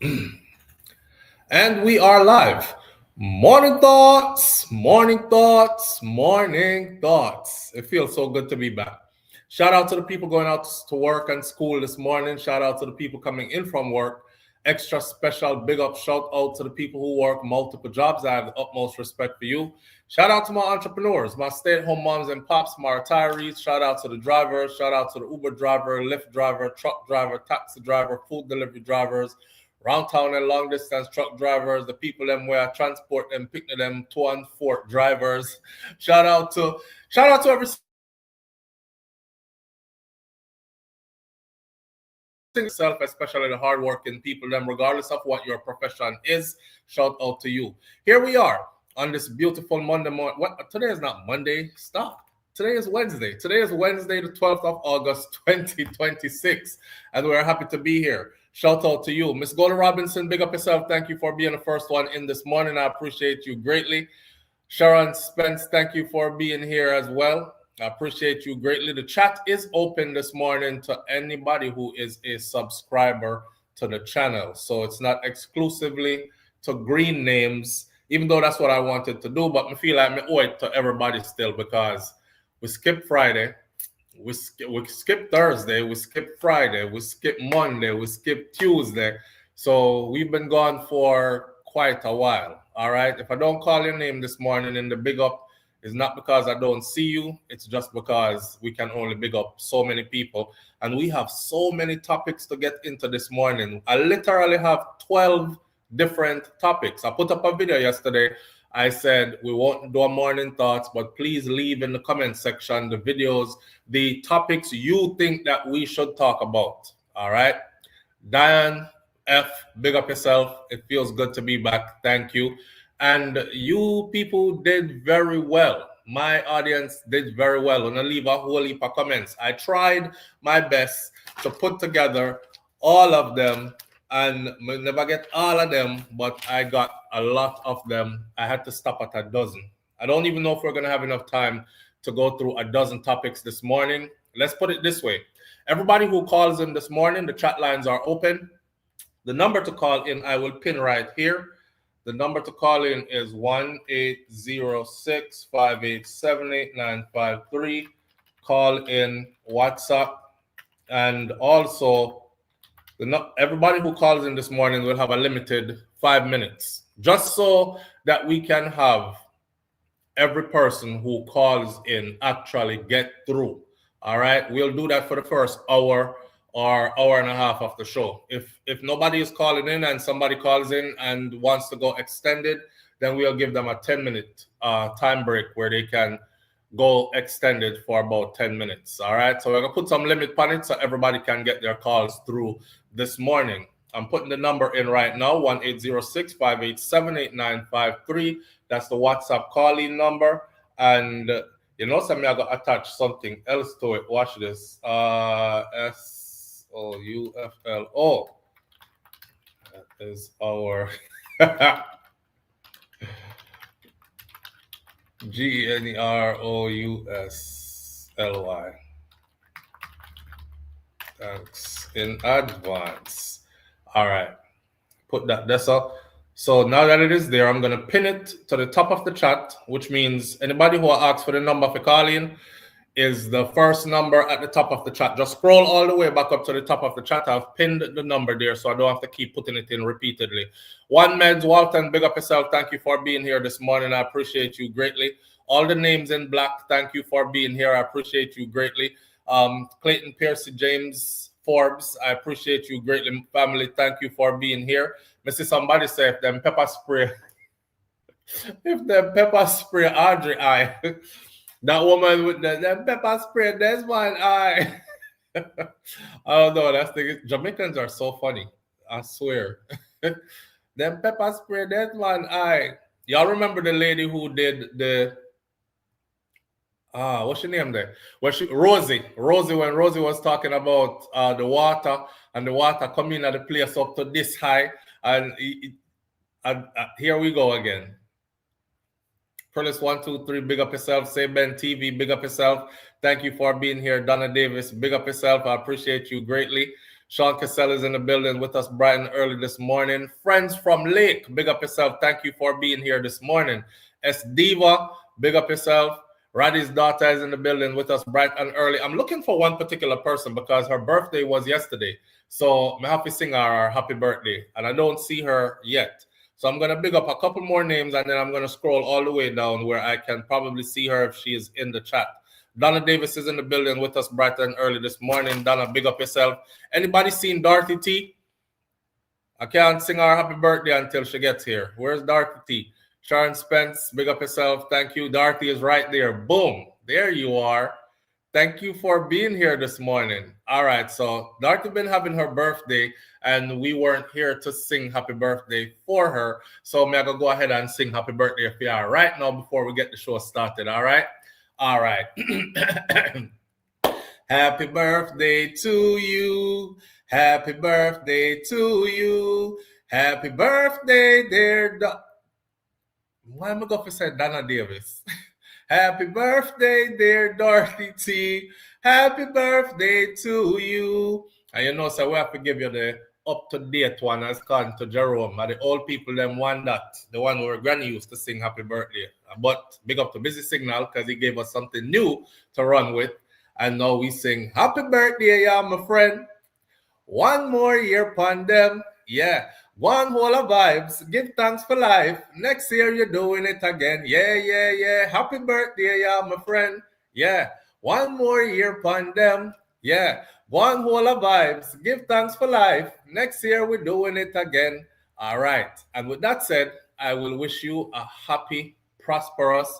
And we are live. Morning thoughts, morning thoughts, morning thoughts. It feels so good to be back. Shout out to the people going out to work and school this morning. Shout out to the people coming in from work. Extra special big up shout out to the people who work multiple jobs. I have the utmost respect for you. Shout out to my entrepreneurs, my stay-at-home moms and pops, my retirees. Shout out to the drivers. Shout out to the Uber driver, Lyft driver, truck driver, taxi driver, food delivery drivers, round town and long distance truck drivers, the people them where I transport them, pick them to and forth drivers. Shout out to every self, especially the hardworking people, them, regardless of what your profession is. Shout out to you. Here we are on this beautiful Monday morning. What today is not Monday. Stop. Today is Wednesday. Today is Wednesday, the 12th of August, 2026. And we're happy to be here. Shout out to you. Miss Golden Robinson, big up yourself. Thank you for being the first one in this morning. I appreciate you greatly. Sharon Spence, thank you for being here as well. I appreciate you greatly. The chat is open this morning to anybody who is a subscriber to the channel. So it's not exclusively to green names, even though that's what I wanted to do. But I feel like I owe it to everybody still because we skipped Friday. We skip Thursday, we skip Friday, we skip Monday, we skip Tuesday. So we've been gone for quite a while. All right. If I don't call your name this morning in the big up, it's not because I don't see you. It's just because we can only big up so many people. And we have so many topics to get into this morning. I literally have 12 different topics. I put up a video yesterday. I said we won't do a morning thoughts, but please leave in the comment section the videos, the topics you think that we should talk about. All right. Diane F, big up yourself. It feels good to be back. Thank you. And you people did very well. My audience did very well. I'm gonna leave a whole heap of comments. I tried my best to put together all of them, and never get all of them, but I got a lot of them. I had to stop at a dozen. I don't even know if we're gonna have enough time to go through a dozen topics this morning. Let's put it this way. Everybody who calls in this morning, the chat lines are open. The number to call in, I will pin right here. The number to call in is 1-806-587-8953. Call in WhatsApp. And also, everybody who calls in this morning will have a limited 5 minutes, just so that we can have every person who calls in actually get through. All right, we'll do that for the first hour or hour and a half of the show. If nobody is calling in and somebody calls in and wants to go extended, then we'll give them a 10-minute time break where they can go extended for about 10 minutes. All right, so we're gonna put some limit on it so everybody can get their calls through this morning. I'm putting the number in right now, 1-806-587-8953. That's the WhatsApp calling number. And you know something, I got attach something else to it. Watch this. SouFLO. That is our GENEROUSLY. Thanks in advance. All right. Put that there. So now that it is there, I'm going to pin it to the top of the chat, which means anybody who asks for the number for calling is the first number at the top of the chat. Just scroll all the way back up to the top of the chat. I've pinned the number there, so I don't have to keep putting it in repeatedly. One Meds, Walton, big up yourself. Thank you for being here this morning. I appreciate you greatly. All the names in black, thank you for being here. I appreciate you greatly. Clayton Piercy, James Forbes, I appreciate you greatly. Family, thank you for being here. I see somebody say if them pepper spray, Audrey eye, that woman with the pepper spray, there's one eye. I don't know, that's the Jamaicans are so funny. I swear. Them pepper spray, there's one eye. Y'all remember the lady who did the what's your name there? Rosie, when Rosie was talking about the water and the water coming at the place up to this high, and here we go again. Perlis 123, big up yourself. Say Ben TV, big up yourself. Thank you for being here. Donna Davis, big up yourself. I appreciate you greatly. Sean Cassell is in the building with us bright and early this morning. Friends from Lake, big up yourself. Thank you for being here this morning. S. Diva, big up yourself. Roddy's daughter is in the building with us bright and early. I'm looking for one particular person because her birthday was yesterday. So I'm happy to sing her happy birthday. And I don't see her yet. So I'm going to big up a couple more names and then I'm going to scroll all the way down where I can probably see her if she is in the chat. Donna Davis is in the building with us bright and early this morning. Donna, big up yourself. Anybody seen Dorothy T? I can't sing her happy birthday until she gets here. Where's Dorothy T? Sharon Spence, big up yourself. Thank you. Dorothy is right there. Boom. There you are. Thank you for being here this morning. All right. So Dorothy been having her birthday and we weren't here to sing happy birthday for her. So I'm going to go ahead and sing happy birthday if you are right now before we get the show started. All right. All right. Happy birthday to you. Happy birthday to you. Happy birthday, dear Why am I going to say Donna Davis? Happy birthday, dear Dorothy T. Happy birthday to you. And you know, so we have to give you the up-to-date one as gone to Jerome. And the old people, them want that. The one where Granny used to sing happy birthday. But big up to Busy Signal because he gave us something new to run with. And now we sing happy birthday, yeah, my friend. One more year upon them. Yeah. One whole of vibes. Give thanks for life. Next year you're doing it again. Yeah, yeah, yeah. Happy birthday, yeah, my friend. Yeah. One more year upon them. Yeah. One whole of vibes. Give thanks for life. Next year we're doing it again. All right. And with that said, I will wish you a happy, prosperous,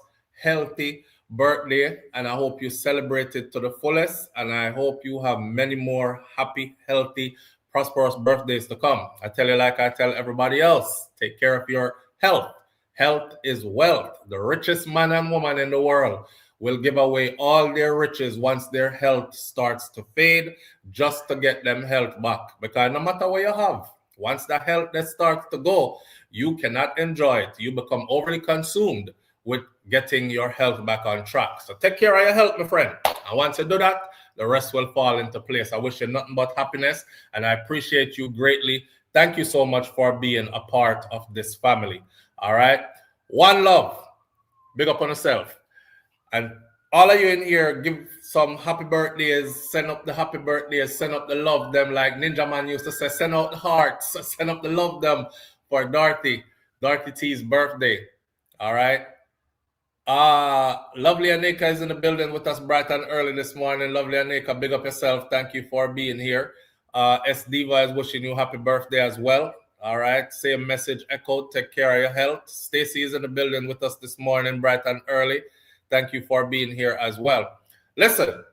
healthy birthday. And I hope you celebrate it to the fullest. And I hope you have many more happy, healthy, prosperous birthdays to come. I tell you like I tell everybody else, take care of your health. Health is wealth. The richest man and woman in the world will give away all their riches once their health starts to fade just to get them health back. Because no matter what you have, once the health that starts to go, you cannot enjoy it. You become overly consumed with getting your health back on track. So take care of your health, my friend. And once you do that, the rest will fall into place. I wish you nothing but happiness, and I appreciate you greatly. Thank you so much for being a part of this family. All right? One love. Big up on yourself. And all of you in here, give some happy birthdays. Send up the happy birthdays. Send up the love them like Ninja Man used to say. Send out the hearts. Send up the love them for Dorothy T's birthday. All right? Lovely Anika is in the building with us bright and early this morning. Lovely Anika, big up yourself. Thank you for being here. S. Diva is wishing you happy birthday as well. All right. Same message echoed. Take care of your health. Stacy is in the building with us this morning, bright and early. Thank you for being here as well. Listen,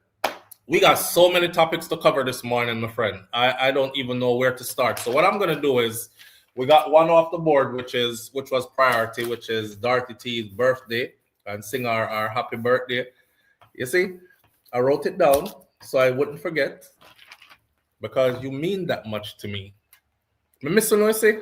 we got so many topics to cover this morning, my friend. I don't even know where to start. So what I'm going to do is we got one off the board, which was priority, which is Dorothy T's birthday. And sing our happy birthday. You see, I wrote it down so I wouldn't forget because you mean that much to me. I miss you, see? I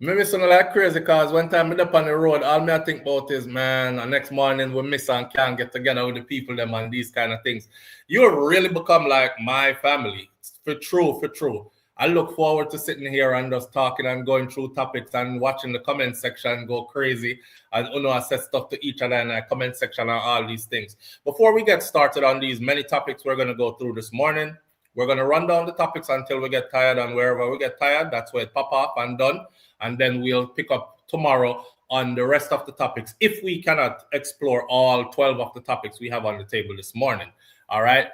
miss you like crazy because one time I'm up on the road, all I think about is, man, the next morning we miss and can't get together with the people them and these kind of things. You really become like my family. For true. I look forward to sitting here and just talking and going through topics and watching the comment section go crazy. And I said stuff to each other in the comment section and all these things. Before we get started on these many topics we're going to go through this morning, we're going to run down the topics until we get tired. And wherever we get tired, that's where it pop off and done. And then we'll pick up tomorrow on the rest of the topics if we cannot explore all 12 of the topics we have on the table this morning. All right.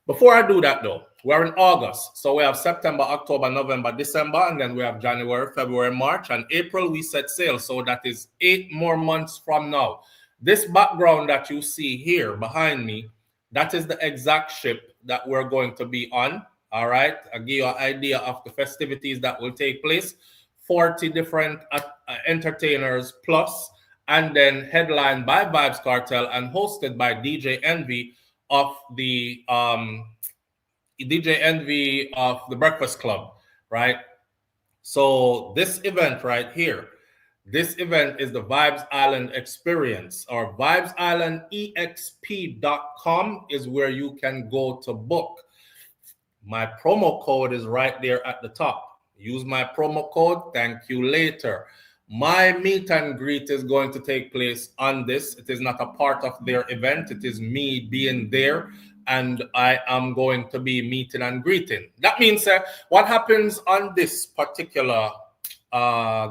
Before I do that, though, we're in August. So we have September, October, November, December, and then we have January, February, March, and April we set sail. So that is 8 more months from now. This background that you see here behind me, that is the exact ship that we're going to be on. All right. I'll give you an idea of the festivities that will take place. 40 different entertainers plus, and then headlined by Vibes Cartel and hosted by DJ Envy of the Breakfast Club, right? So this event right here, this event is the Vibes Island Experience, or vibesislandexp.com is where you can go to book. My promo code is right there at the top. Use my promo code. Thank you later. My meet and greet is going to take place on this. It is not a part of their event. It is me being there, and I am going to be meeting and greeting. That means what happens on this particular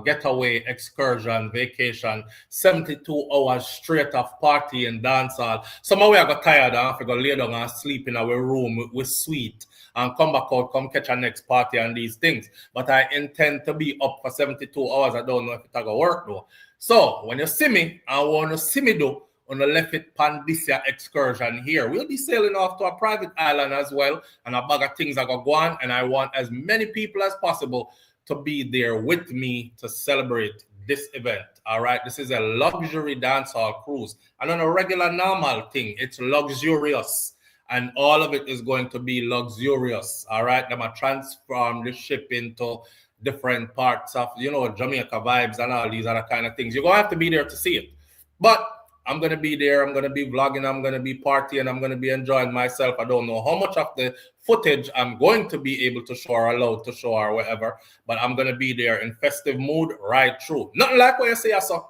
getaway, excursion, vacation, 72 hours straight of party and dancehall. Some of we are got tired and have to go lay down and sleep in our room with sweet and come back out, come catch a next party and these things. But I intend to be up for 72 hours. I don't know if it's going to work though. So when you see me, I want to see me do on the left it Pandisia excursion here. We'll be sailing off to a private island as well, and a bag of things are going to go on, and I want as many people as possible to be there with me to celebrate this event. All right, this is a luxury dancehall cruise, and on a regular normal thing, it's luxurious, and all of it is going to be luxurious. All right, I'm gonna transform the ship into different parts of, you know, Jamaica vibes and all these other kind of things. You're gonna have to be there to see it, but I'm going to be there. I'm going to be vlogging. I'm going to be partying. I'm going to be enjoying myself. I don't know how much of the footage I'm going to be able to show or allowed to show or whatever, but I'm going to be there in festive mood right through. Nothing like what you say, I saw.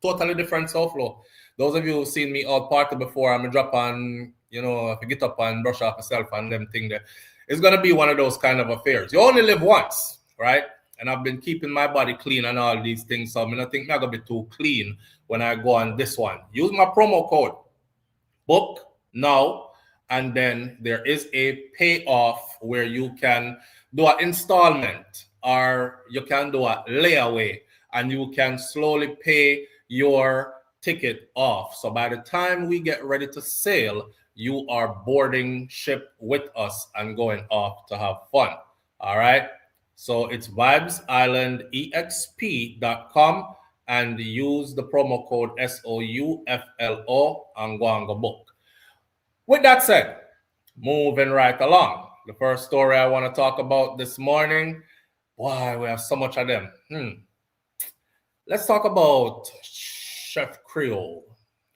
Totally different SouFLo. Those of you who've seen me out party before, I'm going to drop on, you know, if you get up and brush off myself and them thing there. It's going to be one of those kind of affairs. You only live once, right? And I've been keeping my body clean and all these things. So I don't think I'm going to be too clean when I go on this one. Use my promo code. Book now. And then there is a payoff where you can do an installment or you can do a layaway and you can slowly pay your ticket off. So by the time we get ready to sail, you are boarding ship with us and going off to have fun. All right. So it's vibesislandexp.com and use the promo code SOUFLO and go book. With that said, moving right along. The first story I want to talk about this morning, why we have so much of them. Let's talk about Chef Creole.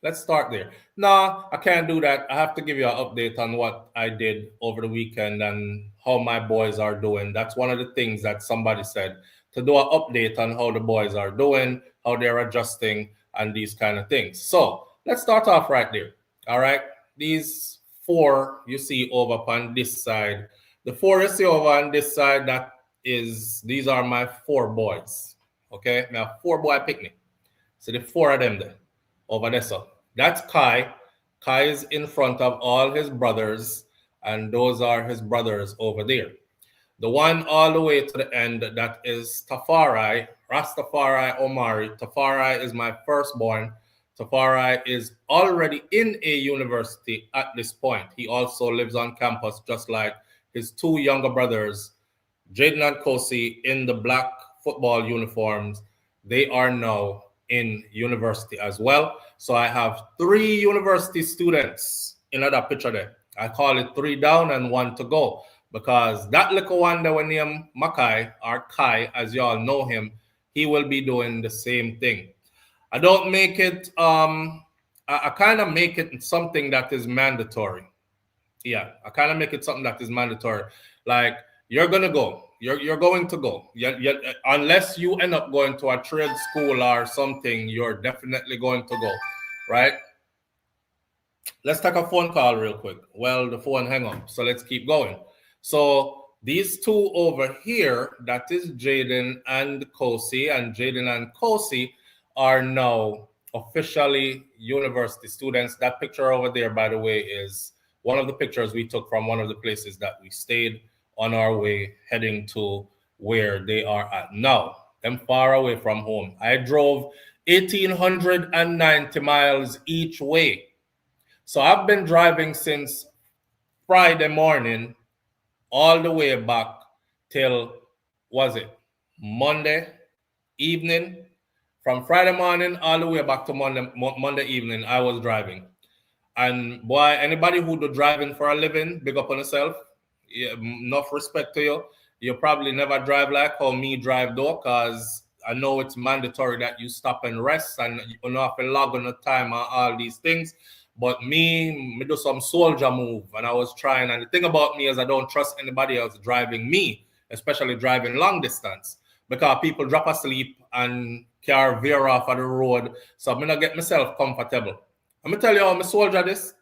Let's start there. No, I can't do that. I have to give you an update on what I did over the weekend and how my boys are doing. That's one of the things that somebody said, to do an update on how the boys are doing, how they're adjusting, and these kind of things. So let's start off right there. All right. These four you see over on this side. The four you see over on this side, these are my four boys. Okay. I have four boy picnic. So the four of them there over there. So that's Kai. Kai is in front of all his brothers, and those are his brothers over there. The one all the way to the end, that is Tafari, Rastafari Omari. Tafari is my firstborn. Tafari is already in a university at this point. He also lives on campus, just like his two younger brothers, Jaden and Kosi, in the black football uniforms. They are now in university as well. So I have 3 university students in that picture there. I call it 3 down and 1 to go, because that little one that we name Makai, or Kai, as you all know him, he will be doing the same thing. I don't make it, I kind of make it something that is mandatory. Yeah, I kind of make it something that is mandatory. Like, you're going to go. You're going to go. Unless you end up going to a trade school or something, you're definitely going to go, right? Let's take a phone call real quick. Well, the phone hang up, so let's keep going. So these two over here, that is Jaden and Kosi, and Jaden and Kosi are now officially university students. That picture over there, by the way, is one of the pictures we took from one of the places that we stayed on our way heading to where they are at now. Them far away from home. I drove 1,890 miles each way. So I've been driving since Friday morning all the way back till, was it Monday evening? From Friday morning all the way back to Monday evening, I was driving. And boy, anybody who do driving for a living, big up on yourself. Yeah, enough respect to you. You probably never drive like how me drive though, because I know it's mandatory that you stop and rest and you don't have to log on the time and all these things. But me do some soldier move, and I was trying. And the thing about me is I don't trust anybody else driving me, especially driving long distance, because people drop asleep and car veer off of the road. So I'm gonna get myself comfortable. I'm gonna tell you how my soldier this: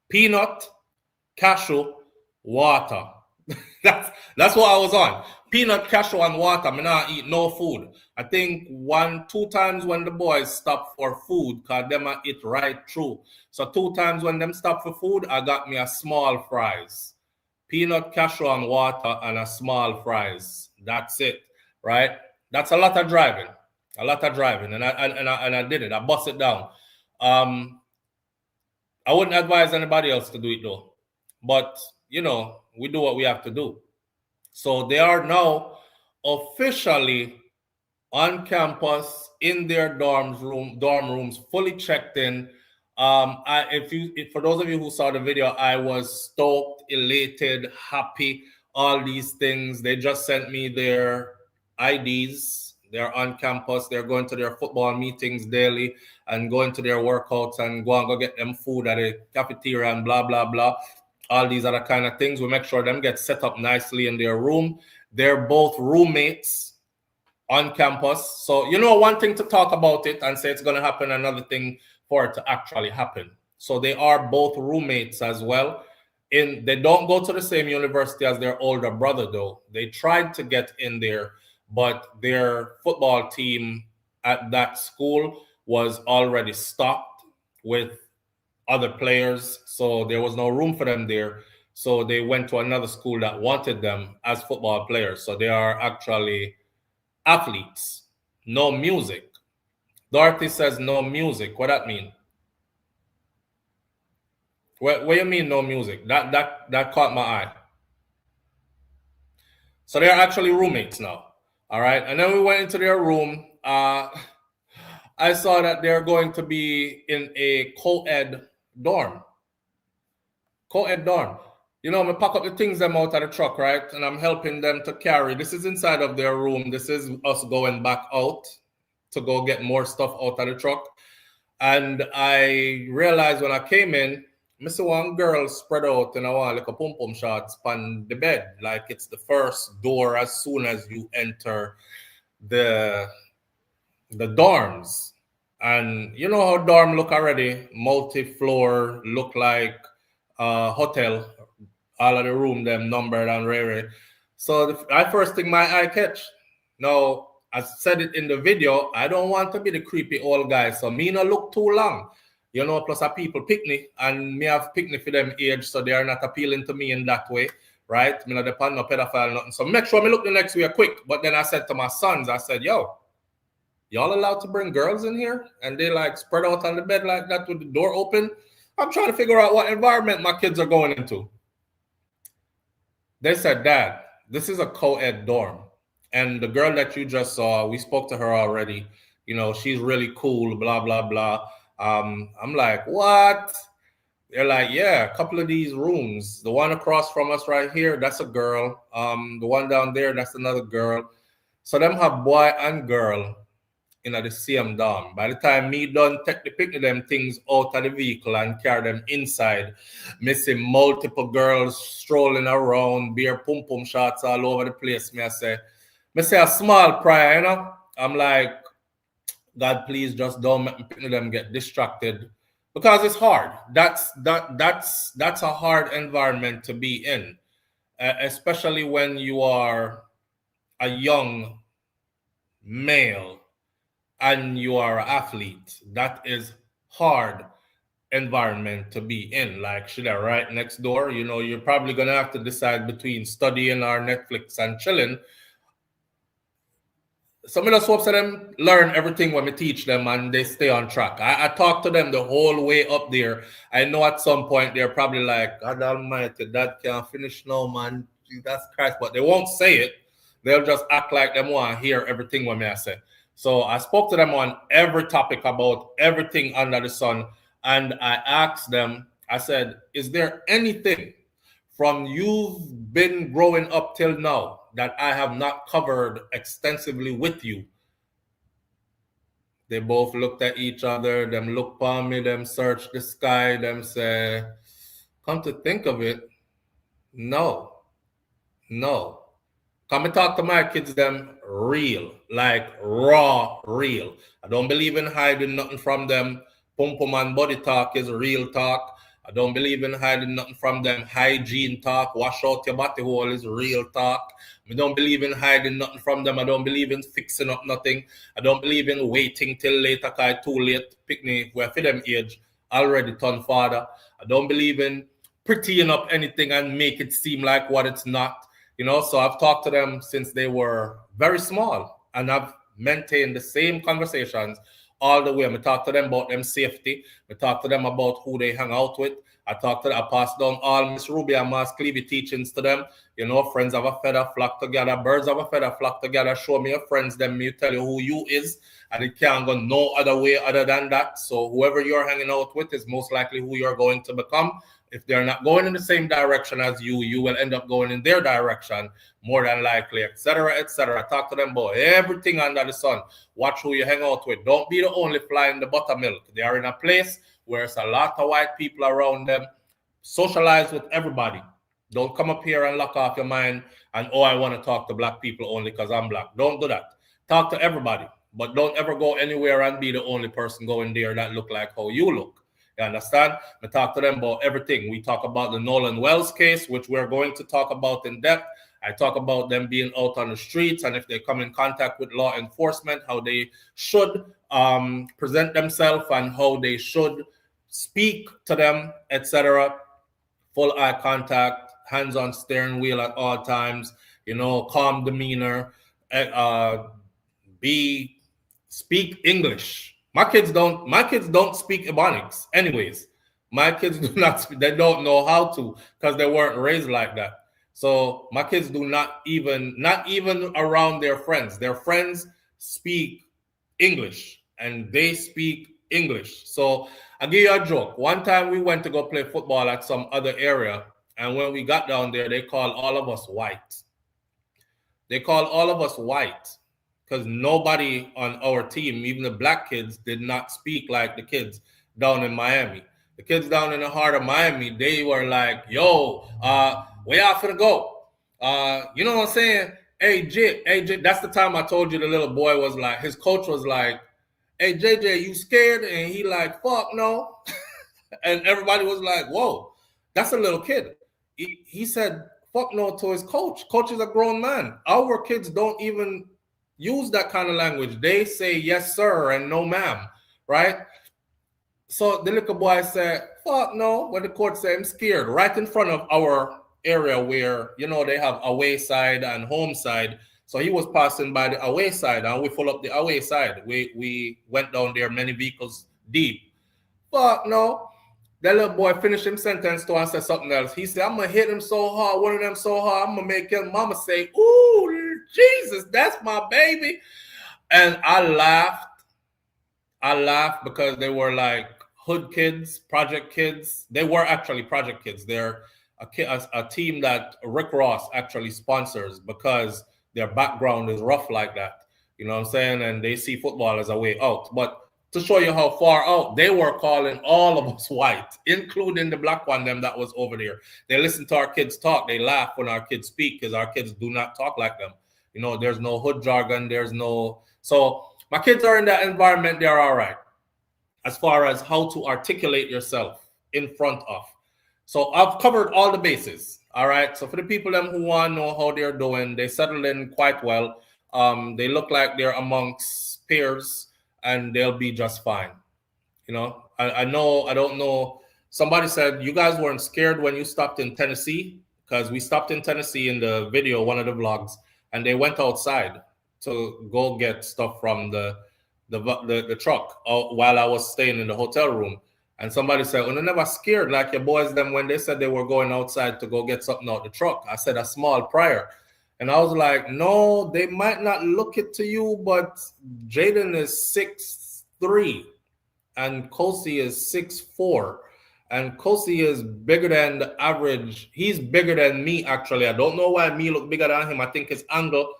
peanut, cashew, water. that's what I was on. Peanut, cashew, and water. Me not eat no food. I think 2 times when the boys stop for food, cause them a eat right through. So 2 times when them stop for food, I got me a small fries. Peanut, cashew, and water, and a small fries. That's it, right? That's a lot of driving. A lot of driving. And I did it. I bust it down. I wouldn't advise anybody else to do it though. But, you know, we do what we have to do. So they are now officially on campus in their dorm rooms, fully checked in. For those of you who saw the video, I was stoked, elated, happy, all these things. They just sent me their IDs. They're on campus. They're going to their football meetings daily and going to their workouts and go get them food at a cafeteria and blah, blah, blah. All these other kind of things. We make sure them get set up nicely in their room. They're both roommates on campus. So, you know, one thing to talk about it and say it's going to happen, another thing for it to actually happen. So they are both roommates as well. They don't go to the same university as their older brother, though. They tried to get in there, but their football team at that school was already stocked with other players, so there was no room for them there. So they went to another school that wanted them as football players. So they are actually athletes. No music. Dorothy says no music. What that mean? What you mean no music? That caught my eye. So they're actually roommates now. All right. And then we went into their room. I saw that they're going to be in a co-ed dorm. Co-ed dorm. You know, I pack up the things them out of the truck, right? And I'm helping them to carry. This is inside of their room. This is us going back out to go get more stuff out of the truck. And I realized when I came in, I see one girl spread out in a while like a pom-pom shots on the bed. Like it's the first door as soon as you enter the dorms. And you know how dorm look already, multi-floor, look like a hotel, all of the room them numbered and rare. So I first thing my eye catch. Now, I said it in the video, I don't want to be the creepy old guy, so me no look too long. You know, plus a people picnic, and me have picnic for them age, so they are not appealing to me in that way, right? Me not depend no pedophile, nothing. So make sure me look the next way quick. But then I said to my sons, I said, yo, y'all allowed to bring girls in here? And they like spread out on the bed like that with the door open. I'm trying to figure out what environment my kids are going into. They said, Dad, this is a co-ed dorm. And the girl that you just saw, we spoke to her already. You know, she's really cool, blah, blah, blah. I'm like, what? They're like, yeah, a couple of these rooms. The one across from us right here, that's a girl. The one down there, that's another girl. So them have boy and girl in the same dorm. By the time me done take the picture them things out of the vehicle and carry them inside, missing multiple girls strolling around, beer pum pum shots all over the place. Me say a small prayer, you know. I'm like, God, please just don't make them get distracted because it's hard. That's a hard environment to be in, especially when you are a young male and you are an athlete. That is hard environment to be in. Like, should I right next door? You know, you're probably gonna have to decide between studying or Netflix and chilling. Some of the swapes of them learn everything when we teach them and they stay on track. I talk to them the whole way up there. I know at some point they're probably like, God almighty, that can't finish now, man. That's Christ. But they won't say it. They'll just act like them want to hear everything when I say. So I spoke to them on every topic about everything under the sun. And I asked them, I said, is there anything from you've been growing up till now that I have not covered extensively with you? They both looked at each other, them look upon me, them search the sky, them say, come to think of it, no, no. Come and talk to my kids, them real, like raw, real. I don't believe in hiding nothing from them. Pum pum and body talk is real talk. I don't believe in hiding nothing from them. Hygiene talk, wash out your body hole is real talk. I don't believe in hiding nothing from them. I don't believe in fixing up nothing. I don't believe in waiting till later, cause too late. Picnic, we're for them age, already turn father. I don't believe in prettying up anything and make it seem like what it's not. So I've talked to them since they were very small, and I've maintained the same conversations all the way. I talk to them about them safety. I talk to them about who they hang out with. I pass down all Miss Ruby and Miss Clevey teachings to them. Friends of a feather flock together, birds of a feather flock together. Show me your friends, then me tell you who you is, and it can't go no other way other than that. So whoever you're hanging out with is most likely who you're going to become. If they're not going in the same direction as you, you will end up going in their direction more than likely, etc., etc. Talk to them about everything under the sun. Watch who you hang out with. Don't be the only fly in the buttermilk. They are in a place where it's a lot of white people around them. Socialize with everybody. Don't come up here and lock off your mind and, I want to talk to black people only because I'm black. Don't do that. Talk to everybody, but don't ever go anywhere and be the only person going there that look like how you look. You understand? We talk to them about everything. We talk about the Nolan Wells case, which we're going to talk about in depth. I talk about them being out on the streets, and if they come in contact with law enforcement, how they should present themselves and how they should speak to them, etc. Full eye contact, hands on steering wheel at all times, calm demeanor, speak English. My kids don't speak Ebonics anyways. My kids do not speak, they don't know how to because they weren't raised like that. So my kids do not even around their friends. Their friends speak English and they speak English. So I'll give you a joke. One time we went to go play football at some other area, and when we got down there, they called all of us white. They called all of us white. Because nobody on our team, even the black kids, did not speak like the kids down in Miami. The kids down in the heart of Miami, they were like, yo, where y'all finna go? You know what I'm saying? Hey, J, that's the time I told you the little boy was like, his coach was like, hey, JJ, you scared? And he like, fuck no. And everybody was like, whoa, that's a little kid. He said, fuck no to his coach. Coach is a grown man. Our kids don't even use that kind of language. They say yes, sir, and no, ma'am, right? So the little boy said, fuck no, when the court said I'm scared, right in front of our area where, they have away side and home side. So he was passing by the away side, and we pull up the away side. We went down there, many vehicles deep. Fuck no. That little boy finished his sentence to and said something else. He said, I'm going to hit him so hard, one of them so hard, I'm going to make his mama say, ooh, Jesus, that's my baby. And I laughed because they were like hood kids, project kids. They were actually project kids. They're a team that Rick Ross actually sponsors because their background is rough like that. You know what I'm saying? And they see football as a way out. But to show you how far out, they were calling all of us white, including the black one, them that was over there. They listen to our kids talk. They laugh when our kids speak because our kids do not talk like them. There's no hood jargon. So my kids are in that environment. They're all right as far as how to articulate yourself in front of. So I've covered all the bases. All right. So for the people them who want to know how they're doing, they settled in quite well. They look like they're amongst peers, and they'll be just fine. I don't know. Somebody said you guys weren't scared when you stopped in Tennessee, because we stopped in Tennessee in the video, one of the vlogs, and they went outside to go get stuff from the truck while I was staying in the hotel room. And somebody said, well, they're never scared like your boys them when they said they were going outside to go get something out the truck. I said a small prayer. And I was like, no, they might not look it to you, but Jaden is 6'3", and Kosi is 6'4", and Kosi is bigger than the average. He's bigger than me, actually. I don't know why me look bigger than him. I think his angle,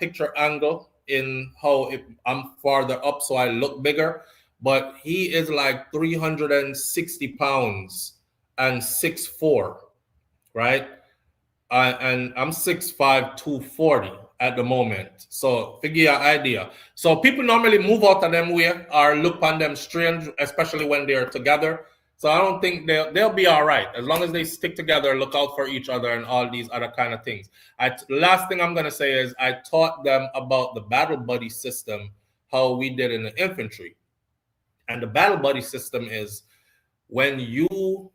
picture angle, in how I'm farther up, so I look bigger. But he is like 360 pounds and 6'4", right? And I'm 6'5", 240 at the moment. So figure your idea. So people normally move out of them way or look on them strange, especially when they're together. So I don't think they'll be all right as long as they stick together, look out for each other, and all these other kind of things. Last thing I'm gonna say is I taught them about the battle buddy system, how we did in the infantry, and the battle buddy system is when you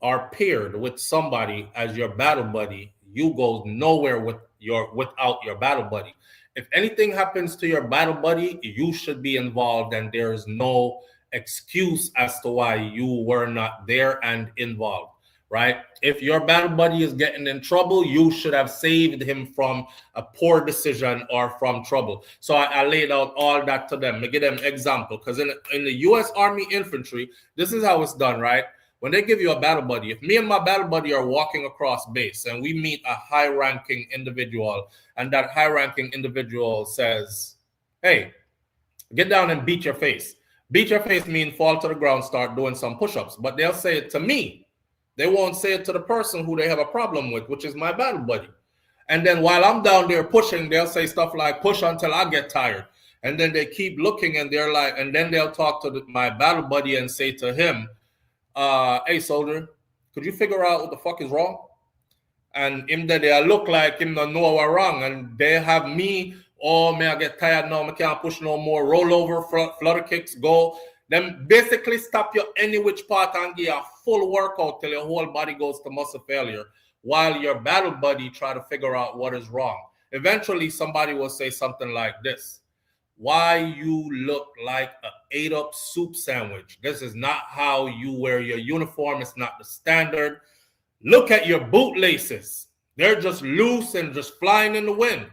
are paired with somebody as your battle buddy, you go nowhere without your battle buddy. If anything happens to your battle buddy, you should be involved, and there is no excuse as to why you were not there and involved, right? If your battle buddy is getting in trouble, you should have saved him from a poor decision or from trouble. So I laid out all that to them. I give them example, because in the U.S. Army Infantry, this is how it's done, right? When they give you a battle buddy, if me and my battle buddy are walking across base and we meet a high-ranking individual, and that high-ranking individual says, hey, get down and beat your face. Beat your face means fall to the ground, start doing some push-ups. But they'll say it to me. They won't say it to the person who they have a problem with, which is my battle buddy. And then while I'm down there pushing, they'll say stuff like, push until I get tired. And then they keep looking, and they're like, and then they'll talk to my battle buddy and say to him, hey, soldier, could you figure out what the fuck is wrong? And him that they look like him don't know what's wrong. And they have me, oh, man, I get tired now. I can't push no more. Roll over, flutter kicks, go. Then basically stop you any which part and give you a full workout till your whole body goes to muscle failure while your battle buddy try to figure out what is wrong. Eventually, somebody will say something like this. Why you look like an ate-up soup sandwich? This is not how you wear your uniform. It's not the standard. Look at your bootlaces. They're just loose and just flying in the wind.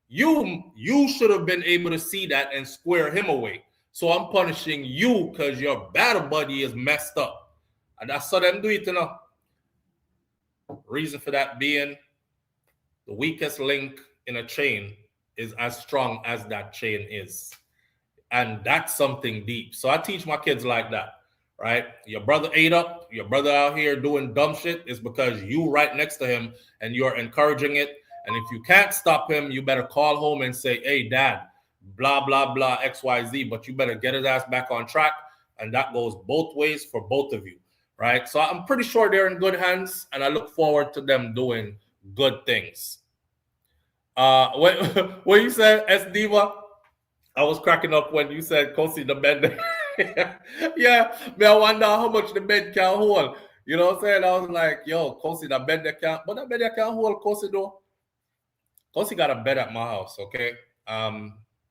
You should have been able to see that and square him away. So I'm punishing you because your battle buddy is messed up. And I saw them do it, you know. Reason for that being the weakest link in a chain is as strong as that chain is. And that's something deep. So I teach my kids like that, right? Your brother ate up, your brother out here doing dumb shit is because you right next to him and you're encouraging it. And if you can't stop him, you better call home and say, hey, dad, blah, blah, blah, XYZ, but you better get his ass back on track. And that goes both ways for both of you, right? So I'm pretty sure they're in good hands, and I look forward to them doing good things. When you said S Diva, I was cracking up when you said Kosi the bed. Yeah, me I wonder how much the bed can hold. You know what I'm saying? I was like, yo, Kosi the bed that can, but that bed that can hold Kosi though. Kosi got a bed at my house, okay?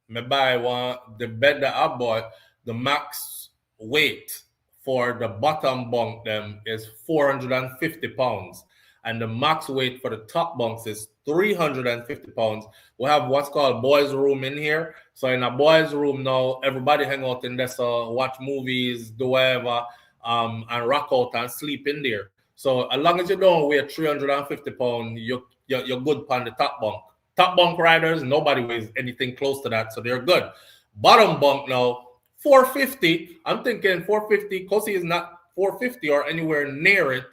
Me buy the bed that I bought, the max weight for the bottom bunk them is 450 pounds. And the max weight for the top bunks is 350 pounds. We have what's called boys' room in here. So in a boys' room now, everybody hang out in there, so watch movies, do whatever, and rock out and sleep in there. So as long as you don't weigh 350 pounds, you're good on the top bunk. Top bunk riders, nobody weighs anything close to that, so they're good. Bottom bunk now, 450. I'm thinking 450. Kosi is not 450 or anywhere near it.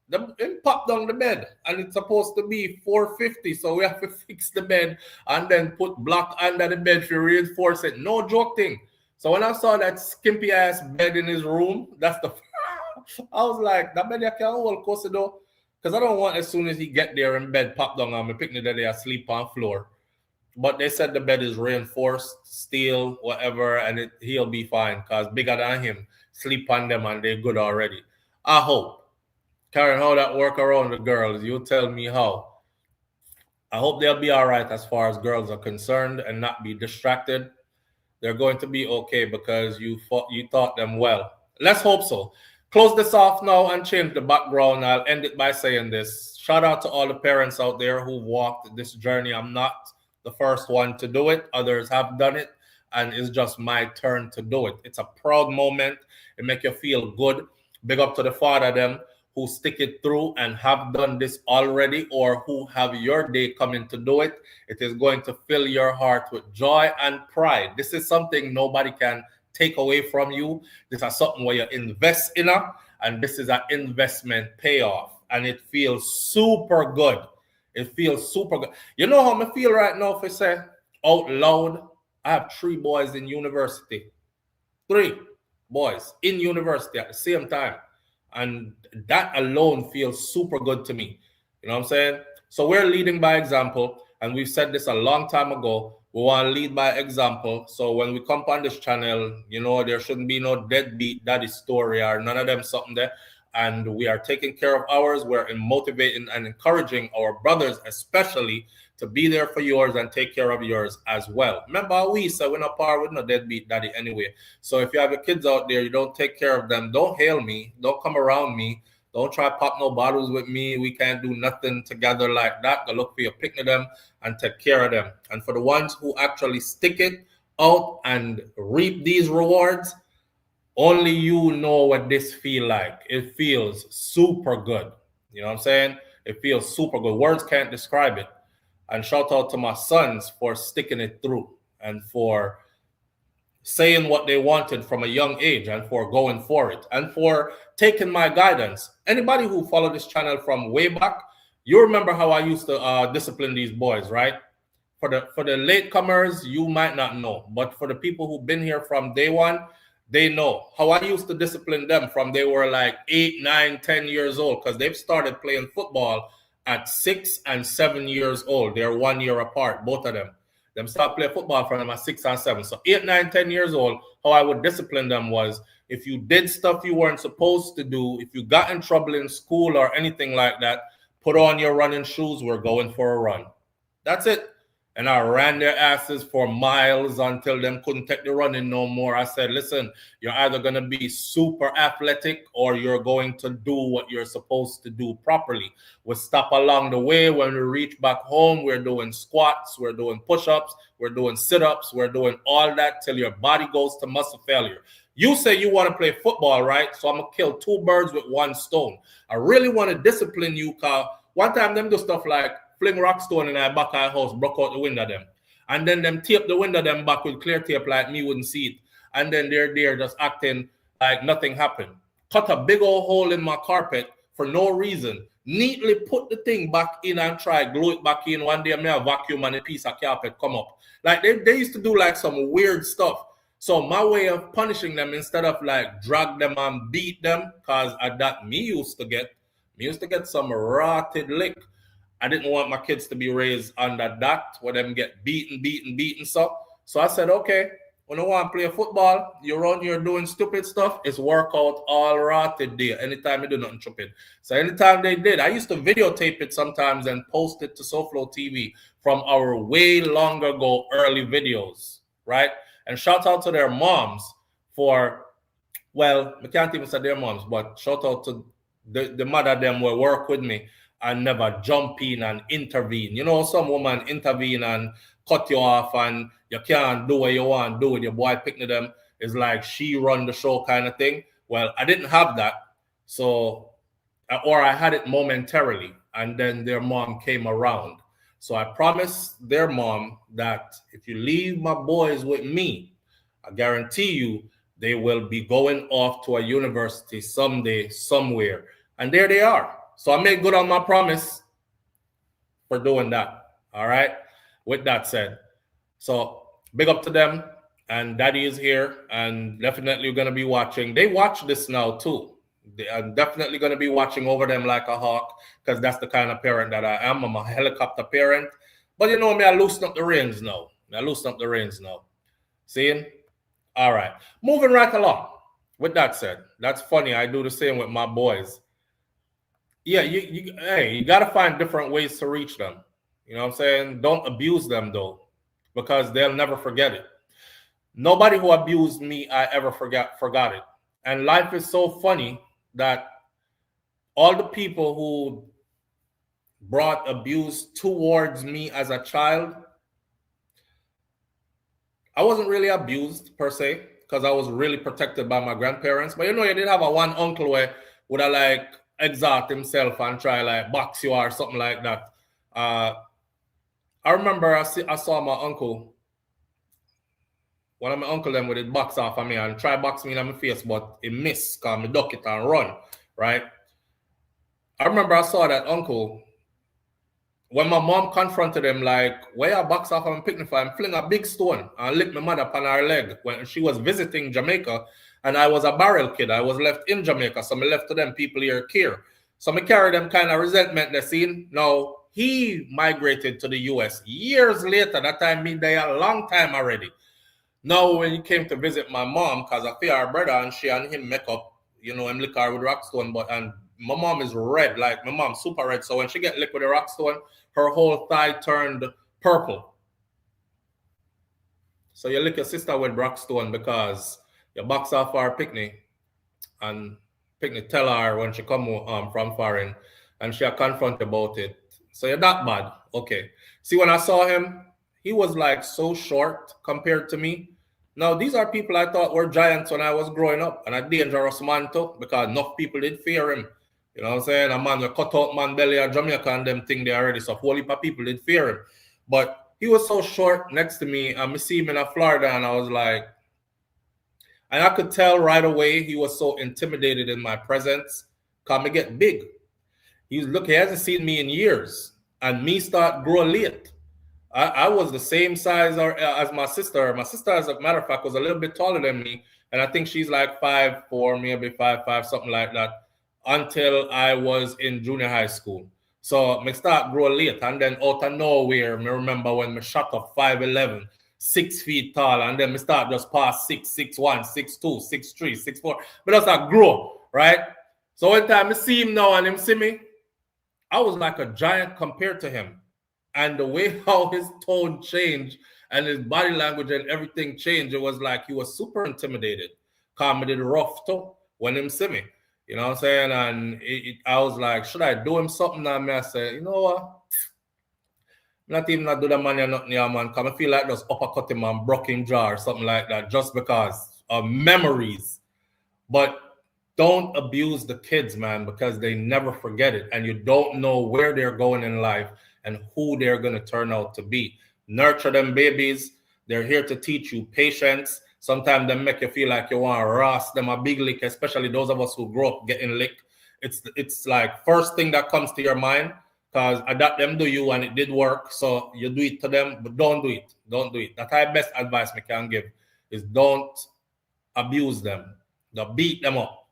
Then pop down the bed, and it's supposed to be 450. So we have to fix the bed and then put block under the bed to reinforce it. No joke thing. So when I saw that skimpy ass bed in his room, that's the I was like, that bed I can't hold Kosi though. Because I don't want as soon as he get there in bed, pop down on me, picnic that they asleep on floor. But they said the bed is reinforced, steel, whatever, and he'll be fine because bigger than him, sleep on them and they're good already. I hope. Karen, how that work around the girls? You tell me how. I hope they'll be all right as far as girls are concerned and not be distracted. They're going to be okay because you taught them well. Let's hope so. Close this off now and change the background. I'll end it by saying this. Shout out to all the parents out there who walked this journey. I'm not the first one to do it. Others have done it, and it's just my turn to do it. It's a proud moment. It makes you feel good. Big up to the father them who stick it through and have done this already, or who have your day coming to do it. It is going to fill your heart with joy and pride. This is something nobody can take away from you. This is something where you invest in it, and this is an investment payoff, and it feels super good. It feels super good. You know how I feel right now if I say out loud? I have 3 boys in university. 3 boys in university at the same time. And that alone feels super good to me. You know what I'm saying? So we're leading by example. And we've said this a long time ago. We want to lead by example. So when we come on this channel, you know, there shouldn't be no deadbeat daddy story or none of them something there. And we are taking care of ours. We're motivating and encouraging our brothers, especially, to be there for yours and take care of yours as well. Remember, we say we're not par with no deadbeat daddy anyway. So if you have your kids out there, you don't take care of them, don't hail me, don't come around me, don't try pop no bottles with me. We can't do nothing together like that. Go look for your pick of them and take care of them. And for the ones who actually stick it out and reap these rewards, only you know what this feel like. It feels super good. You know what I'm saying? It feels super good. Words can't describe it. And shout out to my sons for sticking it through and for saying what they wanted from a young age and for going for it and for taking my guidance. Anybody who followed this channel from way back, you remember how I used to discipline these boys, right? For the latecomers, you might not know. But for the people who've been here from day one, they know how I used to discipline them from they were like 8, 9, 10 years old, because they've started playing football at 6 and 7 years old. They're 1 year apart, both of them. Them start playing football from them at 6 and 7. So 8, 9, 10 years old, how I would discipline them was if you did stuff you weren't supposed to do, if you got in trouble in school or anything like that, put on your running shoes, we're going for a run. That's it. And I ran their asses for miles until them couldn't take the running no more. I said, listen, you're either going to be super athletic or you're going to do what you're supposed to do properly. We stop along the way. When we reach back home, we're doing squats, we're doing push-ups, we're doing sit-ups, we're doing all that till your body goes to muscle failure. You say you want to play football, right? So I'm going to kill 2 birds with 1 stone. I really want to discipline you, because one time them do stuff like fling rock stone in our back of our house, broke out the window them. And then them tape the window them back with clear tape like me wouldn't see it. And then they're there just acting like nothing happened. Cut a big old hole in my carpet for no reason. Neatly put the thing back in and try glue it back in. One day I may have vacuum and a piece of carpet come up. Like they used to do like some weird stuff. So my way of punishing them, instead of like drag them and beat them, because at that me used to get some rotted lick. I didn't want my kids to be raised under that, where them get beaten. So I said, okay, when I want to play football, you're on here doing stupid stuff, it's workout all rotted there. Anytime you do nothing stupid. So anytime they did, I used to videotape it sometimes and post it to SouFLoTV from our way long ago early videos, right? And shout out to their moms for, well, I can't even say their moms, but shout out to the mother them will work with me and never jump in and intervene. You know, some woman intervene and cut you off and you can't do what you want to do with your boy picking them. It's like she run the show kind of thing. Well, I didn't have that. So, or I had it momentarily, and then their mom came around. So I promised their mom that if you leave my boys with me, I guarantee you they will be going off to a university someday, somewhere. And there they are. So I made good on my promise for doing that. All right. With that said, so big up to them. And Daddy is here and definitely going to be watching. They watch this now too. I'm definitely going to be watching over them like a hawk, because that's the kind of parent that I am. I'm a helicopter parent. But you know me, I loosen up the reins now. Seeing? All right. Moving right along. With that said, that's funny. I do the same with my boys. Yeah, you got to find different ways to reach them. You know what I'm saying? Don't abuse them, though, because they'll never forget it. Nobody who abused me, I ever forgot it. And life is so funny that all the people who brought abuse towards me as a child, I wasn't really abused per se, because I was really protected by my grandparents. But you know, you did have a one uncle where would I like exalt himself and try like box you or something like that. I remember I saw my uncle, one of my uncle them with it box off of me and try box me in my face, but it missed because me duck it and run, right? I remember I saw that uncle when my mom confronted him, like, where you box off and picnic for, and fling a big stone and lick my mother upon her leg when she was visiting Jamaica. And I was a barrel kid. I was left in Jamaica. So I left to them people here care. So I carry them kind of resentment they seen. Now, he migrated to the US years later. That time me there a long time already. Now, when he came to visit my mom, because I fear her brother and she and him make up, you know, him lick her with rockstone, but and my mom is red, like my mom super red. So when she get licked with a rockstone, her whole thigh turned purple. So you lick your sister with rockstone because you box off her picnic, and picnic tell her when she come from foreign, and she confront about it. So you're that bad. Okay. See, when I saw him, he was like so short compared to me. Now, these are people I thought were giants when I was growing up, and a dangerous man too, because enough people did fear him. You know what I'm saying? A man with cut out man belly or Jamaica and them thing there already. So a whole heap of people did fear him. But he was so short next to me. And I see him in Florida and I was like, and I could tell right away he was so intimidated in my presence. Cause me get big. He hasn't seen me in years. And me start grow late. I was the same size as my sister. My sister, as a matter of fact, was a little bit taller than me. And I think she's like 5'4", maybe 5'5", something like that, until I was in junior high school. So I start grow late. And then out of nowhere, I remember when I shot up 5'11", 6 feet tall. And then I start just past 6'1", 6'2", 6'3", 6'4". But that's a grow, right? So one time I see him now and him see me, I was like a giant compared to him. And the way how his tone changed and his body language and everything changed, it was like he was super intimidated. Comedy rough too when him see me. You know what I'm saying? And I was like, should I do him something? And I said, you know what? Not even not do the man or nothing, yeah, man. Because I feel like just uppercut him and broke him jaw or something like that just because of memories. But don't abuse the kids, man, because they never forget it. And you don't know where they're going in life and who they're going to turn out to be. Nurture them babies. They're here to teach you patience. Sometimes they make you feel like you want to roast them a big lick, especially those of us who grew up getting licked. It's like first thing that comes to your mind, because I got them do you and it did work. So you do it to them, but don't do it. Don't do it. That's my best advice I can give is don't abuse them. Don't beat them up.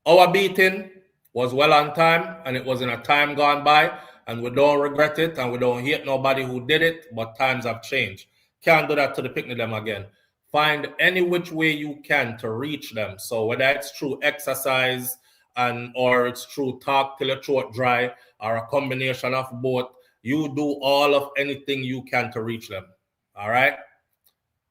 Our beating was well on time and it was in a time gone by. And we don't regret it, and we don't hate nobody who did it, but times have changed. Can't do that to the picnic them again. Find any which way you can to reach them. So whether it's through exercise or it's through talk till your throat dry, or a combination of both, you do all of anything you can to reach them. All right?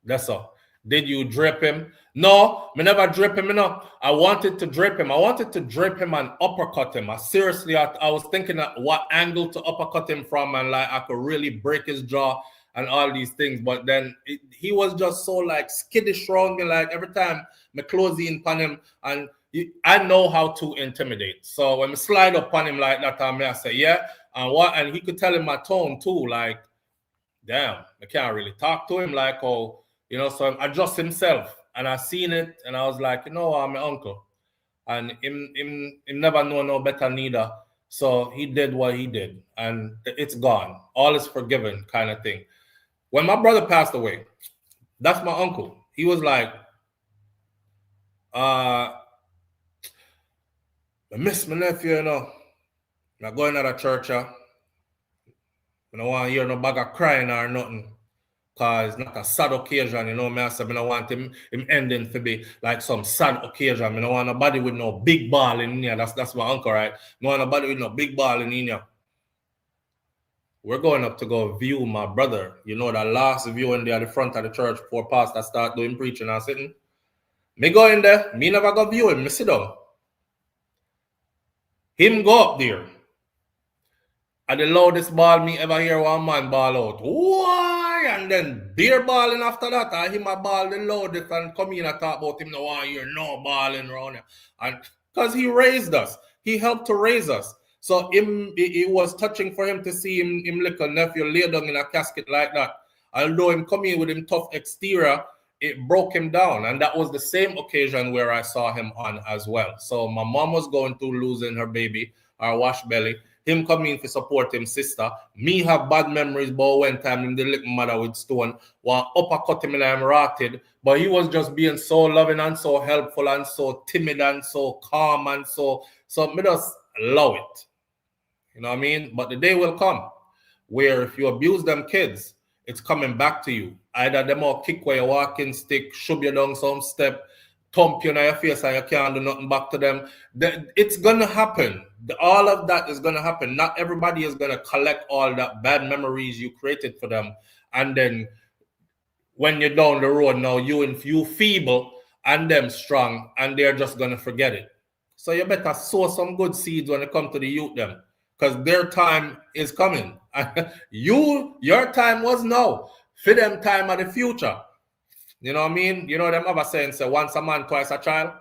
That's all. Did you drape him? No, me never drape him enough. I wanted to drape him. I wanted to drape him and uppercut him. I was thinking at what angle to uppercut him from, and like I could really break his jaw and all these things. But then he was just so like skittish wrong, and like every time me close in upon him, and I know how to intimidate. So when I slide up on him like that, I say, yeah, and he could tell in my tone too, like, damn, I can't really talk to him like, oh, you know, so adjust himself. And I seen it and I was like, you know, I'm my uncle. And him never know no better neither. So he did what he did. And it's gone. All is forgiven kind of thing. When my brother passed away, that's my uncle. He was like, I miss my nephew, you know. I'm going to the church. I don't want to hear no bag of crying or nothing. Because it's not a sad occasion, you know. I said, I don't want him ending to be like some sad occasion. I don't want nobody with no big ball in here. That's my uncle, right? I don't want nobody with no big ball in here. We're going up to go view my brother. You know, the last viewing there at the front of the church before pastor start doing preaching and sitting. Me go in there. Me never go view him. Me sit down. Him go up there. And the loudest ball me ever hear one man ball out. Why? And then beer balling after that. I hear my ball the loudest and come in and talk about him. No one hear no balling around here. And because he raised us. He helped to raise us. So it was touching for him to see him little nephew lay down in a casket like that. Although him coming with him tough exterior, it broke him down. And that was the same occasion where I saw him on as well. So my mom was going through losing her baby, our wash belly. Him coming to support him sister. Me have bad memories about when time him the little mother with stone. One uppercut him and I'm rotted. But he was just being so loving and so helpful and so timid and so calm and so me just love it. You know what I mean? But the day will come where if you abuse them kids, it's coming back to you. Either them all kick where you walking stick, shove you down some step, thump you in your face and you can't do nothing back to them. It's going to happen. All of that is going to happen. Not everybody is going to collect all that bad memories you created for them. And then when you're down the road now, you feeble and them strong, and they're just going to forget it. So you better sow some good seeds when it comes to the youth them, because their time is coming. Your time was now. For them time of the future. You know what I mean? You know them other saying, say once a man, twice a child?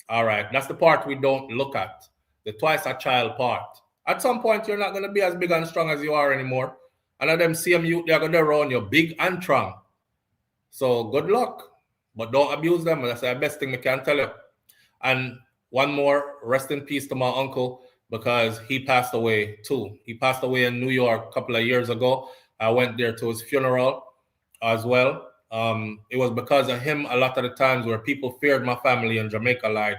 All right, that's the part we don't look at. The twice a child part. At some point, you're not going to be as big and strong as you are anymore. And of them same youth, they're going to run you big and strong. So good luck. But don't abuse them. That's the best thing I can tell you. And one more, rest in peace to my uncle, because he passed away too. He passed away in New York a couple of years ago. I went there to his funeral as well. It was because of him a lot of the times where people feared my family in Jamaica. Like,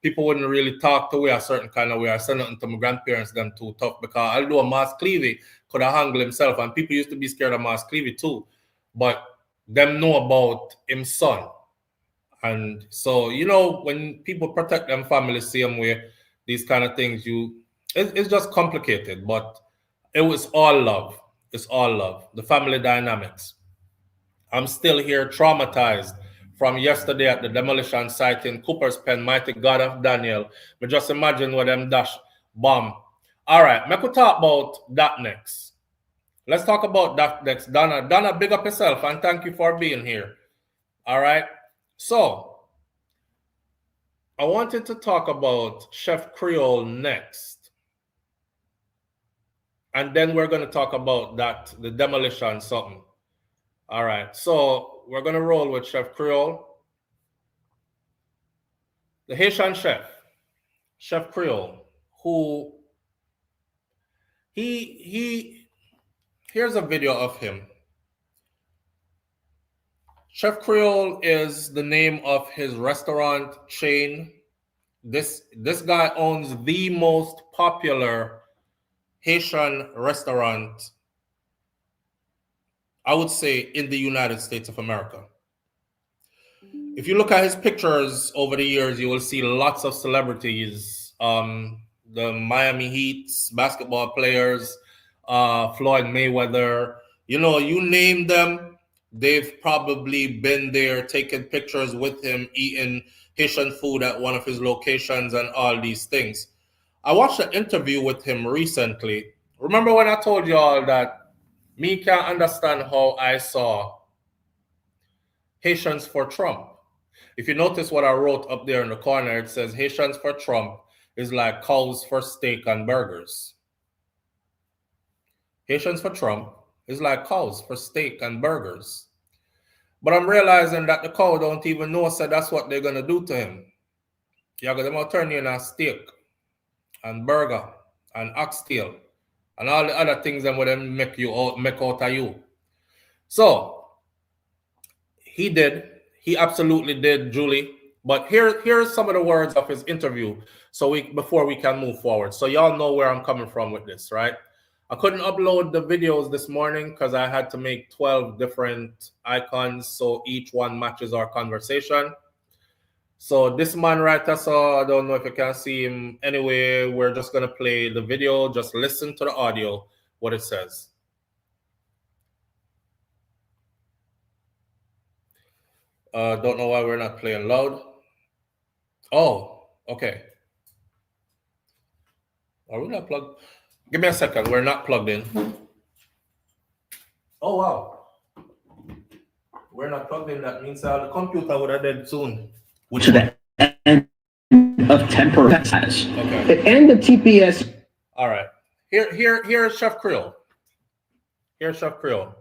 people wouldn't really talk to me a certain kind of way. I said nothing to my grandparents, them too tough, because although Mas Cleavy could have handled himself, and people used to be scared of Mas Cleavy too, but them know about his son. And so, you know, when people protect them family same way, these kind of things, it's just complicated, but it was all love. It's all love. The family dynamics. I'm still here traumatized from yesterday at the demolition site in Cooper's Pen, mighty God of Daniel. But just imagine what them dash bomb. All right, we could talk about that next. Let's talk about that next. Donna, big up yourself and thank you for being here. All right. So I wanted to talk about Chef Creole next. And then we're going to talk about the demolition something. All right, so we're going to roll with Chef Creole. The Haitian chef, Chef Creole, who here's a video of him. Chef Creole is the name of his restaurant chain. This guy owns the most popular Haitian restaurant, I would say, in the United States of America. If you look at his pictures over the years, you will see lots of celebrities, the Miami Heat's basketball players, Floyd Mayweather, you know, you name them, they've probably been there taking pictures with him, eating Haitian food at one of his locations and all these things. I watched an interview with him recently. Remember when I told you all that me can't understand how I saw Haitians for Trump? If you notice what I wrote up there in the corner, it says Haitians for Trump is like cows for steak and burgers. Haitians for Trump is like cows for steak and burgers. But I'm realizing that the cow don't even know, so that's what they're going to do to him. You're going to turn you in a steak and burger and oxtail and all the other things that would make out of you. So he absolutely did, Julie. But here's some of the words of his interview, so before we can move forward, so y'all know where I'm coming from with this, right? I couldn't upload the videos this morning because I had to make 12 different icons, so each one matches our conversation. So this man right there, so I don't know if you can see him. Anyway, we're just going to play the video. Just listen to the audio, what it says. Don't know why we're not playing loud. Oh, okay. Are we not plugged? Give me a second. We're not plugged in. Oh, wow. We're not plugged in. That means the computer would have dead soon. To the end of temporary status. Okay. And the TPS. All right. Here's Chef Creole. Here's Chef Creole.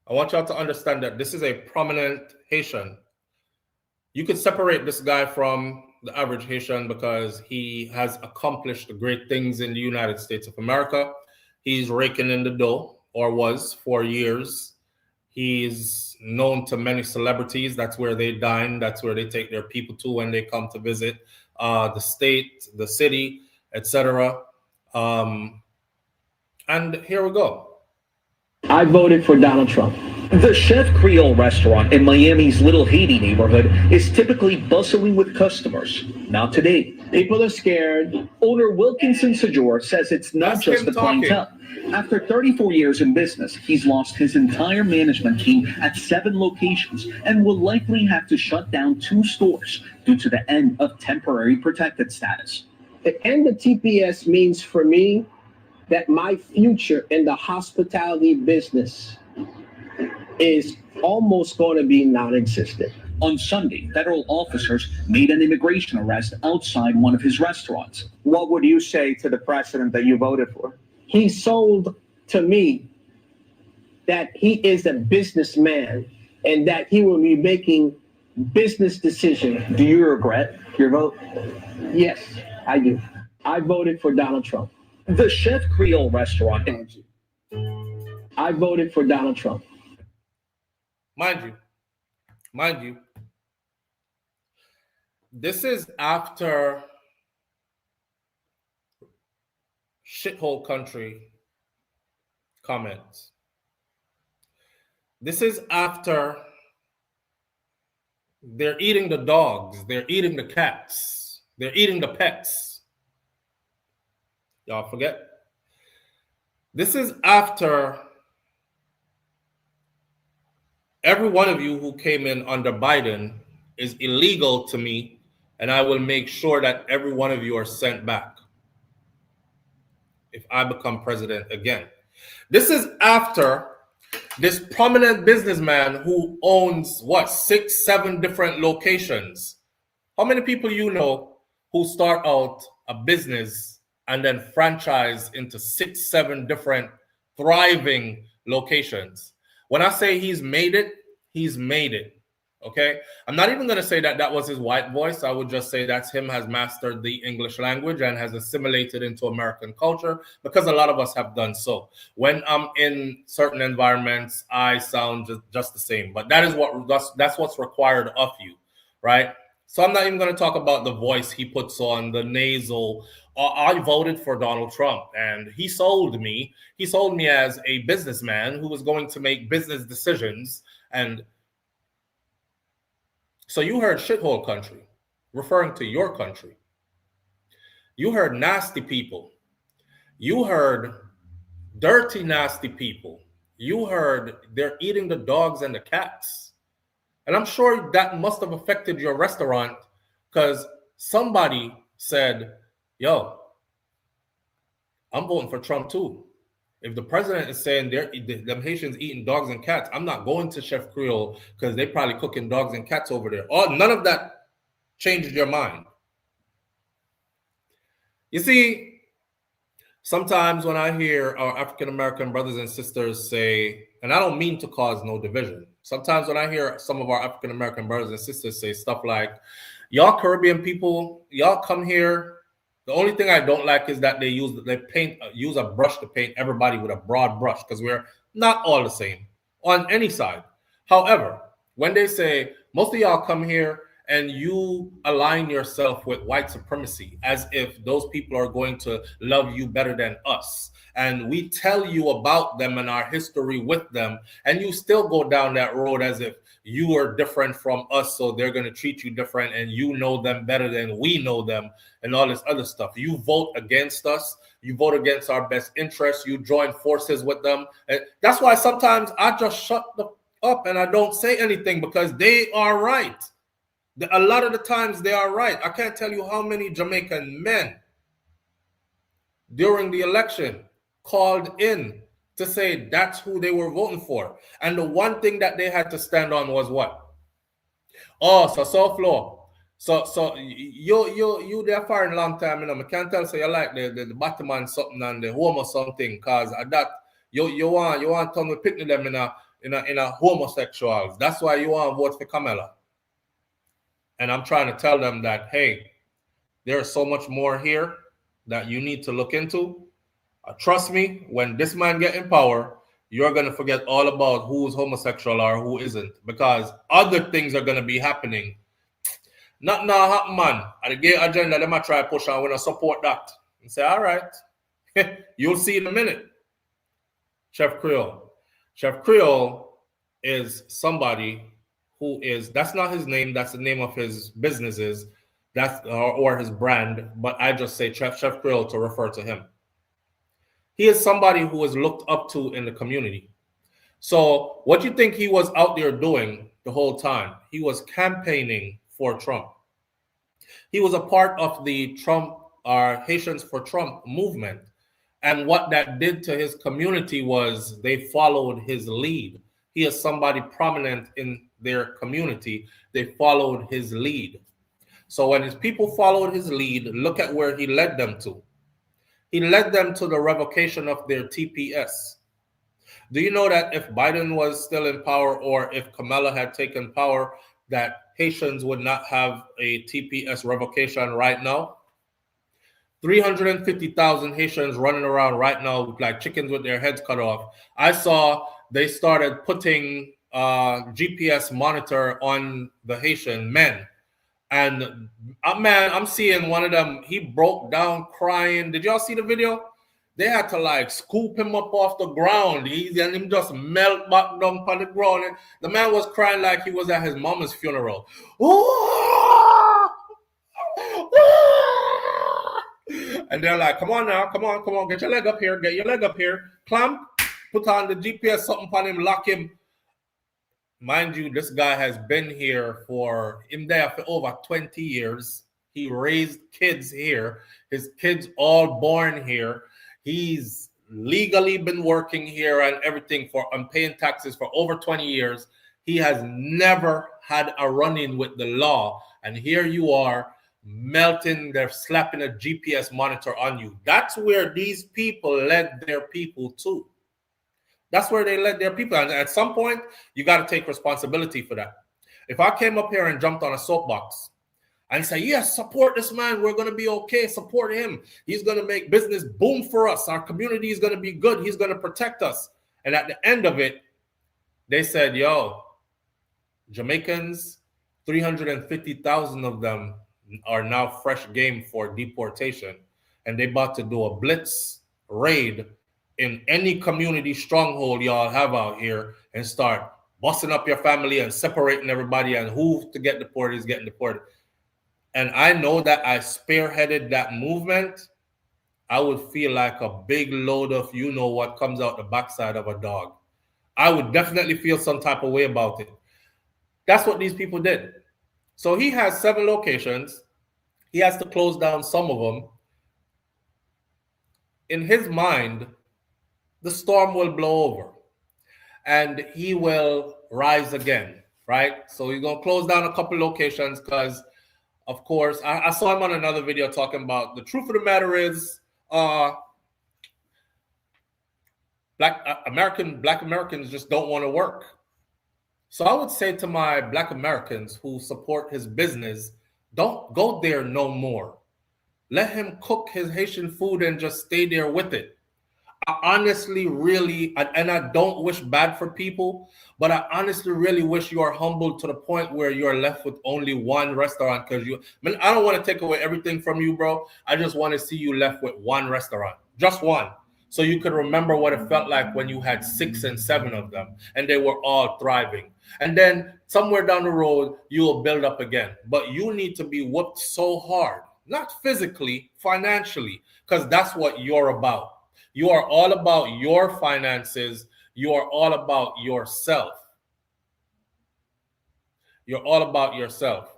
I want y'all to understand that this is a prominent Haitian. You could separate this guy from the average Haitian because he has accomplished great things in the United States of America. He's raking in the dough, or was for years. He's known to many celebrities. That's where they dine. That's where they take their people to when they come to visit the state, the city, etc. And here we go. I voted for Donald Trump. The Chef Creole restaurant in Miami's Little Haiti neighborhood is typically bustling with customers. Not today. People are scared. Owner Wilkinson Sajor says it's not That's just him the talking. clientele. After 34 years in business, he's lost his entire management team at 7 locations and will likely have to shut down 2 stores due to the end of temporary protected status. The end of TPS means for me that my future in the hospitality business is almost going to be non-existent. On Sunday, federal officers made an immigration arrest outside one of his restaurants. What would you say to the president that you voted for? He sold to me that he is a businessman and that he will be making business decisions. Do you regret your vote? Yes, I do. I voted for Donald Trump. The Chef Creole restaurant. I voted for Donald Trump. Mind you, this is after shithole country comments. This is after they're eating the dogs, they're eating the cats, they're eating the pets. Y'all forget? This is after every one of you who came in under Biden is illegal to me, and I will make sure that every one of you are sent back if I become president again. This is after this prominent businessman who owns, 6, 7 different locations. How many people you know who start out a business and then franchise into 6, 7 different thriving locations? When I say he's made it, he's made it. Okay, I'm not even going to say that that was his white voice. I would just say that's him has mastered the English language and has assimilated into American culture, because a lot of us have done so. When I'm in certain environments, I sound just the same, but that's what's required of you, right? So I'm not even going to talk about the voice he puts on, the nasal. I voted for Donald Trump, and he sold me. He sold me as a businessman who was going to make business decisions. And so you heard shithole country, referring to your country. You heard nasty people. You heard dirty, nasty people. You heard they're eating the dogs and the cats. And I'm sure that must have affected your restaurant, because somebody said, yo, I'm voting for Trump too. If the president is saying them Haitians eating dogs and cats, I'm not going to Chef Creole because they probably cooking dogs and cats over there. None of that changed your mind. You see, sometimes when I hear our African-American brothers and sisters say, and I don't mean to cause no division, sometimes when I hear some of our African-American brothers and sisters say stuff like, y'all Caribbean people, y'all come here. The only thing I don't like is that they use a brush to paint everybody with a broad brush, because we're not all the same on any side. However, when they say most of y'all come here and you align yourself with white supremacy as if those people are going to love you better than us, and we tell you about them and our history with them, and you still go down that road as if you are different from us, so they're going to treat you different, and you know them better than we know them, and all this other stuff. You vote against us. You vote against our best interests. You join forces with them. And that's why sometimes I just shut up and I don't say anything, because they are right. A lot of the times they are right. I can't tell you how many Jamaican men during the election called in to say that's who they were voting for. And the one thing that they had to stand on was what? Oh, so SouFLo. So you there for a long time, you know. I can't tell so you like the Batman something and the homo something, cause at that you want to picnic them in a homosexuals. That's why you want to vote for Kamala. And I'm trying to tell them that hey, there's so much more here that you need to look into. Trust me, when this man get in power, you're gonna forget all about who's homosexual or who isn't, because other things are gonna be happening. Nothing now happen, man. At the gay agenda, they might try to push on. We don't support that. And say, all right, you'll see in a minute. Chef Creole. Chef Creole is somebody who is, that's not his name, that's the name of his businesses, that's or his brand, but I just say Chef Creole to refer to him. He is somebody who is looked up to in the community. So what you think he was out there doing the whole time? He was campaigning for Trump. He was a part of the Trump or Haitians for Trump movement. And what that did to his community was they followed his lead. He is somebody prominent in their community. They followed his lead. So when his people followed his lead, look at where he led them to. He led them to the revocation of their TPS. Do you know that if Biden was still in power or if Kamala had taken power, that Haitians would not have a TPS revocation right now? 350,000 Haitians running around right now like chickens with their heads cut off. I saw they started putting GPS monitor on the Haitian men. And man, I'm seeing one of them, he broke down crying. Did y'all see the video? They had to like scoop him up off the ground. And him just melt back down on the ground. And the man was crying like he was at his mama's funeral. And they're like, come on now, come on, get your leg up here, clamp, put on the GPS, something upon him, lock him. Mind you, this guy has been here for over 20 years. He raised kids here. His kids all born here. He's legally been working here and everything and paying taxes for over 20 years. He has never had a run-in with the law. And here you are melting, they're slapping a GPS monitor on you. That's where these people led their people to. That's where they led their people. And at some point, you got to take responsibility for that. If I came up here and jumped on a soapbox and say, yes, support this man, we're going to be okay, support him. He's going to make business boom for us. Our community is going to be good. He's going to protect us. And at the end of it, they said, yo, Jamaicans, 350,000 of them are now fresh game for deportation. And they about to do a blitz raid in any community stronghold y'all have out here and start busting up your family and separating everybody, and who to get deported is getting deported. And I know that I spearheaded that movement. I would feel like a big load of you-know-what comes out the backside of a dog. I would definitely feel some type of way about it. That's what these people did. So he has 7 locations. He has to close down some of them. In his mind, the storm will blow over and he will rise again, right? So he's going to close down a couple locations because, of course, I saw him on another video talking about the truth of the matter is Black Americans just don't want to work. So I would say to my Black Americans who support his business, don't go there no more. Let him cook his Haitian food and just stay there with it. I honestly really, and I don't wish bad for people, but I honestly really wish you are humbled to the point where you're left with only one restaurant. Because I don't want to take away everything from you, bro. I just want to see you left with one restaurant, just one. So you could remember what it felt like when you had 6 and 7 of them and they were all thriving. And then somewhere down the road, you will build up again. But you need to be whooped so hard, not physically, financially, because that's what you're about. You are all about your finances. You are all about yourself. You're all about yourself,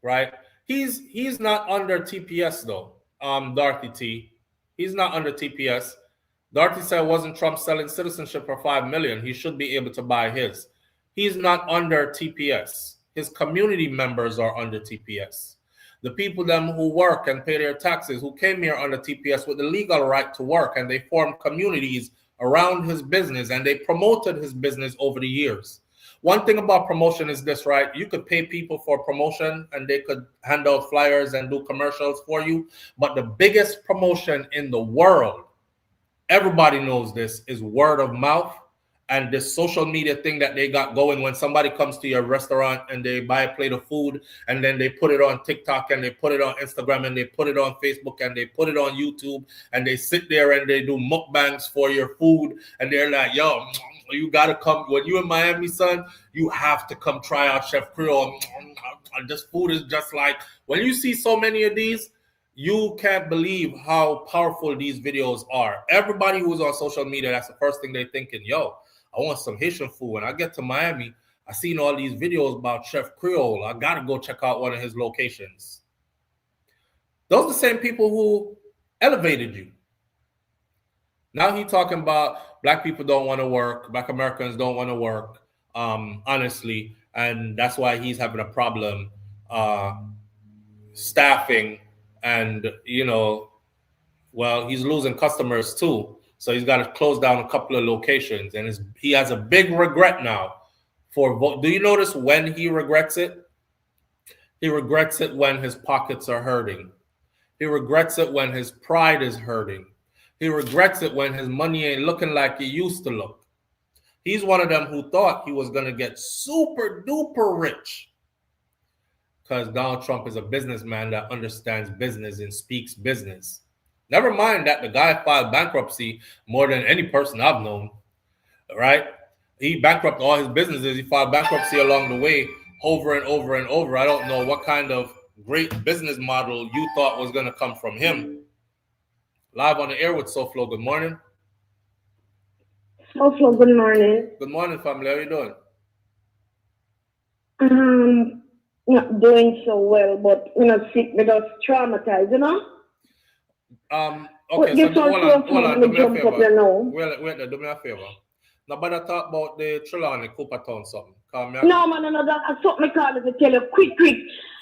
right? He's not under TPS though, Dorothy T. He's not under TPS. Dorothy said, wasn't Trump selling citizenship for $5 million? He should be able to buy his. He's not under TPS. his community members are under TPS. The people them who work and pay their taxes, who came here under TPS with the legal right to work, and they formed communities around his business, and they promoted his business over the years. One thing about promotion is this, right? You could pay people for promotion and they could hand out flyers and do commercials for you. But the biggest promotion in the world, everybody knows this, is word of mouth and this social media thing that they got going. When somebody comes to your restaurant and they buy a plate of food and then they put it on TikTok and they put it on Instagram and they put it on Facebook and they put it on YouTube and they sit there and they do mukbangs for your food and they're like, yo, you gotta come. When you're in Miami, son, you have to come try out Chef Creole. This food is just like, when you see so many of these, you can't believe how powerful these videos are. Everybody who's on social media, that's the first thing they're thinking, yo, I want some Haitian food. When I get to Miami, I seen all these videos about Chef Creole. I got to go check out one of his locations. Those are the same people who elevated you. Now he's talking about black people don't want to work. Black Americans don't want to work, honestly. And that's why he's having a problem staffing. And, you know, well, he's losing customers too. So he's got to close down a couple of locations. And he has a big regret now for vote. Do you notice when he regrets it? He regrets it when his pockets are hurting. He regrets it when his pride is hurting. He regrets it when his money ain't looking like it used to look. He's one of them who thought he was going to get super duper rich because Donald Trump is a businessman that understands business and speaks business. Never mind that the guy filed bankruptcy more than any person I've known, right? He bankrupted all his businesses. He filed bankruptcy along the way over and over and over. I don't know what kind of great business model you thought was going to come from him. Live on the air with SouFLo. Good morning. SouFLo, good morning. Good morning, family. How you doing? Not doing so well, but sick, but just traumatized, you know? Okay, so hold on, do me a favor. Wait, do me a favor. Nobody talk about the Trelawny, Coopertown something. No, man, that's something I call it to tell you quick.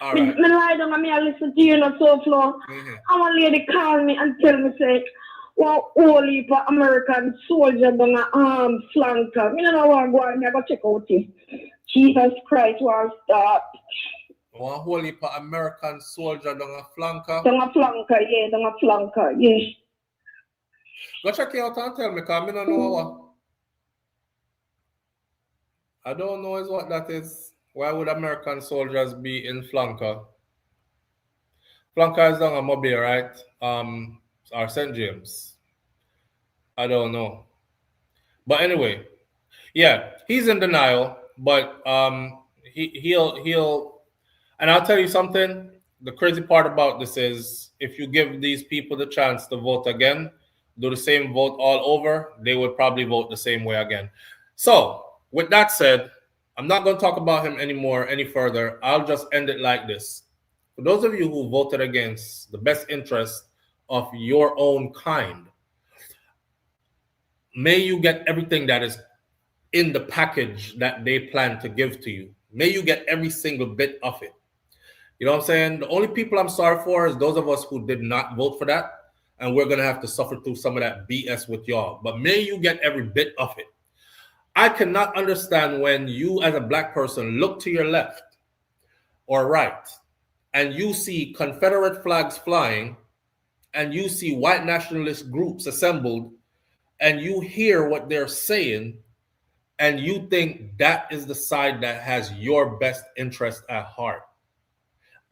All right. Me lie down and I listen to you, SouFLo. And one lady call me and tell me, say, well, all heap of American soldiers on a armed flanker. I don't know what I'm going, I go check out it. Jesus Christ, what start. One whole heap of American soldier down a flanker. Down a flanker, yes. Go check it out and tell me, because I don't know what. I don't know is what that is. Why would American soldiers be in flanker? Flanker is down a Mobile, right? Or St. James. I don't know. But anyway, yeah, he's in denial, but he'll and I'll tell you something. The crazy part about this is if you give these people the chance to vote again, do the same vote all over, they would probably vote the same way again. So with that said, I'm not going to talk about him any further. I'll just end it like this. For those of you who voted against the best interest of your own kind, may you get everything that is in the package that they plan to give to you. May you get every single bit of it. You know what I'm saying? The only people I'm sorry for is those of us who did not vote for that, and we're going to have to suffer through some of that BS with y'all. But may you get every bit of it. I cannot understand when you as a black person look to your left or right and you see Confederate flags flying and you see white nationalist groups assembled and you hear what they're saying and you think that is the side that has your best interest at heart.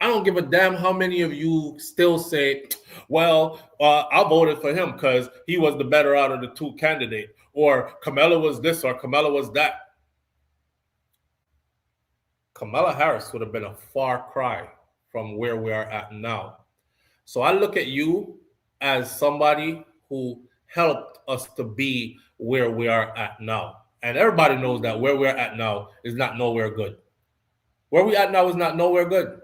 I don't give a damn how many of you still say, well, I voted for him because he was the better out of the two candidates, or Kamala was this or Kamala was that. Kamala Harris would have been a far cry from where we are at now. So I look at you as somebody who helped us to be where we are at now. And everybody knows that where we're at now is not nowhere good. Where we at now is not nowhere good.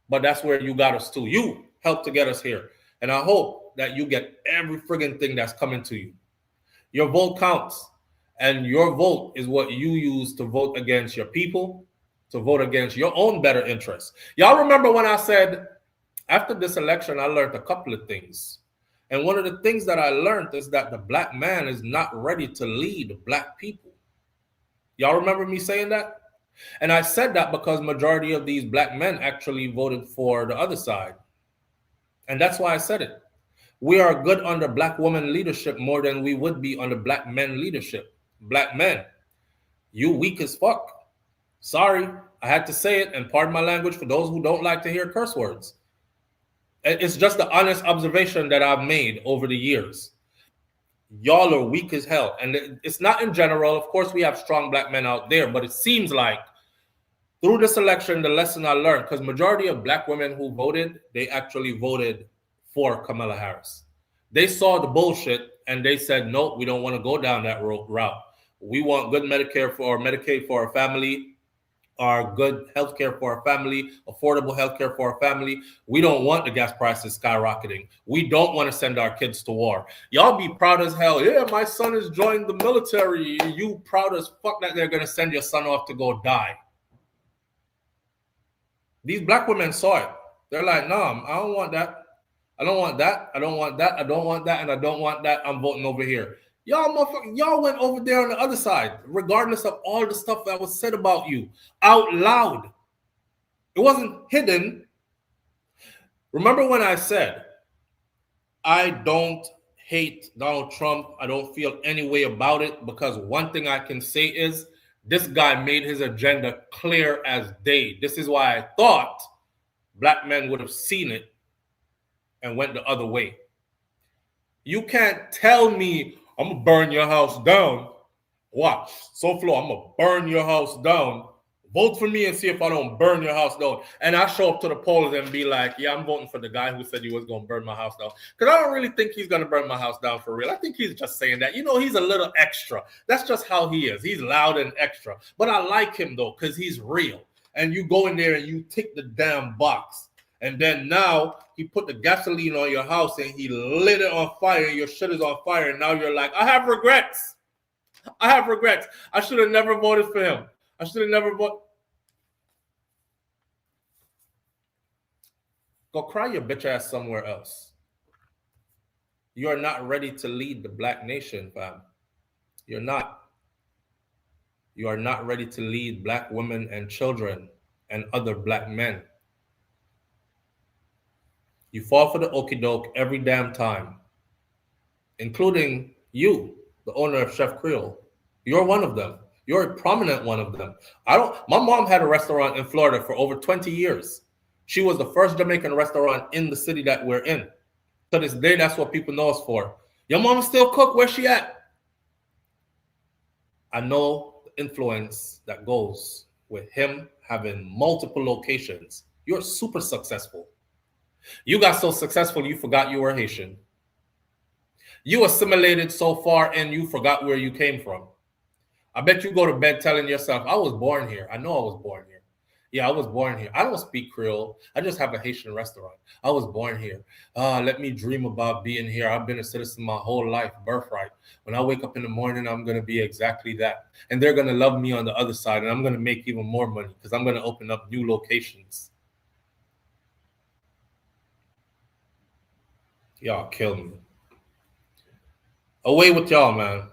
But that's where you got us to. You helped to get us here. And I hope that you get every friggin' thing that's coming to you. Your vote counts. And your vote is what you use to vote against your people, to vote against your own better interests. Y'all remember when I said, after this election, I learned a couple of things. And one of the things that I learned is that the black man is not ready to lead black people. Y'all remember me saying that? And I said that because majority of these black men actually voted for the other side. And that's why I said it. We are good under black woman leadership more than we would be under black men leadership. Black men, you weak as fuck. Sorry, I had to say it, and pardon my language for those who don't like to hear curse words. It's just the honest observation that I've made over the years. Y'all are weak as hell. And it's not in general. Of course, we have strong black men out there, but it seems like through this election, the lesson I learned, because majority of black women who voted, they actually voted for Kamala Harris. They saw the bullshit and they said, no, we don't want to go down that route. We want good Medicare or Medicaid for our family, our good healthcare for our family, affordable healthcare for our family. We don't want the gas prices skyrocketing. We don't want to send our kids to war. Y'all be proud as hell. Yeah, my son has joined the military. You proud as fuck that they're going to send your son off to go die. These black women saw it. They're like, no, I don't want that. I don't want that. I don't want that. I don't want that. And I don't want that. I'm voting over here. Y'all motherfuckers, y'all went over there on the other side, regardless of all the stuff that was said about you out loud. It wasn't hidden. Remember when I said, I don't hate Donald Trump. I don't feel any way about it, because one thing I can say is this guy made his agenda clear as day. This is why I thought black men would have seen it and went the other way. You can't tell me I'm going to burn your house down. Watch. SouFLo, I'm going to burn your house down. Vote for me and see if I don't burn your house down. And I show up to the polls and be like, yeah, I'm voting for the guy who said he was going to burn my house down. Because I don't really think he's going to burn my house down for real. I think he's just saying that. You know, he's a little extra. That's just how he is. He's loud and extra. But I like him, though, because he's real. And you go in there and you tick the damn box. And then now he put the gasoline on your house and he lit it on fire and your shit is on fire. And now you're like, I have regrets. I have regrets. I should have never voted for him. I should have never voted. Go cry your bitch ass somewhere else. You are not ready to lead the black nation, fam. You're not. You are not ready to lead black women and children and other black men. You fall for the okie doke every damn time, including you, the owner of Chef Creole. You're one of them. You're a prominent one of them. My mom had a restaurant in Florida for over 20 years. She was the first Jamaican restaurant in the city that we're in. To this day, that's what people know us for. Your mom still cook? Where's she at? I know the influence that goes with him having multiple locations. You're super successful. You got so successful, you forgot you were Haitian. You assimilated so far and you forgot where you came from. I bet you go to bed telling yourself, I was born here. I know I was born here. Yeah, I was born here. I don't speak Creole. I just have a Haitian restaurant. I was born here. Let me dream about being here. I've been a citizen my whole life, birthright. When I wake up in the morning, I'm going to be exactly that. And they're going to love me on the other side. And I'm going to make even more money because I'm going to open up new locations. Y'all kill me. Away with y'all, man.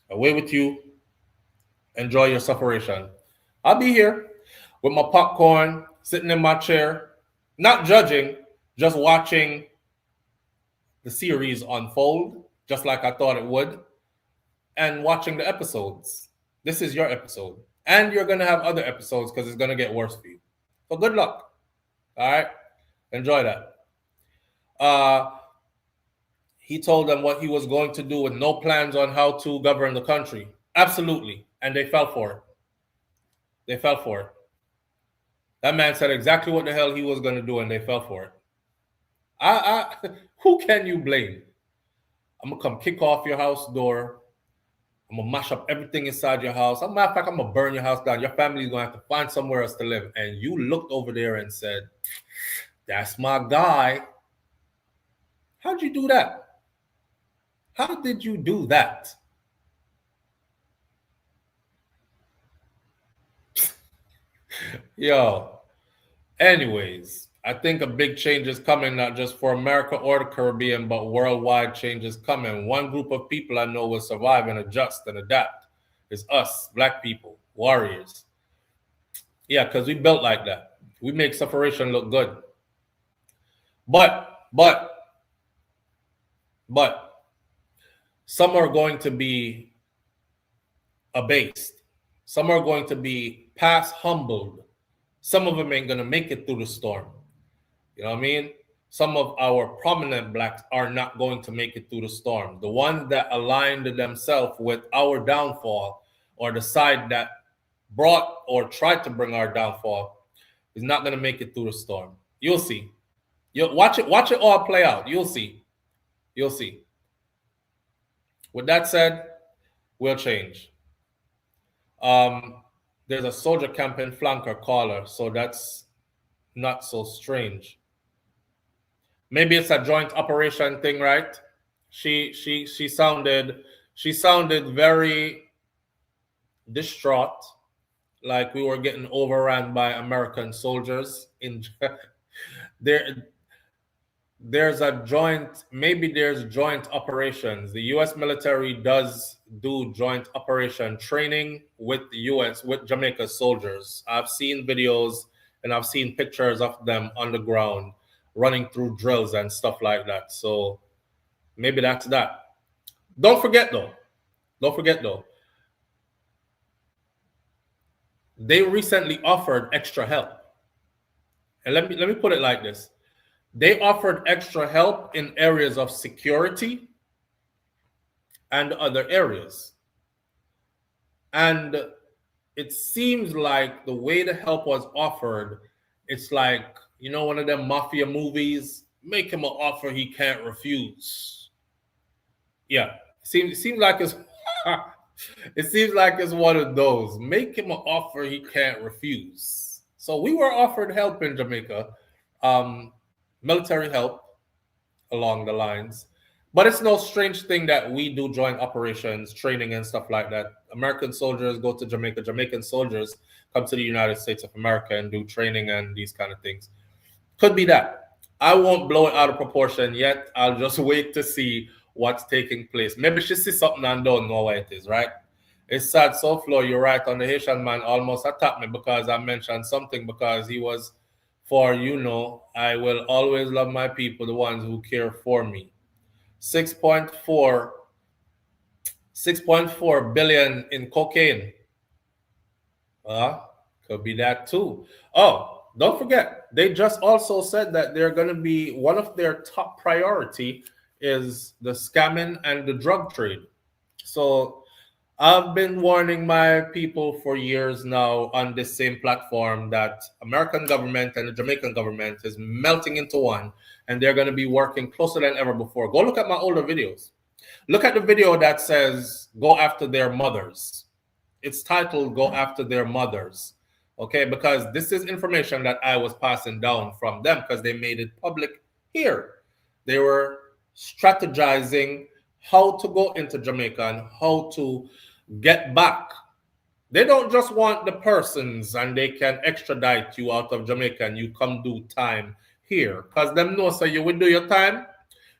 Away with you. Enjoy your separation. I'll be here with my popcorn, sitting in my chair, not judging, just watching the series unfold, just like I thought it would, and watching the episodes. This is your episode. And you're going to have other episodes because it's going to get worse for you. So good luck. All right? Enjoy that. He told them what he was going to do with no plans on how to govern the country. Absolutely. And they fell for it. They fell for it. That man said exactly what the hell he was going to do, and they fell for it. Who can you blame? I'm going to come kick off your house door. I'm going to mash up everything inside your house. As a matter of fact, I'm going to burn your house down. Your family's going to have to find somewhere else to live. And you looked over there and said, that's my guy. How'd you do that? How did you do that? Yo. Anyways, I think a big change is coming, not just for America or the Caribbean, but worldwide change is coming. One group of people I know will survive and adjust and adapt is us, black people, warriors. Yeah, because we built like that. We make separation look good. But some are going to be abased. Some are going to be past humbled. Some of them ain't going to make it through the storm. You know what I mean? Some of our prominent blacks are not going to make it through the storm. The ones that aligned themselves with our downfall, or the side that brought or tried to bring our downfall, is not going to make it through the storm. You'll see. You'll watch it all play out. You'll see. You'll see. With that said, we'll change. There's a soldier camp in Flanker caller, so that's not so strange. Maybe it's a joint operation thing, right? She sounded very distraught, like we were getting overrun by American soldiers. In there's joint operations. The U.S. military does do joint operation training with the U.S. with Jamaica soldiers. I've seen videos and I've seen pictures of them on the ground running through drills and stuff like that. So maybe that's that. Don't forget though, they recently offered extra help. And let me put it like this. They offered extra help in areas of security and other areas. And it seems like the way the help was offered, it's like, you know, one of them mafia movies, make him an offer he can't refuse. Yeah, it seems like it's it seems like it's one of those. Make him an offer he can't refuse. So we were offered help in Jamaica, military help along the lines. But it's no strange thing that we do joint operations, training and stuff like that. American soldiers go to Jamaica. Jamaican soldiers come to the United States of America and do training and these kind of things. Could be that. I won't blow it out of proportion yet. I'll just wait to see what's taking place. Maybe she sees something and don't know what it is, right? It's sad. SouFLo, you're right. On the Haitian man almost attacked me because I mentioned something, because he was for, you know, I will always love my people, the ones who care for me. 6.4 billion in cocaine. Could be that too. Oh, don't forget, they just also said that they're going to be, one of their top priority is the scamming and the drug trade. So I've been warning my people for years now on this same platform that American government and the Jamaican government is melting into one, and they're going to be working closer than ever before. Go look at my older videos. Look at the video that says, go after their mothers. It's titled, Go After Their Mothers. Okay, because this is information that I was passing down from them because they made it public here. They were strategizing how to go into Jamaica and how to get back. They don't just want the persons and they can extradite you out of Jamaica and you come do time here. Because them know, so you would do your time,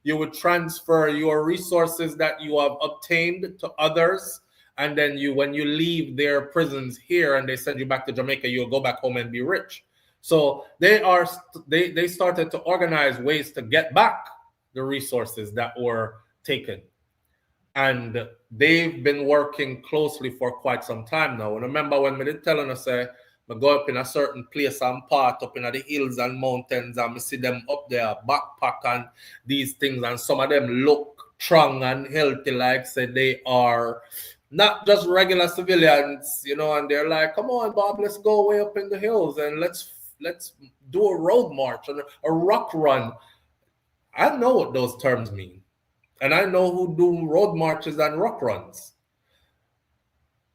you would transfer your resources that you have obtained to others, and then you, when you leave their prisons here and they send you back to Jamaica, you'll go back home and be rich. So they started to organize ways to get back the resources that were taken. And they've been working closely for quite some time now. And remember when me did telling us, I go up in a certain place and part up in the hills and mountains, and I see them up there, backpack and these things, and some of them look strong and healthy, like say they are not just regular civilians, you know, and they're like, come on, Bob, let's go way up in the hills and let's do a road march and a rock run. I know what those terms mean. And I know who do road marches and rock runs.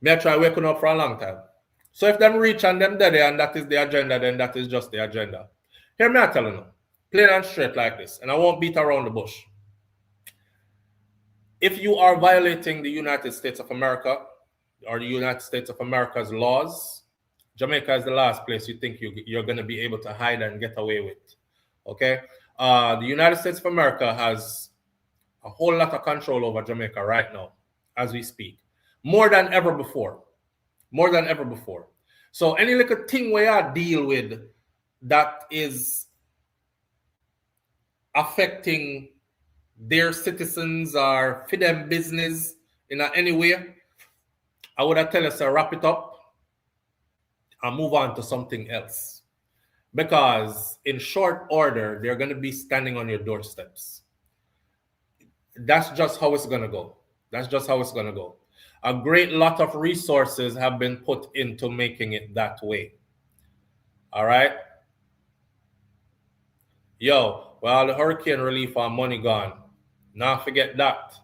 Me I try waking up for a long time. So if them reach and them dead and that is the agenda, then that is just the agenda. Hear me I telling you, plain and straight like this, and I won't beat around the bush. If you are violating the United States of America or the United States of America's laws, Jamaica is the last place you think you're going to be able to hide and get away with. Okay? The United States of America has a whole lot of control over Jamaica right now, as we speak. More than ever before. More than ever before. So any little thing where you deal with that is affecting their citizens or for them business in any way, I would have tell us to wrap it up and move on to something else. Because in short order, they're going to be standing on your doorsteps. That's just how it's going to go. That's just how it's going to go. A great lot of resources have been put into making it that way. All right? Yo, well, the hurricane relief and money gone. Now forget that.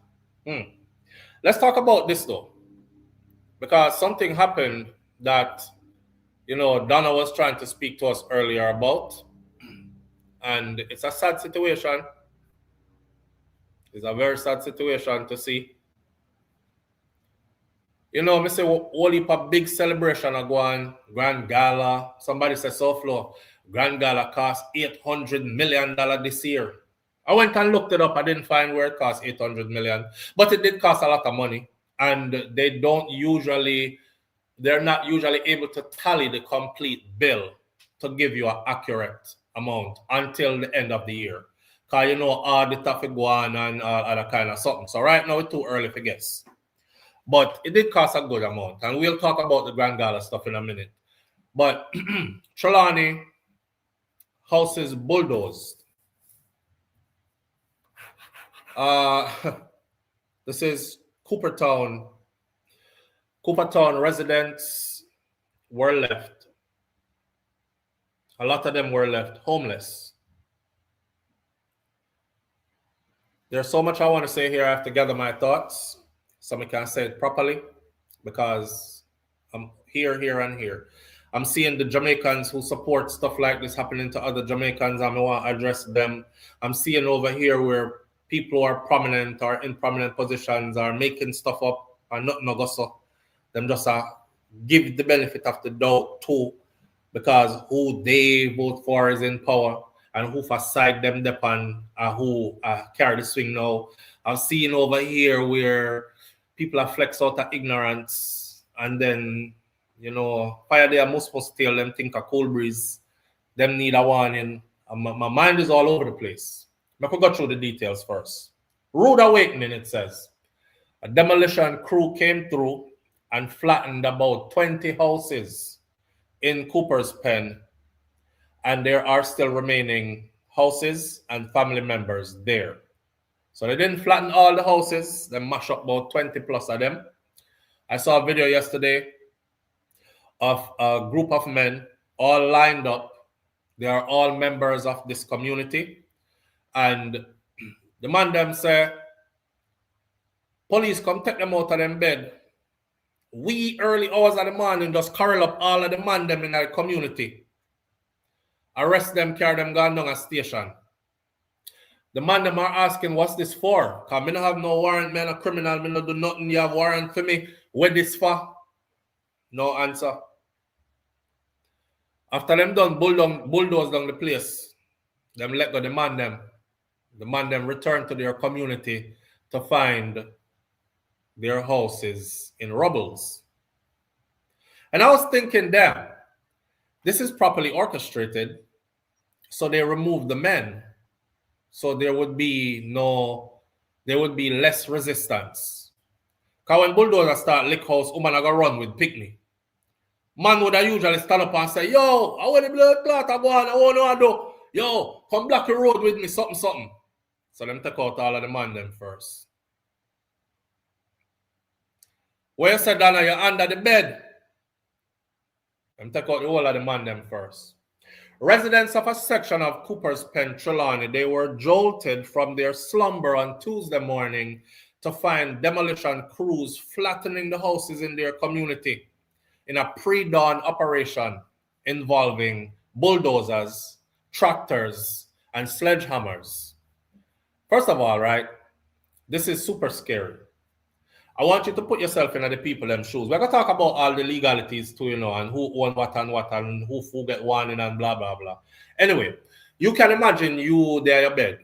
Let's talk about this though. Because something happened that, Donna was trying to speak to us earlier about. And it's a sad situation. It's a very sad situation to see. Me say, whole heap of big celebration are going, Grand Gala. Somebody said SouFLo, Grand Gala cost $800 million this year. I went and looked it up. I didn't find where it cost $800 million. But it did cost a lot of money. And they're not usually able to tally the complete bill to give you an accurate amount until the end of the year. Because all the traffic go on and all other kind of something. So right now it's too early to guess. But it did cost a good amount. And we'll talk about the Grand Gala stuff in a minute. But Trelawny house is bulldozed. This is Coopertown. Coopertown residents were left. A lot of them were left homeless. There's so much I want to say here. I have to gather my thoughts. So I can't say it properly because I'm here, and here. I'm seeing the Jamaicans who support stuff like this happening to other Jamaicans. I want to address them. I'm seeing over here where people who are prominent or in prominent positions are making stuff up and not so. Them just give the benefit of the doubt too, because who they vote for is in power and who for side them depend who carry the swing now. I'm seeing over here where people are flex out of ignorance and then, fire they are most supposed to tell them think a cool breeze. Them need a warning. My mind is all over the place. I could go through the details first. Rude awakening, it says. A demolition crew came through and flattened about 20 houses in Cooper's Pen. And there are still remaining houses and family members there. So they didn't flatten all the houses. They mashed up about 20 plus of them. I saw a video yesterday of a group of men all lined up. They are all members of this community. And the man them say, police come take them out of them bed. We early hours of the morning just curl up all of the man them in the community. Arrest them, carry them, gone down a station. The man them are asking, what's this for? Because I don't have no warrant, man, a criminal, I don't do nothing, you have warrant for me. What this for? No answer. After them done bulldoze down the place, them let go the man them. The man them return to their community to find their houses in rubbles. And I was thinking, damn, this is properly orchestrated. So they removed the men. So there would be less resistance. Because when bulldozers start lick house, woman are going to run with picnic. Man would usually stand up and say, yo, I want the blood clot, I go on, I want to do. Yo, come block the road with me, something. So them take out all of the man them first. Where you said, Donna, you're under the bed. Them take out the whole of the man them first. Residents of a section of Cooper's Pen, Trelawny, they were jolted from their slumber on Tuesday morning to find demolition crews flattening the houses in their community in a pre-dawn operation involving bulldozers, tractors, and sledgehammers. First of all, right, this is super scary. I want you to put yourself in the people them shoes. We're gonna talk about all the legalities too, and who own what and who get warning and blah blah blah. Anyway, you can imagine you there your bed.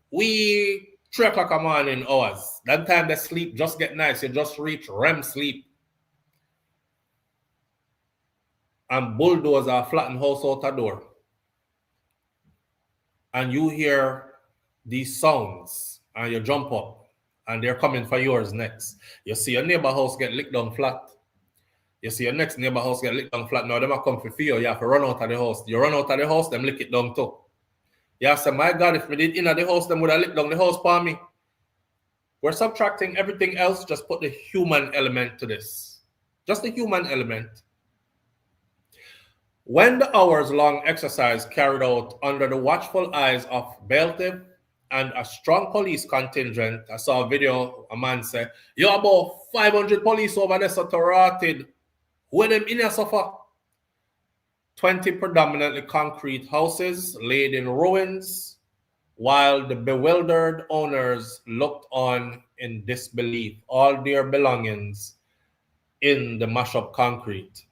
We 3 o'clock a morning hours. That time the sleep just get nice. You just reach REM sleep. And bulldozer flatten house out the door. And you hear these sounds and you jump up. And they're coming for yours next. You see your neighbor house get licked down flat. You see your next neighbor house get licked down flat. Now them are come for you. You have to run out of the house. You run out of the house, them lick it down too. You say, my God, if we did in the house, them would have licked down the house for me. We're subtracting everything else. Just put the human element to this. Just the human element. When the hours-long exercise carried out under the watchful eyes of bailiff and a strong police contingent, I saw a video, a man said, you about 500 police over there saturated. Where them in here suffer? 20 predominantly concrete houses laid in ruins, while the bewildered owners looked on in disbelief, all their belongings in the mashed-up concrete.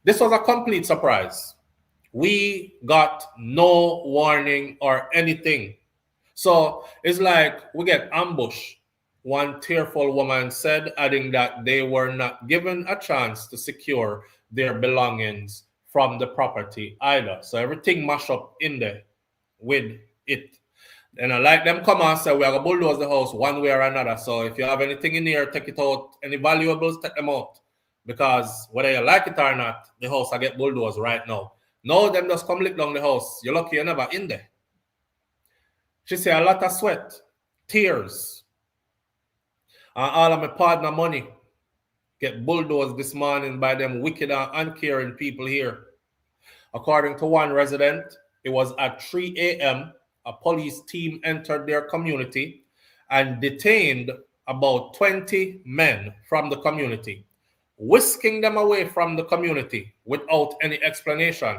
This was a complete surprise. We got no warning or anything. So it's like we get ambushed, one tearful woman said, adding that they were not given a chance to secure their belongings from the property either. So everything mashed up in there with it. And I like them come and say, we are going to bulldoze the house one way or another. So if you have anything in here, take it out. Any valuables, take them out. Because whether you like it or not, the house I get bulldozed right now. No, them just come lick down the house. You're lucky you're never in there. She said a lot of sweat, tears, and all of my partner money get bulldozed this morning by them wicked and uncaring people here. According to one resident, it was at 3 a.m. a police team entered their community and detained about 20 men from the community, whisking them away from the community without any explanation.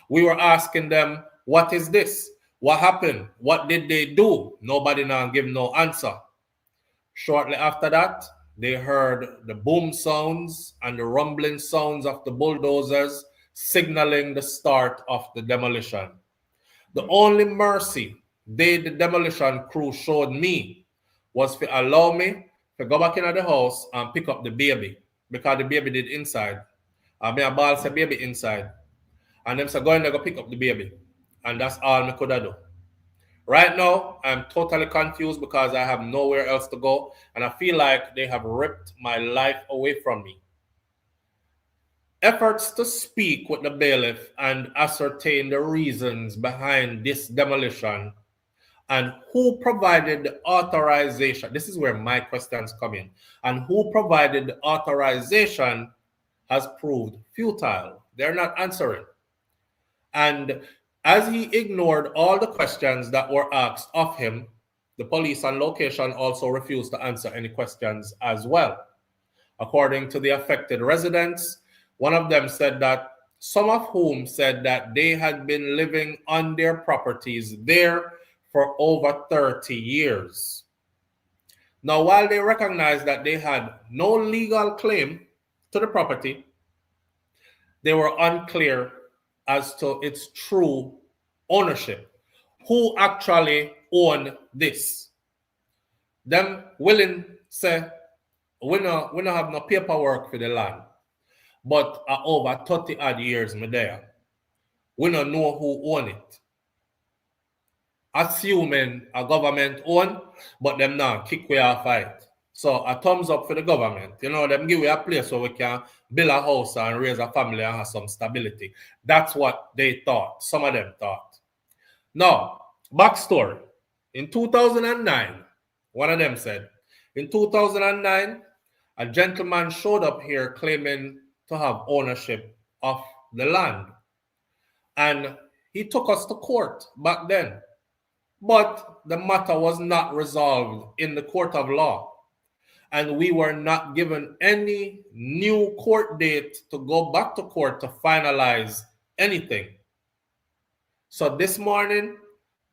We were asking them, what is this? What happened? What did they do? Nobody now give no answer. Shortly after that, they heard the boom sounds and the rumbling sounds of the bulldozers signaling the start of the demolition. The only mercy the demolition crew showed me was to allow me to go back into the house and pick up the baby, because the baby did inside. I mean, a ball said baby inside. And them said, go in there, go pick up the baby. And that's all I could do. Right now, I'm totally confused because I have nowhere else to go. And I feel like they have ripped my life away from me. Efforts to speak with the bailiff and ascertain the reasons behind this demolition and who provided the authorization. This is where my questions come in. And who provided the authorization has proved futile. They're not answering. And as he ignored all the questions that were asked of him, the police on location also refused to answer any questions as well. According to the affected residents, one of them said that some of whom said that they had been living on their properties there for over 30 years. Now, while they recognized that they had no legal claim to the property, they were unclear as to its true ownership. Who actually owned this? Them willing say, we don't have no paperwork for the land. But over 30 odd years me there, we don't know who own it. Assuming a government own, but them now kick we off it. So a thumbs up for the government. You know, them give we a place where we can build a house and raise a family and have some stability. That's what they thought. Some of them thought. Now, backstory. In 2009, one of them said, in 2009, a gentleman showed up here claiming to have ownership of the land. And he took us to court back then. But the matter was not resolved in the court of law. And we were not given any new court date to go back to court to finalize anything. So this morning,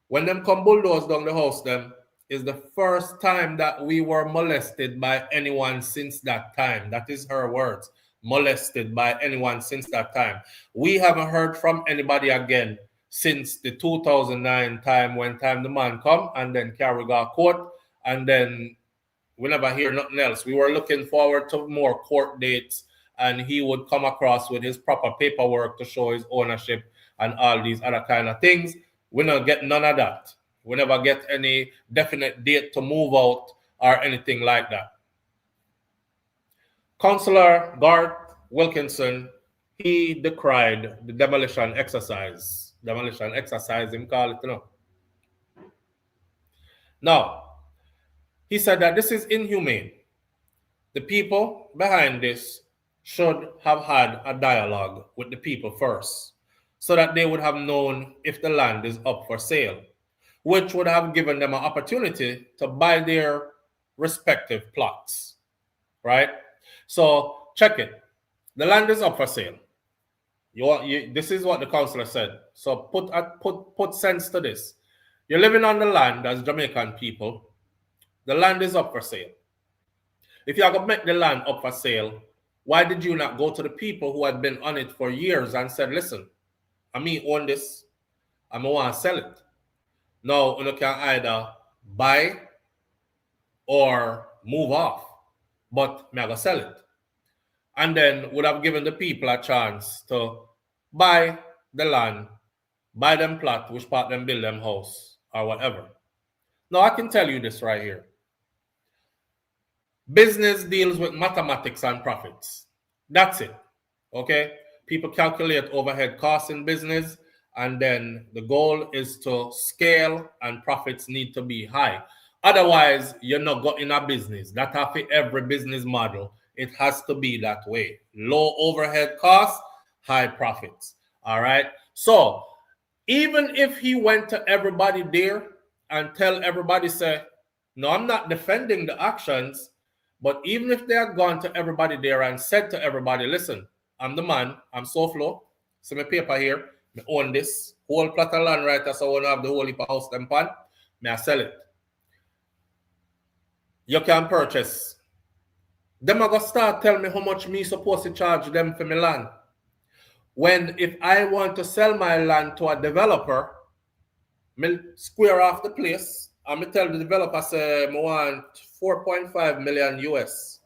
when them come bulldoze down the house, them is the first time that we were molested by anyone since that time. That is her words. Molested by anyone since that time. We haven't heard from anybody again since the 2009 time when Time the Man come and then Carrie got caught, and then we never hear nothing else. We were looking forward to more court dates, and he would come across with his proper paperwork to show his ownership and all these other kind of things. We don't get none of that. We never get any definite date to move out or anything like that. Councillor Garth Wilkinson, he decried the demolition exercise. Demolition exercise, him call it, you know. Now, he said that this is inhumane. The people behind this should have had a dialogue with the people first, so that they would have known if the land is up for sale, which would have given them an opportunity to buy their respective plots, right? So check it. The land is up for sale. This is what the councillor said. So put sense to this. You're living on the land as Jamaican people. The land is up for sale. If you are going to make the land up for sale, why did you not go to the people who had been on it for years and said, listen, I own this, I want to sell it. Now, you can either buy or move off, but I'm going to sell it. And then would have given the people a chance to buy the land, buy them plot, which part them build them house or whatever. Now, I can tell you this right here. Business deals with mathematics and profits. That's it. Okay? People calculate overhead costs in business, and then the goal is to scale, and profits need to be high. Otherwise, you're not got in a business. That's how every business model. It has to be that way. Low overhead costs, high profits. All right? So, even if he went to everybody there and tell everybody, say, no, I'm not defending the actions, but even if they had gone to everybody there and said to everybody, listen, I'm the man, I'm SouFLo, see my paper here, I own this whole plot of land right, so I want to have the whole heap of house them pan, I sell it. You can purchase. Them are going to start telling me how much me supposed to charge them for my land. When if I want to sell my land to a developer, me square off the place, and me tell the developer, say, I want 4.5 million US.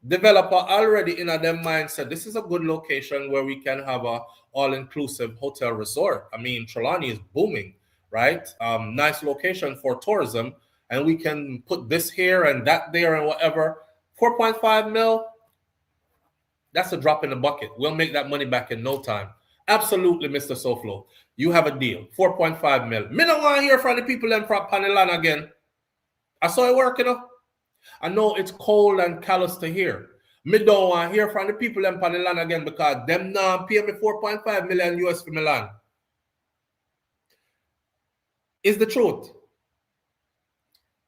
Developer already in their mind said, this is a good location where we can have a all-inclusive hotel resort. Trelawny is booming, right? Nice location for tourism, and we can put this here and that there and whatever. 4.5 mil, that's a drop in the bucket. We'll make that money back in no time. Absolutely, Mr. SouFLo. You have a deal. 4.5 mil. Me don't want to hear from the people them from Panilan again. I saw it working up. I know it's cold and callous to hear. Me don't want to hear from the people them Panilan again because them now pay me 4.5 million US for my land. Is the truth.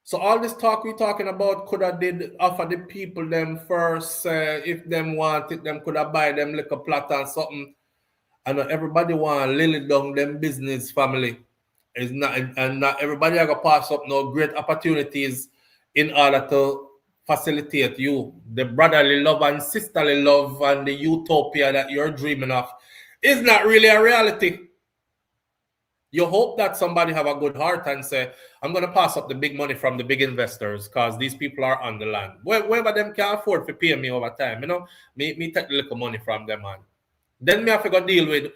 So all this talk we talking about could have did offer the people them first. If them want it, them could have buy them like a plot and something. And everybody want to lily down them business family. It's not, and not everybody are gonna pass up no great opportunities in order to facilitate you. The brotherly love and sisterly love and the utopia that you're dreaming of is not really a reality. You hope that somebody have a good heart and say, I'm going to pass up the big money from the big investors because these people are on the land. Whoever them can afford to pay me over time, me take the little money from them, man. Then me have to go deal with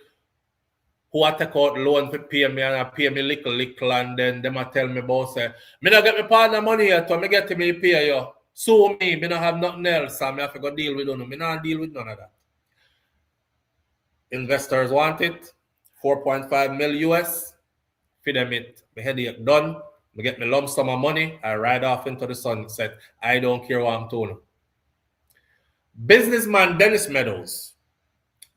who I take out loan to pay me and I pay me little, and then them I tell me about, say, me not get my partner money yet, so me get to me pay you. So me don't have nothing else, so me have to go deal with them. Me not deal with none of that. Investors want it. 4.5 mil US, feed them it, my headache done, I get my lump sum of money, I ride off into the sunset. I don't care what I'm told. Businessman Dennis Meadows,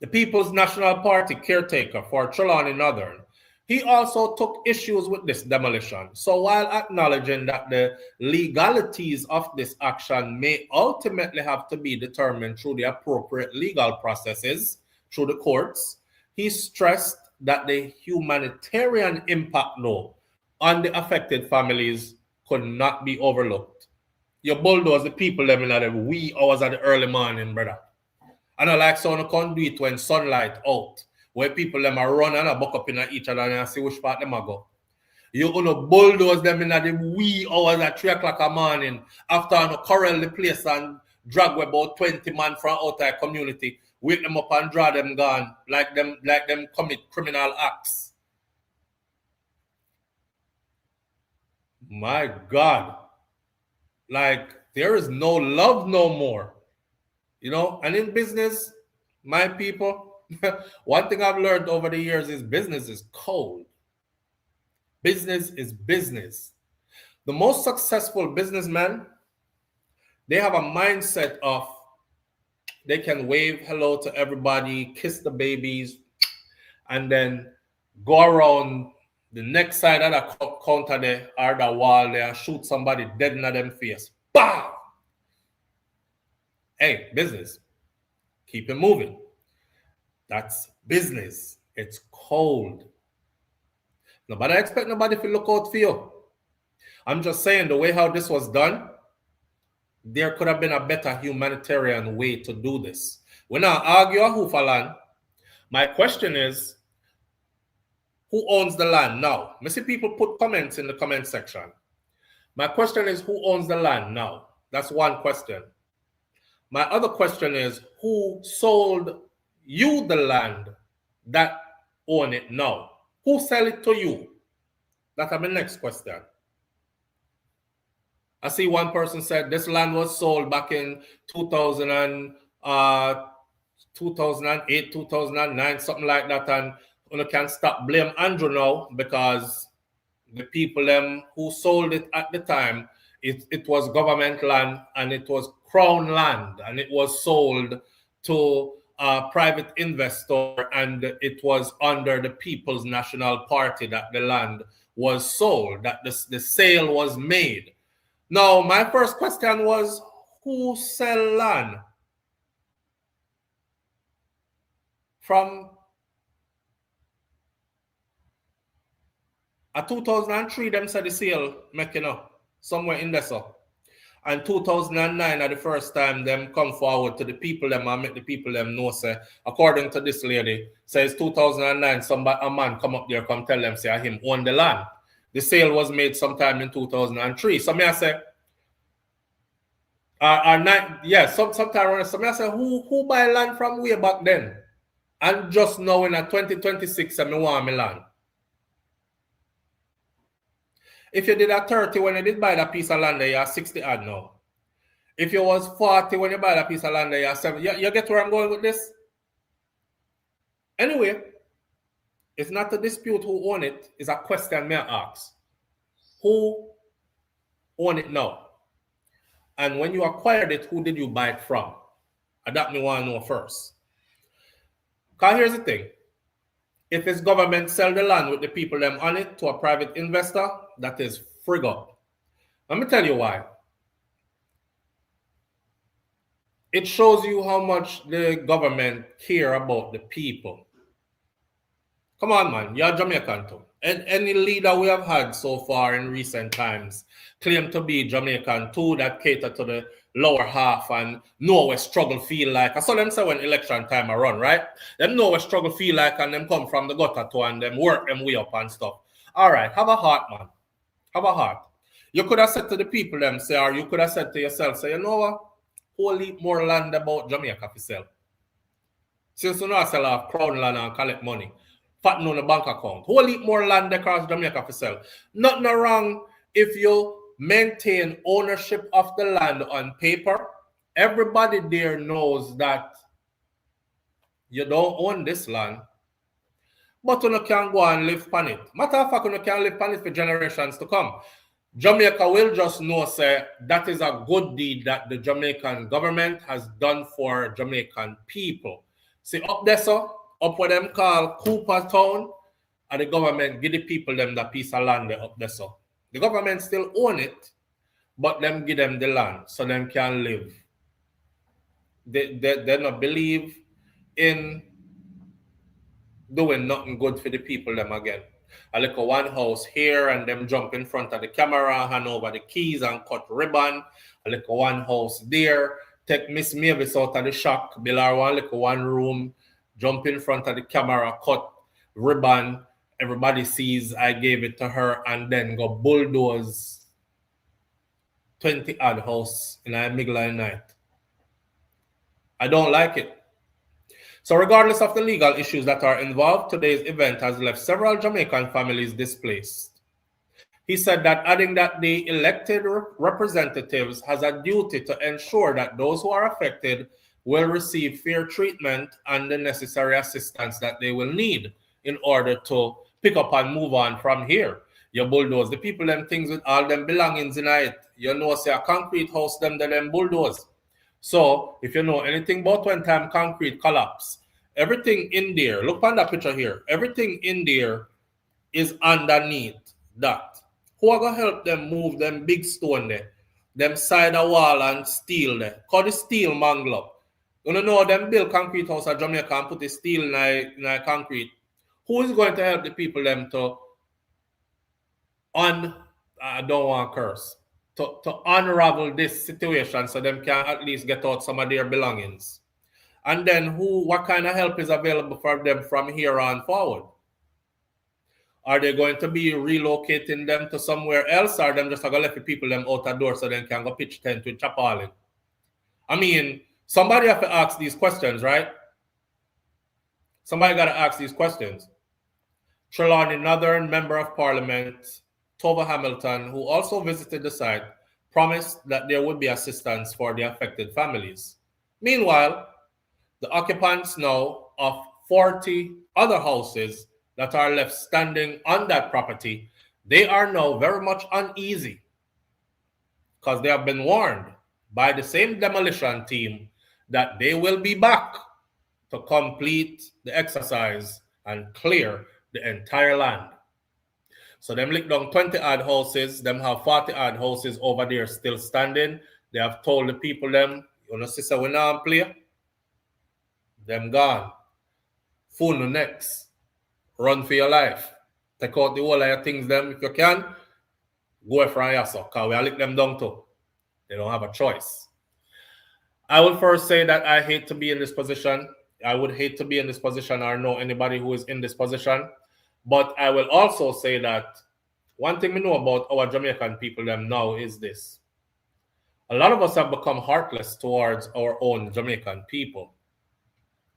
the People's National Party caretaker for Trelawny Northern, he also took issues with this demolition. So while acknowledging that the legalities of this action may ultimately have to be determined through the appropriate legal processes, through the courts, he stressed that the humanitarian impact, though, on the affected families could not be overlooked. You bulldoze the people them in the wee hours of the early morning, brother. I don't like so you can't do it when sunlight out, where people them are run and a buck up in each other and see which part them a go. You gonna bulldoze them in the wee hours at 3 o'clock in the morning after you corral the place and drag about 20 man from outside community, wake them up and draw them gone like them commit criminal acts. My God. Like there is no love no more. You know, and in business, my people, one thing I've learned over the years is business is cold. Business is business. The most successful businessmen, they have a mindset of they can wave hello to everybody, kiss the babies, and then go around the next side of the counter there or the wall there and shoot somebody dead in them face. Bam! Hey, business. Keep it moving. That's business. It's cold. Nobody expect nobody to look out for you. I'm just saying the way how this was done, there could have been a better humanitarian way to do this. We're not arguing who for land. My question is, who owns the land now? I see people put comments in the comment section. My question is, who owns the land now? That's one question. My other question is, who sold you the land that own it now? Who sell it to you? That's my next question. I see one person said this land was sold back in 2008, 2009, something like that, and you can stop blame Andrew now because the people who sold it at the time, it was government land and it was crown land and it was sold to a private investor and it was under the People's National Party that the land was sold, that the sale was made. Now, my first question was, who sell land? From a 2003, them said the sale making up somewhere in there. So. And 2009 are the first time them come forward to the people them and make the people them know, say, according to this lady, says 2009, a man come up there, come tell them, say, him own the land. The sale was made sometime in 2003. So me I say, sometime so me I say, who buy land from way back then? And just now in 2026, I want my land. If you did a 30 when you did buy that piece of land, you're 60 odd now. If you was 40 when you buy that piece of land, you're 70. You get where I'm going with this? Anyway, it's not a dispute who own it. It's a question may ask. Who own it now? And when you acquired it, who did you buy it from? And that me want to know first. Because here's the thing. If it's government sell the land with the people them on it to a private investor, that is frig up. Let me tell you why. It shows you how much the government care about the people. Come on, man. You're Jamaican too. And any leader we have had so far in recent times claim to be Jamaican too, that cater to the lower half and know what struggle feel like. I saw them say when election time I run, right? Them know what struggle feel like and them come from the gutter too and them work them way up and stuff. All right, have a heart, man. Have a heart. You could have said to the people them, say, or you could have said to yourself, say, you know what? Whole heap more land about Jamaica for sell. Since you know I sell off crown land and collect money, fatten on the bank account. Whole heap more land across Jamaica for sell. Nothing wrong if you maintain ownership of the land on paper. Everybody there knows that you don't own this land, but you can go and live on it. Matter of fact, you can live on it for generations to come. Jamaica will just know, say, that is a good deed that the Jamaican government has done for Jamaican people. See, up there, so, up what them call Cooper Town, and the government give the people them that piece of land there up there, so. The government still own it, but them give them the land so them can live. They not believe in doing nothing good for the people them again. A little one house here, and them jump in front of the camera, hand over the keys and cut ribbon. A little one house there. Take Miss Mavis out of the shack, build her one little one room, jump in front of the camera, cut ribbon. Everybody sees I gave it to her, and then go bulldoze 20 odd house in a middle of the night. I don't like it. So regardless of the legal issues that are involved, today's event has left several Jamaican families displaced. He said that adding that the elected representatives has a duty to ensure that those who are affected will receive fair treatment and the necessary assistance that they will need in order to pick up and move on from here. You bulldoze the people, them things with all them belongings in it. You know, say a concrete house, them bulldoze. So if you know anything about when time concrete collapse, everything in there, look on that picture here, everything in there is underneath that. Who are going to help them move them big stone there, them side of wall and steel there? Call the steel mangle up. You know them build concrete house at Jamaica and put the steel in a concrete. Who is going to help the people them to I don't want to curse, to unravel this situation so them can at least get out some of their belongings? And then what kind of help is available for them from here on forward? Are they going to be relocating them to somewhere else, or them just going to let the people them out the door so they can go pitch tent with Chapalin? I mean, somebody have to ask these questions, right? Somebody got to ask these questions. Trelawny, Northern Member of Parliament, Tova Hamilton, who also visited the site, promised that there would be assistance for the affected families. Meanwhile, the occupants now of 40 other houses that are left standing on that property, they are now very much uneasy because they have been warned by the same demolition team that they will be back to complete the exercise and clear the entire land. So them lick down 20 odd houses, them have 40 odd houses over there still standing. They have told the people them, you know, sister, we now play. Them gone. Phone next. Run for your life. Take out the whole of your things them if you can. Go from your so because we are lick them down too. They don't have a choice. I will first say that I hate to be in this position. I would hate to be in this position or know anybody who is in this position. But I will also say that one thing we know about our Jamaican people them now is this. A lot of us have become heartless towards our own Jamaican people.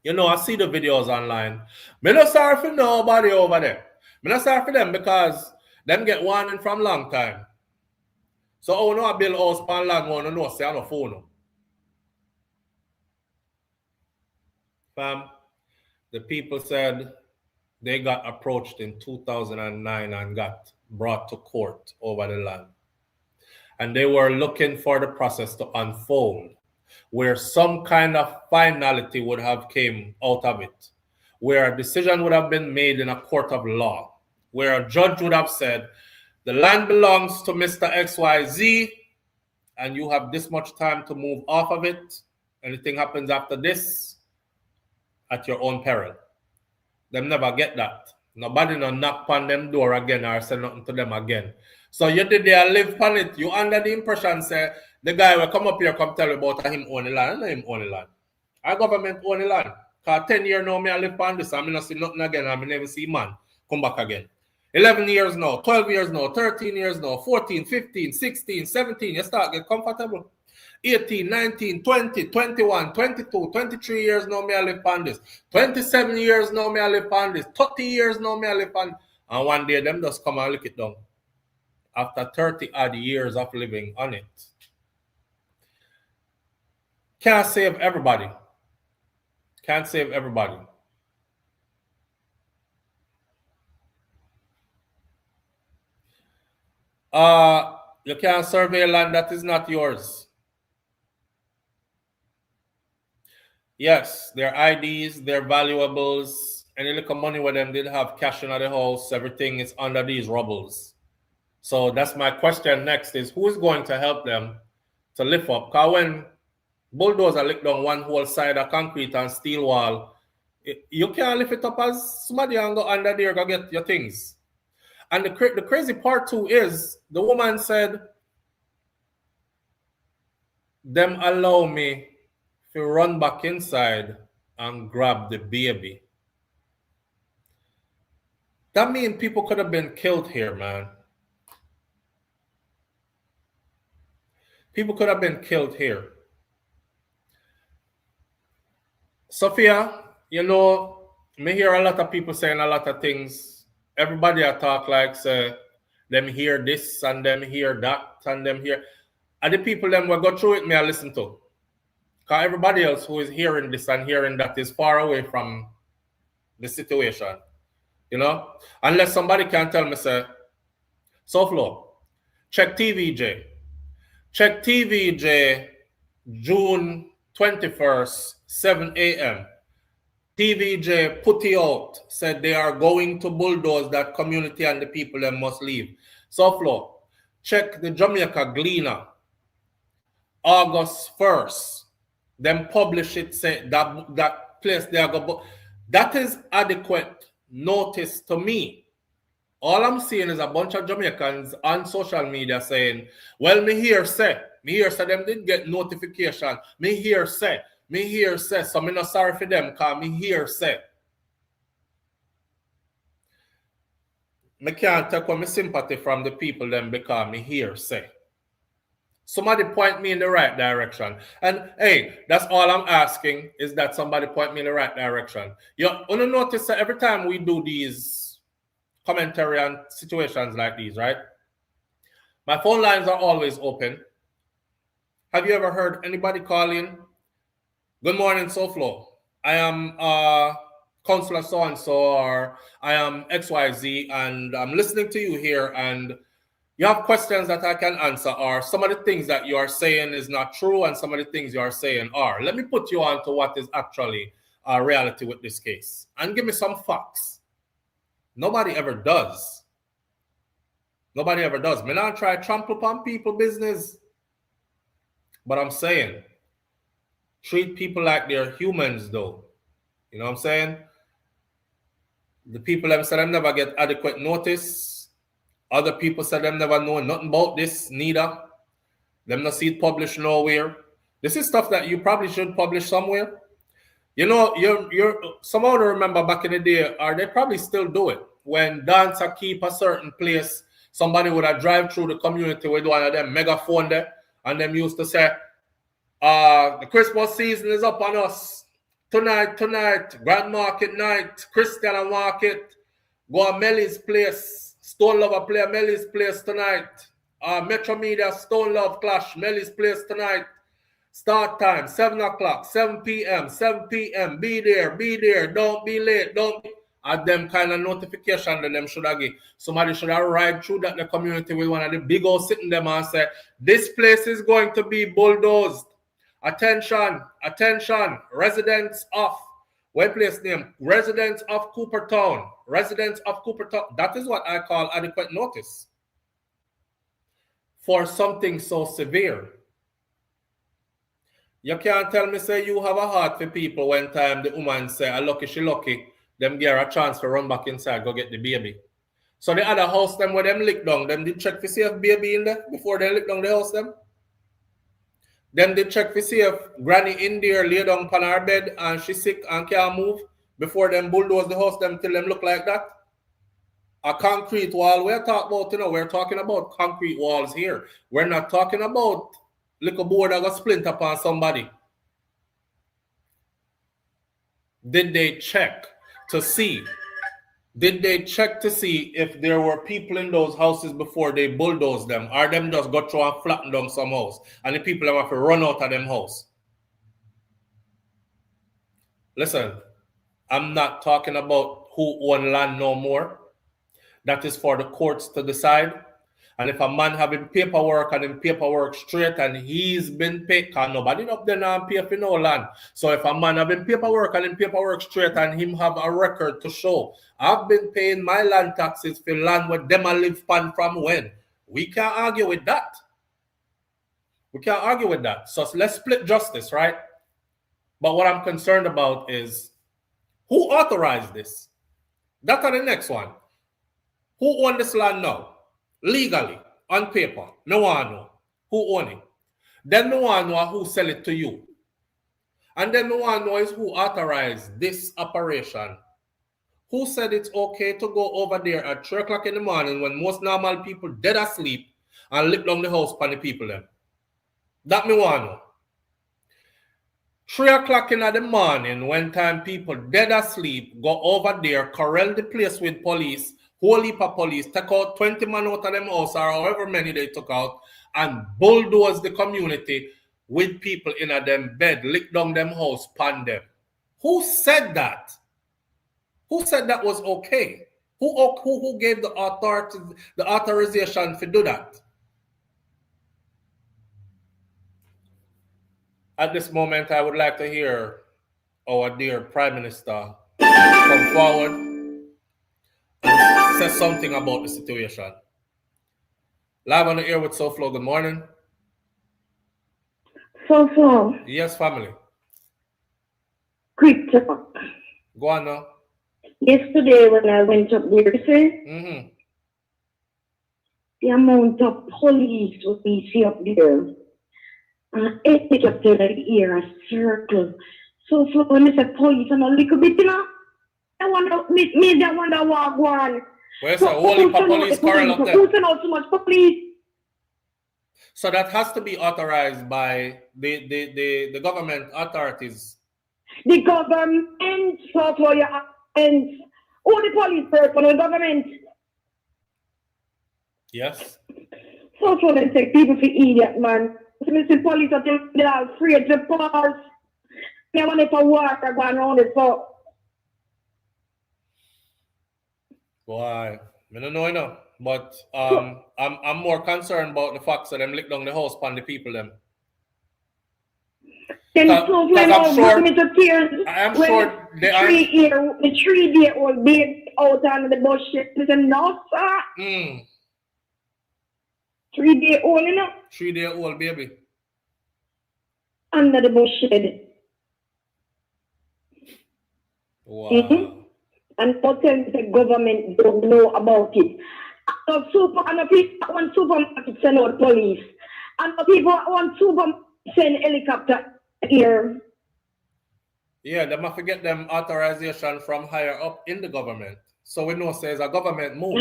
You know, I see the videos online. I'm not sorry for nobody over there. I'm not sorry for them because them get warning from long time. So, oh no, I build house on land, one no say I no phone. Fam, the people said they got approached in 2009 and got brought to court over the land. And they were looking for the process to unfold, where some kind of finality would have came out of it, where a decision would have been made in a court of law, where a judge would have said, the land belongs to Mr. XYZ, and you have this much time to move off of it. Anything happens after this, at your own peril. Them never get that. Nobody no knock on them door again or say nothing to them again. So you did there live on it. You under the impression say the guy will come up here come tell you about him own the land. Not him own the land. Our government own the land. Because 10 years now me I live on this and I not see nothing again and I never see man come back again. 11 years now, 12 years now, 13 years now, 14, 15, 16, 17. You start get comfortable. 18, 19, 20, 21, 22, 23 years now me I live on this. 27 years now me I live on this. 30 years now me I live on. And one day them just come and lick it down. After 30 odd years of living on it. Can't save everybody. Can't save everybody. You can't survey land that is not yours. Yes, their IDs, their valuables, any little money where them did have cash in the house, everything is under these rubbles. So that's my question next is who is going to help them to lift up? Because when bulldozer lift down one whole side of concrete and steel wall, you can't lift it up as somebody and go under there go get your things. And the crazy part too is the woman said, them allow me to run back inside and grab the baby. That means people could have been killed here, man. People could have been killed here. Sophia, you know, me hear a lot of people saying a lot of things. Everybody I talk like say them hear this and them hear that and them hear. And the people them will go through it, me I listen to. Because everybody else who is hearing this and hearing that is far away from the situation. You know? Unless somebody can tell me, say, SouFLo, check TVJ. Check TVJ June 21st, 7 a.m. TVJ put it out, said they are going to bulldoze that community and the people that must leave. SouFLo, check the Jamaica Gleaner, August 1st. Them publish it, say that place they are going. That is adequate notice to me. All I'm seeing is a bunch of Jamaicans on social media saying, well, me here say them didn't get notification. Me here say, so me not sorry for them because me here say. Me can't take my sympathy from the people them because me here say. Somebody point me in the right direction. And hey, that's all I'm asking is that somebody point me in the right direction. You only notice that every time we do these commentary on situations like these, right? My phone lines are always open. Have you ever heard anybody call in? Good morning, SouFLo. I am Counselor so-and-so, or I am XYZ, and I'm listening to you here, and you have questions that I can answer, or some of the things that you are saying is not true, and some of the things you are saying are. Let me put you on to what is actually reality with this case, and give me some facts. Nobody ever does. Nobody ever does. Me not try to trample upon people business. But I'm saying, treat people like they're humans, though. You know what I'm saying? The people that say them never get adequate notice. Other people say them never know nothing about this, neither. Them not see it published nowhere. This is stuff that you probably should publish somewhere. You know, you're somehow to remember back in the day, or they probably still do it. When dancer keep a certain place, somebody would have drive through the community with one of them megaphone there, and them used to say, the Christmas season is up on us. Tonight, Grand Market night, Christian Market, go to Melly's place, Stone Lover play Melly's place tonight. Metro Media, Stone Love Clash, Melly's place tonight. Start time, 7 o'clock, 7 p.m., 7 p.m. Be there, don't be late, don't be. At them kind of notification that them should have give. Somebody should have ride through that the community with one of the big old sitting them and say, this place is going to be bulldozed. Attention, residents of, what place name? Residents of Coopertown. That is what I call adequate notice for something so severe. You can't tell me, say, you have a heart for people when time the woman say, I lucky, she lucky, them give her a chance to run back inside, go get the baby. So the other house, them where them lick down, them did check to see if baby in there before they lick down the house, them. Then they check to see if granny in there lay down on her bed and she sick and can't move before them bulldoze the house them till them look like that. A concrete wall we're talking about, you know, we're talking about concrete walls here. We're not talking about little board that got splinter upon somebody. Did they check to see? Did they check to see if there were people in those houses before they bulldozed them, or them just got through and flattened down some house, and the people have to run out of them house? Listen, I'm not talking about who own land no more. That is for the courts to decide. And if a man having paperwork and in paperwork straight and he's been paid, because nobody up there now pay for no land. So if a man having paperwork and in paperwork straight and him have a record to show, I've been paying my land taxes for land where them a live pan from when. We can't argue with that. We can't argue with that. So let's split justice, right? But what I'm concerned about is who authorized this? That's the next one. Who own this land now? Legally, on paper. No one know. Who own it? Then no one know who sell it to you. And then no one knows who authorized this operation. Who said it's okay to go over there at 3 o'clock in the morning when most normal people dead asleep and lick down the house for the people them? That me want to know. 3 o'clock in the morning when time people dead asleep, go over there, corral the place with police, whole heap of police, take out 20 men out of them house or however many they took out, and bulldoze the community with people in a them bed, lick down them house, pan them. Who said that? Who said that was okay? Who gave the authority, the authorization to do that? At this moment, I would like to hear our dear Prime Minister come forward and say something about the situation. Live on the air with SouFLo. Good morning. SouFLo. Yes, family. Quick talk. Go on now. Yesterday when I went up there, sir, the amount of police we see up there, and it pick up there like here, a circle. So when I said police, I'm a little bit, you know, I wonder what go on. Where's the whole police current up there? Who sent out so much police? So that has to be authorized by the government authorities. The government, SouFLo, and all the police person, the government. Yes. SouFLo, they take people for idiot, man. So the police are they are afraid to pause. They want to water going around it, so. Why? I don't know, enough. But I'm more concerned about the facts that them lick down the house upon the people them. Then SouFLo, I'm sure the 3-day-old baby out under the bush. They said, no, sir. 3-day-old, you know? 3-day-old baby. Under the bush shed. Wow. And tell the government don't know about it. And people want supermarket send out police. And people want supermarket send helicopter here. Yeah, they must get them authorization from higher up in the government. So we know says a government move.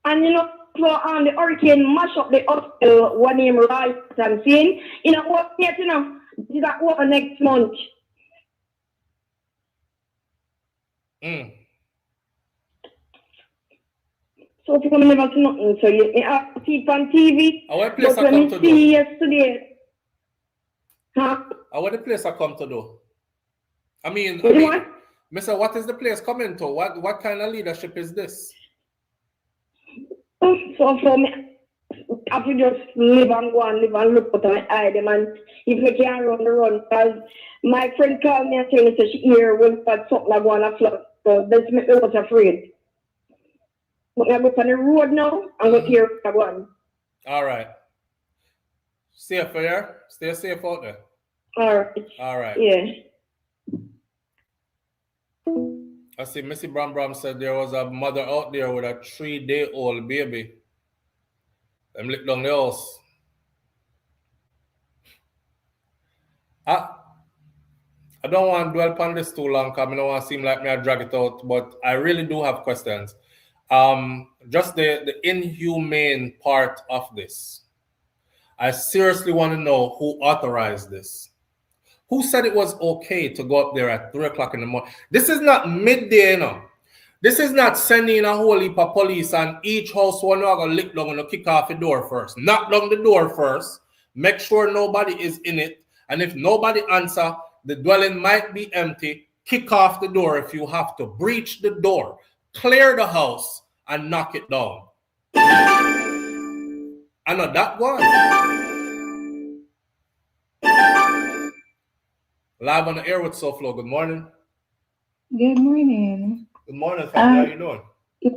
And you know, on the hurricane mash up the hospital, one name right and saying, you know what, yet, you know, is that over next month. So if you never see nothing, so you have to see it on TV. What place I when come you to see do? yesterday, huh? What the place I come to do? What? Mister, what is the place coming to? What kind of leadership is this? So for me, I have to just live and go and live and look at my eye them, and if I can't run the run, because my friend called me and told me that she hear when something like going to flood. So that's me was afraid. But I go on the road now and go hear one. All right. Safe there. Stay safe out there. All right. Yeah. I see Missy Bram said there was a mother out there with a 3-day-old baby. Them lick down the house. I don't want to dwell upon this too long because I don't want to seem like me I drag it out, but I really do have questions. Just the inhumane part of this. I seriously want to know who authorized this. Who said it was okay to go up there at 3 o'clock in the morning? This is not midday, you know. This is not sending a whole heap of police and each house one are going to lick down and kick off the door first. Knock down the door first. Make sure nobody is in it. And if nobody answer, the dwelling might be empty. Kick off the door if you have to. Breach the door. Clear the house and knock it down. I know that one. Live on the air with SouFLo. Good morning. Good morning. Good morning, family. How you doing? It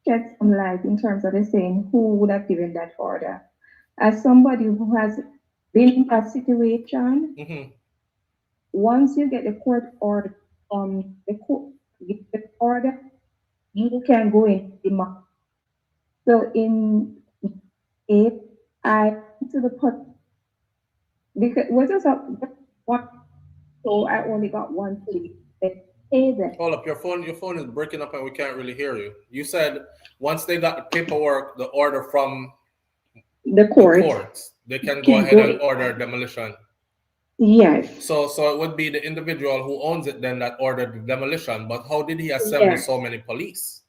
sheds some light in terms of the saying who would have given that order. As somebody who has been in that situation, once you get the court order, the order, you can go in the month. So in it, I went to the put because what was up one, so I only got one police. They pay them. Hold up, your phone is breaking up and we can't really hear you. You said once they got the paperwork, the order from The the court courts, they can go can ahead go and in. order demolition. Yes, So it would be the individual who owns it then that ordered the demolition. But how did he assemble yes. so many police?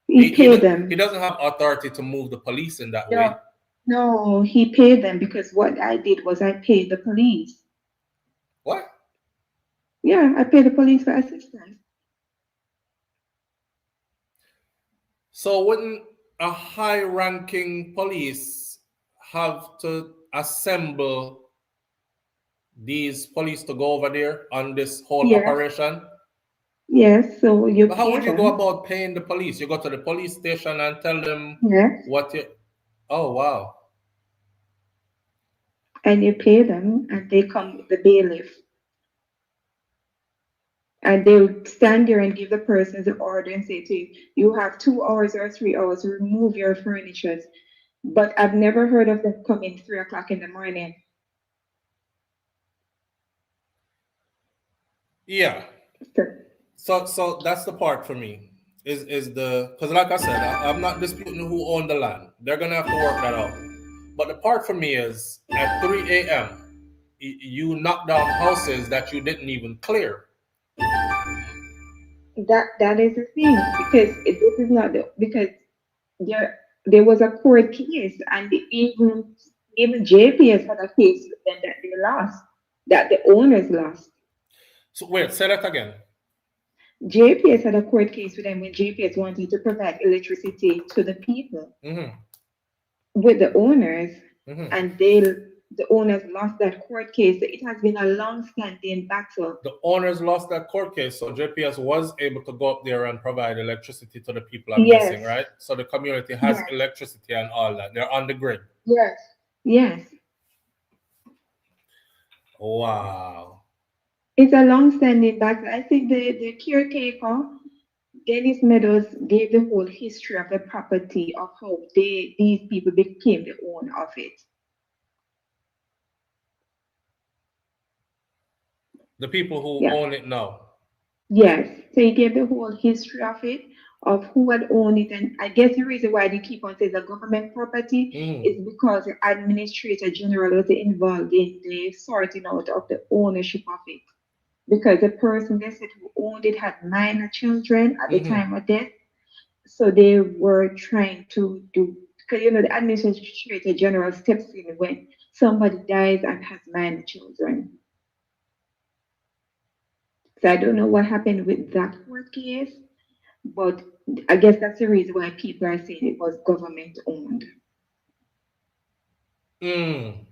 He He paid he them. doesn't have authority to move the police in that way. No, no, he paid them because what I did was I paid the police. What? Yeah, I paid the police for assistance. So wouldn't a high-ranking police have to assemble these police to go over there on this whole Yes, operation? yes. So you But how pay would you go them. about paying the police? You go to the police station and tell them Yes, what you. Oh wow. and you pay them, and they come with the bailiff, and they'll stand there and give the person the order and say to you, you have 2 hours or 3 hours to remove your furniture. But I've never heard of them coming 3 o'clock in the morning. Yeah. So that's the part for me. Is the because like I said, I'm not disputing who owned the land. They're gonna have to work that out. But the part for me is at 3 a.m. You knock down houses that you didn't even clear. That is the thing because this is not because there was a court case and even JPS had a case with them that they lost, that the owners lost. So wait, say that again. JPS had a court case with them when JPS wanted to provide electricity to the people Mm-hmm. with the owners, Mm-hmm. and the owners lost that court case. So it has been a long-standing battle. The owners lost that court case, so JPS was able to go up there and provide electricity to the people. I'm guessing, Yes, right? So the community has yes, electricity and all that. They're on the grid. yes, yes. Wow. It's a long-standing battle. I think the caretaker, Dennis Meadows, gave the whole history of the property of how these people became the owner of it. The people who Yeah. own it now. Yes. So he gave the whole history of it, of who had owned it. And I guess the reason why they keep on saying the government property Mm-hmm. is because the administrator general was involved in the sorting out of the ownership of it. Because the person they said who owned it had minor children at the Mm-hmm. time of death. So they were trying to do, because the administrator general steps in when somebody dies and has minor children. So I don't know what happened with that court case, but I guess that's the reason why people are saying it was government owned. Mm.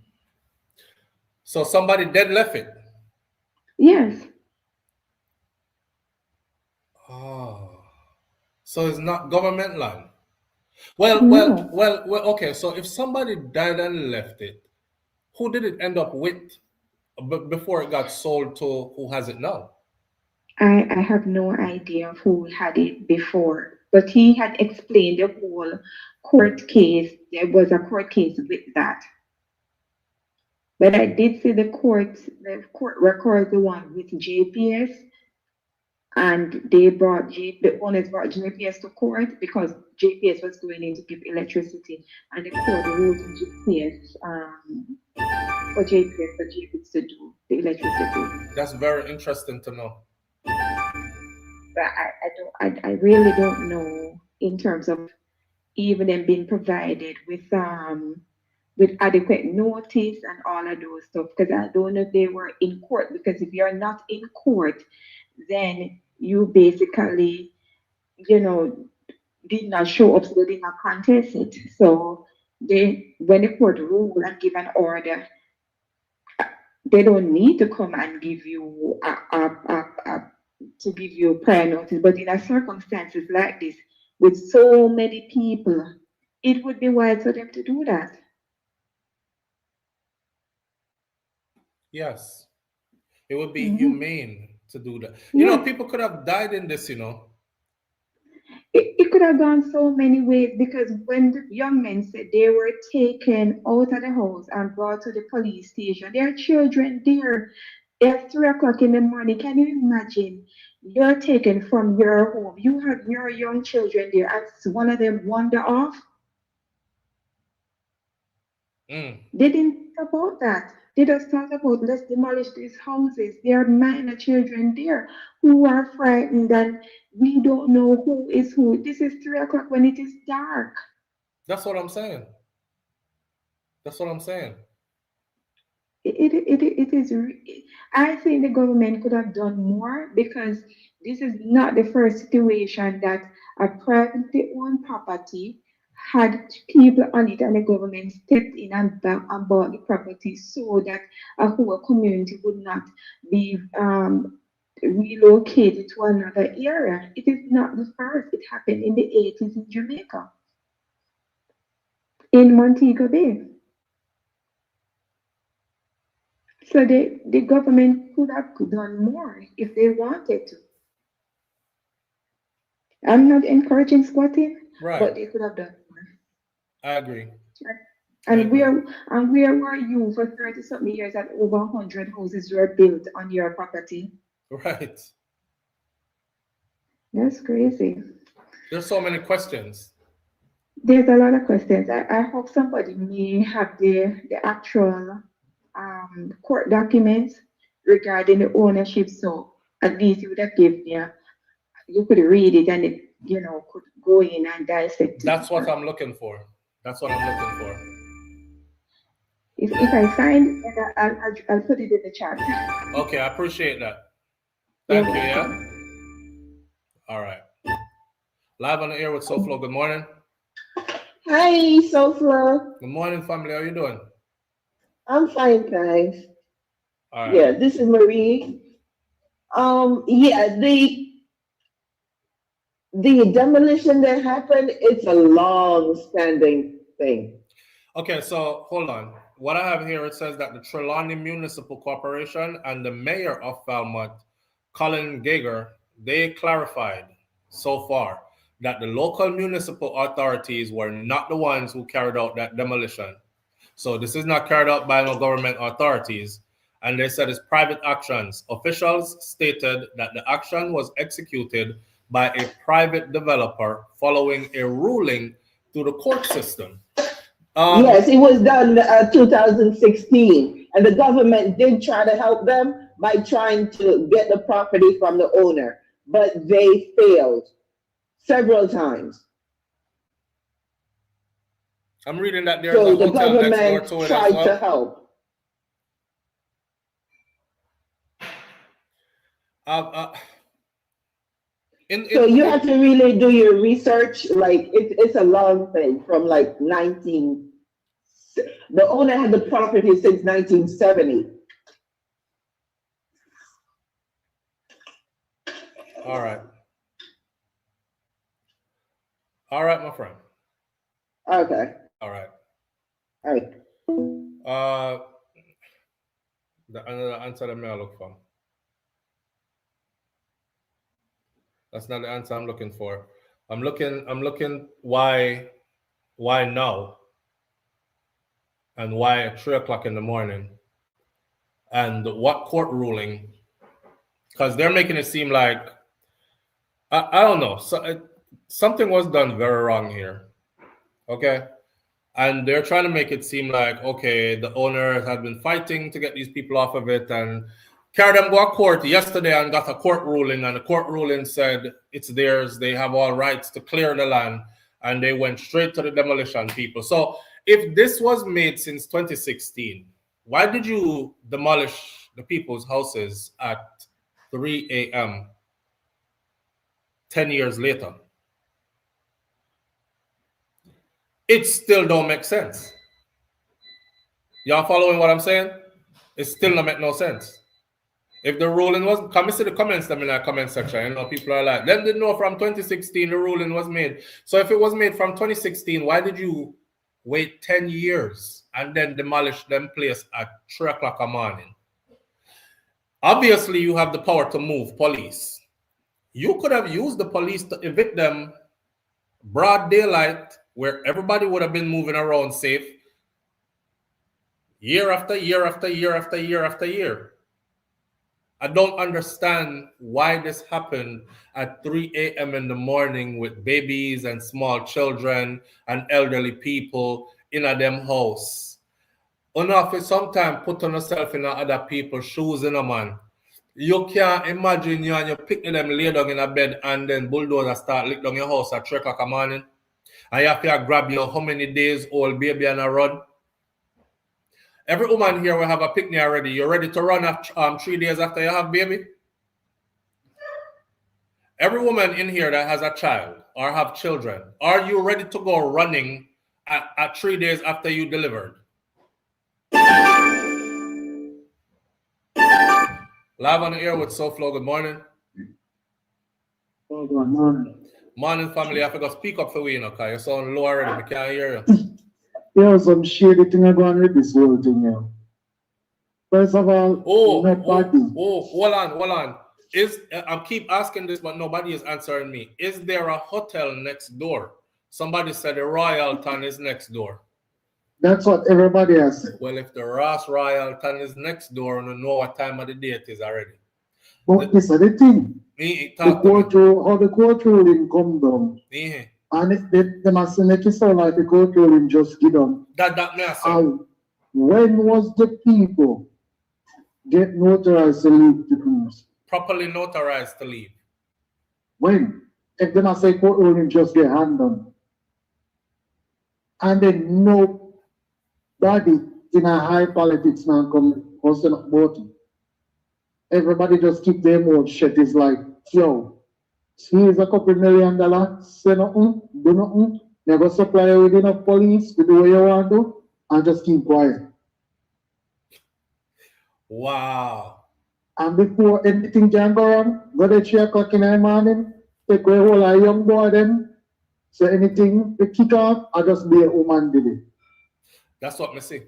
So somebody dead left it. Yes. Oh. So it's not government land. No. Well. Okay. So if somebody died and left it, who did it end up with before it got sold to who has it now? I have no idea of who had it before, but he had explained the whole court case. There was a court case with that. But I did see the court record, the one with JPS, and the owners brought JPS to court because JPS was going in to give electricity, and the court ruled on JPS for JPS to do the electricity. That's very interesting to know. But I really don't know in terms of even them being provided with adequate notice and all of those stuff, because I don't know if they were in court, because if you're not in court, then you basically, did not show up, so they did not contest it. So when the court rule and give an order, they don't need to come and give you to give you prior notice. But in a circumstances like this, with so many people, it would be wise for them to do that. Yes. It would be Mhm. humane to do that. Yes, People could have died in this, It could have gone so many ways because when the young men said they were taken out of the house and brought to the police station, there are children there. At 3 o'clock in the morning, can you imagine? You're taken from your home. You have your young children there, and one of them wander off. Mm. They didn't think about that. They just thought about let's demolish these houses. There are minor children there who are frightened and we don't know who is who. This is 3 o'clock when it is dark. That's what I'm saying. That's what I'm saying. It is. I think the government could have done more because this is not the first situation that a privately owned property had people on it and the government stepped in and bought the property so that a whole community would not be relocated to another area. It is not the first. It happened in the 80s in Jamaica, in Montego Bay. So the government could have done more if they wanted to. I'm not encouraging squatting, Right. but they could have done more. I agree. And where were you for 30 something years that over 100 houses were built on your property? Right. That's crazy. There's so many questions. There's a lot of questions. I hope somebody may have the actual court documents regarding the ownership, so at least you would have given me you could read it and it could go in and dissect it. That's what I'm looking for. That's what I'm looking for. If I find it, I'll put it in the chat. Okay, I appreciate that. Thank you, yeah? All right. Live on the air with SouFLo. Good morning. Hi, SouFLo. Good morning, family. How you doing? I'm fine, thanks. All right. Yeah, this is Marie. Yeah, the demolition that happened, it's a long-standing thing. Okay, so hold on. What I have here, it says that the Trelawny Municipal Corporation and the mayor of Falmouth, Colin Gager, they clarified so far that the local municipal authorities were not the ones who carried out that demolition. So this is not carried out by no government authorities. And they said it's private actions. Officials stated that the action was executed by a private developer following a ruling through the court system. Yes, it was done 2016. And the government did try to help them by trying to get the property from the owner. But they failed several times. I'm reading that there's So a the hotel next door government to it as tried well. to help. So you have to really do your research. Like it's a long thing from like the owner had the property since 1970. All right. All right, my friend. Okay. All right. All right. Another answer that I look for. That's not the answer I'm looking for. I'm looking why now? And why at 3 o'clock in the morning? And what court ruling? Because they're making it seem like I don't know. So something was done very wrong here. Okay. And they're trying to make it seem like, okay, the owner had been fighting to get these people off of it and carried them to court yesterday and got a court ruling. And the court ruling said it's theirs. They have all rights to clear the land. And they went straight to the demolition people. So if this was made since 2016, why did you demolish the people's houses at 3 a.m. 10 years later? It still don't make sense. Y'all following what I'm saying? It still don't make no sense. If the ruling was, come see the comments them in the comment section. You know, people are like, them didn't know from 2016 the ruling was made. So if it was made from 2016, why did you wait 10 years and then demolish them place at 3 o'clock in the morning? Obviously, you have the power to move police. You could have used the police to evict them broad daylight, where everybody would have been moving around safe, year after year after year after year after year. I don't understand why this happened at 3 a.m. in the morning with babies and small children and elderly people in a them house. Enough is sometimes put on yourself in other people's shoes, man. You can't imagine you and you pick them lay down in a bed and then bulldozer start lick down your house at 3 o'clock in the morning. And you have to grab your how many days old baby and a run. Every woman here will have a picnic already. You're ready to run 3 days after you have baby? Every woman in here that has a child or have children, are you ready to go running at 3 days after you delivered? Live on the air with SouFLo. Good morning. Oh, good morning. Morning, family. I have to speak up for you, because you sound low already. I can't hear you. There's some shady thing I go on with this whole thing here. First of all, hold on. I keep asking this, but nobody is answering me. Is there a hotel next door? Somebody said the Royalton is next door. That's what everybody has said. Well, if the Ross Royalton is next door, you know what time of the day it is already. But this is the thing. The court ruling come down. And they must make it sound like the court ruling just give them. That may I say. When was the people get notarized to leave the cruise? Properly notarized to leave. When? If they must say court ruling just get hand done. And then nobody in a high politics now come hosting up voting. Everybody just keep their mouth shut. It's like, yo, here's a couple $1 million, say nothing, do nothing. You go supply with enough police to do what you want to, and just keep quiet. Wow. And before anything can go on, go to 3 o'clock in the morning, take away all a young boy them. So anything they kick off, I just be a woman did it. That's what I see.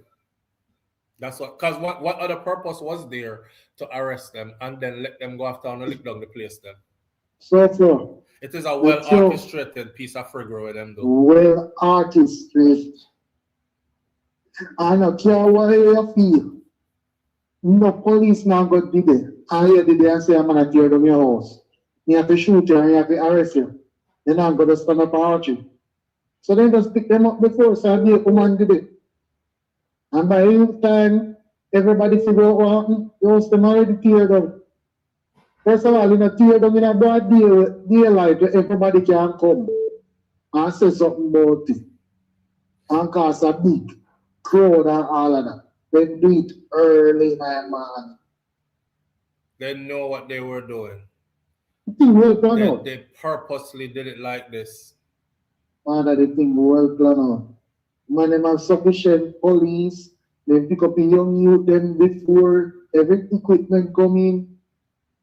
That's what, because what other purpose was there to arrest them and then let them go after and lick down the place then? So it is a well orchestrated piece of friggery with them though. Well orchestrated. I don't care what you feel. No police now got did it. I hear the day and say I'm gonna tear down your house. You have to shoot you and you have to arrest you. Then I'm gonna stand up and arch you. So they just pick them up before so the woman did it. And by the time everybody figure out what happened, the house them already tear down. First of all, you know, tear down in a broad daylight where everybody can come and say something about it. And cause a big crowd and all of that. They do it early in the morning. They know what they were doing. Well planned out. They purposely did it like this. Man, the thing well planned out. Man, them have sufficient police. They pick up a young youth them before every equipment come in.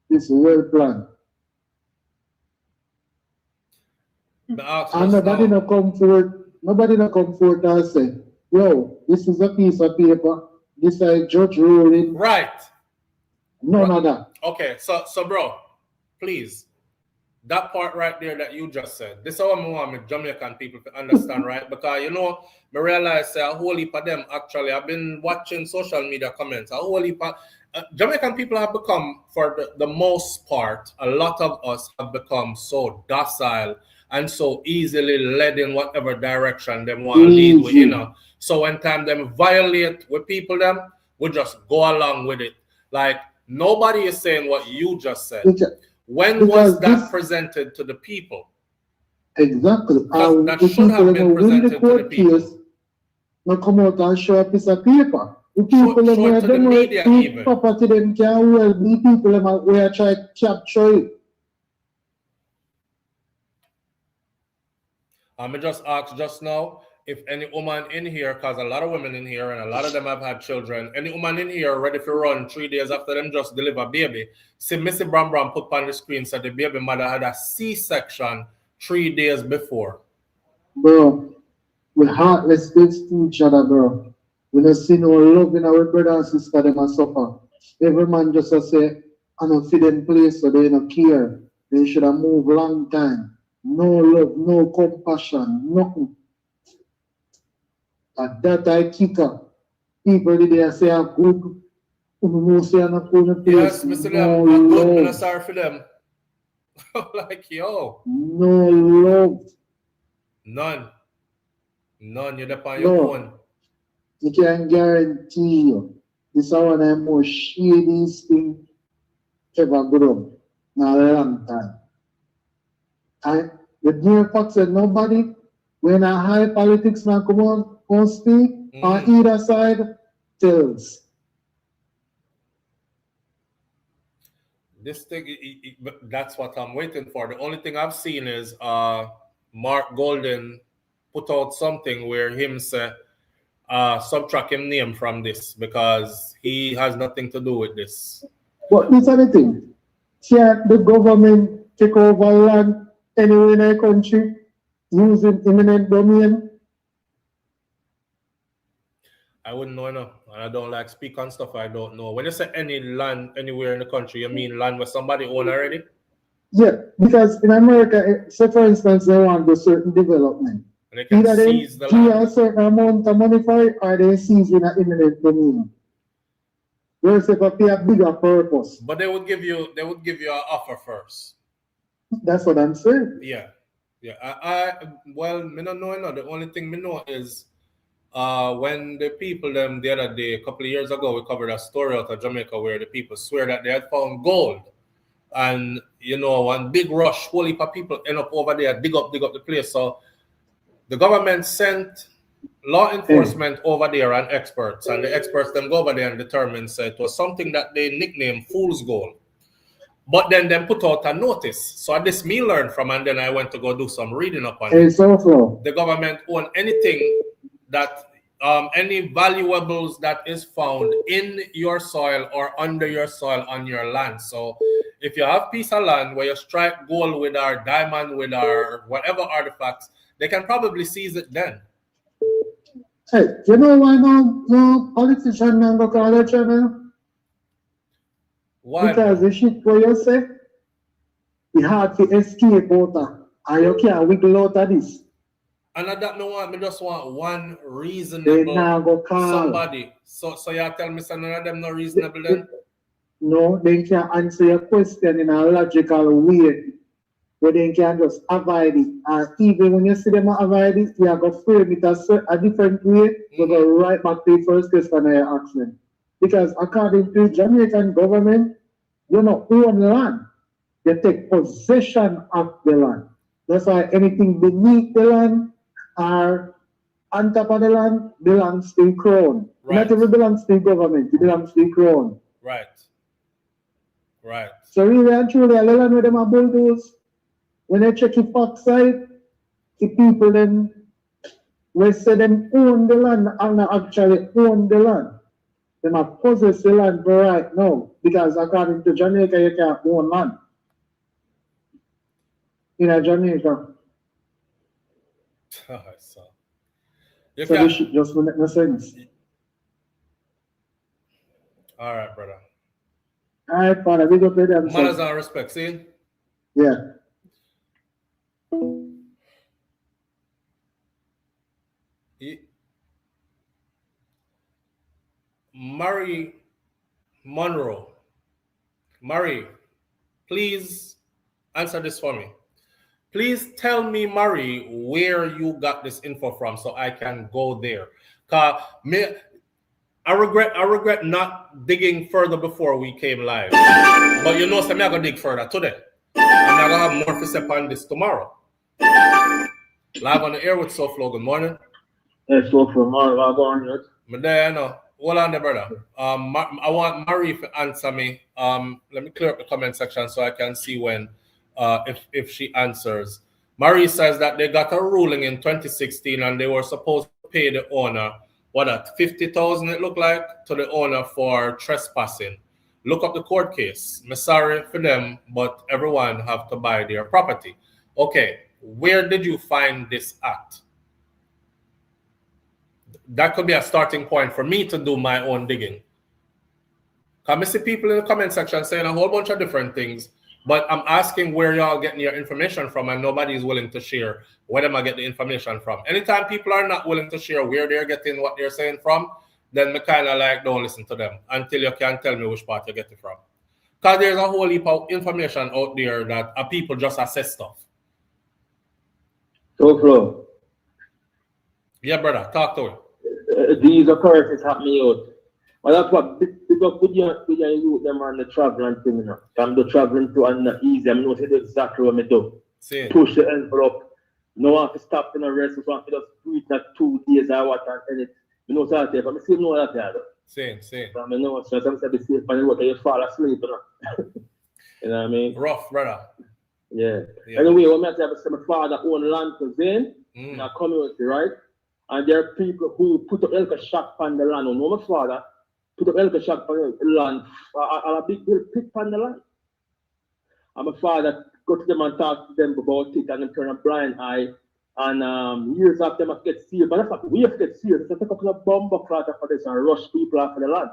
It's well planned. And nobody no come forward and say, yo, this is a piece of paper. This is a judge ruling. Right. None of that. Okay, so bro, please. That part right there that you just said, this is what I want Jamaican people to understand, right? Because, you know, I realize a whole heap of them, actually, I've been watching social media comments, a whole heap of, Jamaican people have become, for the most part, a lot of us have become so docile and so easily led in whatever direction they want to lead with, you know. So when time them violate with people, them, we just go along with it. Like, nobody is saying what you just said. When was that presented to the people? Exactly. That should have been presented to the people. Now come out and show a piece of paper. The people show it to the media even. Property them can well be people them we are trying to capture it. I just asked just now if any woman in here, because a lot of women in here and a lot of them have had children, any woman in here ready to run 3 days after them just deliver baby. See Missy Brown put on the screen said the baby mother had a C-section 3 days before. Bro, we're heartless to each other, bro. We don't see no love in our brother and sister, them and suffer. Every man just say, I don't fit in place, so they don't care. They should have moved long time. no love, no compassion, nothing. And that I kick up. People did they say are good, who say I'm not going to Yes, place, Mr. no Them, I'm good, I'm love, sorry for them. Like, yo, no love, none. None, you're up on your no. own. You can guarantee you, this is one of the most shadiest thing ever grown in a long time. And the mere fact that nobody, when a high politics man come on speak, on either side, tells. This thing, that's what I'm waiting for. The only thing I've seen is Mark Golden put out something where him say, subtract him name from this because he has nothing to do with this. But this is the thing. Can the government take over land anywhere in a country using eminent domain? I wouldn't know enough. I don't like speak on stuff I don't know. When you say any land anywhere in the country, you mean land where somebody own already? Yeah, because in America, say for instance, they want to do certain development. And they can Either seize the they give land. a certain amount of money for it or they seize in an eminent domain. Whereas if I pay a bigger purpose. But they would give you an offer first. That's what I'm saying. Yeah. Well, me don't know enough. The only thing me know is when the people the other day, a couple of years ago, we covered a story out of Jamaica where the people swear that they had found gold. And one big rush, whole heap of people end up over there, dig up the place. So the government sent law enforcement over there and experts, and the experts then go over there and determine it was something that they nicknamed fool's gold. But then they put out a notice. So this me learned from, and then I went to go do some reading up on it. SouFLo. The government own anything that any valuables that is found in your soil or under your soil on your land. So if you have piece of land where you strike gold with our diamond, with our whatever artifacts, they can probably seize it then. Hey, you know why no politician man go call that channel? Why? Because the shit where you say, it's hard to escape out of, and you can't wiggle out of this. And I don't know me just want one They reasonable now go call. somebody. So you tell me none of them not reasonable then? No, they can answer your question in a logical way. Where they can just avoid it. And even when you see them avoid it, you have to frame it a different way. You go right back to the first question you're asking. Because according to Jamaican government, you don't own land. You take possession of the land. That's why anything beneath the land or on top of the land belongs to the crown. Right. Not even belongs to the government, it belongs to the crown. Right. So really and truly, the land where them are bulldozed, when they check the fact side, the people then will say them own the land and not actually own the land. They might possess the land for right now, because according to Jamaica, you can't own land. In Jamaica. So this shit just make no sense. All right, brother. All right, Father, we go to them. Manners and respect, see? Yeah. Murray Monroe. Murray, please answer this for me. Please tell me, Murray, where you got this info from so I can go there. I regret not digging further before we came live. But you know, so I'm going to dig further today. I'm going to have more to say on this tomorrow. Live on the air with SouFLo. Good morning. Yes, SouFLo. Morning. I'm going on. I know. Hold on there, brother. I want Marie to answer me. Let me clear up the comment section so I can see when, if she answers. Marie says that they got a ruling in 2016 and they were supposed to pay the owner, $50,000 it looked like, to the owner for trespassing. Look up the court case. I'm sorry for them, but everyone have to buy their property. Okay, where did you find this at? That could be a starting point for me to do my own digging. Because I see people in the comment section saying a whole bunch of different things, But I'm asking where y'all getting your information from, and nobody is willing to share where them I get the information from. Anytime people are not willing to share where they're getting what they're saying from, then me kind of like don't listen to them until you can tell me which part you get it from. Because there's a whole heap of information out there that people just assess stuff. SouFlo. Yeah, brother, talk to it. These occurrences happening out. Well, that's what because with your youth them on the traveling thing, you know. I'm the traveling to and not easy. I know exactly what I do. See. Push the envelope. No one to stop in a rest, so I just do it that 2 days or what and it. You know what I'm saying? But I still know that though. Same. I mean, no, so I'm saying be safe on the road, you fall asleep, you know. You know what I mean? Rough, brother. Yeah. Anyway, when I say my father own land to Zane in a community, right? And there are people who put up elk shop on the land. No, my father put up elk shop on the land, a big pit on the land. And my father go to them and talk to them about it, and them turn a blind eye. And years after them get serious, but that's not we have to get serious. It's a couple of bomb clotter for this and rush people off of the land.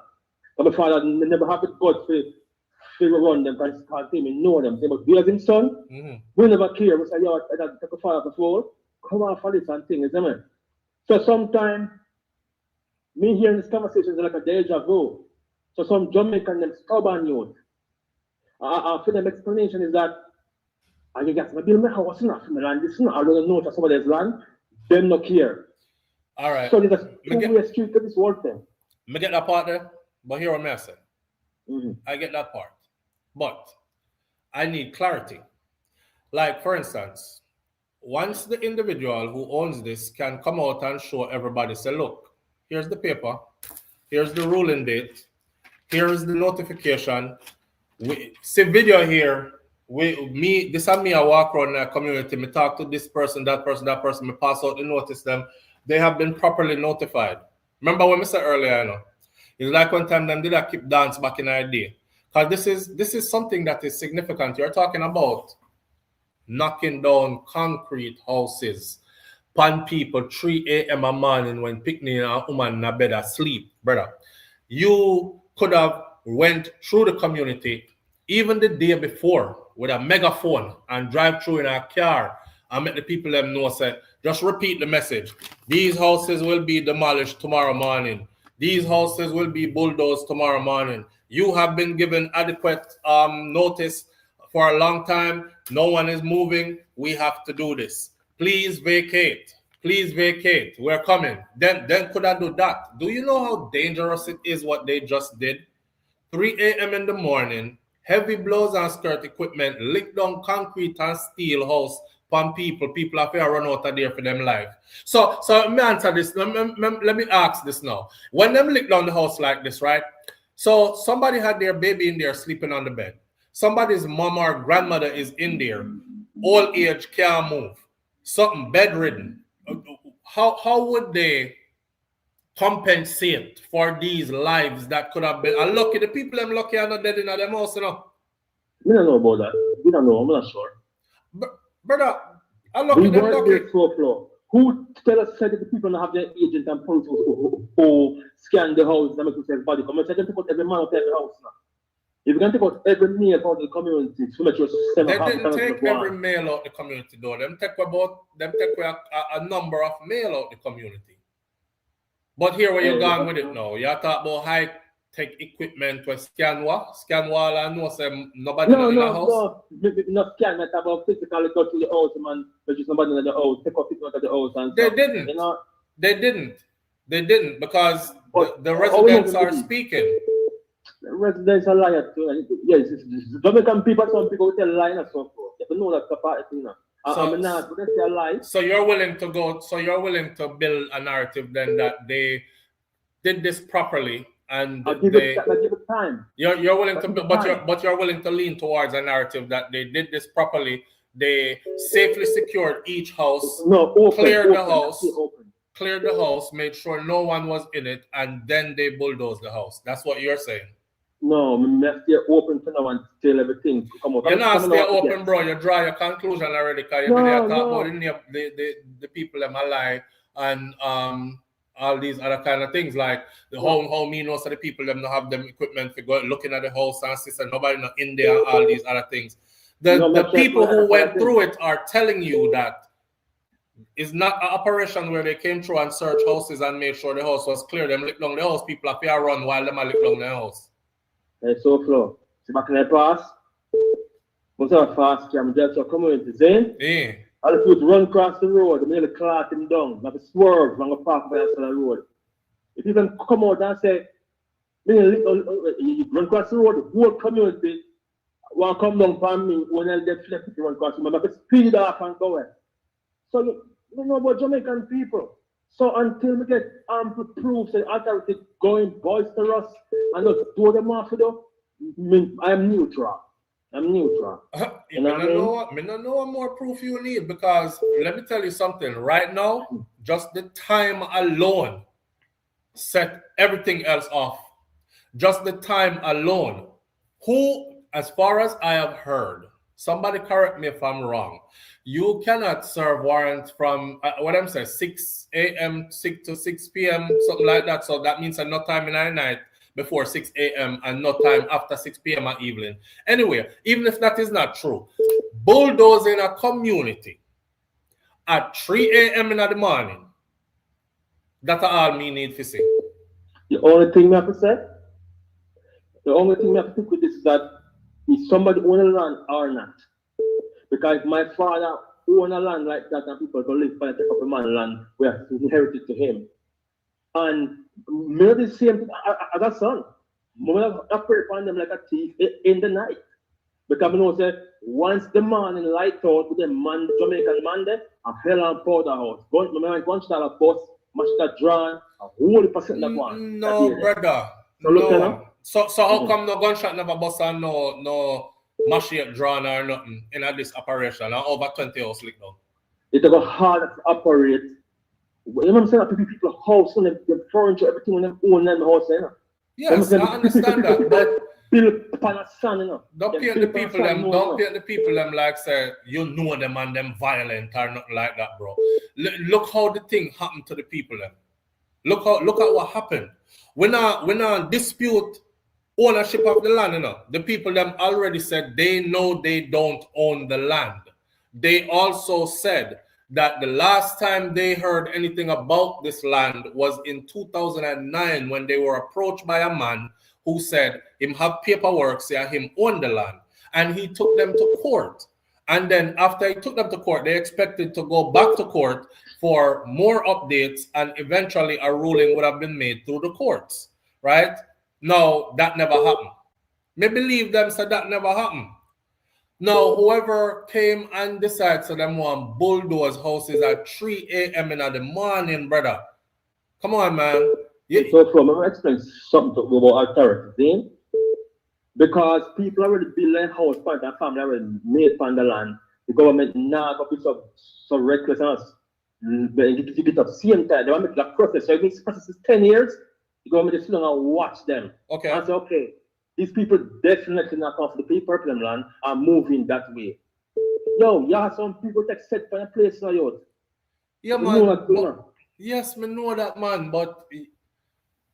But my father never have it good to run them because he can't even know them. They must be as his son. We never care. We say, yo, I take a father before. Come on for this and thing, isn't it? So sometimes me hearing this conversation is like a deja vu. So some Jamaican them stubborn youth. For them explanation is that and you get to build my house enough from the land, this not I don't know to somebody's land, them not care. All right. So there's a two-way street to this whole thing. I get that part there, but here what I say. I get that part. But I need clarity. Like, for instance, once the individual who owns this can come out and show everybody, say, look, here's the paper, here's the ruling date, here's the notification, see video here, this and me, I walk around the community, me talk to this person, that person, me pass out the notice them, they have been properly notified. Remember what I said earlier, you know? It's like one time them did a keep dance back in our day. Because this is something that is significant. You're talking about knocking down concrete houses, pan people 3 a.m. a morning when picnic and a woman in a bed asleep, brother. You could have went through the community even the day before with a megaphone and drive through in a car and make the people them know, say, just repeat the message. These houses will be demolished tomorrow morning. These houses will be bulldozed tomorrow morning. You have been given adequate notice for a long time. No one is moving. We have to do this. Please vacate. Please vacate. We're coming. Then could I do that? Do you know how dangerous it is what they just did? 3 a.m. in the morning, heavy blows and skirt equipment, lick down concrete and steel house from people. People have to run out of there for them life. So let me answer this. Let me ask this now. When them lick down the house like this, right? So somebody had their baby in there sleeping on the bed. Somebody's mom or grandmother is in there. Old age, can't move. Something bedridden. How would they compensate for these lives that could have been unlucky? The people them lucky are not dead in them house, you know. We don't know about that. We don't know. I'm not sure. Brother, unlucky them lucky. Who tell us that the people don't have their agent and police who scan the house and make themselves body come? I said them take out every man out every house now. If you can take out every male out of the community, so much they didn't take every male out the community though. Them take a number of male out the community. But here where you're going with it now, you talk about high tech equipment with scan wall and no say nobody in the house. No scan that about physically go to the house man, but just nobody in the house, take off it out of the house and they stuff. didn't. You know? They didn't because the residents are speaking. The residents are liars too. Yes, Jamaican people, some people tell lying and so forth. You know that's the part of thing. So you're willing to build a narrative then that they did this properly and give it time. You're willing to but you're willing to lean towards a narrative that they did this properly. They safely secured each house, cleared the house, made sure no one was in it, and then they bulldozed the house. That's what you're saying. No, we have to stay open for now until everything come out. You're not stay open, bro. You draw your conclusion already because you're talking about the people that lie and all these other kind of things like the how me knows that the people them not have them equipment for go looking at the house and sister nobody not in there, all these other things. The people who went through it are telling you that it's not an operation where they came through and searched houses and made sure the house was clear. Them lick down the house, people have to run while them are lick down the house. Hey, SouFlo, see back in the past, what's our fast cam just a community, see? Yeah. All the people run across the road, they make the clock him down, like a swerve on the park by the road. If you can come out and say, you run across the road, the whole community will come down from me when I get flip to run across the road. I can speed off and go away. So you know about Jamaican people. So until we get ample proof that authority going boisterous and just do them off, I'm neutral. I'm neutral. You know I don't know what more proof you need, because let me tell you something. Right now, just the time alone set everything else off. Just the time alone. Who, as far as I have heard, somebody correct me if I'm wrong, you cannot serve warrant from, 6 a.m. 6 to 6 p.m., something like that. So that means no time in the night before 6 a.m. and no time after 6 p.m. at evening. Anyway, even if that is not true, bulldozing a community at 3 a.m. in the morning, that's all me need to see. The only thing I have to say, the only thing I have to pick with this is that is somebody own a land or not? Because my father owned a land like that and people go live for a couple of man land where inherited to him. And maybe the same thing as a son. I pray upon them like a thief in the night. Because I know that once the morning light out with the Jamaican man there, I fell on powder house. Gunshot a bus, machine drawn, a whole percent that one. No, brother. So look, no. So how come no gunshot never bust and no machine drawn or nothing in this operation and over 20 hours licked down? It's a hard to operate. You know what I'm saying? People house and the furniture, everything when they own them house, you know? Yes, I understand that. But build upon a sun, you know. Don't paint the people them like say you know them and them violent or nothing like that, bro. Look how the thing happened to the people them. Look at what happened. When I dispute ownership of the land, you know, the people them already said they know they don't own the land. They also said that the last time they heard anything about this land was in 2009 when they were approached by a man who said him have paperwork saying him own the land, and he took them to court. And then after he took them to court, they expected to go back to court for more updates, and eventually a ruling would have been made through the courts, right? No, that never happened. Me believe them said that never happened. Now, whoever came and decided to them want bulldoze houses at 3 a.m. in the morning, brother. Come on, man. So from I'm explain something about authority, see? Because people already build their house, part of family already made on the land. The government now got be so reckless on us. They get up same time. They want to make that process. So if this process is 10 years, the government is still going to watch them. Okay. And say, okay, these people definitely not come for the people of them land are moving that way. Yo, yeah, some people take set for a place now, yo. Yeah, man. Yes, I know that, man, but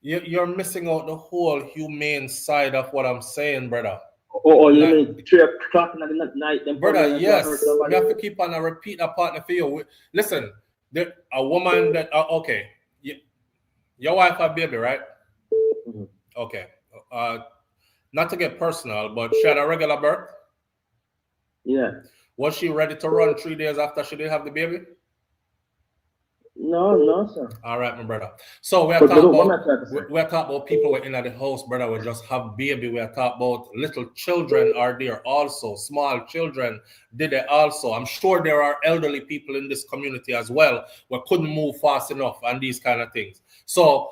you're missing out the whole humane side of what I'm saying, brother. Oh, you mean 3 o'clock in the night? Brother, yes. We have to keep on a repeat a partner for you. Listen, a woman that, okay, your wife had a baby, right? Mm-hmm. Okay. Not to get personal, but she had a regular birth? Yeah. Was she ready to run 3 days after she did have the baby? No, sir. All right, my brother. So we're talking about people who are in the house, brother, we just have baby. We're talking about little children are there also. Small children did it also. I'm sure there are elderly people in this community as well who couldn't move fast enough and these kind of things. So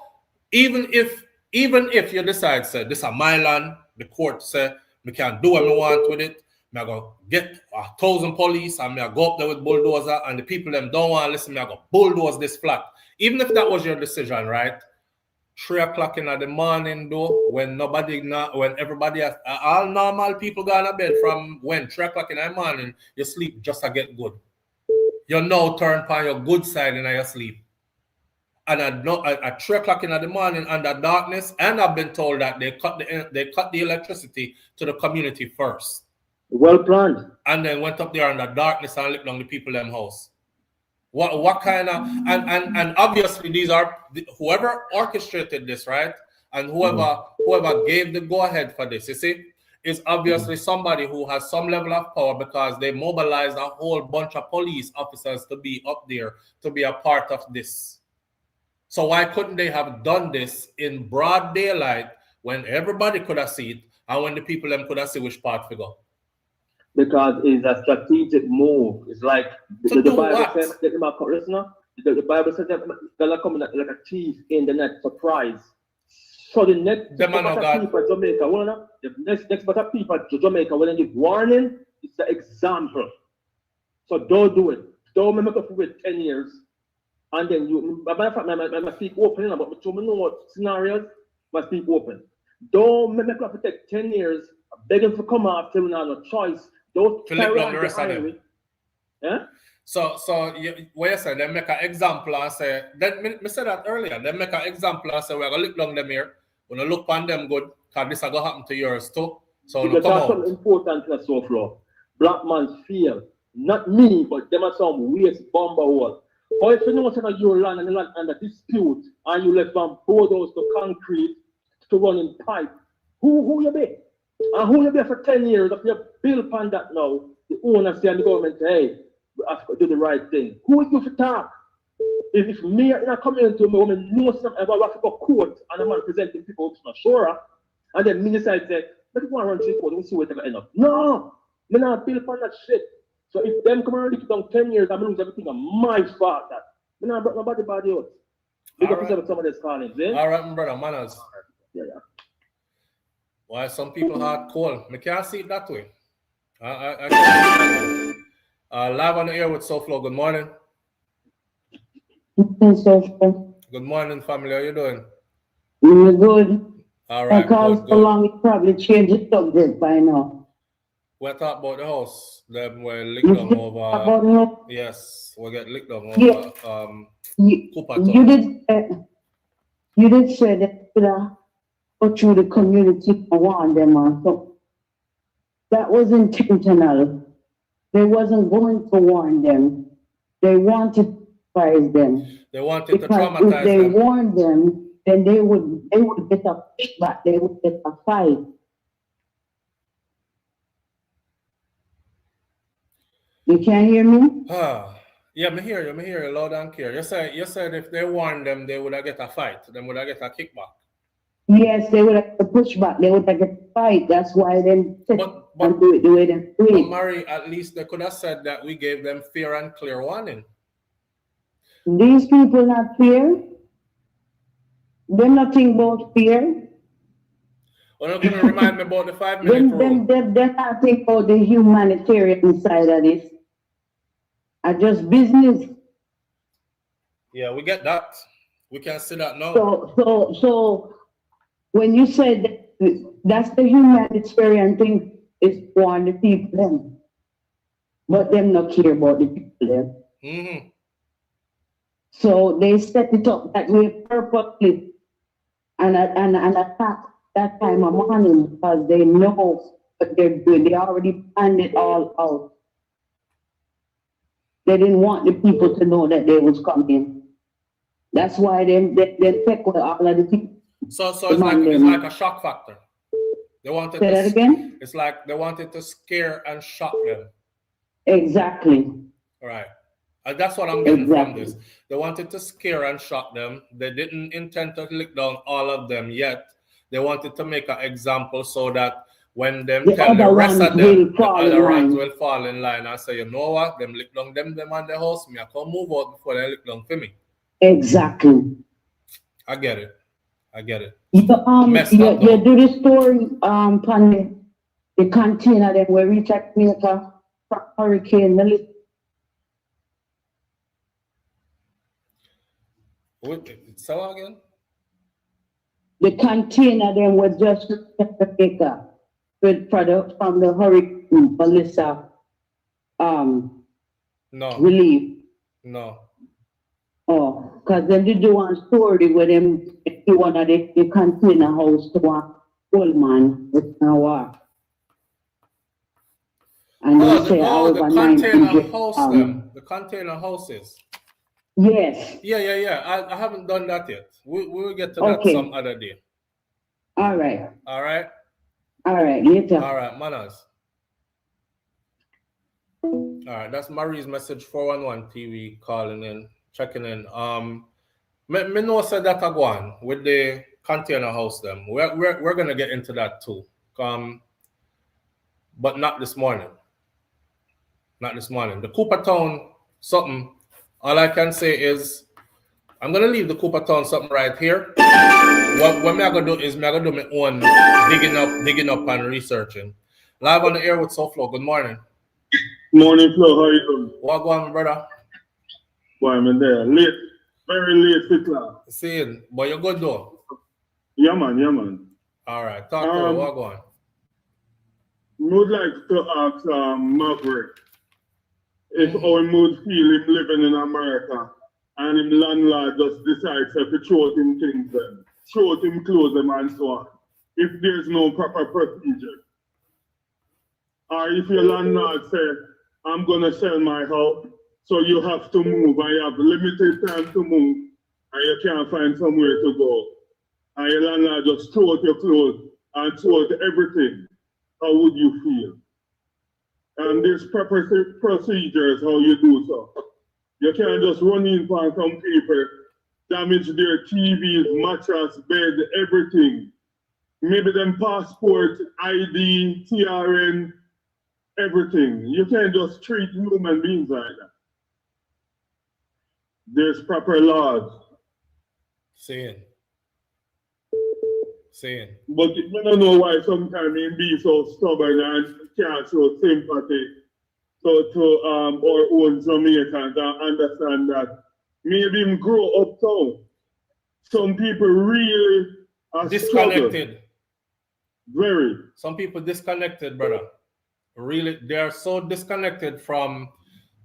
even if you decide, say, this is my land, the court say, we can't do what we want with it, I go get 1,000 police and I go up there with bulldozer, and the people them don't want to listen, I go bulldoze this flat. Even if that was your decision, right? 3 o'clock in the morning though, when everybody has, all normal people go to bed from when 3 o'clock in the morning, you sleep just to get good. You now turn on your good side in your sleep. And at 3 o'clock in the morning under darkness, and I've been told that they cut the electricity to the community first. Well planned. And then went up there in the darkness and licked down the people them house. What kind of and obviously these are whoever orchestrated this, right? And whoever gave the go-ahead for this, you see, is obviously somebody who has some level of power because they mobilized a whole bunch of police officers to be up there to be a part of this. So why couldn't they have done this in broad daylight when everybody could have seen it and when the people them could have seen which part to go? Because it's a strategic move. It's like the Bible says, the Bible says that they're coming like a thief in the net, surprise. So the next people to Jamaica, the next better people to Jamaica, when they give warning, it's the example. So don't do it. Don't make up for it 10 years. And then you, by the fact, I speak open, but to know what scenarios, I speak open. Don't make up for take 10 years, begging to come after you, no choice. Don't carry on the rest of them. Yeah? So what you say, they make an example and say, I said that earlier, they make an example and say, we're going to look down them here, we're going to look on them good, because this is going to happen to yours too. So because that's something important to the SouFLo. Black man feel, not me, but them are some waste bomber hole. Or if you know that your land and the land under dispute, and you left from Bulldozed to concrete to running pipe, who you be? And who you be for 10 years? If you build upon that now, the owner say and the government say, hey, we have to do the right thing. Who is you for talk? If me in a community, my woman knows something about what to go court and a man presenting people to the shore, and then minister say, let me go and run to the court, we'll see where it's going to end up. No! Me not build upon that shit. So if them come and live down 10 years, I'm lose everything on my fault that. Me not brought nobody body out. We got to some of these callings, eh? All right, my brother, manners. Yeah. Why some people hard cold. I can't see it that way. I can't see it that way. Live on the air with SouFLo. Good morning. Good morning, family. How you doing? You're good. All right. I called so long, it probably changed the subject by now. We're talking about the house. Them were licked on over. Yes, we'll get licked on over. You did say that go through the community and warn them on. So that was intentional. They wasn't going to warn them. They wanted to surprise them. They wanted to traumatize them. If they warned them, then they would get a feedback. They would get a fight. You can't hear me? Yeah, me hear you loud and clear. You said if they warned them, they would have get a fight. They would have get a kickback. Yes, they would have to push back. They would have get a fight. That's why they and do it the way they do it. But Mary, at least they could have said that we gave them fair and clear warning. These people not fear. They're nothing about fear. Well, you're going to remind me about the 5-minute rule. They're not thinking about the humanitarian side of this. I just business. Yeah, we get that. We can see that now. So when you said that's the humanitarian thing, is warn the people them, but them not care about the people them. Mm-hmm. So they set it up that way purposely and attack that time of morning because they know what they're doing. They already planned it all out. They didn't want the people to know that they was coming. That's why they take with all of the people. So it's like a shock factor. They wanted Say that again? It's like they wanted to scare and shock them. Exactly. Right. And that's what I'm getting from this. They wanted to scare and shock them. They didn't intend to lick down all of them yet. They wanted to make an example so that when them tell the rest of them, the other ones will fall in line and say, you know what, them lick down them on the house, me I come move out before they lick down for me. Exactly. I get it. You do the story on the container that we reach at Jamaica hurricane. So again? The container then was just Jamaica with product from the hurricane Melissa relief. No. Oh, because then they do one story with them in one of the container house to one old man with no war. And they say the over container 900. house them. The container houses. Yes. Yeah. I haven't done that yet. We will get to that some other day. All right. All right. All right. Later. All right, manners. All right, that's Marie's message. 411 TV calling in, checking in. Me know said that I go on with the container house them. We're gonna get into that too. But not this morning. Not this morning. The Coopertown something. All I can say is I'm gonna leave the Coopertown something right here. What me I gonna do is me I gonna do my own digging up and researching. Live on the air with SouFLo. Good morning. Morning, Flo. How you doing? What going on, brother? Boy, I'm in there. Late. Very late for class. Seeing, but you're good though. Yeah, man. All right. Talk to me. What going on? I would like to ask Maverick if how he would feel him living in America and him landlord just decides to throw him things then, throw him clothes them and so on, if there's no proper procedure. Or if your landlord says, I'm gonna sell my house, so you have to move and you have limited time to move and you can't find somewhere to go. And your landlord just throw out your clothes and throw out everything. How would you feel? And there's proper procedures how you do so. You can't just run in for some people, damage their TVs, mattress, bed, everything. Maybe them passport, ID, TRN, everything. You can't just treat human beings like that. There's proper laws. Saying. But I don't know why sometimes he be so stubborn and can't show sympathy to our own Jamaicans and understand that maybe him grow uptown. Some people really are disconnected. Struggle. Very. Some people disconnected, brother. Really, they are so disconnected from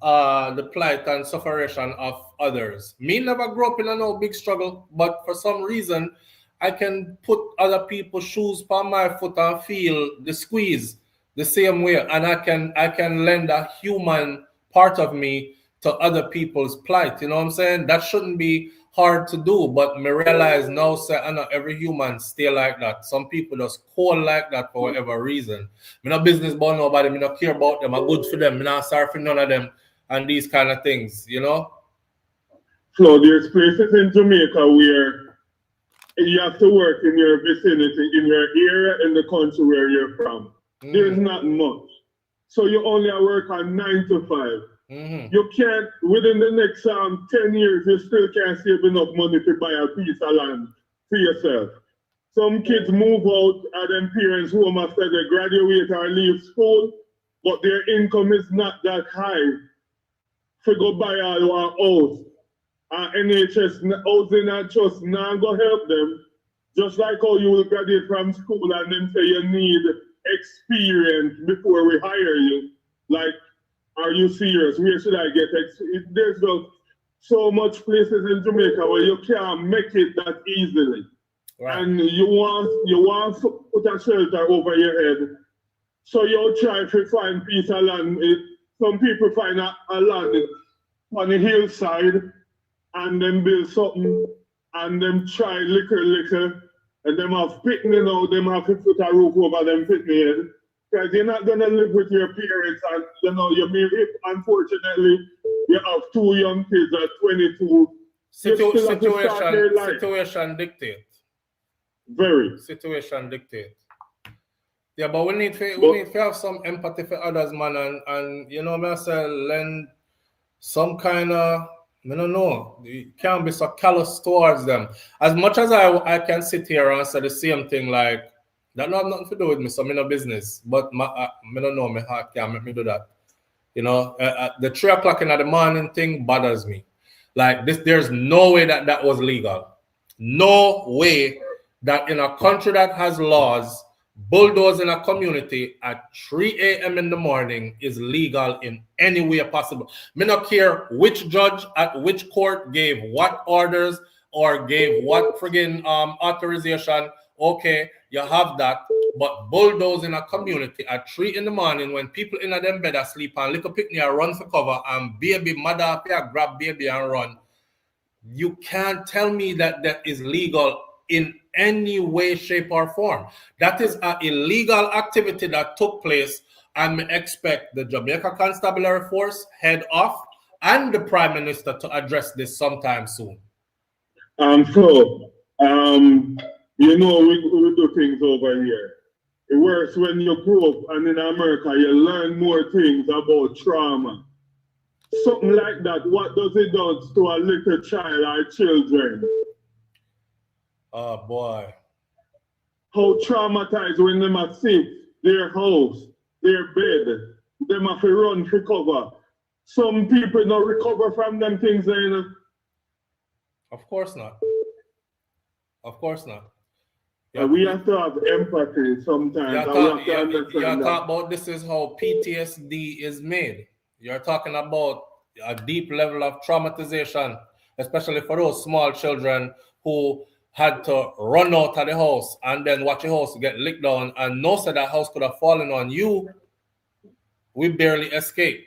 the plight and sufferation of others. Me never grew up in a no big struggle, but for some reason, I can put other people's shoes on my foot and feel the squeeze the same way, and I can lend a human part of me to other people's plight. You know what I'm saying? That shouldn't be hard to do, but me realize now, say, I know every human stay like that. Some people just cold like that for whatever reason. Me no business about nobody. Me no care about them. I'm good for them. Me not sorry for none of them, and these kind of things. You know. So there's places in Jamaica where you have to work in your vicinity, in your area, in the country where you're from. There's not much. So you only work on 9 to 5. You can't, within the next 10 years, you still can't save enough money to buy a piece of land for yourself. Some kids move out at their parents' home after they graduate or leave school, but their income is not that high to go buy a house. NHS housing and trust now go help them. Just like how you will graduate from school and then say you need experience before we hire you. Like, are you serious? Where should I get experience? There's just so much places in Jamaica where you can't make it that easily. Right. And you want to put a shelter over your head. So you try to find piece of land. Some people find a land on the hillside and then build something and then try liquor, and them have picnic now, them have to put a roof over them picnic head. Because you're not gonna live with your parents and you may, if unfortunately you have 2 young kids at 22. Situation dictate. Very. Situation dictate. Yeah, but we need to have some empathy for others, man, and you know, me say lend some kind of, I don't know, you can't be so callous towards them. As much as I can sit here and say the same thing, like, that not have nothing to do with me, so I'm no business. But I don't know, my heart can't make me do that. You know, the 3 o'clock in the morning thing bothers me. Like, there's no way that was legal. No way that in a country that has laws, bulldozing a community at 3 a.m. in the morning is legal in any way possible. Me not care which judge at which court gave what orders or gave what friggin' authorization. Okay, you have that, but bulldozing a community at 3 in the morning when people in them bed asleep and little picnic run for cover and baby mother grab baby and run. You can't tell me that that is legal in any way, shape, or form. That is an illegal activity that took place, and I expect the Jamaica Constabulary Force, head off, and the Prime Minister to address this sometime soon. You know, we do things over here. It works when you grow up and in America, you learn more things about trauma. Something like that, what does it do to a little child or children? Oh boy. How traumatized when them are sick, their house, their bed, them have to run for cover. Some people don't recover from them things, you know? Of course not. Of course not. We have to have empathy sometimes. You're talking about this is how PTSD is made. You're talking about a deep level of traumatization, especially for those small children who had to run out of the house and then watch the house get licked down and know that that house could have fallen on you. We barely escaped.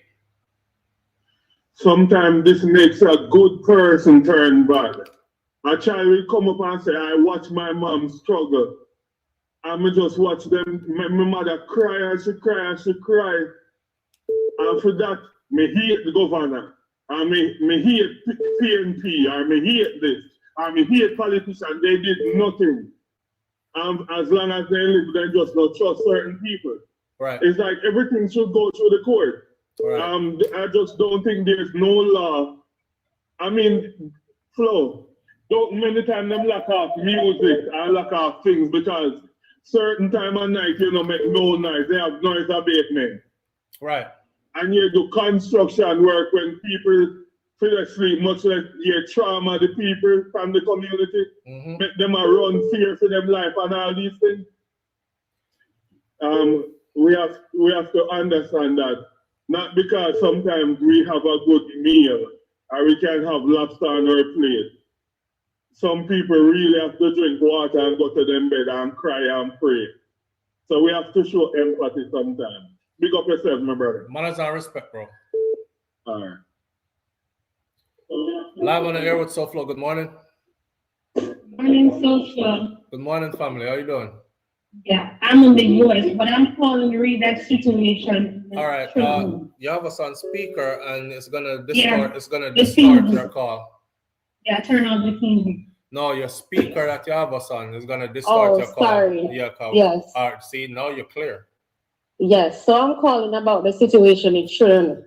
Sometimes this makes a good person turn bad. A child will come up and say, I watch my mom struggle. And I just watch them, my mother cry and she cry and she cry. And for that, me hate the governor. And me hate PNP, or me hate this. And me hate politicians, they did nothing. As long as they live, they just don't trust certain people. Right. It's like everything should go through the court. Right. I just don't think there's no law. I mean, Flo, don't many times them lock off music and lock off things because certain time of night, you know, make no noise. They have noise abatement. Right. And you do construction work when people feel asleep, much like you trauma the people from the community, make them run fear for them life and all these things. We have to understand that. Not because sometimes we have a good meal or we can have lobster on our plate. Some people really have to drink water and go to them bed and cry and pray. So we have to show empathy sometimes. Big up yourself, my brother. Manners and respect, bro. All right. Live on the air with SouFLo. Good morning. Morning, SouFLo. Good morning, family. How you doing? Yeah, I'm in the US, but I'm calling to read that situation. All right. You have us on speaker, and it's gonna distort your call. Yeah, turn on the TV. No, your speaker that you have us on is gonna distort your call. Sorry. Yeah, call. Yes. All right. See, now you're clear. Yes. So I'm calling about the situation in Trelawny.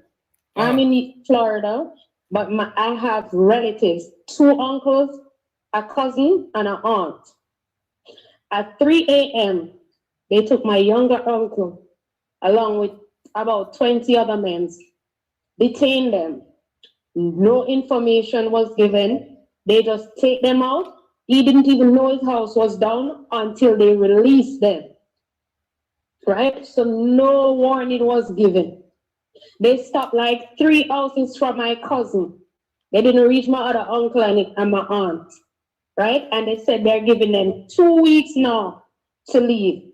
I'm in Florida, but I have relatives, 2 uncles, a cousin, and an aunt. At 3 a.m., they took my younger uncle, along with about 20 other men, detained them. No information was given. They just take them out. He didn't even know his house was down until they released them. Right? So no warning was given. They stopped like 3 houses from my cousin. They didn't reach my other uncle and my aunt. Right? And they said they're giving them 2 weeks now to leave.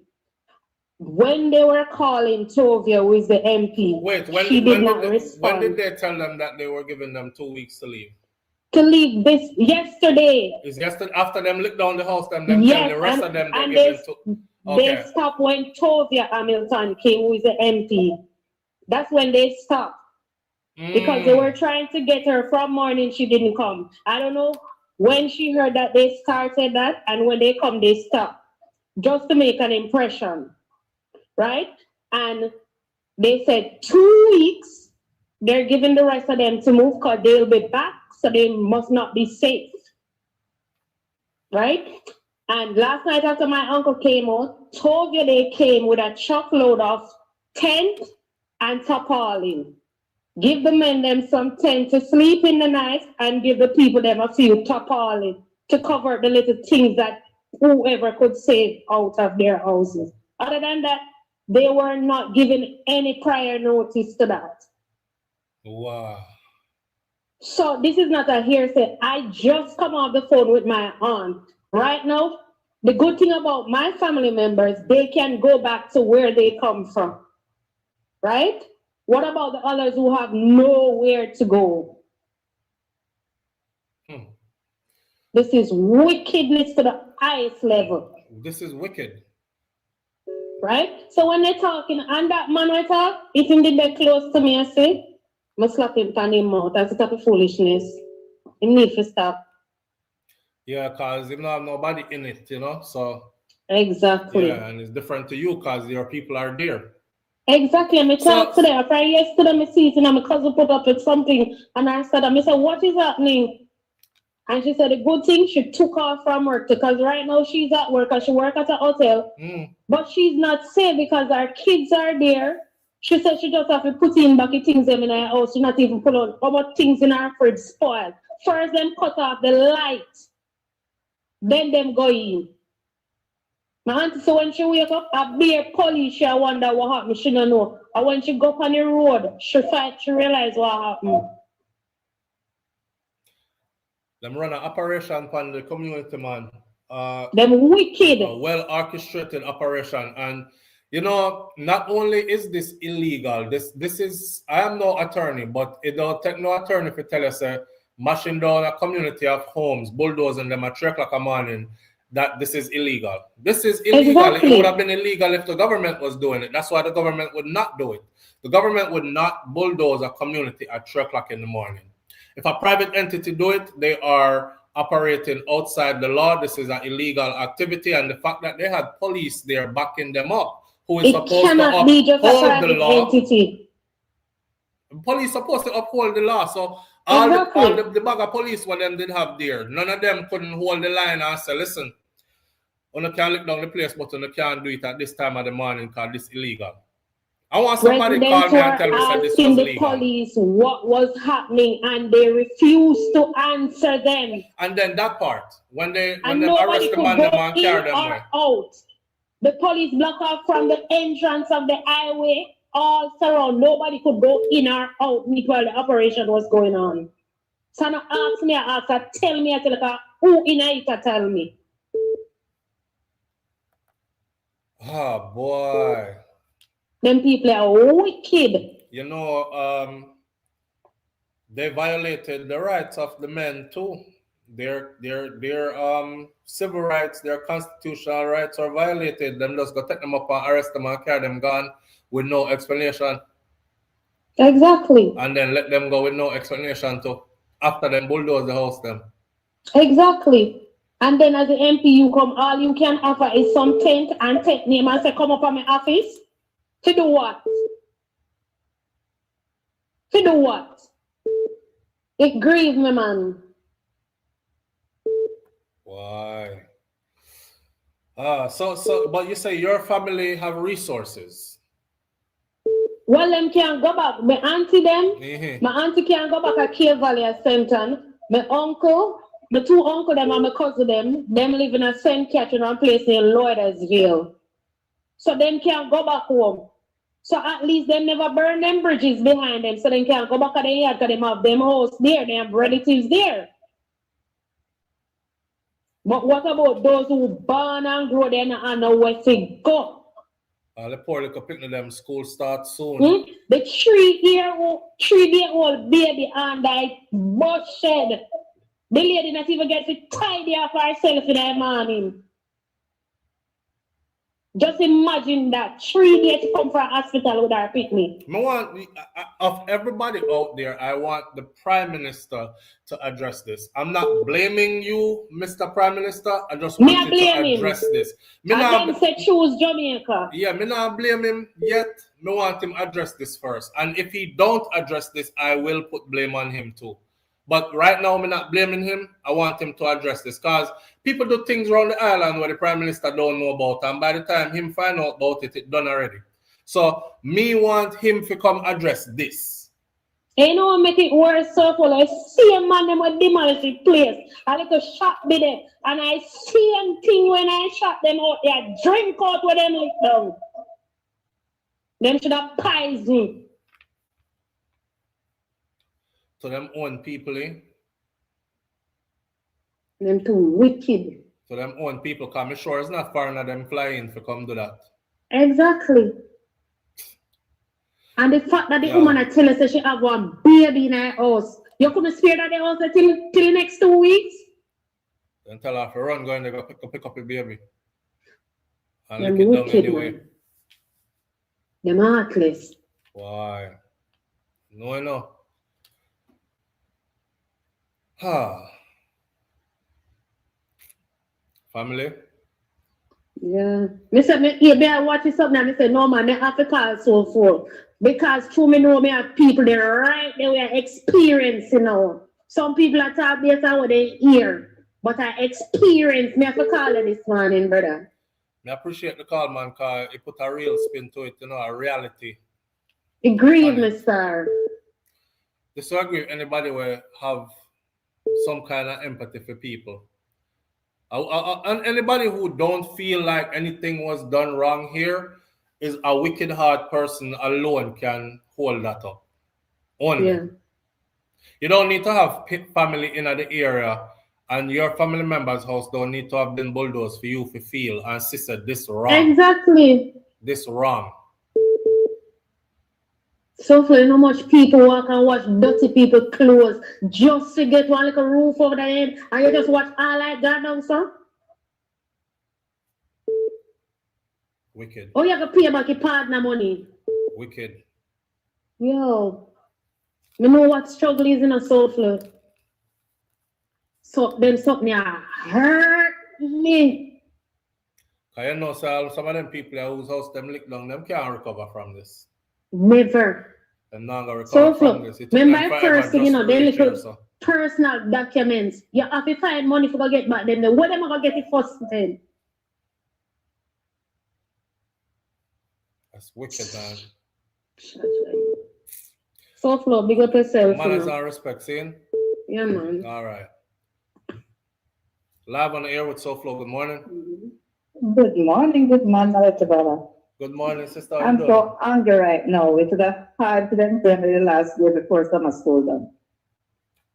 When they were calling Tovia, who is the MP, she did not respond. When did they tell them that they were giving them 2 weeks to leave? To leave this yesterday. Is yesterday after them lick down the house, them yes, the rest of them and they stopped when Tovia Hamilton came, who is the MP. That's when they stopped. Because they were trying to get her from morning, she didn't come. I don't know when she heard that they started that, and when they come, they stop. Just to make an impression. Right? And they said 2 weeks, they're giving the rest of them to move because they'll be back, so they must not be safe. Right? And last night after my uncle came out, told you they came with a truckload of tent and tarpaulin. Give the men them some tent to sleep in the night and give the people them a few tarpaulin to cover the little things that whoever could save out of their houses. Other than that, they were not given any prior notice to that. Wow. So this is not a hearsay. I just come off the phone with my aunt right now, The good thing about my family members, they can go back to where they come from. Right? What about the others who have nowhere to go? This is wickedness to the highest level. This is wicked. Right? So when they're talking, and that man I talk, if him did that close to me, I say, I slap him on him mouth. That's a type of foolishness. He need to stop. Yeah, because you don't have nobody in it, you know, so. Exactly. Yeah, and it's different to you because your people are there. Exactly. And I talk to them. After yesterday, I see it, and my cousin put up with something, and I said, what is happening? And she said, the good thing, she took off from work because right now she's at work and she works at a hotel. But she's not safe because her kids are there. She said she just have to put in back the things in her house. She not even put on how much things in her fridge spoiled. First, them cut off the light. Then them go in. My auntie, so when she wake up, a bare police, she wonder what happened. She don't know. And when she go up on the road, she realize what happened. Them run an operation on the community, man. Them wicked. A well orchestrated operation. And you know, not only is this illegal, this is, I am no attorney, but it don't take no attorney to tell us mashing down a community of homes, bulldozing them at 3 o'clock in the morning, that this is illegal. This is illegal. Exactly. It would have been illegal if the government was doing it. That's why the government would not do it. The government would not bulldoze a community at 3 o'clock in the morning. If a private entity do it, they are operating outside the law. This is an illegal activity, and the fact that they had police there backing them up, who is supposed to uphold the law. Entity. Police supposed to uphold the law. So all the bag of police what them did have there, none of them couldn't hold the line and say, listen, you can't look down the place, but you can't do it at this time of the morning because this is illegal. I want somebody to call me and tell me that this was the police what was happening, and they refused to answer them. And then that part, when they arrest the man, the man carry them away. Out. The police block off from the entrance of the highway, all surround. Nobody could go in or out while the operation was going on. So now ask me, tell me, who in it tell me. Oh boy. Them people are wicked. You know, they violated the rights of the men too. Their civil rights, their constitutional rights are violated. Them just go take them up and arrest them and carry them gone with no explanation. Exactly. And then let them go with no explanation too. After them bulldoze the house them. Exactly. And then as the MP, you come, all you can offer is some tent and take name and say, come up on my office. To do what? To do what? It grieves me, man. Why? But you say your family have resources. Well, them can't go back. My auntie them, my auntie can't go back at Cave Valley at Senton. My uncle, my two uncle them and my cousin them live in a St. Catherine place in Lloydersville. So them can't go back home. So at least them never burn them bridges behind them, so they can't go back at the yard because they have them house there, they have relatives there. But what about those who born and grow there and know where to go? The poor little picnic them school starts soon. The 3-day-old baby and that bus shed. The lady not even get to tidy up herself in the morning. Just imagine that 3 days come from hospital with our picnic. Of everybody out there, I want the Prime Minister to address this. I'm not blaming you, Mr. Prime Minister. I just want you to address this. I say choose Jamaica. Yeah, me not blame him yet. Me want him address this first. And if he don't address this, I will put blame on him too. But right now, I'm not blaming him. I want him to address this because people do things around the island where the Prime Minister don't know about. And by the time him find out about it, it's done already. So, me want him to come address this. You know what make it worse? So I see a man them with demolish the place. I like a shot be there. And I see them thing when I shot them out there. Drink out with them lick down. Them should have poison. To them own people, eh? Them too wicked. to them own people come. Sure, it's not foreigner them flying for come do that. Exactly. And the fact that the woman I tell us that she have one baby in her house, you couldn't spare that the house till the next 2 weeks? Then tell her to run, go and they go pick up the baby. And Them lick it down wicked, anyway. man. Them heartless. Why? No. Family? Yeah. Me said, I watch something and I said, no man, I have to call SouFlo. Because through me know me have people there right there we are experiencing now. Some people are talking based on what they hear. But I experience, me have to call it this morning, brother. I appreciate the call, man, because it put a real spin to it, a reality. It grieves me, sir. Disagree with anybody will have some kind of empathy for people. And anybody who don't feel like anything was done wrong here is a wicked hard person alone can hold that up. Only. Yeah. You don't need to have family in the area and your family member's house don't need to have been bulldozed for you to feel and sister this wrong. Exactly. This wrong. So for how much people walk and watch dirty people clothes just to get one little roof over their head and you just watch all like that down, sir? Wicked. Oh, you have to pay back your partner money. Wicked. Yo. You know what struggle is in a SouFlo? So them something hurt me. Cause you know, so some of them people whose house them lick down, them can't recover from this. Never. Them not gonna recover from this. Remember my first thing, they little personal documents. You have to find money for get back them. Where them gonna get it first then? That's wicked, man. SouFlo, big up yourself. Manners and respect, seeing? Yeah, man. All right. Live on the air with SouFlo. Good morning. Good morning, good morning, brother. Good morning, sister. I'm so angry right now. It's the hard to them the last day before summer school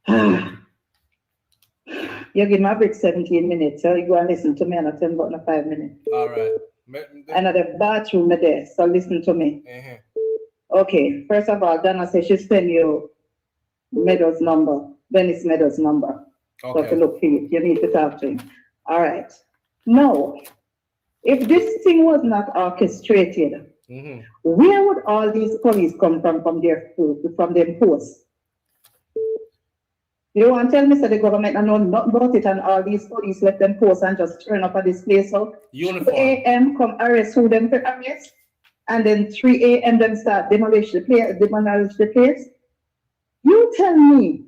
done. You give me a break 17 minutes, so you go and listen to me and I tell about 5 minutes. All right. Another bathroom there, so listen to me. Okay, first of all, Donna says she send you Meadows' number, Venice Meadows' number. Okay. So to look for you need to talk to him. All right. Now, if this thing was not orchestrated, where would all these police come from their posts? You want to tell me that the government know nothing about it and all these police let them post and just turn up at this place out? Uniform. 2 a.m. come arrest who them to arrest, and then 3 a.m. then start demolish the place. You tell me,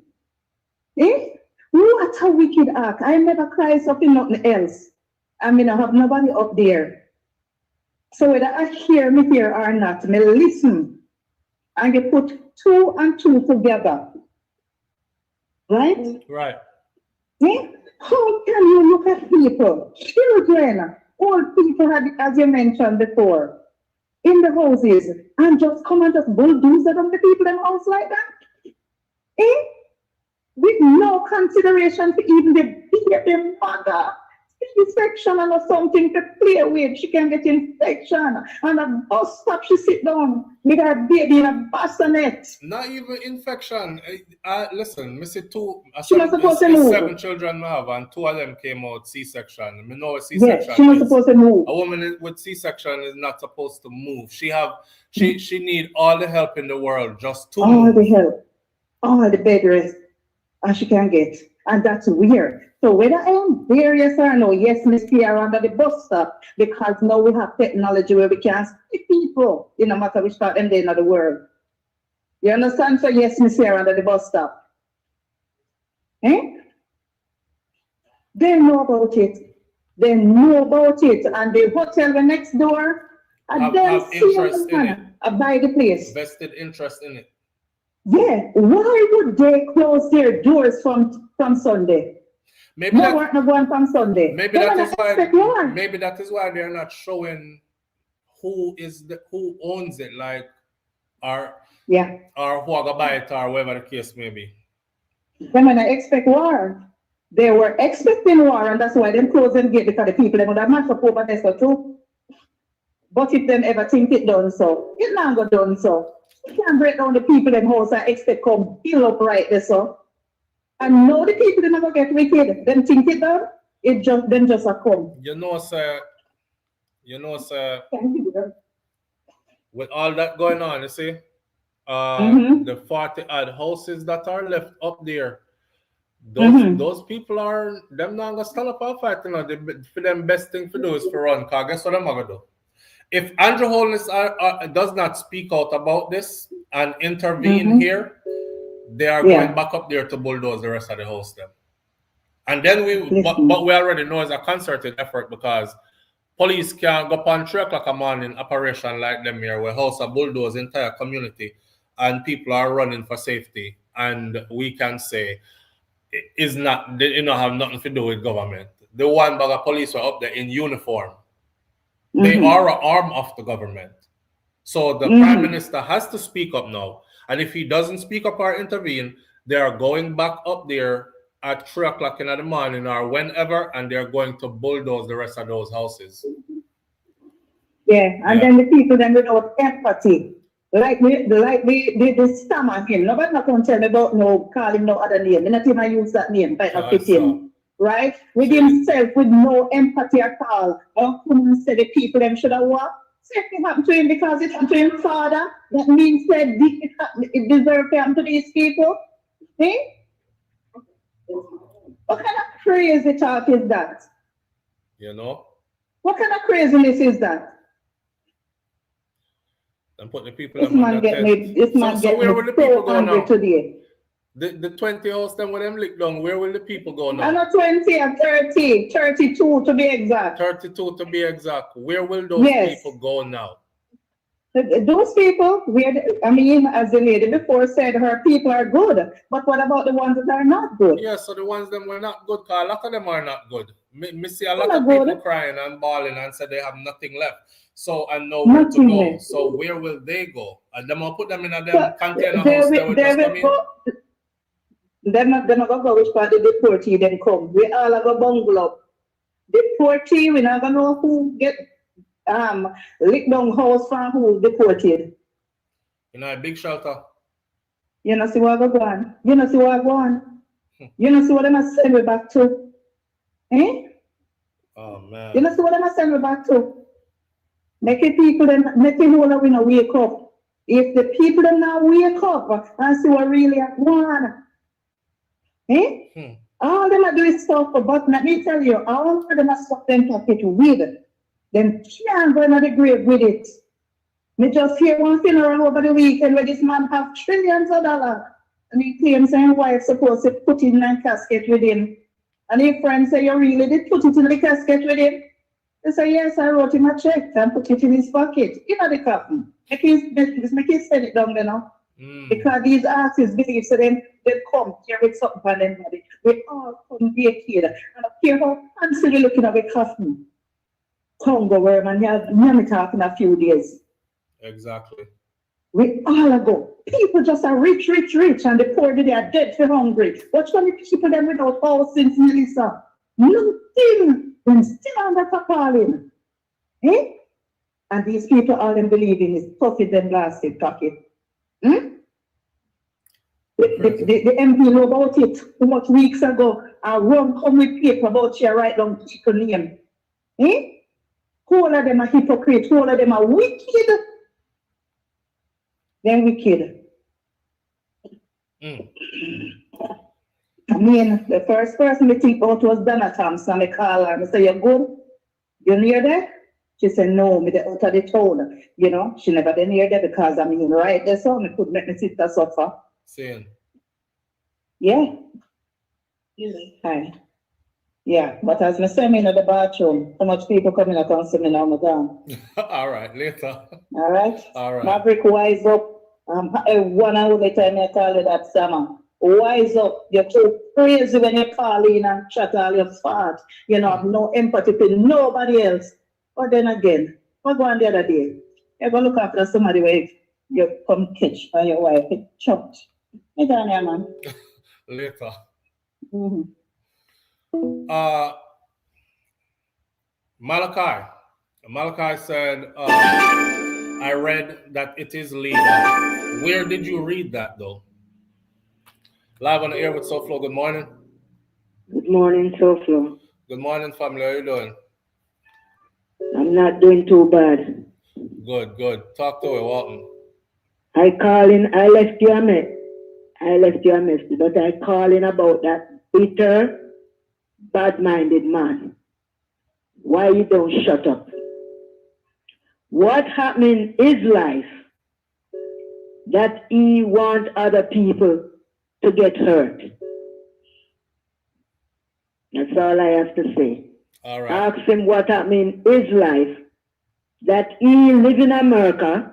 what a wicked act. I never cry something nothing else. I mean, I have nobody up there. So whether I hear me here or not, me listen and you put 2 and 2 together. Right? Right. How can you look at people, children, old people, as you mentioned before, in the houses, and just come and just bulldoze on the people in the house like that? With no consideration for even the mother. Infection and something to play with, she can get infection. And a bus stop, she sit down with her baby in a bassinet. Not even infection. Listen, Missy two. She not supposed to move. 7 children I have, and 2 of them came out C-section. I know what C-section. Yes, she not supposed to move. A woman with C-section is not supposed to move. She need all the help in the world just to all move. the help, all the bed rest, as she can get, and that's weird. So whether I am there, yes or no, yes, Miss Pierre under the bus stop, because now we have technology where we can see people, no matter which part them they in the world. You understand? So yes, Miss Pierre under the bus stop. They know about it. They know about it. And the hotel the next door, and then have interest in it. I buy the place. Vested interest in it. Yeah. Why would they close their doors from Sunday? Maybe not going from Sunday. Maybe that is why they're not showing who owns it, like or who are gonna buy it or whatever the case may be. Then when I expect war, They were expecting war, and that's why they close them gate because the people they would have mashed up over there so too. But if them ever think it done so, it not go done so. You can't break down the people in house and expect come build up right there so. And know the people they never get wicked. Them think it done, it just them just a come. You know, sir. With all that going on, you see, the 40 odd houses that are left up there, those people are them not gonna stand up and fight. You know, for them best thing to do is to run. Cause guess what I'm gonna do? If Andrew Holness does not speak out about this and intervene here, they are going back up there to bulldoze the rest of the house. Them, and then but we already know it's a concerted effort because police can't go upon 3 o'clock a morning operation like them here, where house a bulldoze entire community and people are running for safety, and we can say it's not, they don't have nothing to do with government. The one bag of police were up there in uniform. They are an arm of the government. So the prime minister has to speak up now. And if he doesn't speak up or intervene, they are going back up there at 3 o'clock in the morning or whenever, and they're going to bulldoze the rest of those houses. Yeah, and then the people then without empathy. Like the stammer him. Nobody not gonna tell me about no calling no other name. They not even use that name, but not fit him. Right? With himself, with no empathy at all. How come and say the people them should have what? Something happened to him because it happened to his father. That means that it deserves to happen to these people. See? What kind of crazy talk is that? You know? What kind of craziness is that? And put the people this man get me where will the people go now? Today. The 20 house them with them lick down, where will the people go now? I'm not 20, I'm 30, 32 to be exact. 32 to be exact. Where will those people go now? Those people, as the lady before said, her people are good. But what about the ones that are not good? Yeah, so the ones that were not good, because a lot of them are not good. Me see a lot of people crying and bawling and said they have nothing left. So, and nowhere to go. Left. So where will they go? And then I'll put them in a container house. They're not going to go which part the deportee then come. We all have a bungalow. Deportee, we not going to know who get lick down house from who deported. You know, a big shelter. You know, see what I go on. You know, see what I go on. You know, see what I send me back to. Eh? Oh, man. You know, see what I send me back to. Make the people then, make the whole we not wake up. If the people then not wake up and see what really I want. Eh? All them are doing stuff, but let me tell you, all of them are stuff them pocket with. Them can't go into the grave with it. Me just hear one funeral over the weekend where this man have trillions of dollars. And he claims his wife supposed to put it in a casket with him. And his friend say, you really did put it in the casket with him? They say, yes, I wrote him a check and put it in his pocket. You know the coffin. Make him send it down there now. Because these artists believe so then they come here with something for them body. We all come here together. And I care how fancy they looking at the coffin. Congo where man you talk in a few days. Exactly. We all go. People just are rich, and the poor they are dead for hungry. Watch when the people them without house since Melissa. Nothing. Them still under tarpaulin. Eh? And these people all them believing is puffy them blasted pocket. The MP know about it too much weeks ago. I run come with paper about you write down people name. Eh? All of them are hypocrites, all of them are wicked. Then wicked. I mean, the first person we think about was Donna Thompson. I call her and I say, you good? You near there? She said, no, me out of the town. You know, she never been near there because right there, so me could make me sister suffer. Same. Yeah. Hi. Yeah, but as me say me in the bathroom, so much people coming up and see me now, madam. All right, later. All right? All right. Maverick, wise up. 1 hour later, I call you that summer. Wise up. You're too crazy when you call in and chat all your fart. You know, have no empathy for nobody else. But then again, what going on the other day? You're going to look after somebody where you come catch by your wife. Chopped. You down there, man. Later. Malachi said, I read that it is legal. Where did you read that though? Live on the air with SouFLo. Good morning. Good morning, SouFLo. Good morning, family. How you doing? I'm not doing too bad. Good, good. Talk to her, Walton. I left you a message, but I call in about that bitter, bad-minded man. Why you don't shut up? What happened in his life that he want other people to get hurt? That's all I have to say. All right. Ask him what happened in his life that he live in America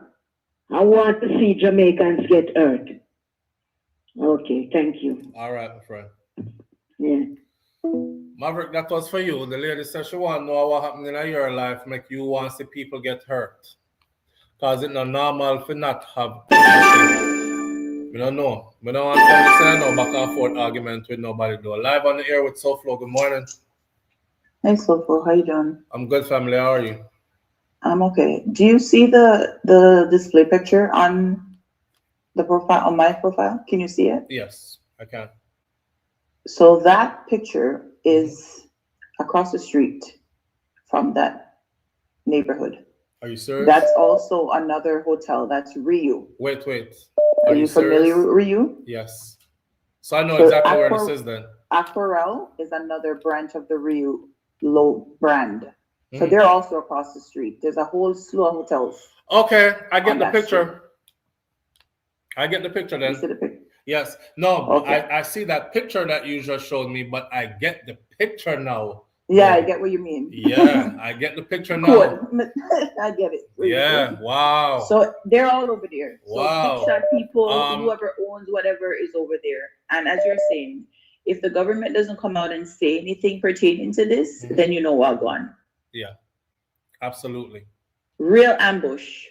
and want to see Jamaicans get hurt. Okay, thank you. All right, my friend. Yeah. Maverick, that was for you. The lady said she want to know what happened in your life make you want to see people get hurt. Because it's not normal for not have anything. We don't know. We don't want to say no back and forth argument with nobody though. Live on the air with SouFLo. Good morning. Hey, SouFLo, how you doing? I'm good, family. How are you? I'm okay. Do you see the display picture on the profile, on my profile? Can you see it? Yes, I can. So that picture is across the street from that neighborhood. Are you serious? That's also another hotel. That's Rio. Wait. Are you familiar with Rio? Yes. So I know exactly where this is then. Aquarelle is another branch of the Rio low brand. So they're also across the street. There's a whole slew of hotels. Okay, I get the picture. Street. I get the picture then. You see the picture? Yes. No, okay. I see that picture that you just showed me, but I get the picture now. Yeah, I get what you mean. Yeah, I get the picture now. Cool. I get it. Yeah, wow. So they're all over there. Wow. So picture people, whoever owns whatever is over there. And as you're saying, if the government doesn't come out and say anything pertaining to this, then you know what gone. Yeah, absolutely. Real ambush.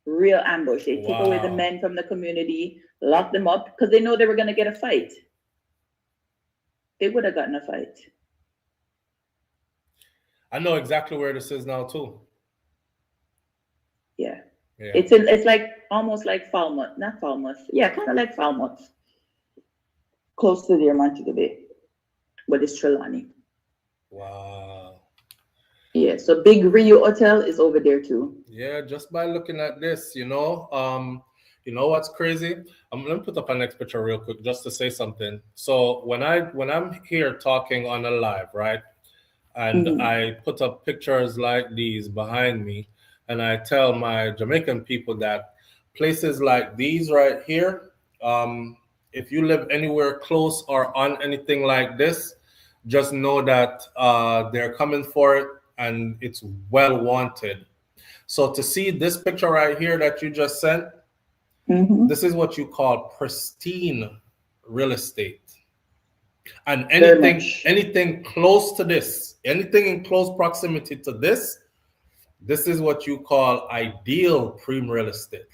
They took away the men from the community, locked them up because they know they were going to get a fight. They would have gotten a fight. I know exactly where this is now too. Yeah. It's like almost like Falmouth, not Falmouth. Yeah, kind of like Falmouth. Close to the Montego Bay, but it's Trelawny. Wow. Yeah, so Big Rio Hotel is over there too. Yeah, just by looking at this, you know what's crazy? Let me put up a next picture real quick just to say something. So when I'm here talking on a live, right? And I put up pictures like these behind me, and I tell my Jamaican people that places like these right here, if you live anywhere close or on anything like this, just know that they're coming for it and it's well wanted. So to see this picture right here that you just sent, this is what you call pristine real estate. And anything close to this, anything in close proximity to this is what you call ideal prime real estate.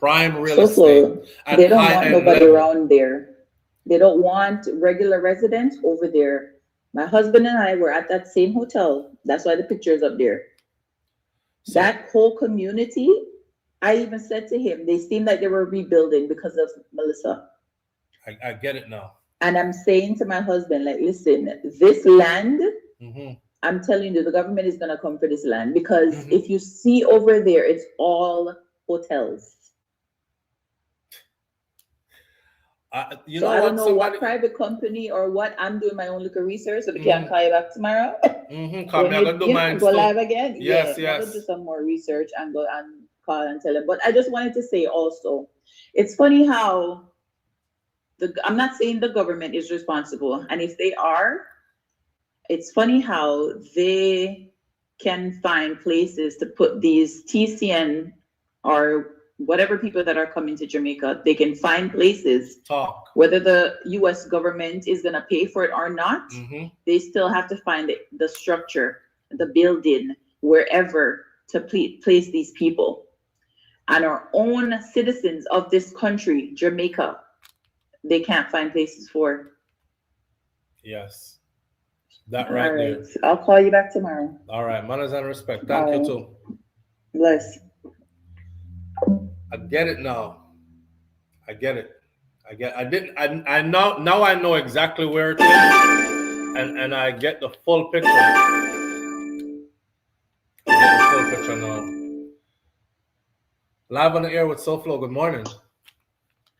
They don't want nobody around there. They don't want regular residents over there. My husband and I were at that same hotel. That's why the picture is up there. That whole community, I even said to him, they seemed like they were rebuilding because of Melissa. I get it now. And I'm saying to my husband, like, listen, this land, I'm telling you, the government is going to come for this land because if you see over there, it's all hotels. I don't know what private company or what. I'm doing my own little research, so we can call you back tomorrow. Go live again. Yes. I'm gonna do some more research and go and call and tell them. But I just wanted to say also, it's funny how I'm not saying the government is responsible, and if they are, it's funny how they can find places to put these TCN or whatever people that are coming to Jamaica, they can find places. Whether the US government is going to pay for it or not, they still have to find the structure, the building, wherever to place these people. And our own citizens of this country, Jamaica, they can't find places for. Yes. That right there. I'll call you back tomorrow. All right. Manners and respect. Thank you too. Bless. I get it now. I get it. I now I know exactly where it is. And I get the full picture. I get the full picture now. Live on the air with SouFLo. Good morning.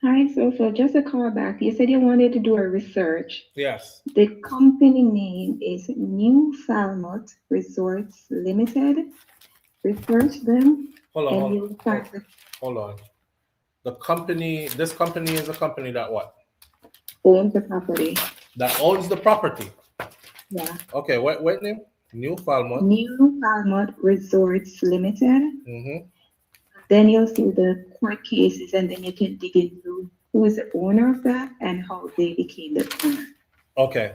Hi, SouFLo. Just a call back. You said you wanted to do a research. Yes. The company name is New Falmouth Resorts Limited. Research them. Hold on. This company is a company that what? Owns the property. That owns the property. Yeah. Okay, what name? New Falmouth. New Falmouth Resorts Limited. Mm-hmm. Then you'll see the court cases, and then you can dig into who is the owner of that and how they became the owner. Okay.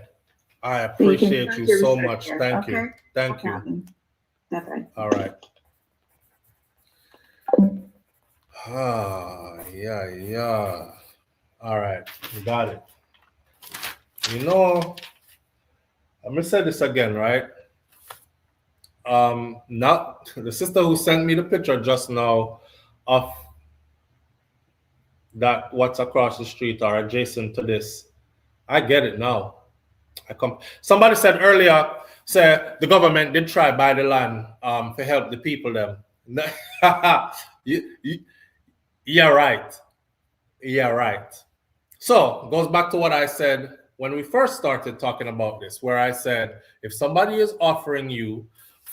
I appreciate you so much. Here. Thank Okay. you. Thank you. Bye-bye. All right. Yeah. All right. You got it. You know, I'm gonna say this again, right? Not the sister who sent me the picture just now of that what's across the street or adjacent to this. I get it now. Somebody said earlier, say the government did try buy the land to help the people them. Yeah, right. Yeah, right. So goes back to what I said when we first started talking about this, where I said if somebody is offering you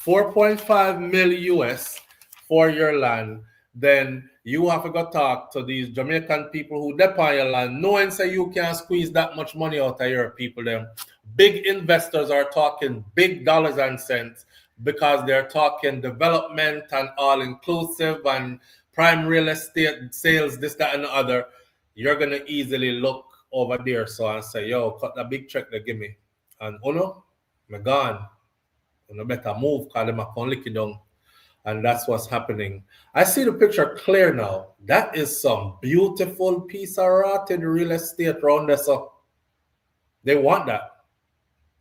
4.5 million US for your land, then you have to go talk to these Jamaican people who depend on your land, knowing say you can't squeeze that much money out of your people. Them big investors are talking big dollars and cents because they're talking development and all inclusive and prime real estate sales, this, that, and the other. You're gonna easily look over there and say, yo, cut the big check they give me. And I'm gone. You better move because them are going to lick it down. And that's what's happening. I see the picture clear now. That is some beautiful piece of rotted real estate around there. So they want that.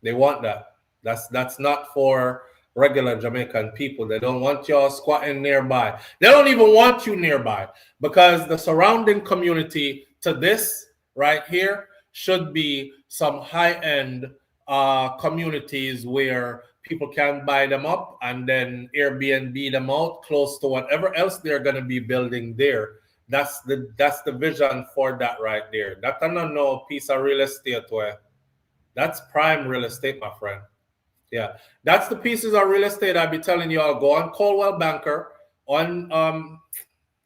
They want that. That's not for regular Jamaican people. They don't want y'all squatting nearby. They don't even want you nearby because the surrounding community to this right here should be some high-end communities where people can buy them up and then Airbnb them out close to whatever else they're going to be building there. That's the vision for that right there. That's not no piece of real estate where that's prime real estate, my friend. Yeah, that's the pieces of real estate I be telling you all. Go on Coldwell Banker on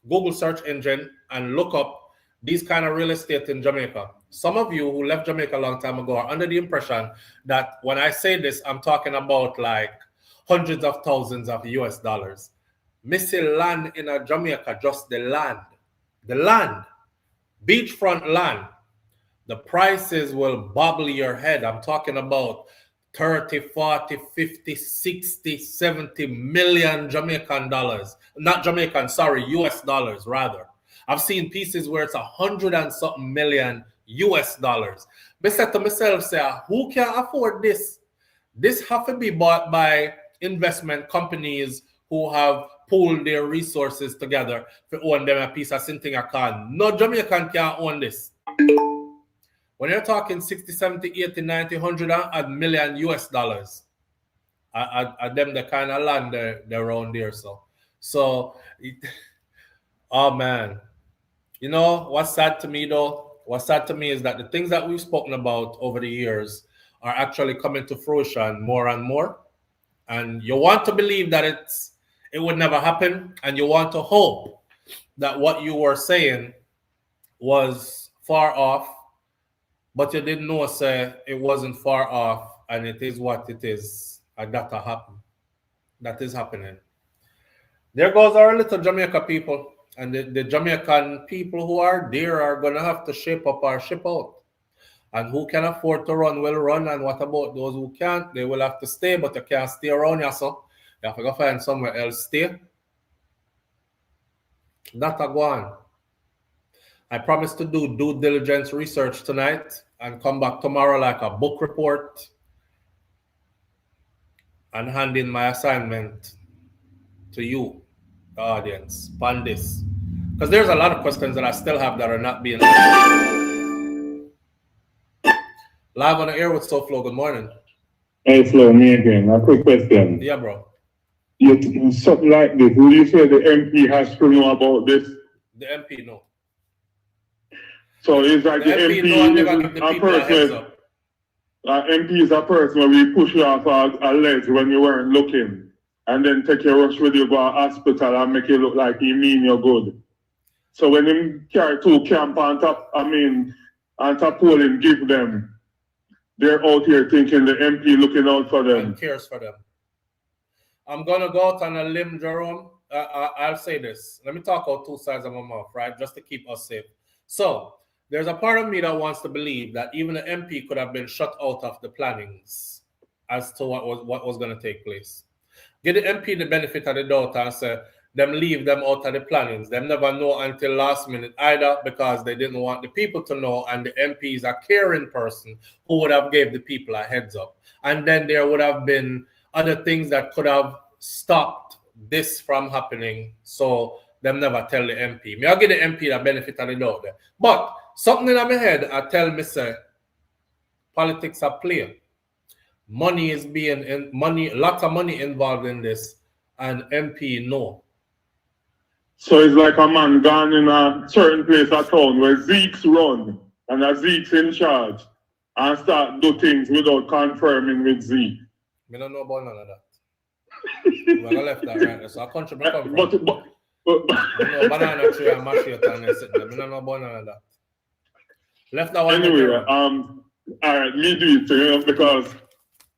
Google search engine and look up these kind of real estate in Jamaica. Some of you who left Jamaica a long time ago are under the impression that when I say this, I'm talking about like hundreds of thousands of US dollars. Missing land in Jamaica, just the land, beachfront land. The prices will bobble your head. I'm talking about 30, 40, 50, 60, 70 million Jamaican dollars. Not Jamaican, sorry, US dollars rather. I've seen pieces where it's 100 and something million US dollars. I said to myself, say, who can afford this? This have to be bought by investment companies who have pooled their resources together to own them a piece of something I can. No Jamaican can own this. When you're talking 60, 70, 80, 90, 100 million US dollars, at them the kind of land they're around there. So oh man. You know, what's sad to me though? What's sad to me is that the things that we've spoken about over the years are actually coming to fruition more and more. And you want to believe that it would never happen. And you want to hope that what you were saying was far off, but you didn't know, say, it wasn't far off, and it is what it is. And that happen. That is happening. There goes our little Jamaica people. And the Jamaican people who are there are going to have to shape up or ship out. And who can afford to run will run. And what about those who can't? They will have to stay, but you can't stay around here, so you have to go find somewhere else stay. That a go on. I promised to do due diligence research tonight and come back tomorrow like a book report and hand in my assignment to you, the audience, on this. Because there's a lot of questions that I still have that are not being answered. Live on the air with SouFlo, good morning. Hey, Flo, me again. A quick question. Yeah, bro. Something like this. Would you say the MP has to know about this? The MP, no. So it's like the MP is a person. MP is a person where we push you off a ledge when you weren't looking, and then take your rush with you go to hospital and make you look like you mean you're good. So when him carry two camp on top, on top polling, give them, they're out here thinking the MP looking out for them. And cares for them. I'm gonna go out on a limb, Jerome. I'll say this. Let me talk out two sides of my mouth, right? Just to keep us safe. So there's a part of me that wants to believe that even the MP could have been shut out of the plannings as to what was going to take place. Give the MP the benefit of the doubt and say, them leave them out of the plannings. Them never know until last minute either, because they didn't want the people to know, and the MP is a caring person who would have gave the people a heads up. And then there would have been other things that could have stopped this from happening. So them never tell the MP. Me, I'll give the MP the benefit of the doubt there. But something in my head, I tell me, say, politics are playing. Money is being in money, lots of money involved in this, and MP no. So it's like a man gone in a certain place at town where Zeke's run and a Zeke's in charge and start do things without confirming with Zeke. Me don't know about none of that. We're left that right. So a country become from. No banana tree and machete and they sit there. Me don't know about none of that. Left that one. Anyway, alright, me do it, you know, because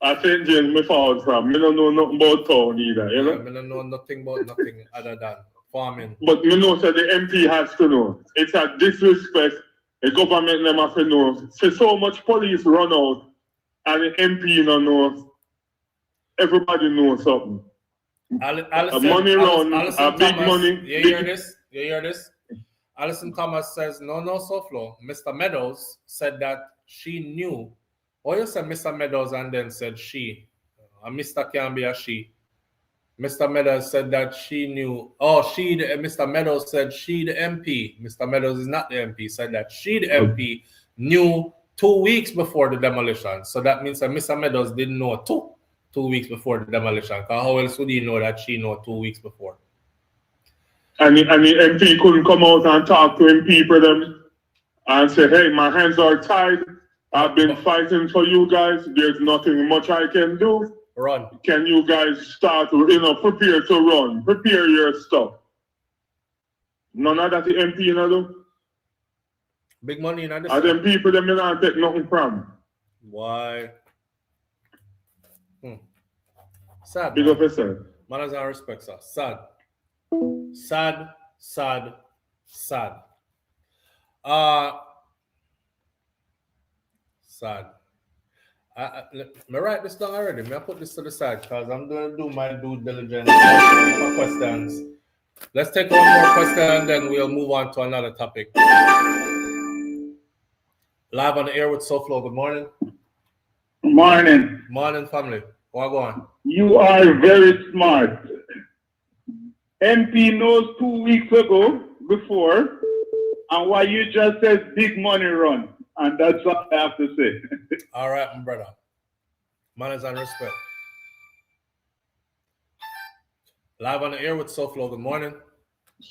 I think James me forward from. Me don't know nothing about town either, you know? Yeah, me don't know nothing about nothing other than farming. But me know that the MP has to know. It's a disrespect. The government them have to know. So much police run out and the MP don't know. Everybody knows something. Money run, big money. You hear this? You hear this? Alison Thomas says, no, SouFlo. Mr. Meadows said that she knew. Or you said Mr. Meadows and then said she. A Mr. can be a she. Mr. Meadows said that she knew. Oh, Mr. Meadows said she the MP. Mr. Meadows is not the MP. Said that she the MP knew 2 weeks before the demolition. So that means that Mr. Meadows didn't know two weeks before the demolition. Because how else would he know that she know 2 weeks before? And the MP couldn't come out and talk to him people them and say, hey, my hands are tied. I've been fighting for you guys. There's nothing much I can do. Run. Can you guys start, prepare to run? Prepare your stuff. None of that the MP, do. Big money in this. Are them people them you don't take nothing from? Why? Sad. Big up yourself. Manners and respect, sir. Sad. Sad. Sad. I write this down already. I put this to the side because I'm going to do my due diligence for questions. Let's take one more question and then we'll move on to another topic. Live on the air with SouFlo. Good morning. Morning. Morning, family. What go on? You are very smart. MP knows 2 weeks ago before, and why you just said big money run. And that's what I have to say. All right, my brother. Manners and respect. Live on the air with SouFlo. Good morning.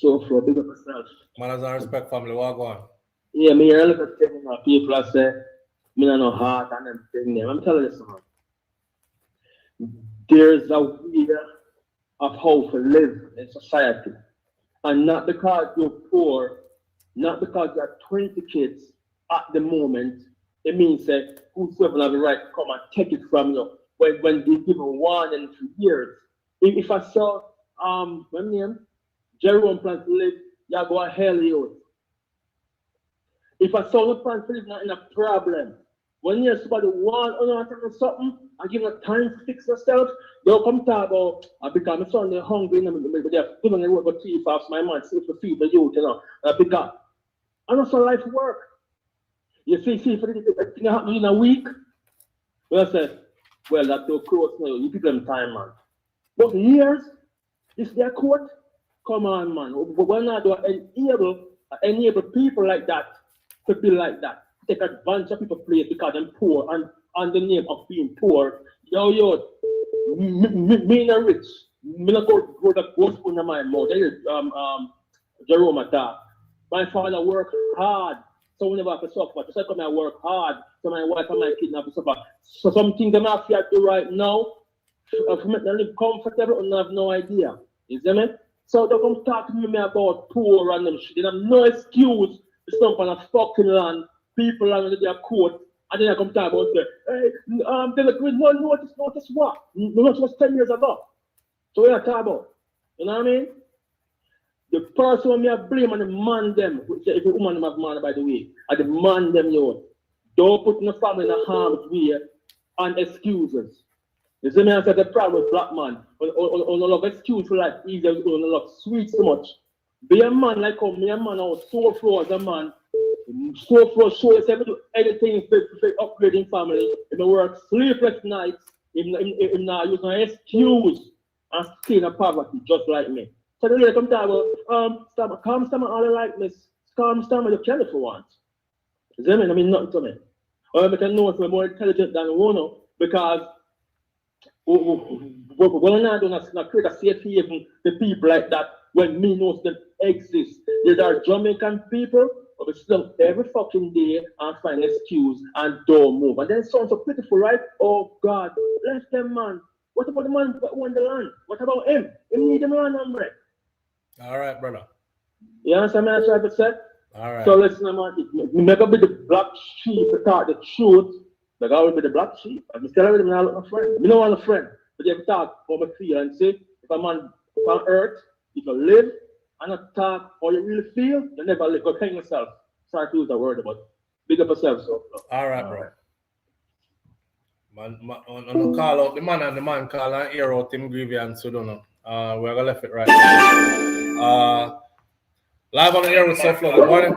SouFlo, big up yourself. Manners and respect, family. What go on? Yeah, me hear a lot of things people are say, me no heart and everything there. I'm telling you something. There's a way of how to live in society. And not because you're poor, not because you have 20 kids at the moment, it means that whosoever have the right to come and take it from you when they give a warning for years. If I saw my name, Jerome plans to live, you go to hell you. If I saw the plan to live, not in a problem. When you somebody want to do something, I give them time to fix yourself, they'll come talk about, because my son, they're hungry, but they're putting the work, but see if I have my mind, see if I feed the youth, because I know some life work. You see, for the thing happening in a week, well, I say, well, that's your court now. You people them time, man. But years, this their court, come on, man. We're not going to enable people like that to be like that. Take advantage of people's place because they're poor and on the name of being poor. Yo, me not rich. Me not go the ghost under my mouth. Jerome attack. My father worked hard, so we never have to suffer. Just like I work hard, so my wife and my kids have to suffer. So some things I'm have to do right now, for me to live comfortable, and I have no idea. You see me? So they come talk to me about poor and them shit. They have no excuse to stump on a fucking land, people under their court, and then I come talk about say, hey, they look with no notice what? No notice was 10 years ago. So what are talking about? You know what I mean? The person when me I blame and the man them, if a woman have man by the way, I demand them, yo. Don't put the family in a harm's way and excuses. You see me, I said the problem with black man, on a lot of excuse for life, easy, on a lot of sweet so much. Be a man like me, a man out SouFLo as a man. SouFLo show us every do anything for upgrading family. If I work sleepless nights, if not use an excuse and stay in poverty just like me. So the lady come talk about, calm stomach all the likeness, calm stomach you kill it for once. You see me? I mean nothing to me. Or I can know if we're more intelligent than Wono because we're not create a safe haven for people like that when me knows them exist. There are Jamaican people who will slump every fucking day and find an excuse and don't move. And then it sounds so pitiful, right? Oh God, bless them man. What about the man that won the land? What about him? He need the land, hombre. All right, brother. You understand what I'm trying to say? All right. So listen, man, make up be the black sheep to talk the truth. Like I will be the black sheep. I'm still with him now, look my friend. Me don't want a friend. But you talk how I feel and say, if a man on earth, if you live and not talk how you really feel, you never live. Go hang yourself. Sorry to use the word about big up yourself. So. All right, bro. Man, on call out the man and the man call and air out him grievance, so don't know. We're gonna left it right now. Live on the air with SouFLo. Good morning.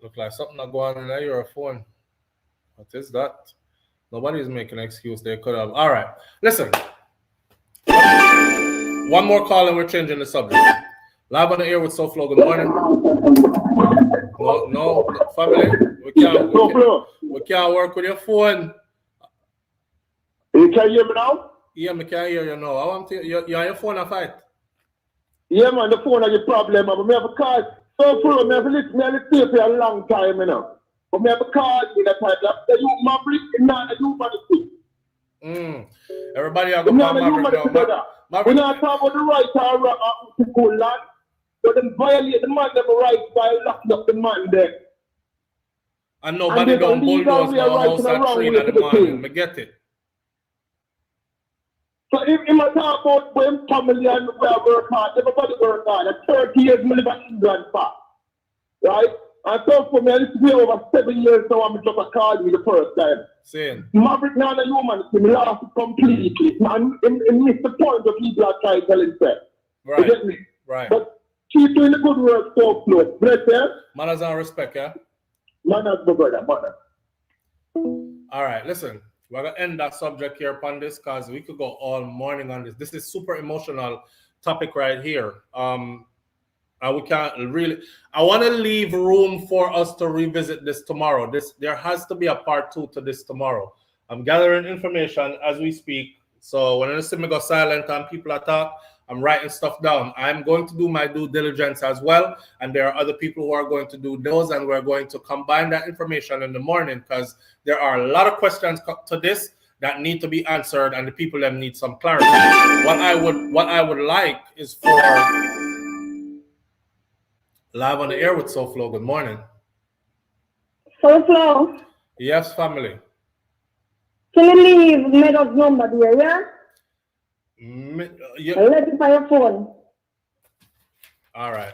Look like something not going on in your phone. What is that? Nobody's making an excuse. They could have. All right. Listen. One more call and we're changing the subject. Live on the air with SouFLo. Good morning. No, family. We can't work with your phone. You can hear me now? Yeah, I can hear you now. I want to, you're on your phone a fight. Yeah, man, the phone has a problem. But I have a card. SouFLo, I have to for a long time, you know. But I have a card in the time. The youth Maverick, not the youth Maverick. Everybody are going to Maverick now. We're not talking about the right to go land, but them violate the man them right by locking up the man there. And nobody don't bulldoze no house at 3 in the morning. I get it. So if I talk about when family and we work hard, everybody work hard. At 30 years, I live in England, right? And so for me, I used to be over 7 years now. I'm just a call you the first time. Same. Maverick now the human, he lost completely. And he missed the point of people are trying to tell himself. Right. You get me? Right. But keep doing the good work, SouFLo. Bless you. Manners and respect, yeah? Manners, my brother, manners. All right, listen. We're going to end that subject here upon this because we could go all morning on this. This is super emotional topic right here. And we can't really, I want to leave room for us to revisit this tomorrow. There has to be a part 2 to this tomorrow. I'm gathering information as we speak. So when I see me go silent and people talk, I'm writing stuff down. I'm going to do my due diligence as well. And there are other people who are going to do those. And we're going to combine that information in the morning because there are a lot of questions to this that need to be answered. And the people that need some clarity. What I would like is for live on the air with SouFLo. Good morning. SouFLo. Yes, family. Can you leave Meadows number there, yeah? Yeah. I'll let it by your phone. All right.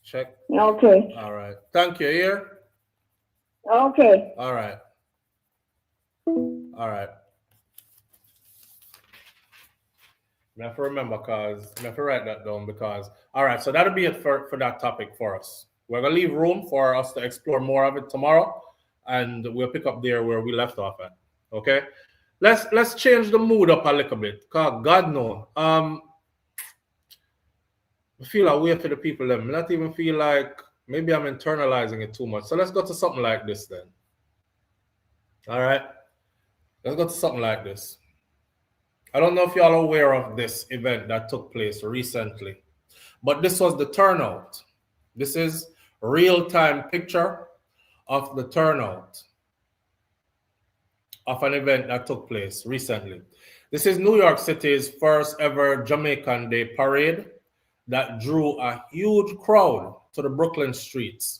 Check. Okay. All right. Thank you. Here. Okay. All right. All right. I have to remember because I have to write that down because all right, so that'll be it for that topic for us. We're gonna leave room for us to explore more of it tomorrow, and we'll pick up there where we left off at. Okay, let's change the mood up a little bit. Cause God no, I feel a way for the people. Them not even feel like maybe I'm internalizing it too much. So let's go to something like this then. All right, let's go to something like this. I don't know if y'all are aware of this event that took place recently, but this was the turnout. This is a real-time picture of the turnout of an event that took place recently. This is New York City's first ever Jamaican Day parade that drew a huge crowd to the Brooklyn streets.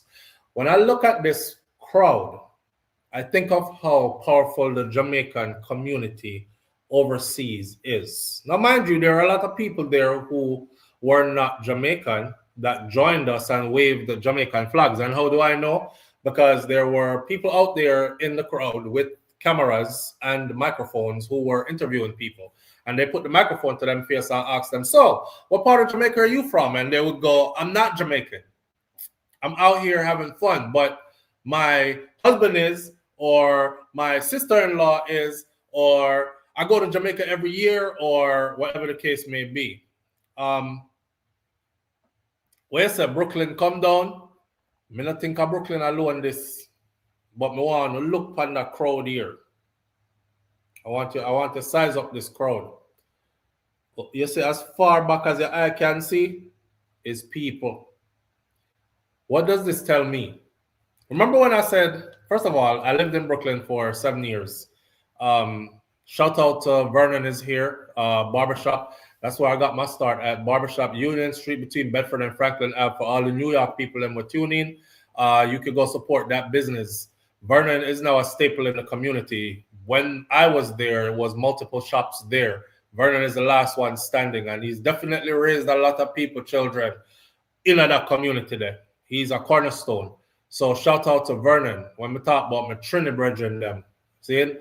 When I look at this crowd, I think of how powerful the Jamaican community overseas is. Now, mind you, there are a lot of people there who were not Jamaican that joined us and waved the Jamaican flags. And how do I know? Because there were people out there in the crowd with cameras and microphones who were interviewing people. And they put the microphone to them face and asked them, so, what part of Jamaica are you from? And they would go, I'm not Jamaican. I'm out here having fun, but my husband is, or my sister-in-law is, or I go to Jamaica every year, or whatever the case may be. When you say Brooklyn come down, I don't think of Brooklyn alone this, but I want to look on the crowd here. I want to size up this crowd. You see, as far back as your eye can see, is people. What does this tell me? Remember when I said, first of all, I lived in Brooklyn for 7 years. Shout out to Vernon is here, barbershop. That's where I got my start at Barbershop Union Street between Bedford and Franklin Ave. For all the New York people that were tuning, you could go support that business. Vernon is now a staple in the community. When I was there, it was multiple shops there. Vernon is the last one standing, and he's definitely raised a lot of people, children, in that community there. He's a cornerstone. So shout out to Vernon when we talk about my Trinity brethren them. See?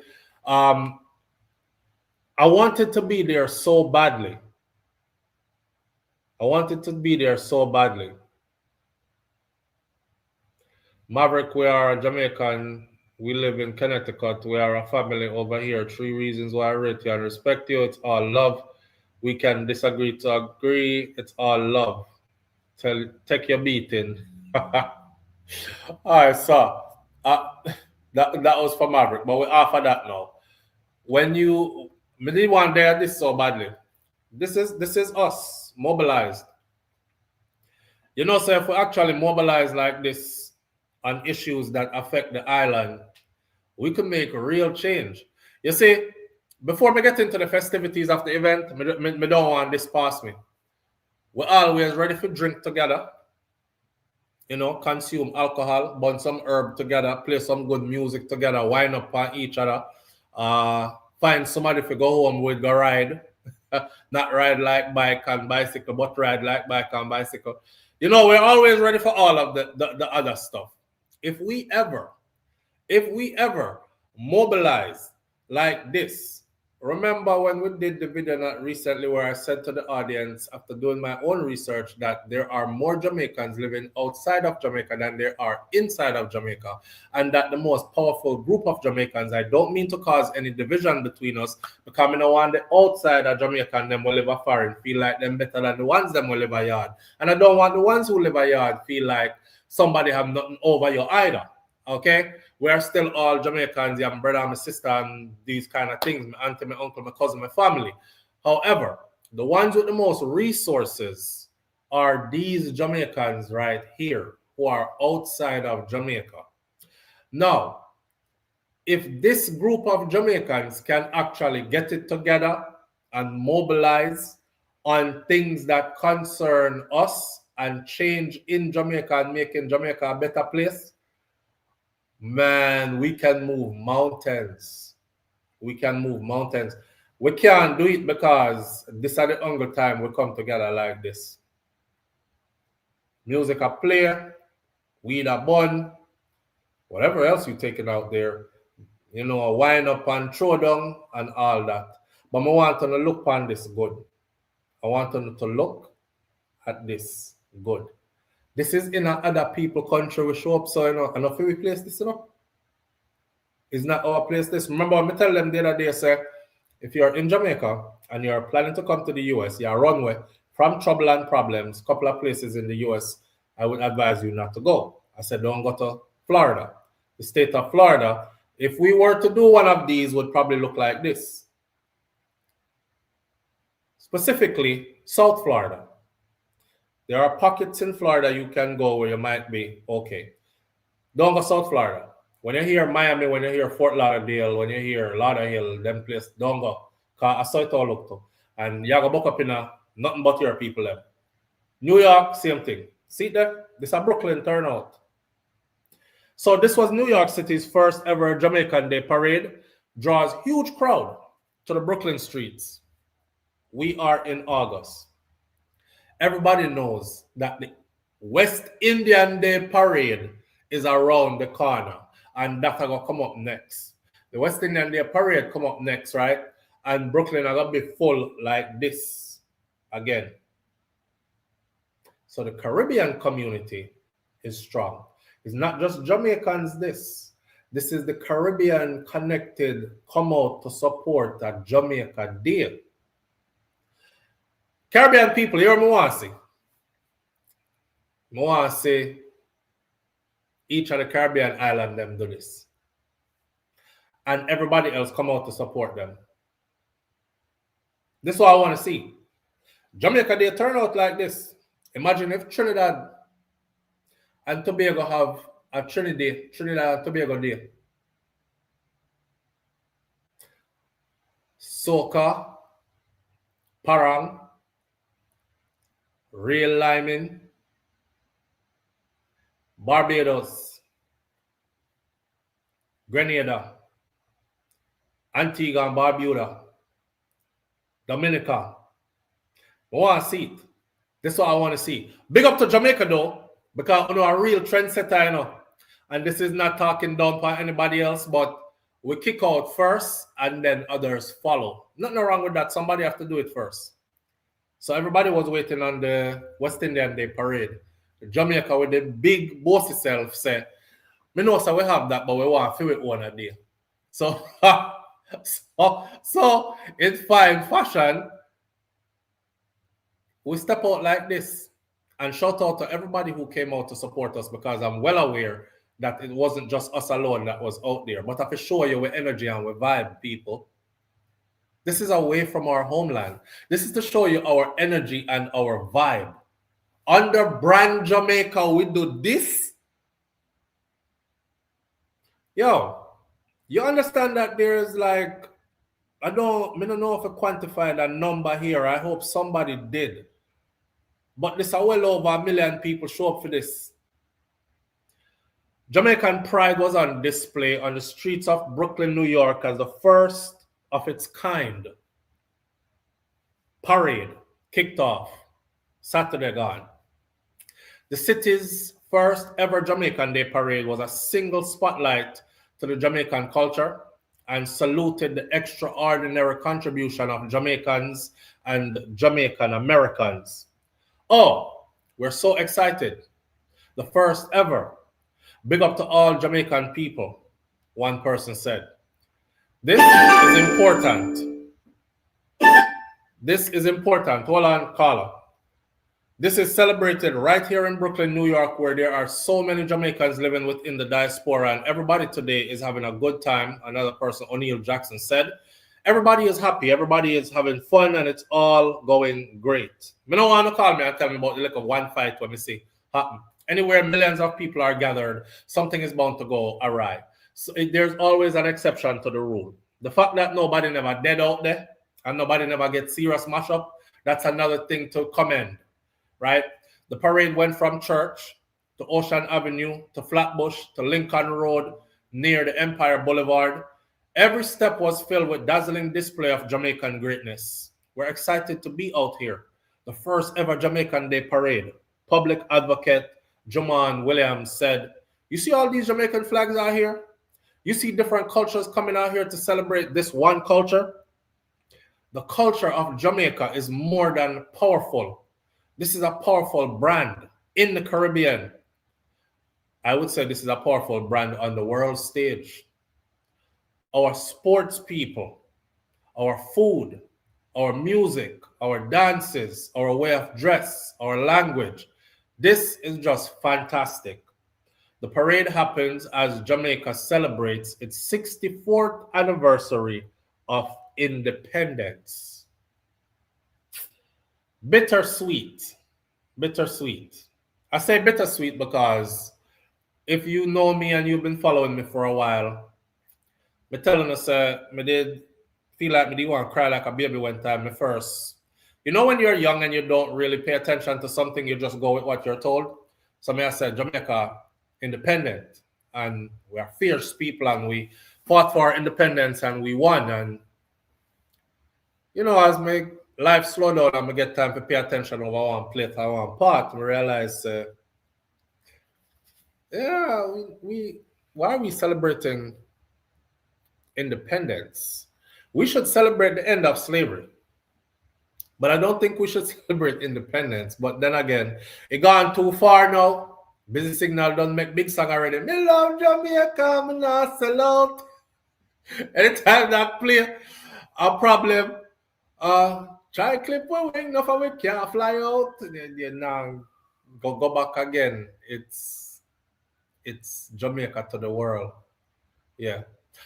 I wanted to be there so badly. Maverick, we are a Jamaican. We live in Connecticut. We are a family over here. 3 reasons why I rate you and respect you. It's all love. We can disagree to agree. It's all love. Take your beating. All right, so that was for Maverick, but we're off of that now. When you didn't want there this so badly. This is us mobilized. You know, so if we actually mobilize like this on issues that affect the island, we can make a real change. You see, before we get into the festivities of the event, me don't want this past me. We're always ready for drink together. You know, consume alcohol, burn some herb together, play some good music together, wind up on each other. Find somebody to go home with, go ride. Not ride like bike and bicycle, but ride like bike and bicycle. You know, we're always ready for all of the other stuff. If we ever mobilize like this, remember when we did the video not recently where I said to the audience after doing my own research that there are more Jamaicans living outside of Jamaica than there are inside of Jamaica, and that the most powerful group of Jamaicans, I don't mean to cause any division between us, because I don't want the outside of Jamaica and them who live a foreign feel like them better than the ones them who live a yard, and I don't want the ones who live a yard feel like somebody have nothing over you either. Okay, we are still all Jamaicans, my brother, my sister, and these kind of things, my auntie, my uncle, my cousin, my family. However, the ones with the most resources are these Jamaicans right here who are outside of Jamaica. Now, if this group of Jamaicans can actually get it together and mobilize on things that concern us and change in Jamaica and making Jamaica a better place, man, we can move mountains. We can move mountains. We can't do it because this is the only time we come together like this. Music a play, weed a bun, whatever else you're taking out there, you know, wind up and throw down and all that. But I want to look on this good. I want them to look at this. Good. This is in other people country we show up, so you know, and if we place this, you know, it's not our place. This. Remember, I tell them the other day, sir, if you're in Jamaica and you're planning to come to the US, you're runway from trouble and problems, couple of places in the US, I would advise you not to go. I said, don't go to Florida. The state of Florida, if we were to do one of these, would probably look like this. Specifically, South Florida. There are pockets in Florida you can go where you might be okay. Don't go South Florida. When you hear Miami, when you hear Fort Lauderdale, when you hear Lauderhill, them place, don't go. Because I saw it all look to. And you go book up in a nothing but your people them. New York, same thing. See there? This is a Brooklyn turnout. So this was New York City's first ever Jamaican Day parade. Draws huge crowd to the Brooklyn streets. We are in August. Everybody knows that the West Indian Day parade is around the corner. And that's going to come up next. The West Indian Day parade come up next, right? And Brooklyn are going to be full like this again. So the Caribbean community is strong. It's not just Jamaicans this. This is the Caribbean connected come out to support a Jamaica Day. Caribbean people, here I want to see. I want to see each of the Caribbean island them do this. And everybody else come out to support them. This is what I want to see. Jamaica Day turn out like this. Imagine if Trinidad and Tobago have a Trinidad and Tobago Day. Soca, Parang, Real Liming, Barbados, Grenada, Antigua and Barbuda, Dominica. I want to see it. This is what I want to see. Big up to Jamaica though, because you know a real trendsetter, you know. And this is not talking down for anybody else, but we kick out first and then others follow. Nothing wrong with that. Somebody have to do it first. So everybody was waiting on the West Indian Day parade. Jamaica with the big bossy self say, me know so we have that, but we want to feel it one a day. So, so in fine fashion, we step out like this and shout out to everybody who came out to support us, because I'm well aware that it wasn't just us alone that was out there. But I can show you with energy and with vibe, people. This is away from our homeland. This is to show you our energy and our vibe. Under brand Jamaica, we do this. Yo, you understand that there's like, I don't know if I quantified a number here. I hope somebody did. But this is well over 1 million people show up for this. Jamaican pride was on display on the streets of Brooklyn, New York as the first of its kind. Parade kicked off Saturday gone. The city's first ever Jamaican Day parade was a single spotlight to the Jamaican culture and saluted the extraordinary contribution of Jamaicans and Jamaican Americans. Oh, we're so excited. The first ever. Big up to all Jamaican people, one person said. This is important. This is important. Hold on, caller. This is celebrated right here in Brooklyn, New York, where there are so many Jamaicans living within the diaspora, and everybody today is having a good time. Another person, O'Neal Jackson, said. Everybody is happy. Everybody is having fun, and it's all going great. Me don't want to call me and tell me about the like of one fight when we see happen. Anywhere millions of people are gathered, something is bound to go awry. So there's always an exception to the rule. The fact that nobody never dead out there and nobody never gets serious mashup, that's another thing to commend, right? The parade went from Church to Ocean Avenue to Flatbush to Lincoln Road near the Empire Boulevard. Every step was filled with dazzling display of Jamaican greatness. We're excited to be out here. The first ever Jamaican Day parade. Public advocate Juman Williams said, you see all these Jamaican flags out here? You see different cultures coming out here to celebrate this one culture? The culture of Jamaica is more than powerful. This is a powerful brand in the Caribbean. I would say this is a powerful brand on the world stage. Our sports people, our food, our music, our dances, our way of dress, our language. This is just fantastic. The parade happens as Jamaica celebrates its 64th anniversary of independence. Bittersweet. Bittersweet. I say bittersweet because if you know me and you've been following me for a while, me telling us, me did feel like me did want to cry like a baby one time. Me first, you know, when you're young and you don't really pay attention to something, you just go with what you're told. So me I said, Jamaica independent, and we are fierce people, and we fought for our independence and we won. And you know, as my life slow down and I get time to pay attention over one plate or one part, we realize, yeah, we why are we celebrating independence? We should celebrate the end of slavery, but I don't think we should celebrate independence. But then again, it gone too far now. Busy Signal don't make big song already. Me love Jamaica, me not sell out. Anytime that play, a problem. Try clip we wing, enough of it can't fly out. Then now go back again. It's Jamaica to the world. Yeah.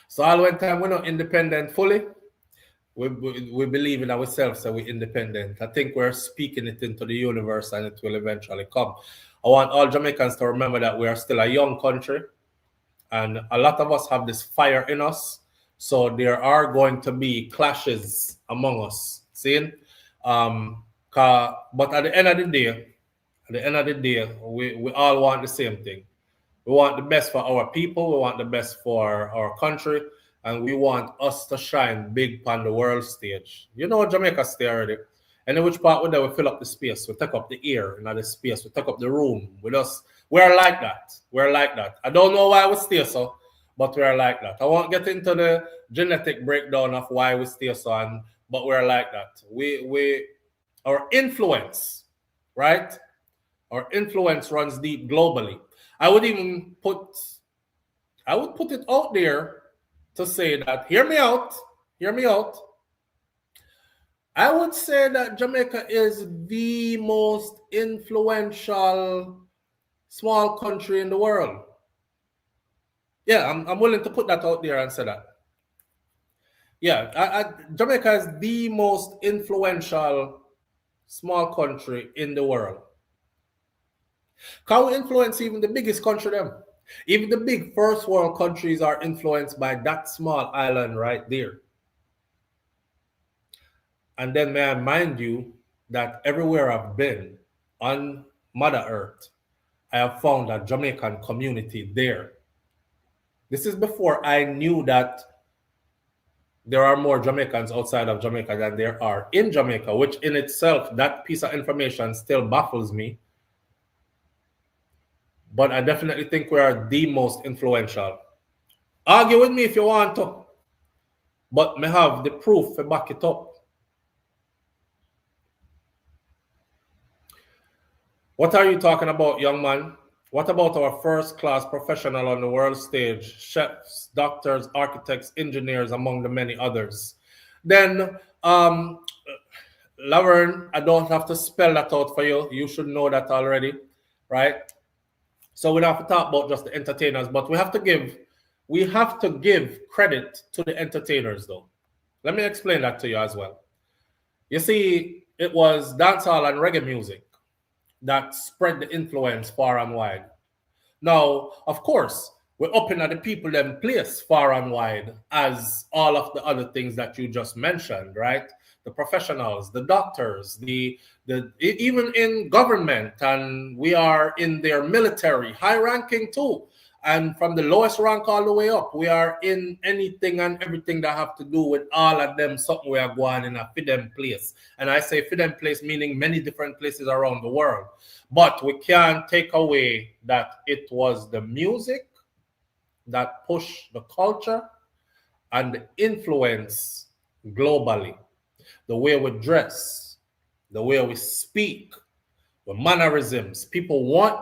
So all one time we're not independent fully. We believe in ourselves that we're independent. I think we're speaking it into the universe and it will eventually come. I want all Jamaicans to remember that we are still a young country and a lot of us have this fire in us. So there are going to be clashes among us. See? But at the end of the day, we all want the same thing. We want the best for our people. We want the best for our country. And we want us to shine big on the world stage. You know Jamaica stay already. And in which part we there, we fill up the space. We take up the air in the space. We take up the room. We're like that. We're like that. I don't know why we stay so, but we're like that. I won't get into the genetic breakdown of why we stay so, but we're like that. Our influence, right? Our influence runs deep globally. I would put it out there to say that, hear me out. I would say that Jamaica is the most influential small country in the world. Yeah, I'm willing to put that out there and say that. Yeah, Jamaica is the most influential small country in the world. Can we influence even the biggest country them? Even the big first world countries are influenced by that small island right there. And then may I mind you that everywhere I've been on Mother Earth, I have found a Jamaican community there. This is before I knew that there are more Jamaicans outside of Jamaica than there are in Jamaica, which in itself, that piece of information still baffles me. But I definitely think we are the most influential. Argue with me if you want to, but may have the proof to back it up. What are you talking about, young man? What about our first-class professional on the world stage? Chefs, doctors, architects, engineers, among the many others. Then, Laverne, I don't have to spell that out for you. You should know that already, right? So we don't have to talk about just the entertainers, but we have to give credit to the entertainers, though. Let me explain that to you as well. You see, it was dancehall and reggae music that spread the influence far and wide. Now, of course, we're up in the people them place far and wide as all of the other things that you just mentioned, right? The professionals, the doctors, even in government, and we are in their military, high ranking too. And from the lowest rank all the way up, we are in anything and everything that have to do with all of them, something we are going in a FIDEM place. And I say FIDEM place meaning many different places around the world. But we can't take away that it was the music that pushed the culture and the influence globally. the way we dress, the way we speak, the mannerisms. People want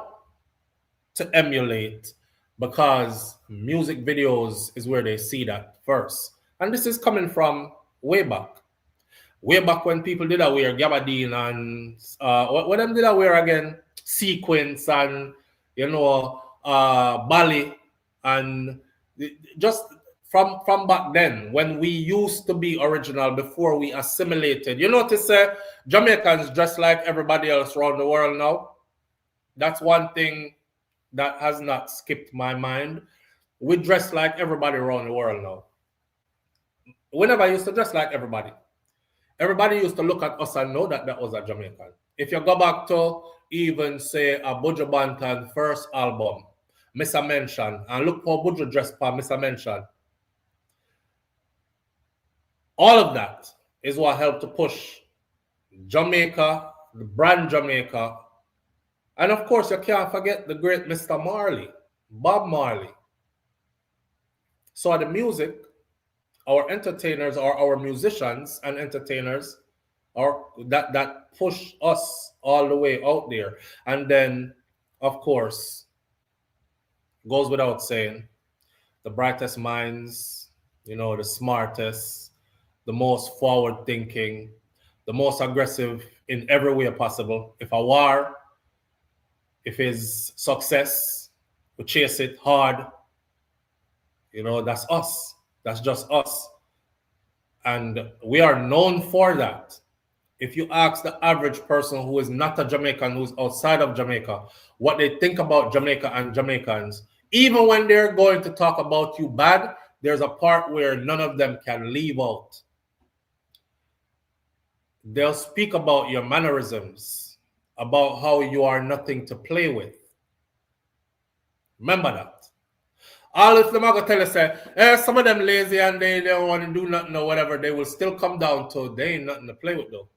to emulate because music videos is where they see that first. And this is coming from way back. Way back when people did that wear gabardine and what them did that wear again? Sequins and ballet, and just from back then when we used to be original before we assimilated. You notice Jamaicans dress like everybody else around the world now. That's one thing that has not skipped my mind. We dress like everybody around the world now. We never used to dress like everybody. Everybody used to look at us and know that that was a Jamaican. If you go back to even say a Buju Banton first album, Mr. Mention, and look how Buju dressed for Mr. Mention. All of that is what helped to push Jamaica, the brand Jamaica. And of course, you can't forget the great Mr. Marley, Bob Marley. So the music, our entertainers or our musicians and entertainers are that push us all the way out there. And then, of course, goes without saying, the brightest minds, the smartest, the most forward thinking, the most aggressive in every way possible. If a war, if it's success, we chase it hard. That's us. That's just us. And we are known for that. If you ask the average person who is not a Jamaican, who's outside of Jamaica, what they think about Jamaica and Jamaicans, even when they're going to talk about you bad, there's a part where none of them can leave out. They'll speak about your mannerisms, about how you are nothing to play with. Remember that. All if them are going to tell you, say, some of them lazy and they don't want to do nothing or whatever, they will still come down to they ain't nothing to play with though.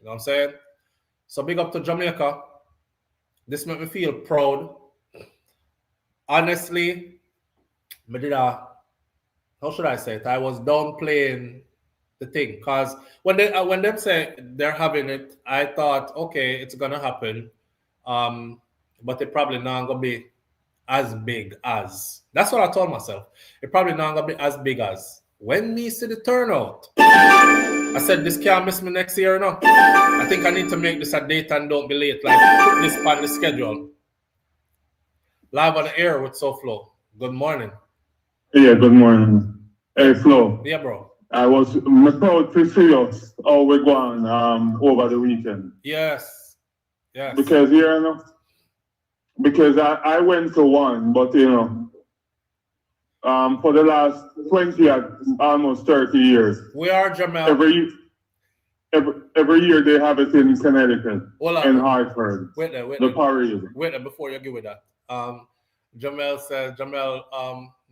You know what I'm saying? So big up to Jamaica. This made me feel proud. Honestly, how should I say it? I was downplaying the thing because when them say they're having it, I thought, okay, it's gonna happen, but it probably not gonna be as big as. That's what I told myself. It probably not gonna be as big as. When me see the turnout, I said this can't miss me next year, no. I think I need to make this a date and don't be late. Like put this on the schedule. Live on the air with SouFLo. Good morning. Yeah, good morning. Hey, Flo. Yeah, bro. I was proud to see us how we going over the weekend. Yes. Yes. Because because I went to one, but for the last 20 almost 30 years. We are Jamel. Every year they have it in Connecticut, in Hartford. Wait there. The parade. Wait there before you give it that. Jamel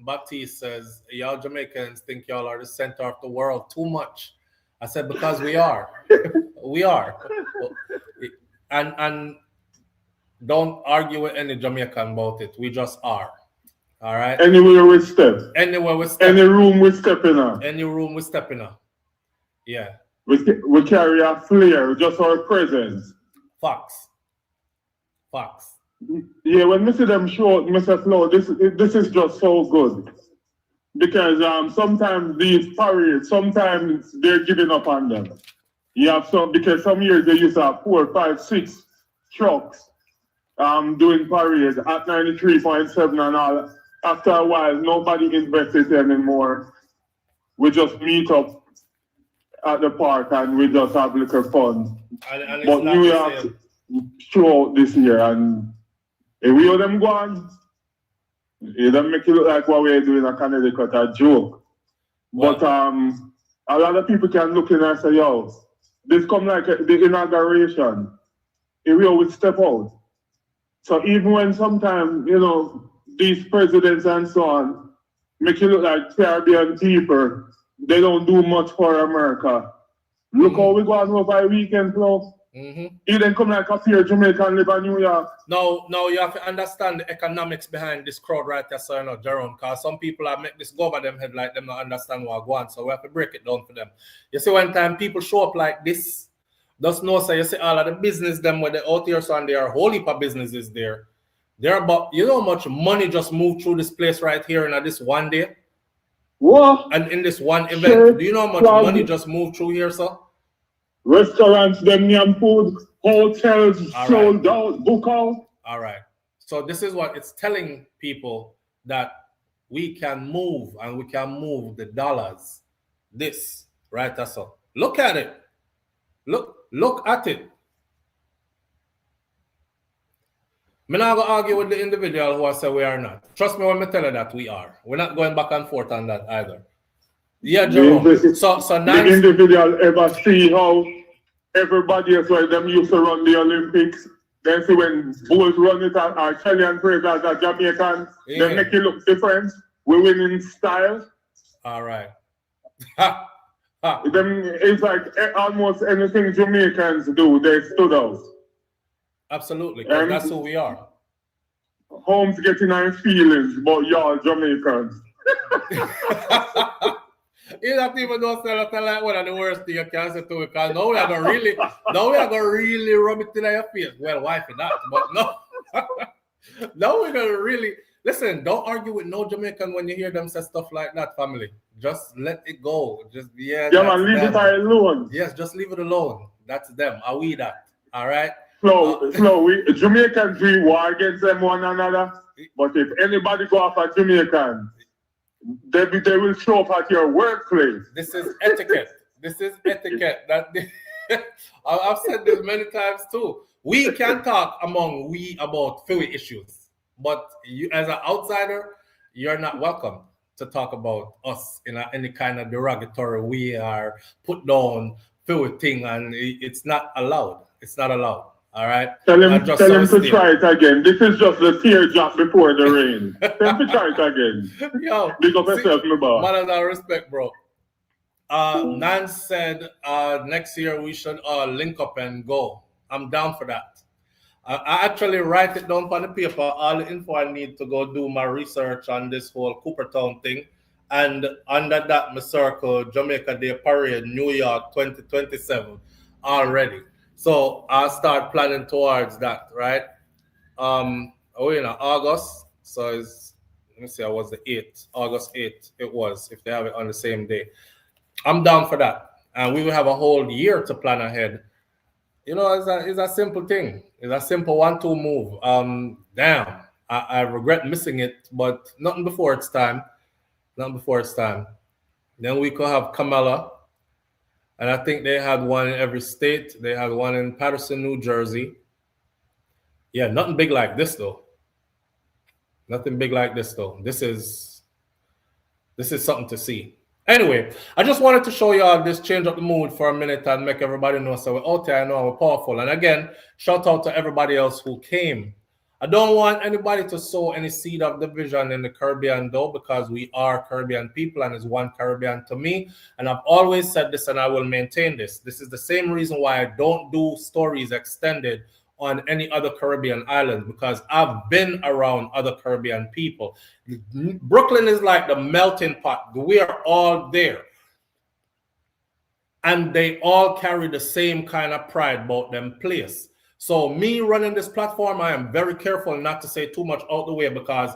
Baptiste says, y'all Jamaicans think y'all are the center of the world too much. I said, because we are. We are. And don't argue with any Jamaican about it. We just are. All right? Anywhere we step. Anywhere we step. Any room we step in. Any room we step in. Yeah. We carry a flair, just our presence. Facts. Yeah, when I see them show, Mr. Flo, this is just so good. Because sometimes these parades, sometimes they're giving up on them. You have because some years they used to have 4, 5, 6 trucks doing parades at 93.7 and all. After a while, nobody invested anymore. We just meet up at the park and we just have a little fun. And but New York show out this year, and if we hear them go on, it don't make it look like what we're doing in Connecticut, a joke. Well, but a lot of people can look in and say, yo, this come like the inauguration. If we always step out. So even when sometimes, these presidents and so on make it look like Caribbean people, they don't do much for America. Look how we go on over a weekend, Flo. He then come like a fear Jamaican live in New York. No, you have to understand the economics behind this crowd right there, so you know, Jerome, because some people are make this go over them head like them not understand what I want, so we have to break it down for them. You see, one time people show up like this, just know, so you see all of the business them where they out here, so and there are a whole heap of businesses there. There are about, you know how much money just moved through this place right here in this one day? What? And in this one event, do you know how much money just moved through here, sir? Restaurants, them yam food, hotels, sold out, book out. All right. So this is what it's telling people, that we can move and we can move the dollars. This, right? That's all. Look at it. Look at it. I'm not going to argue with the individual who I say we are not. Trust me when I tell you that we are. We're not going back and forth on that either. Yeah, Jerome. So now, the individual ever see how everybody else, like them used to run the Olympics, then see when Bulls run it or Kelly and Fraser as Jamaican, they make it look different. We win in style. All right. Them, it's like almost anything Jamaicans do, they stood out. Absolutely, because that's who we are. Holmes getting our feelings, but y'all Jamaicans. You don't even know tell like one of the worst thing you can say to me, because now we are gonna really rub it in your face. Well, wifey not, but no. Now we're gonna really listen, don't argue with no Jamaican when you hear them say stuff like that, family. Just let it go. Just yeah, man, leave it alone. Yes, just leave it alone. That's them. Are we that? All right. We Jamaicans we war against them one another. But if anybody go after Jamaican, they will show up at your workplace. This is etiquette. This is etiquette. I've said this many times too. We can talk about Philly issues, but you, as an outsider, you're not welcome to talk about us in any kind of derogatory way or put down Philly thing, and it's not allowed. It's not allowed. All right. Tell him to try it again. This is just the teardrop before the rain. Tell him to try it again. Yo, big up yourself, my boy. Manners and respect, bro. Nan said next year we should link up and go. I'm down for that. I actually write it down on the paper, all the info I need to go do my research on this whole Coopertown thing. And under that, my circle, Jamaica Day Parade, New York 2027 already. So I'll start planning towards that, right? August. So it's, let me see, I was the 8th, August 8th it was, if they have it on the same day. I'm down for that. And we will have a whole year to plan ahead. You know, it's a simple thing. It's a simple 1-2 move. Damn, I regret missing it, but nothing before it's time. Nothing before it's time. Then we could have Kamala. And I think they had one in every state. They had one in Patterson, New Jersey. Yeah, nothing big like this though. Nothing big like this though. This is something to see. Anyway, I just wanted to show y'all this change up the mood for a minute and make everybody know. So we're out there, I know we're powerful. And again, shout out to everybody else who came. I don't want anybody to sow any seed of division in the Caribbean though, because we are Caribbean people and it's one Caribbean to me. And I've always said this and I will maintain this. This is the same reason why I don't do stories extended on any other Caribbean island, because I've been around other Caribbean people. Brooklyn is like the melting pot. We are all there. And they all carry the same kind of pride about them place. So me running this platform, I am very careful not to say too much out the way, because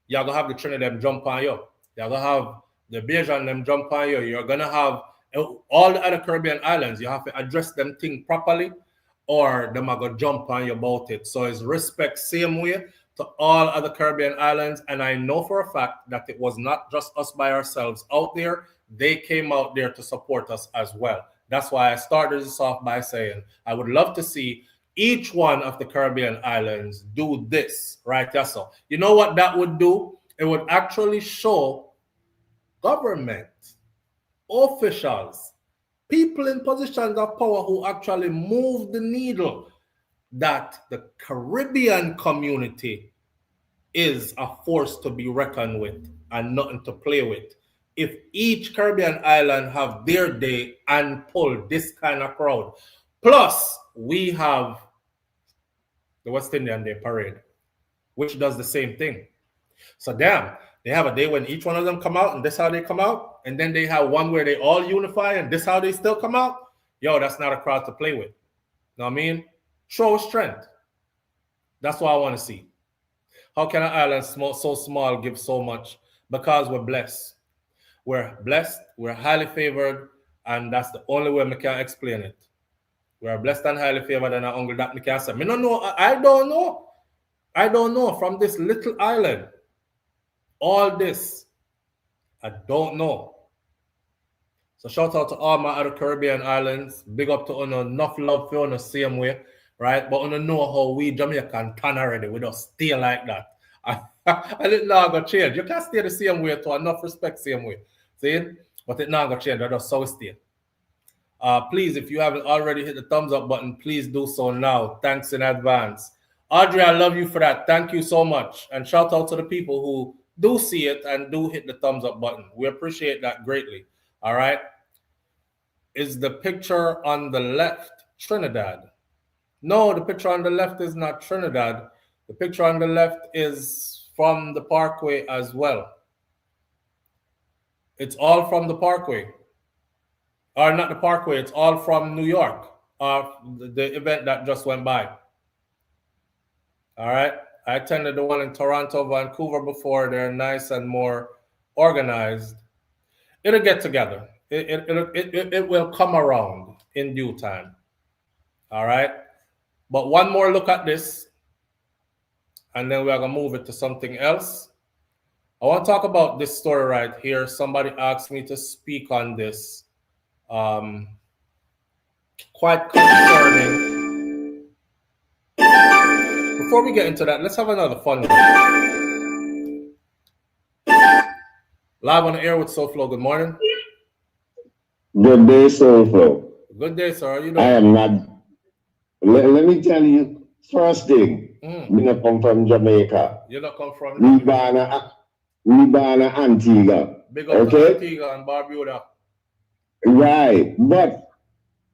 you're going to have the Trinidad them jump on you. You're going to have the Bajan them jump on you. You're going to have all the other Caribbean islands. You have to address them thing properly, or them are going to jump on you about it. So it's respect same way to all other Caribbean islands. And I know for a fact that it was not just us by ourselves out there. They came out there to support us as well. That's why I started this off by saying I would love to see each one of the Caribbean islands do this, right? That's all. You know what that would do? It would actually show government, officials, people in positions of power who actually move the needle, that the Caribbean community is a force to be reckoned with and nothing to play with. If each Caribbean island have their day and pull this kind of crowd, plus we have the West Indian Day Parade, which does the same thing. So damn, they have a day when each one of them come out, and this how they come out, and then they have one where they all unify, and this how they still come out. Yo, that's not a crowd to play with. Know what I mean? Show strength. That's what I want to see. How can an island so small give so much? Because we're blessed. We're blessed, we're highly favored, and that's the only way I can explain it. We're blessed and highly favored, and I uncle that me can say. I don't know. I don't know from this little island. All this, I don't know. So shout out to all my other Caribbean islands. Big up to enough love for the same way, right? But know how we Jamaican can already. We don't stay like that. I didn't know go change. You can't stay the same way to enough respect same way. See? But it not gonna change. That's how we stay. Please, if you haven't already hit the thumbs up button, please do so now. Thanks in advance. Audrey, I love you for that. Thank you so much. And shout out to the people who do see it and do hit the thumbs up button. We appreciate that greatly. All right. Is the picture on the left Trinidad? No, the picture on the left is not Trinidad. The picture on the left is from the Parkway as well. It's all from the Parkway. Or not the Parkway, it's all from New York. The event that just went by. All right. I attended the one in Toronto, Vancouver before. They're nice and more organized. It'll get together. It will come around in due time. All right. But one more look at this, and then we are going to move it to something else. I want to talk about this story right here. Somebody asked me to speak on this. Quite concerning. Before we get into that, let's have another fun one. Live on the air with SouFLo. Good morning. Good day, SouFLo. Good day, sir. How are you doing? I am not. Let me tell you, first thing, we not come from Jamaica. You not come from We born Antigua. Big up to Antigua and Barbuda. Right. But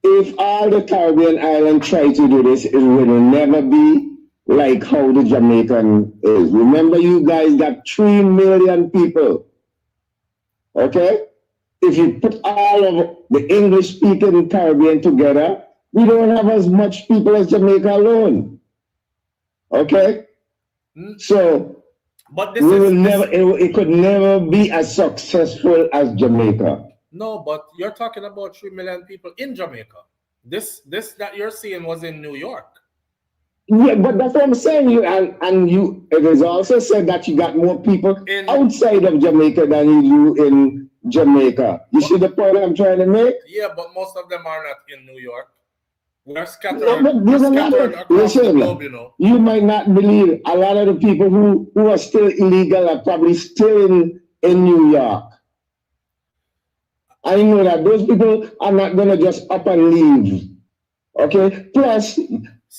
if all the Caribbean islands try to do this, it will never be like how the Jamaican is. Remember, you guys got 3 million people. Okay? If you put all of the English-speaking Caribbean together, we don't have as much people as Jamaica alone. Okay? So, but this it could never be as successful as Jamaica. No, but you're talking about 3 million people in Jamaica. This that you're seeing was in New York. Yeah, but that's what I'm saying. It is also said that you got more people outside of Jamaica than you do in Jamaica. You see the point I'm trying to make? Yeah, but most of them are not in New York. We're scattered, across the globe, you know. You might not believe a lot of the people who are still illegal are probably still in New York. I know that those people are not going to just up and leave. Okay? Plus,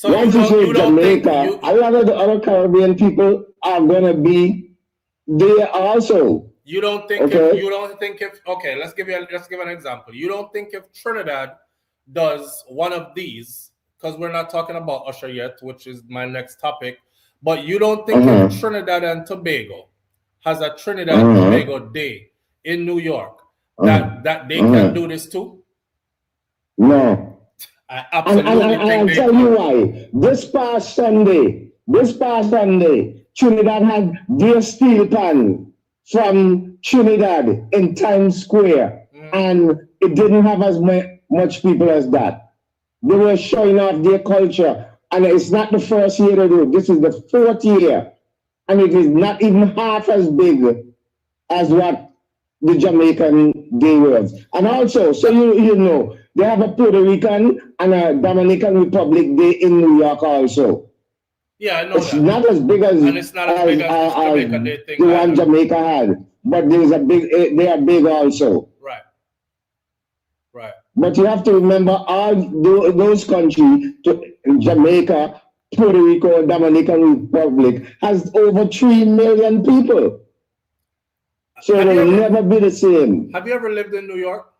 once you say Jamaica, a lot of the other Caribbean people are going to be there also. You don't think okay, let's give an example. You don't think if Trinidad does one of these, because we're not talking about Usher yet, which is my next topic, but you don't think if Trinidad and Tobago has a Trinidad and Tobago Day in New York, that they can do this too? No. I absolutely think I'll tell you why. This past Sunday, Trinidad had their steel pan from Trinidad in Times Square, and it didn't have as much people as that. They were showing off their culture, and it's not the first year they do it. This is the 4th year, and it is not even half as big as what the Jamaican Day was. And also, so you know, they have a Puerto Rican and a Dominican Republic Day in New York also. Yeah, I know it's not as big as, and it's not as big as Jamaica Day thing. The one Jamaica had, but there's a big. They are big also. Right. Right. But you have to remember all those countries, Jamaica, Puerto Rico, Dominican Republic, has over 3 million people. So it will never be the same. Have you ever lived in New York?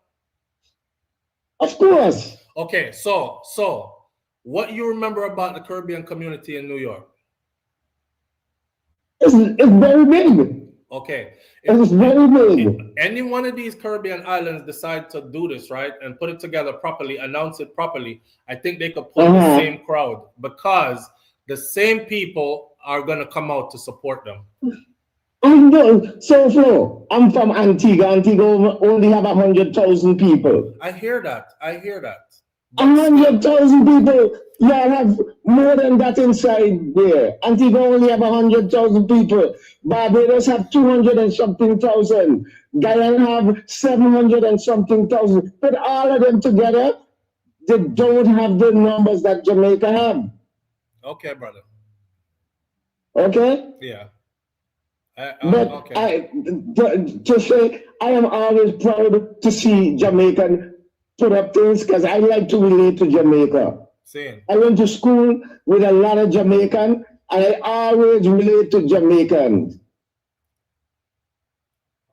Of course. Okay, so what you remember about the Caribbean community in New York? It's very big. Okay. It's very big. If any one of these Caribbean islands decide to do this, right, and put it together properly, announce it properly, I think they could pull the same crowd because the same people are going to come out to support them. SouFLo, I'm from Antigua. Antigua only have 100,000 people. I hear that. 100,000 people. Y'all have more than that inside there. Antigua only have 100,000 people. Barbados have 200 and something thousand. Guyana have 700 and something thousand. Put all of them together, they don't have the numbers that Jamaica have. Okay, brother. Okay? Yeah. But to say, I am always proud to see Jamaican put up things because I like to relate to Jamaica. Same. I went to school with a lot of Jamaican, and I always relate to Jamaicans.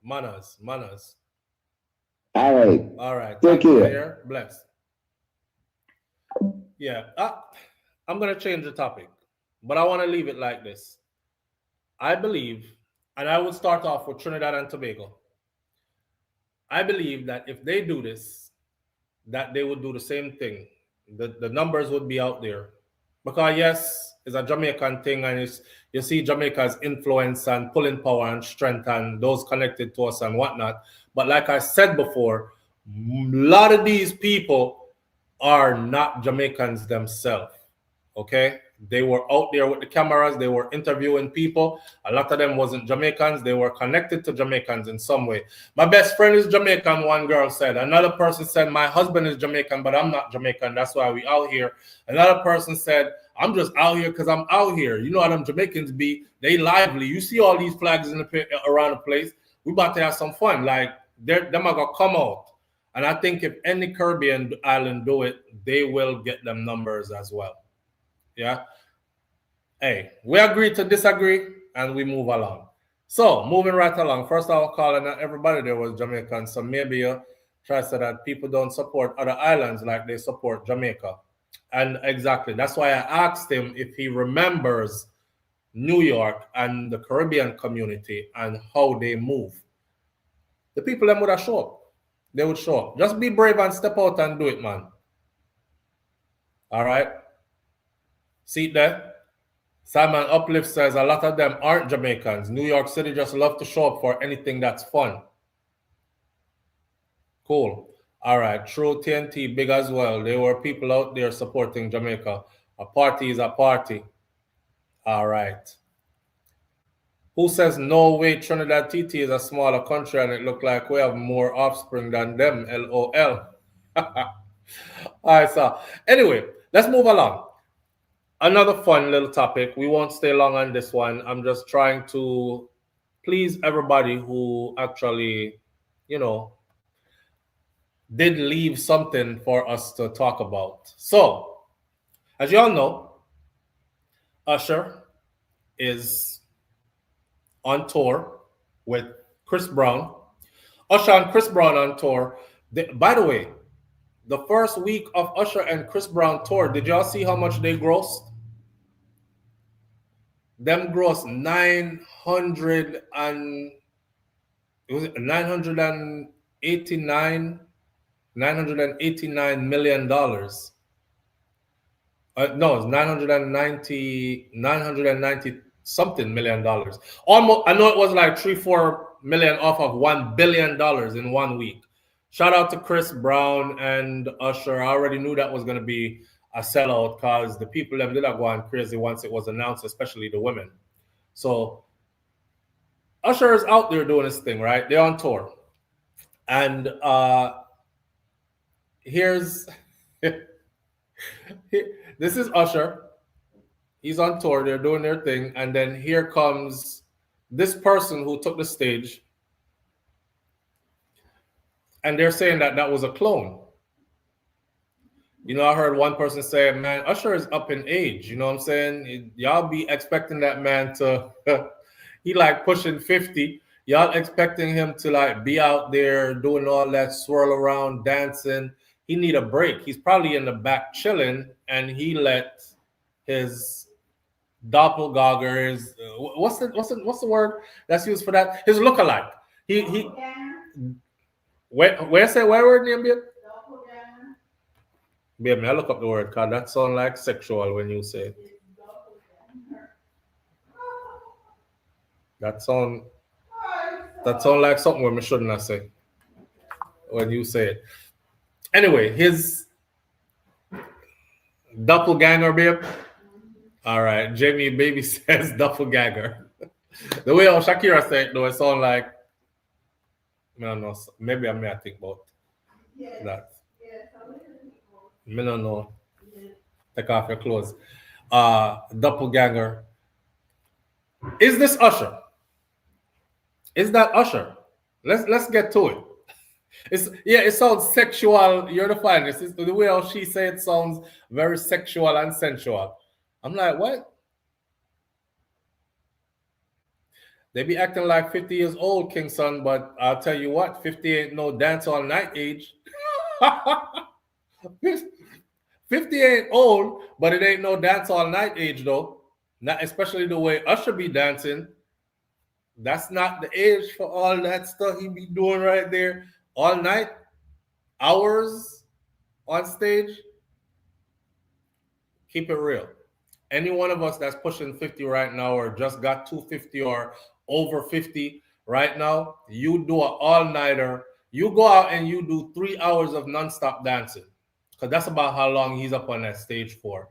Manners. All right. Take care. Bless. Yeah. I'm going to change the topic, but I want to leave it like this. I believe, and I would start off with Trinidad and Tobago. I believe that if they do this, that they would do the same thing. The numbers would be out there. Because yes, it's a Jamaican thing, and you see Jamaica's influence and pulling power and strength and those connected to us and whatnot. But like I said before, a lot of these people are not Jamaicans themselves. Okay? They were out there with the cameras. They were interviewing people. A lot of them wasn't Jamaicans. They were connected to Jamaicans in some way. My best friend is Jamaican, one girl said. Another person said, my husband is Jamaican, but I'm not Jamaican. That's why we out here. Another person said, I'm just out here because I'm out here. You know how them Jamaicans be. They lively. You see all these flags around the place. We about to have some fun. Like, them are going to come out. And I think if any Caribbean island do it, they will get them numbers as well. Yeah. Hey, we agree to disagree and we move along. So, moving right along. First, I was calling everybody there was Jamaican. So maybe you try to say that people don't support other islands like they support Jamaica. And exactly, that's why I asked him if he remembers New York and the Caribbean community and how they move. The people them would have show up. They would show up. Just be brave and step out and do it, man. All right. See there? Simon Uplift says a lot of them aren't Jamaicans. New York City just love to show up for anything that's fun. Cool. All right. True TNT, big as well. There were people out there supporting Jamaica. A party is a party. All right. Who says no way Trinidad TT is a smaller country and it look like we have more offspring than them? LOL. All right, so anyway, let's move along. Another fun little topic. We won't stay long on this one. I'm just trying to please everybody who actually, did leave something for us to talk about. So, as you all know, Usher is on tour with Chris Brown. Usher and Chris Brown on tour. By the way, the first week of Usher and Chris Brown tour, did y'all see how much they grossed? Them grossed $989 million. No, it's 990 something million dollars. Almost, I know it was like 3-4 million off of $1 billion in 1 week. Shout out to Chris Brown and Usher. I already knew that was going to be a sellout because the people them did not go on crazy once it was announced, especially the women. So Usher is out there doing his thing, right? They're on tour. And this is Usher. He's on tour. They're doing their thing. And then here comes this person who took the stage. And they're saying that that was a clone. I heard one person say, man, Usher is up in age. You know what I'm saying? Y'all be expecting that man to, he like pushing 50. Y'all expecting him to like be out there doing all that swirl around dancing. he need a break. He's probably in the back chilling, and he let his doppelganger, his what's the word that's used for that? His lookalike. He where say where word name babe? Babe, I look up the word because that sound like sexual when you say it. That sound like something we shouldn't have say when you say it. Anyway, his doppelganger, babe. All right, Jamie baby says doppelganger. The way how Shakira said it, though, it sound like I don't know. Maybe I may think about that. I don't know. Take off your clothes. Doppelganger. Is this Usher? Is that Usher? Let's get to it. It sounds sexual. You're the finest. It's the way how she said it sounds very sexual and sensual. I'm like, what? They be acting like 50 years old, King Son, but I'll tell you what, 50 ain't no dance all night age. 50 ain't old, but it ain't no dance all night age though. Not especially the way Usher be dancing. That's not the age for all that stuff he be doing right there all night, hours on stage. Keep it real. Any one of us that's pushing 50 right now or just got 250 or over 50 right now, you do an all-nighter. You go out and you do 3 hours of nonstop dancing because that's about how long he's up on that stage for.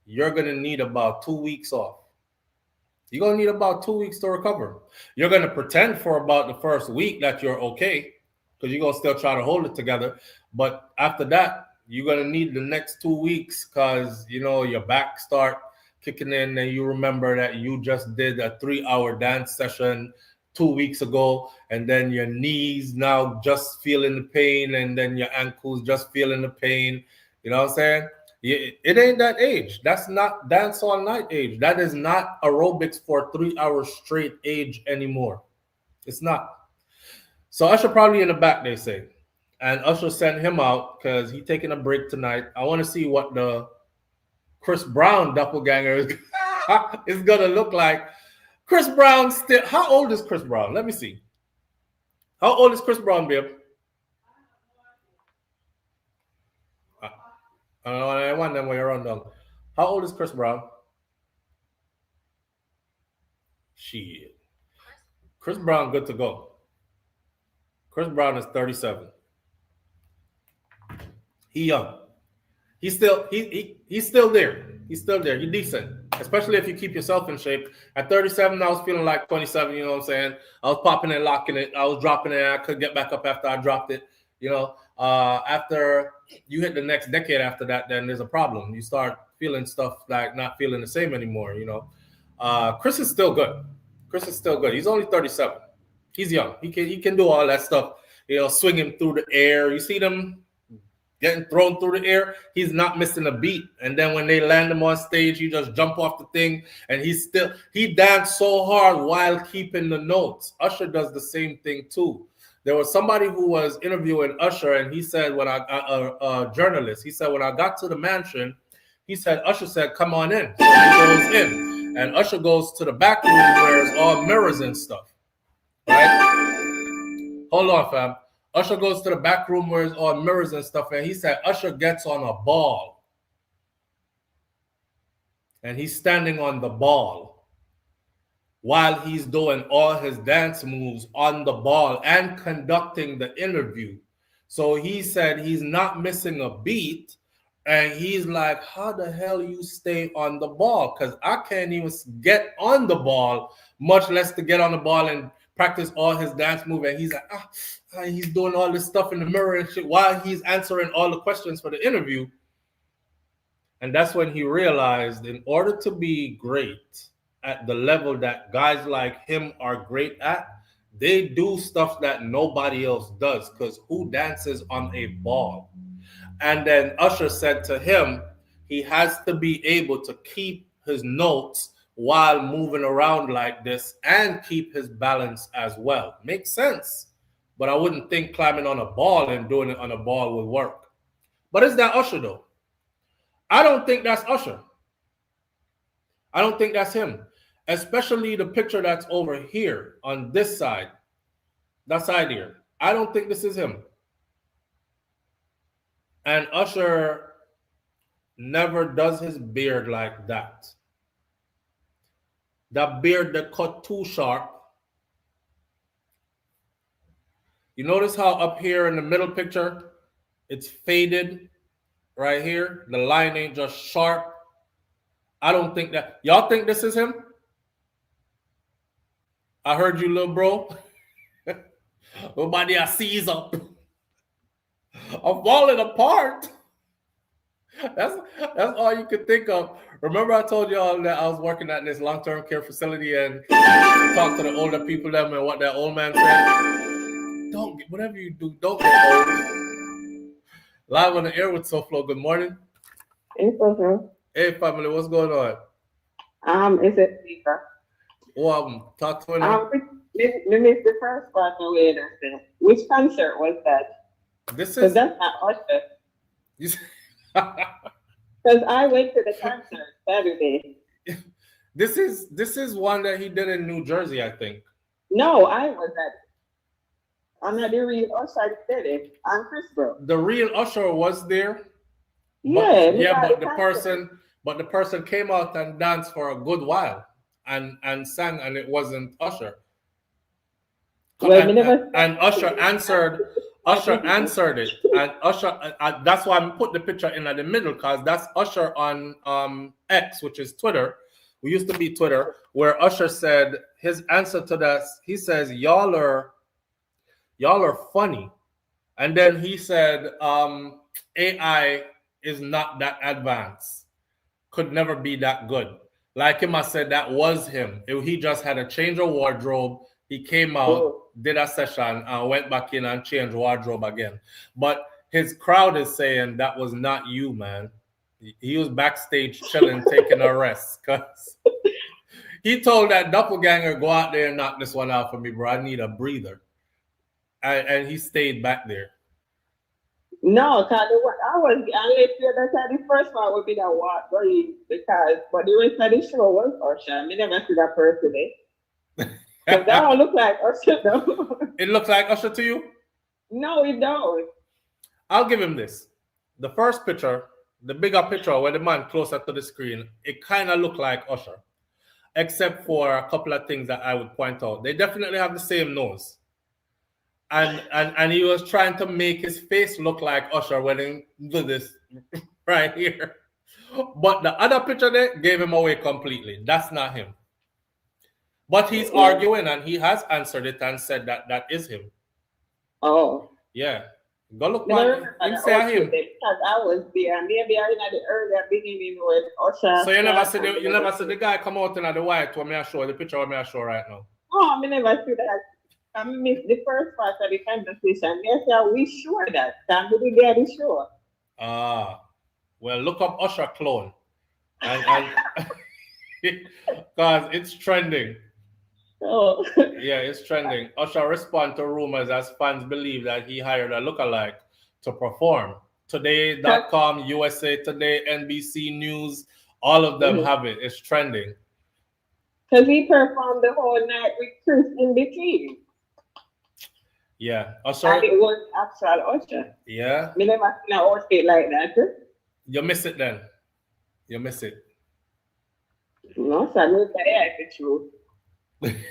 You're going to need about 2 weeks off. You're going to need about 2 weeks to recover. You're going to pretend for about the first week that you're okay because you're going to still try to hold it together. But after that, you're going to need the next 2 weeks because, you know, your back start kicking in and you remember that you just did a 3-hour dance session 2 weeks ago, and then your knees now just feeling the pain, and then your ankles just feeling the pain. You know what I'm saying? It ain't that age. That's not dance all night age. That is not aerobics for 3 hours straight age anymore. It's not. So Usher probably in the back, they say. And Usher sent him out because he's taking a break tonight. I want to see what the Chris Brown doppelganger is going to look like. Chris Brown still, how old is Chris Brown? Let me see. How old is Chris Brown, babe? I want them when you're on down. How old is Chris Brown? Shit. Chris Brown good to go. Chris Brown is 37. He young. He's still there. He's still there. He's decent. Especially if you keep yourself in shape. At 37, I was feeling like 27, you know what I'm saying? I was popping and locking it. I was dropping it, and I couldn't get back up after I dropped it. You know, after you hit the next decade after that, then there's a problem. You start feeling stuff like not feeling the same anymore, you know. Chris is still good. He's only 37. He's young. He can do all that stuff, you know, swinging through the air. You see them getting thrown through the air, he's not missing a beat. And then when they land him on stage, he just jump off the thing, and he danced so hard while keeping the notes. Usher does the same thing too. There was somebody who was interviewing Usher, and he said, when a journalist, he said, when I got to the mansion, he said, Usher said, come on in. So he goes in, and Usher goes to the back room where it's all mirrors and stuff. Right? Hold on, fam. Usher goes to the back room where it's all mirrors and stuff, and he said Usher gets on a ball. And he's standing on the ball while he's doing all his dance moves on the ball and conducting the interview. So he said he's not missing a beat, and he's like, how the hell you stay on the ball? Because I can't even get on the ball, much less to get on the ball and practice all his dance move. And he's like, he's doing all this stuff in the mirror and shit while he's answering all the questions for the interview. And that's when he realized, in order to be great at the level that guys like him are great at, they do stuff that nobody else does, because who dances on a ball? And then Usher said to him, he has to be able to keep his notes while moving around like this and keep his balance as well. Makes sense. But I wouldn't think climbing on a ball and doing it on a ball would work. But is that Usher though? I don't think that's Usher. I don't think that's him. Especially the picture that's over here on this side. That side here. I don't think this is him. And Usher never does his beard like that. That beard that cut too sharp. You notice how up here in the middle picture, it's faded right here. The line ain't just sharp. I don't think that. Y'all think this is him? I heard you, little bro. Nobody I sees up. I'm falling apart. That's all you could think of. Remember I told y'all that I was working at this long-term care facility and talked to the older people them and what that old man said. Don't get whatever you do, don't get old. Live on the air with SouFLo. Good morning. Hey, SouFLo. Hey, family, what's going on? Is it Lisa? Well, talk to me. Me missed the first part of it. Which concert was that? This is that's not Usher. Because I went to the concert Saturday. This is one that he did in New Jersey, I think. No, I was at it. I'm not the real Usher did it. I'm Chris Bro. The real Usher was there. Yeah, but the person came out and danced for a good while and sang, and it wasn't Usher. Well, and Usher answered. Usher answered it, and Usher. That's why I put the picture in at the middle, because that's Usher on X, which is Twitter. We used to be Twitter, where Usher said his answer to that. He says, "Y'all are funny," and then he said, "AI is not that advanced, could never be that good." Like him, I said that was him. He just had a change of wardrobe. He came out, did a session, and went back in and changed wardrobe again. But his crowd is saying that was not you, man. He was backstage chilling, taking a rest. Cause he told that doppelganger, go out there and knock this one out for me, bro. I need a breather. And he stayed back there. No, because I was unless you understand the first one would be that walk, but the rest of the show was Usher. I never see that person there. That don't look like Usher though. It looks like Usher to you? No, it don't. I'll give him this. The first picture, the bigger picture where the man closer to the screen, it kind of looked like Usher. Except for a couple of things that I would point out. They definitely have the same nose. And he was trying to make his face look like Usher when he did this right here. But the other picture there gave him away completely. That's not him. But he's arguing, and he has answered it and said that that is him. Oh. Yeah. Go look back. You say him. Because I was there. Maybe I in the earlier beginning with Usher. So you never see the guy come out in the white when I show the picture when I show right now. Oh, I never see that. I missed the first part of the conversation. They said we sure that. I'm really very sure. Well, look up Usher clone. And because it's trending. Oh. Yeah, it's trending. Usher respond to rumors as fans believe that he hired a lookalike to perform. Today.com, USA Today, NBC News, all of them have it. It's trending. Because he performed the whole night with Chris in between. Yeah. Usher. And it was actual Usher. Yeah. Me never seen an outfit like that. You miss it then. You miss it. No, so I know that the truth. Because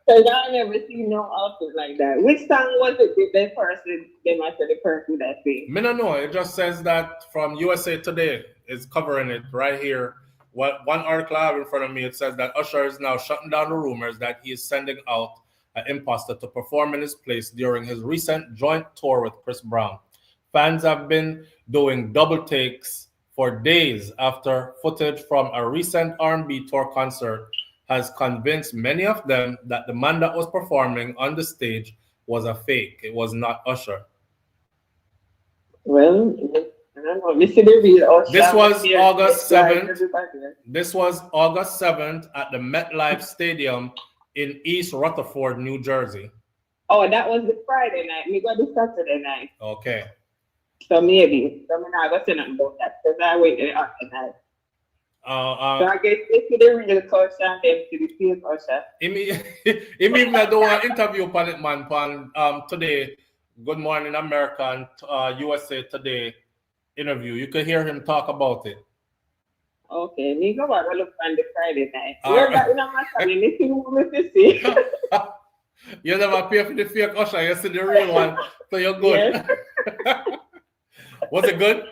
I never seen no outfit like that. Which song was it with the person? They might say the person that thing. Me don't know. It just says that from USA Today is covering it right here. One article I have in front of me, it says that Usher is now shutting down the rumors that he is sending out an imposter to perform in his place during his recent joint tour with Chris Brown. Fans have been doing double takes for days after footage from a recent R&B tour concert has convinced many of them that the man that was performing on the stage was a fake. It was not Usher. Well, I don't know. The real Usher. This was August 7th. This was August 7th at the MetLife Stadium in East Rutherford, New Jersey. Oh, that was the Friday night. We got the Saturday night. Okay. So maybe. So I'm not going to say nothing about that because I wait there after that. So I guess this is the real culture and then to the fake culture. He even I do an interview on it, man, today, Good Morning America and USA Today interview. You can hear him talk about it. Okay, me go back and look on the Friday night. All right. In a matter, me see who me see. You never pay for the fake usher, you see the real one, so you're good. Yes. Was it good?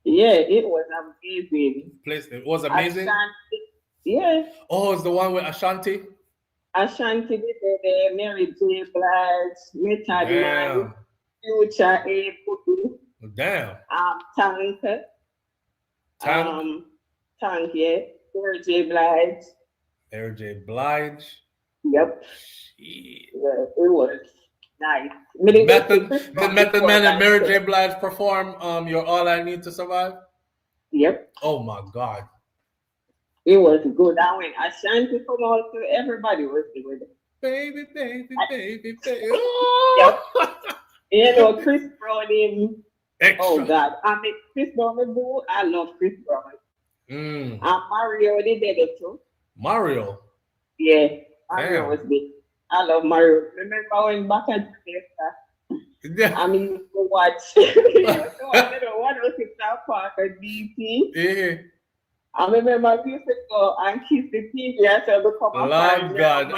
Yeah, it was amazing. It was amazing? Ashanti. Yeah. Oh, it's the one with Ashanti? Ashanti did it, Mary J. Blige, Method Man, Future A. Puppy. Damn. Tank. Tank, yeah. Mary J. Blige. Mary J. Blige. Yep. Yeah, it was nice. Did Method Man and Mary J. Blige perform You're All I Need to Survive? Yep. Oh my God. It was good. And when Ashanti come out, everybody was doing it. Baby, baby, baby, baby. Yep. You know, Chris Brown in. Oh God. I mean, Chris Brown, I love Chris Brown. And Mario, they did it too. Mario? Yeah. Mario was big. I love Mario. Remember when back at the I mean, you used to watch, you know, 106 Park at BT. Yeah. I remember we used to go and kiss the TV until become a Lord God.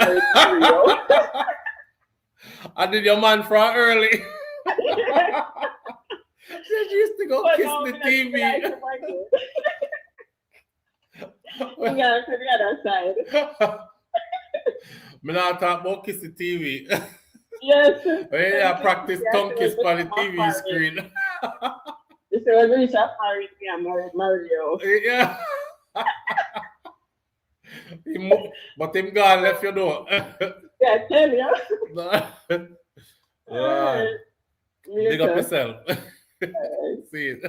I did your man from early. She used to go kiss the TV. We got to the other side. Me not talk about kiss the TV. Yes. Yeah, I practice tongue kiss on the TV screen. You say when we reach a married me, I married Mario. Yeah. But him gone left you know. Yeah, I tell you. Dig up yourself. See it.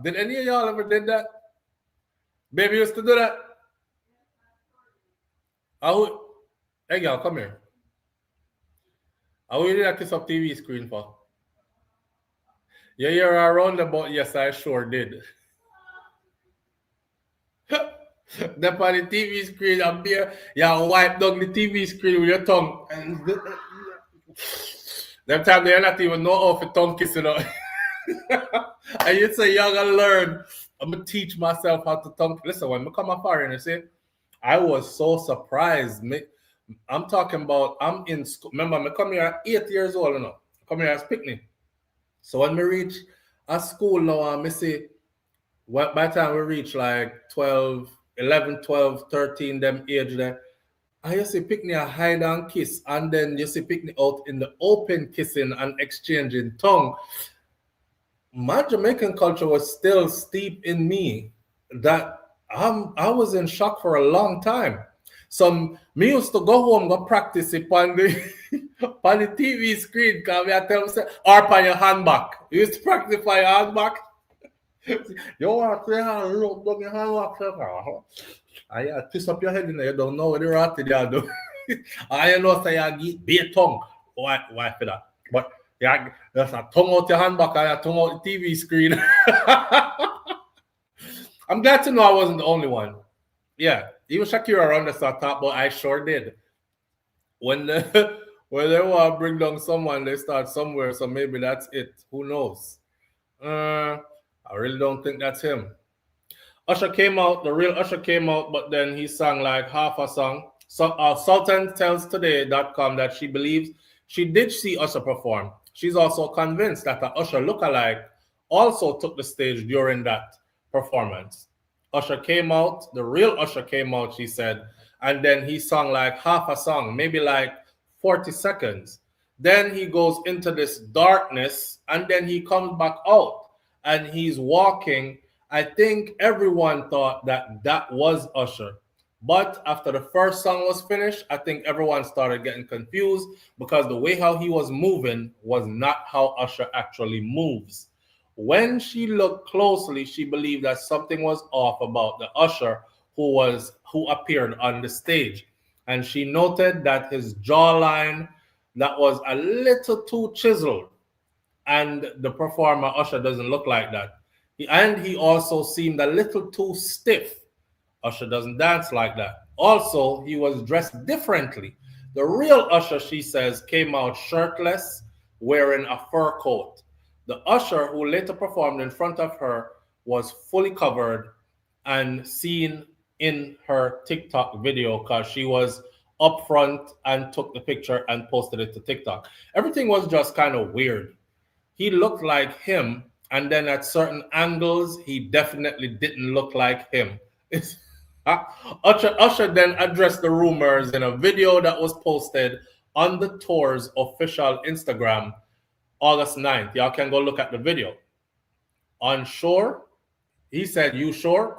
Did any of y'all ever did that? Baby used to do that? Hey y'all, come here. How you did that kiss up TV screen for? Yeah, you're around about yes, I sure did. That on the TV screen up there, you wipe down the TV screen with your tongue. And that time they not even know how to tongue kiss it up. And you say you're gonna learn. I'm gonna teach myself how to tongue. Listen, when I come up here and I say, I was so surprised. I'm talking about I'm in school. Remember, I come here at 8 years old now. I come here as picnic. So when we reach a school now, I say, by the time we reach like 11, 12, 13, them age there, I used to pick me a hide and kiss, and then you see pick me out in the open kissing and exchanging tongue. My Jamaican culture was still steep in me that I was in shock for a long time. So me used to go home, go practice it on the on the TV screen, because I tell them, or on your handbag. You used to practice on your handbag. You want to say, look down your handbag. I twist up your head in there, you don't know what you're at there do. I know say you get big tongue. Why for that? But yeah, there's a tongue out your handbag and a tongue out the TV screen. I'm glad to know I wasn't the only one. Yeah, even Shakira around us talk, but I sure did. When they want to bring down someone, they start somewhere, so maybe that's it. Who knows? I really don't think that's him. Usher came out, the real Usher came out, but then he sang like half a song. So Sultan tells today.com that she believes she did see Usher perform. She's also convinced that the Usher lookalike also took the stage during that performance. Usher came out, the real Usher came out, she said, and then he sang like half a song, maybe like 40 seconds. Then he goes into this darkness, and then he comes back out, and he's walking. I think everyone thought that that was Usher. But after the first song was finished, I think everyone started getting confused because the way how he was moving was not how Usher actually moves. When she looked closely, she believed that something was off about the Usher who appeared on the stage. And she noted that his jawline that was a little too chiseled. and the performer Usher doesn't look like that. He also seemed a little too stiff. Usher doesn't dance like that. Also, he was dressed differently. The real Usher, she says, came out shirtless, wearing a fur coat. The Usher who later performed in front of her was fully covered and seen in her TikTok video because she was up front and took the picture and posted it to TikTok. Everything was just kind of weird. He looked like him, and then at certain angles, he definitely didn't look like him. Usher then addressed the rumors in a video that was posted on the tour's official Instagram August 9th. Y'all can go look at the video. Unsure? He said, "You sure?" ?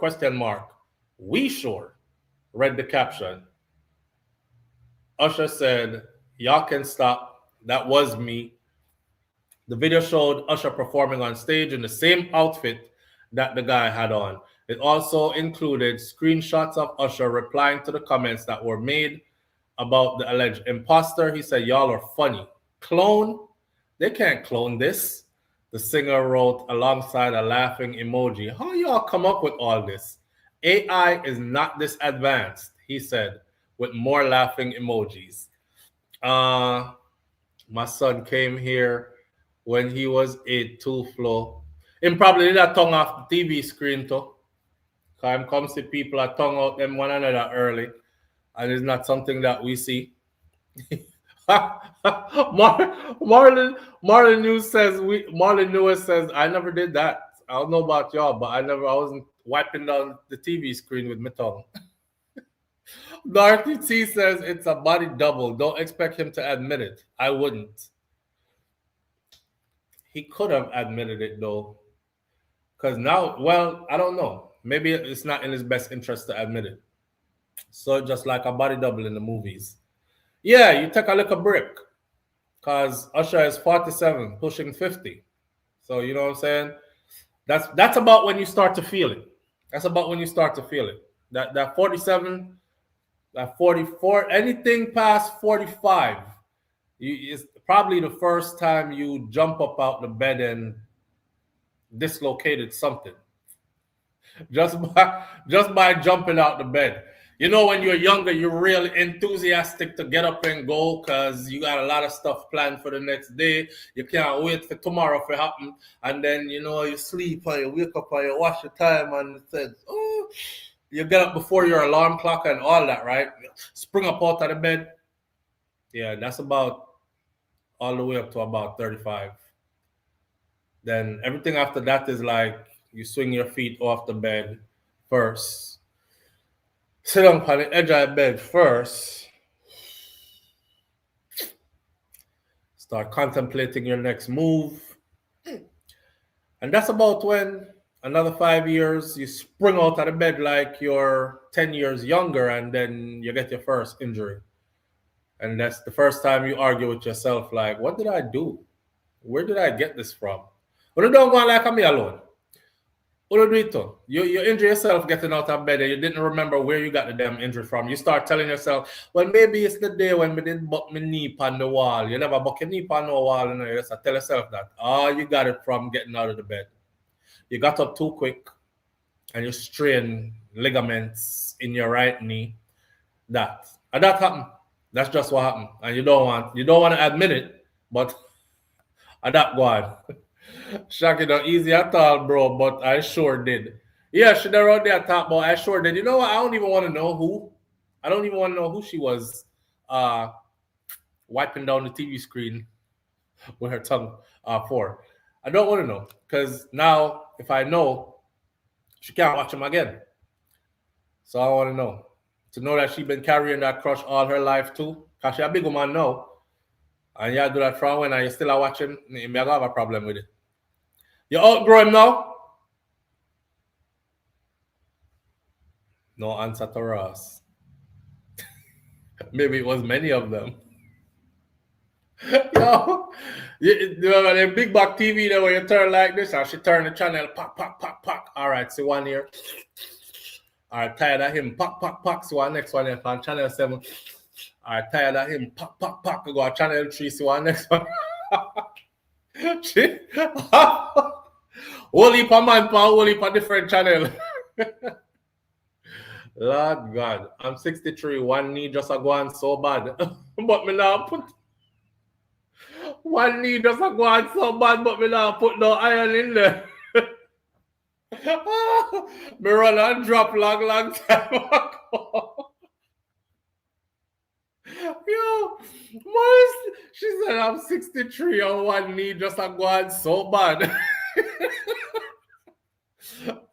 "We sure," read the caption. Usher said, "Y'all can stop. That was me." The video showed Usher performing on stage in the same outfit that the guy had on. It also included screenshots of Usher replying to the comments that were made about the alleged imposter. He said, "Y'all are funny. Clone? They can't clone this." The singer wrote alongside a laughing emoji. "How y'all come up with all this? AI is not this advanced," he said, with more laughing emojis. My son came here when he was 8 too, Flo. Him probably did a tongue off the TV screen too. Because come see people are tongue out them one another early. And it's not something that we see. Marlon Lewis says, "I never did that. I don't know about y'all, but I wasn't wiping down the TV screen with my tongue." Dorothy T says, "It's a body double. Don't expect him to admit it." I wouldn't. He could have admitted it though. Because now, well, I don't know. Maybe it's not in his best interest to admit it. So just like a body double in the movies. Yeah, you take a look at brick. Because Usher is 47, pushing 50. So you know what I'm saying? That's about when you start to feel it. That's about when you start to feel it. That 47, that 44, anything past 45, it's probably the first time you jump up out the bed and dislocated something. Just by jumping out the bed. You know, when you're younger, you're really enthusiastic to get up and go because you got a lot of stuff planned for the next day. You can't wait for tomorrow to happen. And then, you know, you sleep or you wake up or you watch the time and it says, oh, you get up before your alarm clock and all that, right? Spring up out of the bed. Yeah, that's about all the way up to about 35. Then everything after that is like you swing your feet off the bed first. Sit on the edge of the bed first. Start contemplating your next move. And that's about when another 5 years you spring out of the bed like you're 10 years younger and then you get your first injury. And that's the first time you argue with yourself like, what did I do? Where did I get this from? But you don't go like me alone. You injure yourself getting out of bed and you didn't remember where you got the damn injury from. You start telling yourself, well, maybe it's the day when we didn't buck my knee on the wall. You never buck your knee on the wall. You know, you just tell yourself that. Oh, you got it from getting out of the bed. You got up too quick and you strained ligaments in your right knee. That happened. That's just what happened. And you don't want to admit it, but that go on. Shaggy, not easy at all, bro, but I sure did. Yeah, she there out there talk about I sure did. You know what? I don't even want to know who. I don't even want to know who she was wiping down the TV screen with her tongue for. I don't want to know. Because now, if I know, she can't watch them again. So I want to know. To know that she's been carrying that crush all her life too. Because she's a big woman now. And you do that from when you still are watching, you may have a problem with it. You outgrow him now? No answer to Ross. Maybe it was many of them. Yo, you know the big back TV there where you turn like this and she turn the channel, pack. All right, see one here. All right, tired of him, pack. See one next one here on channel 7. All right, tired of him, pack. Go on channel 3, see one next one. Whole heap of man for a whole heap of different channel. Lord God, I'm 63. One knee just a go on so bad. But me now put one knee just a go on so bad, but me now put no iron in there. Me run and drop long time ago. Yo, Morris, she said I'm 63 on one knee just a go on so bad.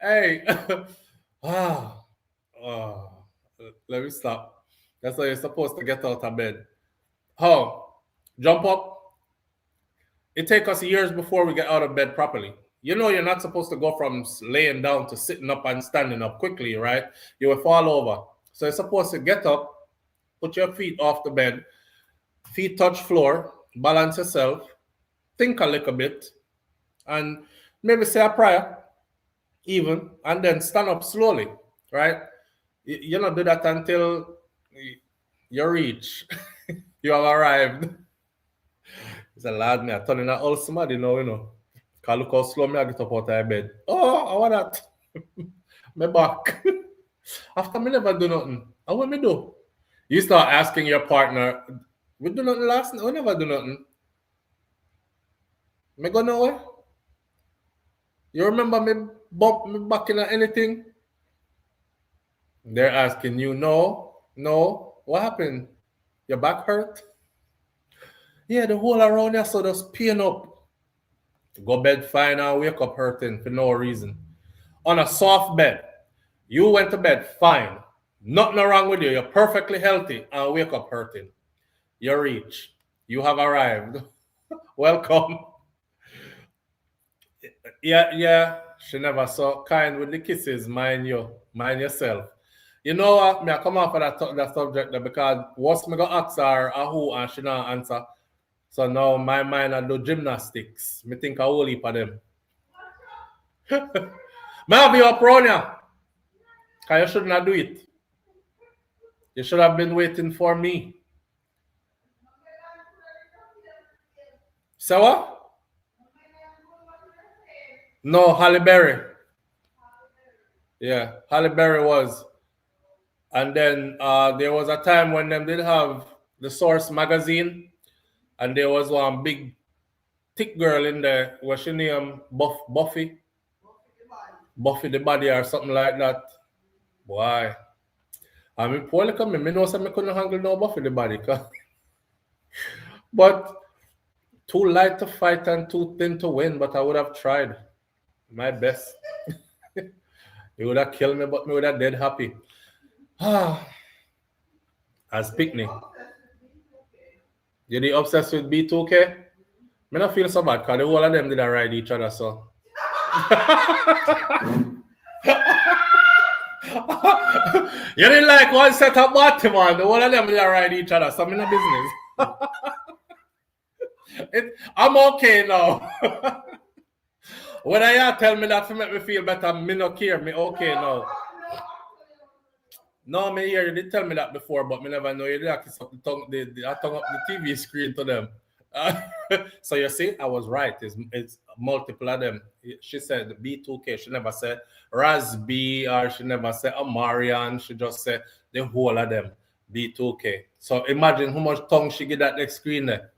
Hey, let me stop. That's how you're supposed to get out of bed. How? Jump up. It takes us years before we get out of bed properly. You know you're not supposed to go from laying down to sitting up and standing up quickly, right? You will fall over. So you're supposed to get up, put your feet off the bed, feet touch floor, balance yourself, think a little bit, and maybe say a prayer, even, and then stand up slowly, right? You don't do that until you reach, you have arrived. It's a lad, me, I turn in an old somebody now, you know. Because look how slow me I get up out of bed. Oh, I want that. Me back. After me never do nothing. How what me do? You start asking your partner, we do nothing last night? We never do nothing. Me go nowhere? You remember me bump me back in anything? They're asking you, no. What happened? Your back hurt? Yeah, the whole around here so just pain up. Go bed fine and wake up hurting for no reason. On a soft bed, you went to bed fine. Nothing wrong with you. You're perfectly healthy and wake up hurting. You reach. You have arrived. Welcome. Yeah. She never so kind with the kisses. Mind yourself. You know what? Me I come off of that subject there because once me go ask her a who and she not answer. So now my mind I do gymnastics. Me think a whole heap of them. May I be up around you? Because you shouldn't have do it. You should have been waiting for me. So what? No, Halle Berry. Yeah, Halle Berry was. And then there was a time when them did have the Source magazine. And there was one big thick girl in there. What's she name? Buffy? Buffy the Body or something like that. Boy. I mean, poorly coming. I know I couldn't handle no Buffy the Body. But too light to fight and too thin to win. But I would have tried my best. It would have killed me, but me would have dead happy. As picnic. You the obsessed with B2K? Me not feel so bad because the whole of them did ride each other, so. You didn't like one set of bottom man. The whole of them did ride each other, so I'm in a business. I'm okay now. When I tell me that to make me feel better, me not care. Me okay now. No, me hear you did tell me that before, but me never know you did kiss up the tongue, I tongue up the TV screen to them. So you see, I was right. It's multiple of them. She said B2K. She never said Raz B or she never said Amarian. She just said the whole of them. B2K. So imagine how much tongue she get that next screen there.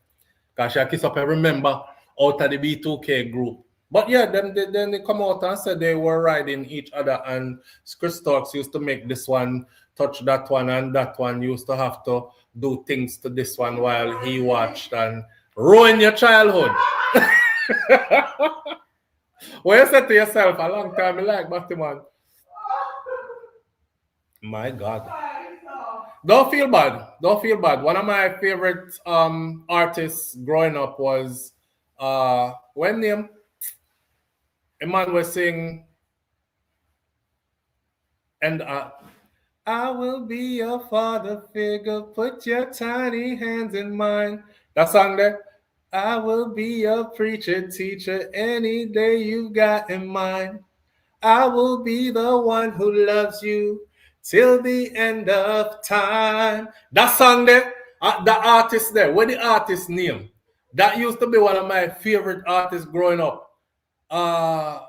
Because she kiss up every member out of the B2K group. But yeah, then they come out and said they were riding each other, and Chris Talks used to make this one touch that one, and that one used to have to do things to this one while he watched and ruin your childhood. What you said to yourself a long time, I like Batman. My God. Don't feel bad. One of my favorite artists growing up was when name? A man was singing, and I will be your father figure, put your tiny hands in mine. That song there, I will be your preacher, teacher, any day you've got in mind. I will be the one who loves you till the end of time. That song there, the artist there, what the artist name? That used to be one of my favorite artists growing up. Bloodfire.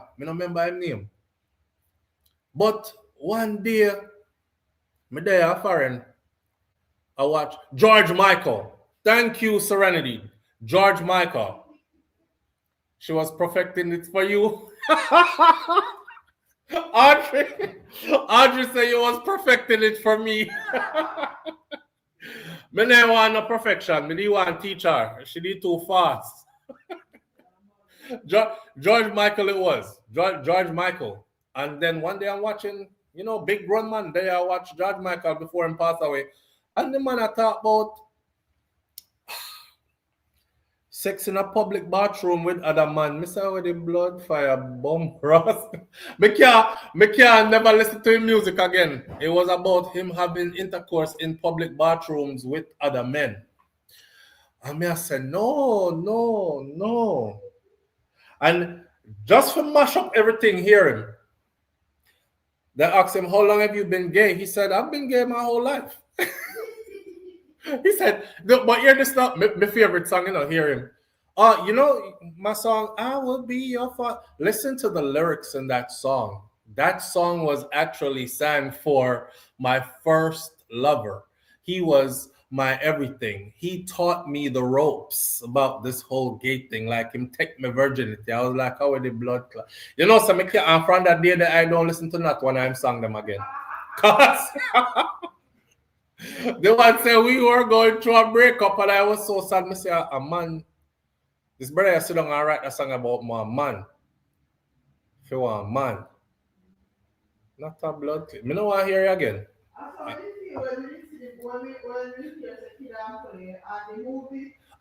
I don't remember his name. But one day, me there a foreign. I watch George Michael. Thank you, Serenity. George Michael. She was perfecting it for you. Audrey said you was perfecting it for me. Me never want no perfection. Me didn't want teacher. She did too fast. George Michael it was. George Michael. And then one day I'm watching, big grown man. There I watch George Michael before him pass away. And the man I talk about sex in a public bathroom with other man. Me say with the blood fire bomb cross. me can't never listen to his music again. It was about him having intercourse in public bathrooms with other men. And me I said, no. And just for mash up everything, hear him. They asked him, how long have you been gay? He said, I've been gay my whole life. He said, but hear this not my favorite song, hear him. My song, I Will Be Your Father. Listen to the lyrics in that song. That song was actually sang for my first lover. He was my everything. He taught me the ropes about this whole gay thing, like him take my virginity. I was like, how the blood clot? So I'm from that day that I don't listen to that when I'm sung them again. Cause the one said we were going through a breakup and I was so sad. Me say, a man, this brother sit down and write a song about my man. If you want a man, not a blood. Me don't want to hear you again.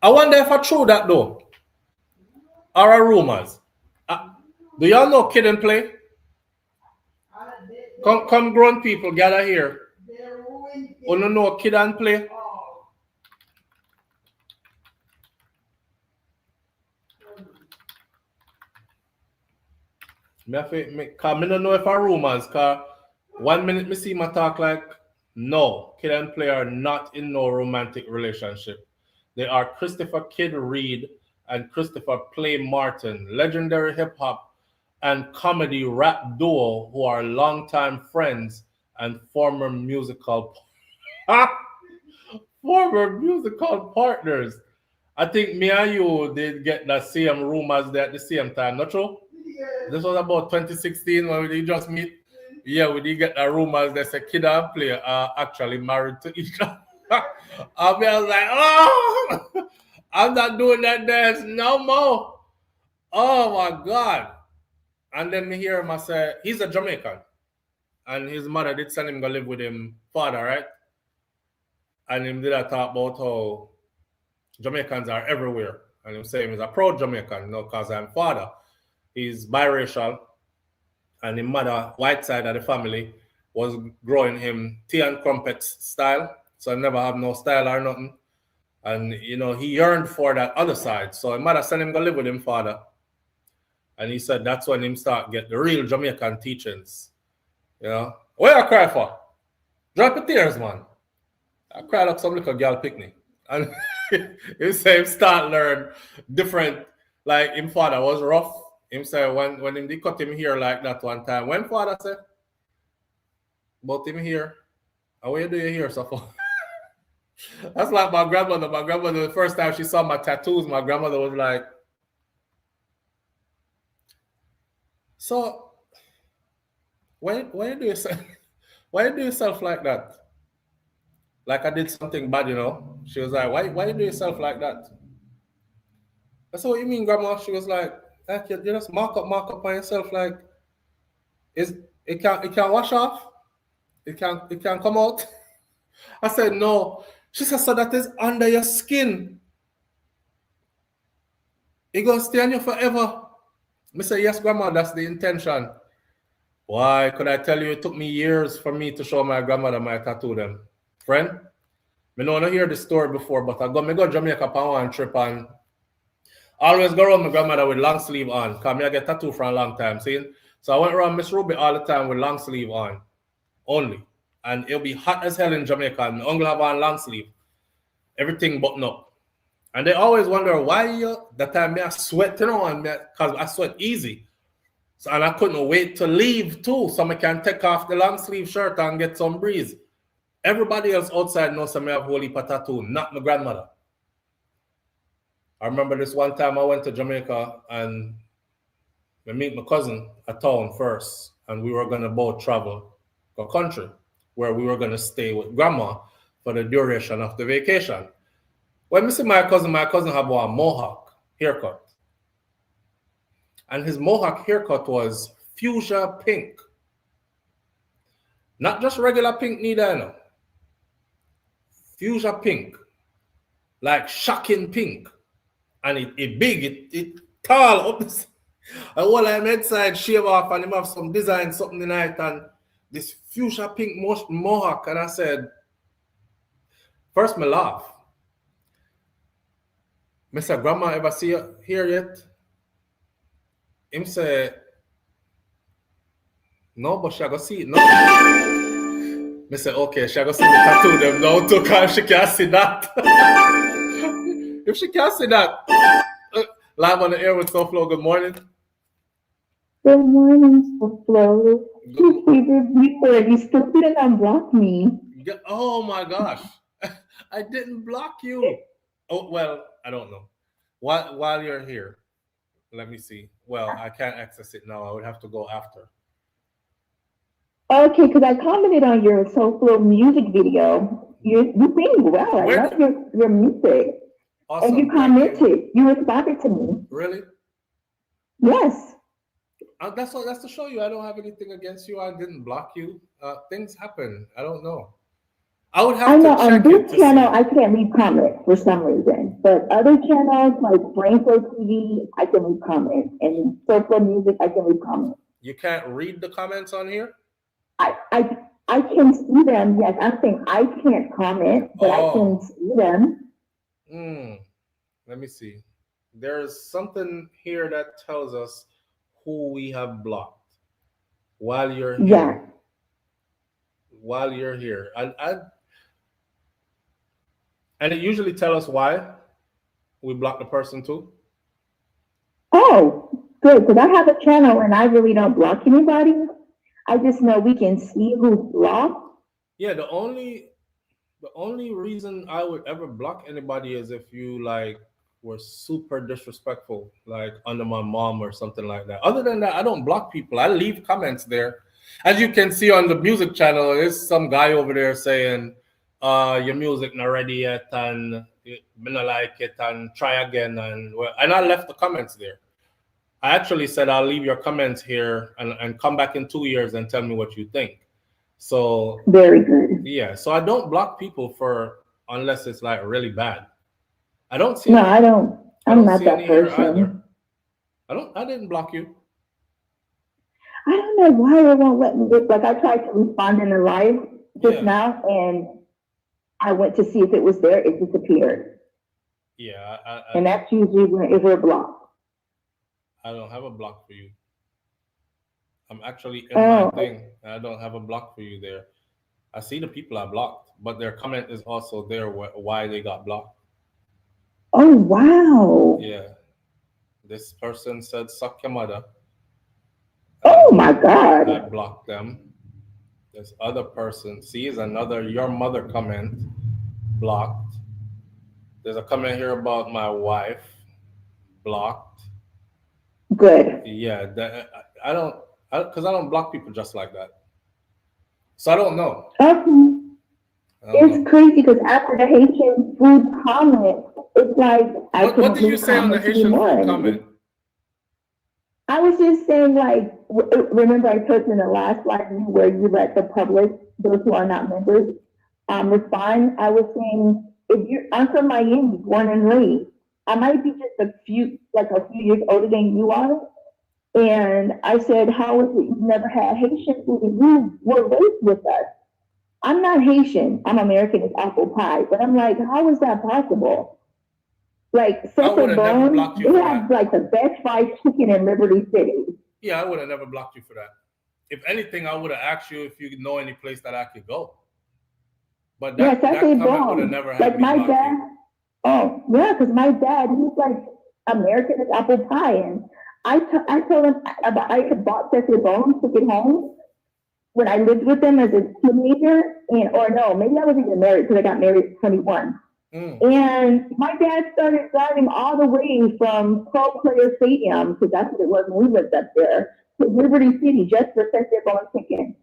I wonder if I true that though. Or are rumors? Do y'all know Kid and Play? Come grown people gather here. Oh no, Kid and Play. Cause me don't know if I rumors. Cause 1 minute me see my talk like no, Kid and Play are not in no romantic relationship. They are Christopher Kid Reed and Christopher Play Martin, legendary hip hop and comedy rap duo who are longtime friends and former musical partners. I think me and you did get the same rumors at the same time, not true? Yeah. This was about 2016 when we did just meet. Yeah, we did get the rumors that say Kid and Play are actually married to each other. I was like, oh, I'm not doing that dance no more. Oh my God. And then me hear him, I say, he's a Jamaican. And his mother did send him to live with him father, right? And him did I talk about how Jamaicans are everywhere. And him saying he's a proud Jamaican, because I'm father. He's biracial. And his mother, white side of the family, was growing him tea and crumpets style. So I never have no style or nothing. And, he yearned for that other side. So his mother sent him to live with him father. And he said that's when him start get the real Jamaican teachings. What you cry for? Drop your tears, man. I cry like some little girl picnic. And he said him start learn different, like him father was rough. Him say when him they cut him here like that one time. When father said about him here, how you do you here so far? That's like my grandmother. My grandmother, the first time she saw my tattoos, my grandmother was like, so why you do yourself like that? Like I did something bad, She was like, why you do yourself like that? I said, what you mean, Grandma? She was like you just mark up on yourself like it can't wash off? It can't come out? I said, no. She said, so that is under your skin. It gonna stay on you forever. I said, yes, Grandma, that's the intention. Why could I tell you it took me years for me to show my grandmother my tattoo them? Friend, I don't hear the story before, but I go to Jamaica on one trip and always go around my grandmother with long sleeve on. Because I get tattoo for a long time, see? So I went around Miss Ruby all the time with long sleeve on. Only. And it'll be hot as hell in Jamaica. And my uncle have on long sleeve. Everything button up. And they always wonder why you that time me I sweat, you know, and because I sweat easy. So, and I couldn't wait to leave too, so I can take off the long sleeve shirt and get some breeze. Everybody else outside knows I have holy tattoo, not my grandmother. I remember this one time I went to Jamaica and I meet my cousin at town first, and we were gonna both travel to a country where we were gonna stay with grandma for the duration of the vacation. When I see my cousin have a mohawk haircut. And his mohawk haircut was fuchsia pink. Not just regular pink neither, no. Fuchsia pink. Like shocking pink. And it big, it tall up. And all I'm inside shave off and him have some design, something in it, and this fuchsia pink mohawk. And I said, first me laugh. I said, grandma ever see you here yet? Him say, no, but she go see it now. I say, okay, she go see the tattoo them now too, because she can't see that. If she can't see that, live on the air with SouFLo, good morning. Good morning, SouFLo. You still didn't unblock me. Oh my gosh. I didn't block you. Oh, well, I don't know. While you're here, let me see. Well, I can't access it now. I would have to go after. Okay, because I commented on your SouFLo music video. You sing well. I love your music. Awesome. And you commented. You responded to me. Really? Yes. That's to show you I don't have anything against you. I didn't block you. Things happen. I don't know. I would have to check on this channel, I can't leave comments for some reason. But other channels like SouFLoTV, I can leave comments. And SouFLo Music, I can leave comments. You can't read the comments on here? I can see them. Yes, I'm saying I can't comment, but I can see them. Let me see. There's something here that tells us who we have blocked while you're here. Yeah. While you're here. And it usually tells us why we block the person too. Oh, good. Because I have a channel and I really don't block anybody. I just know we can see who's blocked. Yeah, the only reason I would ever block anybody is if you like were super disrespectful, like under my mom or something like that. Other than that, I don't block people. I leave comments there. As you can see on the music channel, there's some guy over there saying, your music not ready yet, and me not like it, and try again. And I left the comments there. I actually said I'll leave your comments here and come back in 2 years and tell me what you think. So very good. Yeah. So I don't block people unless it's like really bad. I don't see. No, I don't. I'm not that person. I didn't block you. I don't know why it won't let me. Like I tried to respond in the live just now, and I went to see if it was there. It disappeared. Yeah. And that's usually if we're blocked. I don't have a block for you. I'm actually in my thing. I don't have a block for you there. I see the people I blocked, but their comment is also there why they got blocked. Oh, wow. Yeah. This person said, suck your mother. Oh, my God. I blocked them. This other person sees another your mother comment, blocked. There's a comment here about my wife, blocked. Good. Yeah, because I don't block people just like that. So I don't know. Okay. It's crazy because after the Haitian food comment, it's like what did you say on the Haitian food comment? I was just saying, like, remember I told you in the last live where you let the public, those who are not members, respond. I was saying, I'm from Miami, born and raised. I might be just a few years older than you are. And I said, how is it you've never had Haitian food and you were raised with us? I'm not Haitian. I'm American. It's apple pie. But I'm like, how is that possible? Like, Silver Bone, they have like the best fried chicken in Liberty City. Yeah, I would have never blocked you for that. If anything, I would have asked you if you know any place that I could go. But that comment would have never had like me my block dad. you. Oh, yeah, because my dad, he's like American as apple pie. And I told him about, I had bought Sesame Bones, took it home when I lived with him as a teenager. Or no, maybe I wasn't even married because I got married at 21. And my dad started driving all the way from Pro Player Stadium, because that's what it was when we lived up there, to Liberty City just for Sesame Bones chicken.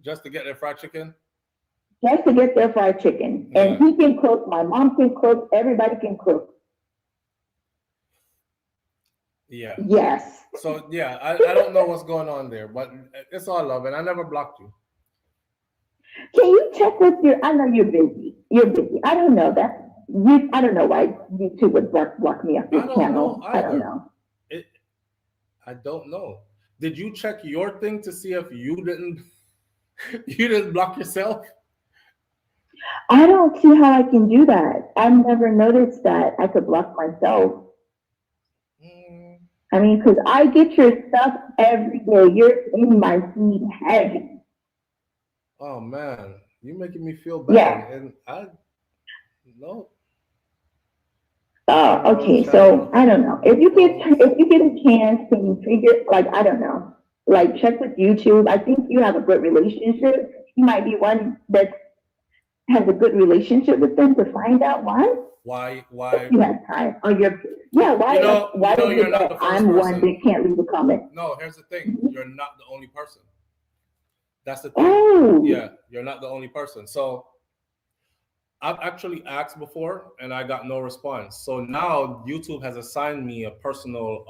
Just to get their fried chicken? Just to get their fried chicken. Yeah. And he can cook, my mom can cook, everybody can cook. Yeah. Yes. So yeah, I don't know what's going on there, but it's all love, and I never blocked you. Can you check with I know you're busy. You're busy. I don't know I don't know why YouTube would block me off this channel. I don't know. I don't know. Did you check your thing to see if you didn't block yourself? I don't see how I can do that. I've never noticed that I could block myself. I mean, because I get your stuff every day. You're in my feed heavy. Oh man, you're making me feel bad. Yeah. And I no. Okay, so I don't know. If you get a chance, can you figure, like, I don't know, like, check with YouTube. I think you have a good relationship. You might be one that has a good relationship with them to find out why. Why? If you have time. Why is it that I'm one that can't leave a comment? No, here's the thing. You're not the only person. That's the thing. Oh. Yeah, you're not the only person. So I've actually asked before and I got no response. So now YouTube has assigned me a personal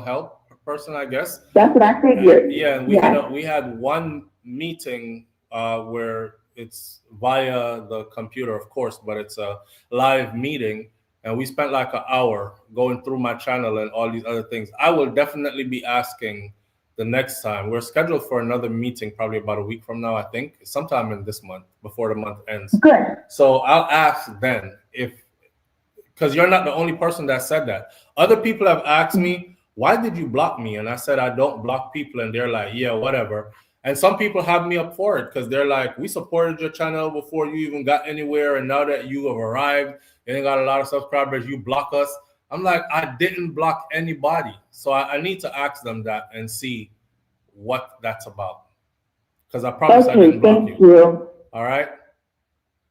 help person, I guess. That's what I figured. Yeah, and we had one meeting where it's via the computer, of course, but it's a live meeting. And we spent like an hour going through my channel and all these other things. I will definitely be asking the next time. We're scheduled for another meeting probably about a week from now, I think, sometime in this month, before the month ends. Good. So I'll ask then because you're not the only person that said that. Other people have asked me, why did you block me? And I said, I don't block people. And they're like, yeah, whatever. And some people have me up for it because they're like, we supported your channel before you even got anywhere. And now that you have arrived and got a lot of subscribers, you block us. I'm like, I didn't block anybody. So I need to ask them that and see what that's about. Because I promise I didn't block you. All right.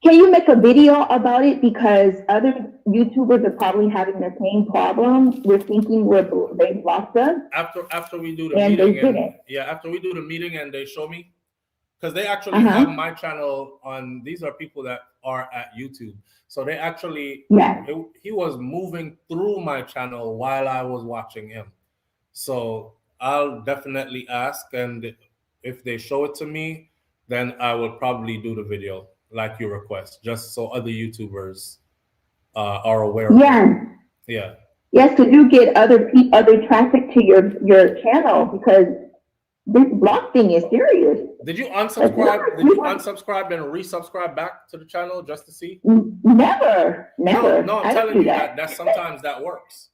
Can you make a video about it? Because other YouTubers are probably having the same problem. We're thinking they blocked us. After we do the and meeting. They didn't. After we do the meeting and they show me. Because they actually have my channel on. These are people that are at YouTube. So they actually, he was moving through my channel while I was watching him. So I'll definitely ask. And if they show it to me, then I will probably do the video like you request, just so other YouTubers are aware of it. Yeah. Yes, because you get other traffic to your channel, because this block thing is serious. Did you unsubscribe? Did you unsubscribe and resubscribe back to the channel just to see? Never. No, I'm telling you that sometimes that works.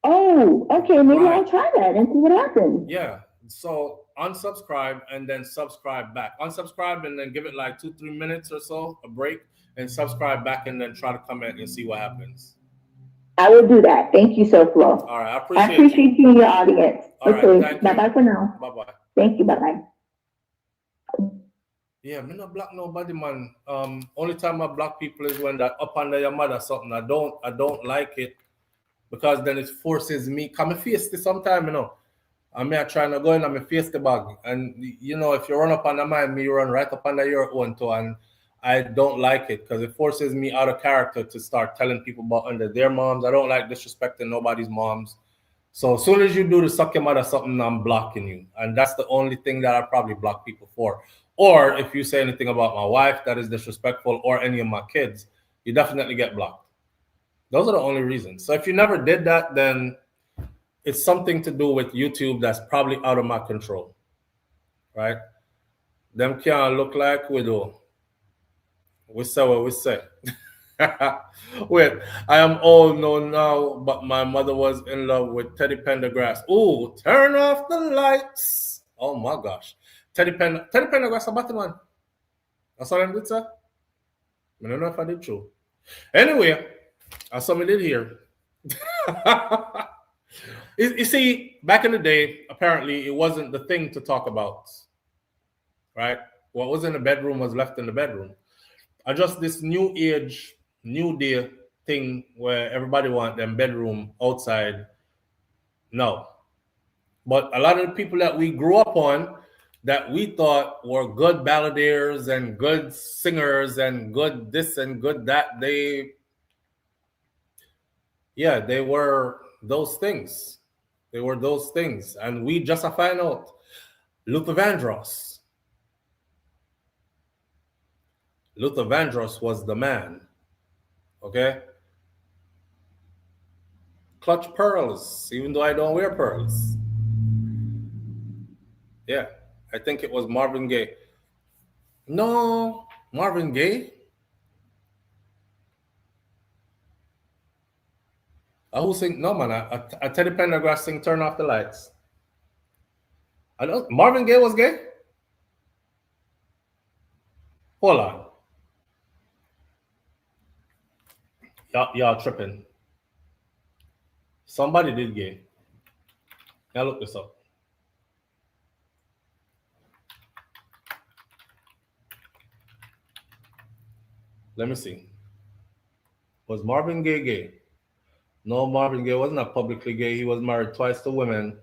Oh, okay. Maybe I'll try that and see what happens. Yeah. So unsubscribe and then subscribe back. Unsubscribe and then give it like 2-3 minutes or so, a break, and subscribe back and then try to comment and see what happens. I will do that. Thank you, SouFLo. All right, I appreciate you and your audience. All right, bye bye for now. Bye bye. Thank you. Bye bye. Yeah, me not block nobody, man. Only time I block people is when they're up under your mother something. I don't like it because then it forces me. Come face this sometime, you know. I mean, I try to go in and I face the bag, and you know, if you run up under mine, me run right up under your own too, and I don't like it because it forces me out of character to start telling people about under their moms. I don't like disrespecting nobody's moms. So as soon as you do the suck your mother something, I'm blocking you. And that's the only thing that I probably block people for. Or if you say anything about my wife that is disrespectful or any of my kids, you definitely get blocked. Those are the only reasons. So if you never did that, then it's something to do with YouTube that's probably out of my control. Right? Them can't look like we do. We say what we say. Wait, I am old now, but my mother was in love with Teddy Pendergrass. Ooh, turn off the lights. Oh my gosh. Teddy Pendergrass a batty man. That's what I did, sir. I don't know if I did true. Anyway, as somebody did here. You see, back in the day, apparently it wasn't the thing to talk about, right? What was in the bedroom was left in the bedroom. I just this new age, new day thing where everybody want them bedroom outside. No. But a lot of the people that we grew up on that we thought were good balladeers and good singers and good this and good that, they were those things. They were those things. And we just find out Luther Vandross. Luther Vandross was the man. Okay? Clutch pearls, even though I don't wear pearls. Yeah, I think it was Marvin Gaye. No, Marvin Gaye? Who sing? No, man, I Teddy Pendergrass sing Turn Off the Lights. I don't. Marvin Gaye was gay? Hold on. Y'all tripping. Somebody did gay. Now look this up. Let me see. Was Marvin Gaye gay? No, Marvin Gaye was not publicly gay. He was married twice to women.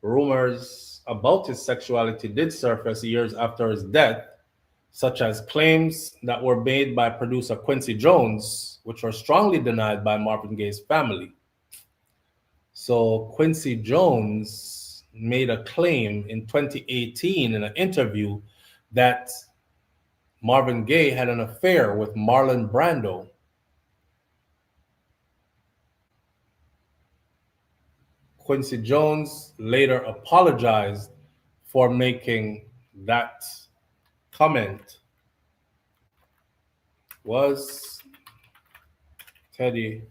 Rumors about his sexuality did surface years after his death, such as claims that were made by producer Quincy Jones, which were strongly denied by Marvin Gaye's family. So Quincy Jones made a claim in 2018 in an interview that Marvin Gaye had an affair with Marlon Brando. Quincy Jones later apologized for making that comment. Was Teddy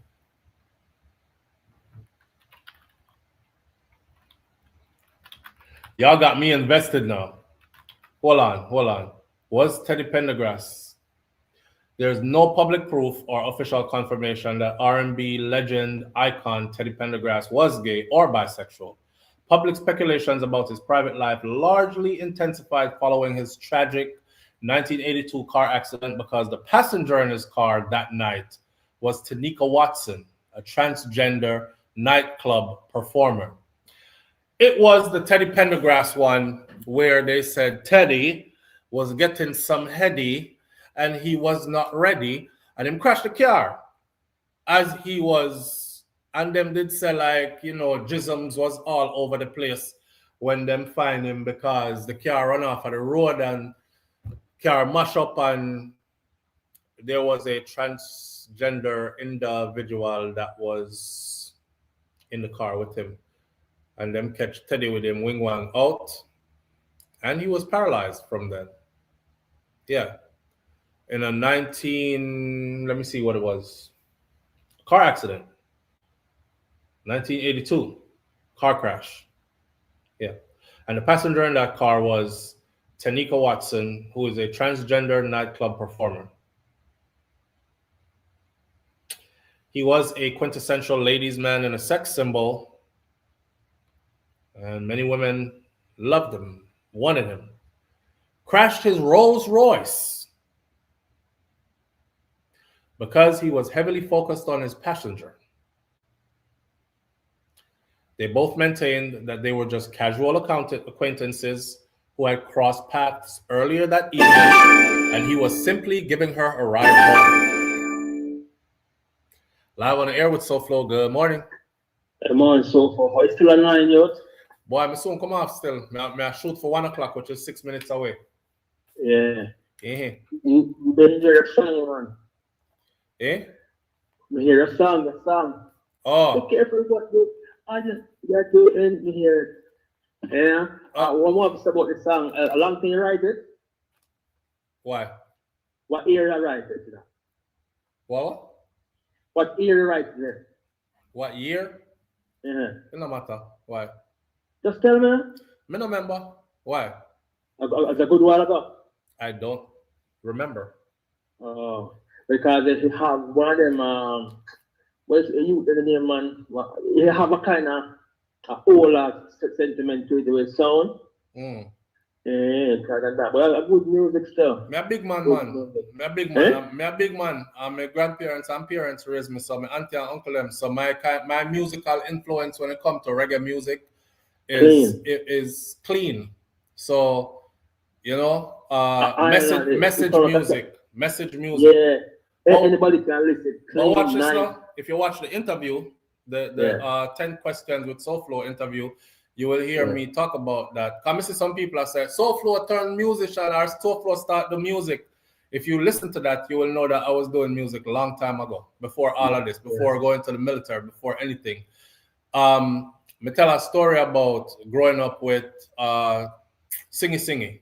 Y'all got me invested now. Hold on. Was Teddy Pendergrass? There's no public proof or official confirmation that R&B legend icon Teddy Pendergrass was gay or bisexual. Public speculations about his private life largely intensified following his tragic 1982 car accident because the passenger in his car that night was Tanika Watson, a transgender nightclub performer. It was the Teddy Pendergrass one where they said Teddy was getting some heady and he was not ready, and him crashed the car as he was, and them did say like, jisms was all over the place when them find him because the car run off of the road and car mash up, and there was a transgender individual that was in the car with him, and them catch Teddy with him wing wang out, and he was paralyzed from then. Yeah. In a let me see what it was. Car accident. 1982. Car crash. Yeah. And the passenger in that car was Tanika Watson, who is a transgender nightclub performer. He was a quintessential ladies' man and a sex symbol. And many women loved him, wanted him. Crashed his Rolls Royce because he was heavily focused on his passenger. They both maintained that they were just casual acquaintances who had crossed paths earlier that evening, and he was simply giving her a ride home. Live on the air with SouFLo. Good morning. Good morning, SouFLo. How you still online, yet? Boy, I'm soon come off still. I shoot for 1 o'clock, which is 6 minutes away. Yeah. You better hear a song, man. Eh? We hear a song. Oh. Be careful what you are doing here. Yeah. One more about the song. A long thing you write it? Why? What year I write it? What? What year you write it? What year? Yeah. It no matter. Why? Just tell me. Me no remember. Why? It's a good while ago. I don't remember. Oh. Because if you have one of them, what's the name, man? You have a kind of old sentiment to it with sound. Yeah, that. But a good music still. Me a big man, man. Me a big man. Me a big man. My grandparents and parents raised me, so my auntie and uncle them. So my musical influence when it comes to reggae music is clean. So you know, message music. Yeah. Anybody can listen. But watch this now. If you watch the interview, the 10 questions with SouFLo interview, you will hear me talk about that. Come see some people have said SouFLo turned musician or SouFLo start the music. If you listen to that, you will know that I was doing music a long time ago, before all of this, before going to the military, before anything. Me tell a story about growing up with Singy,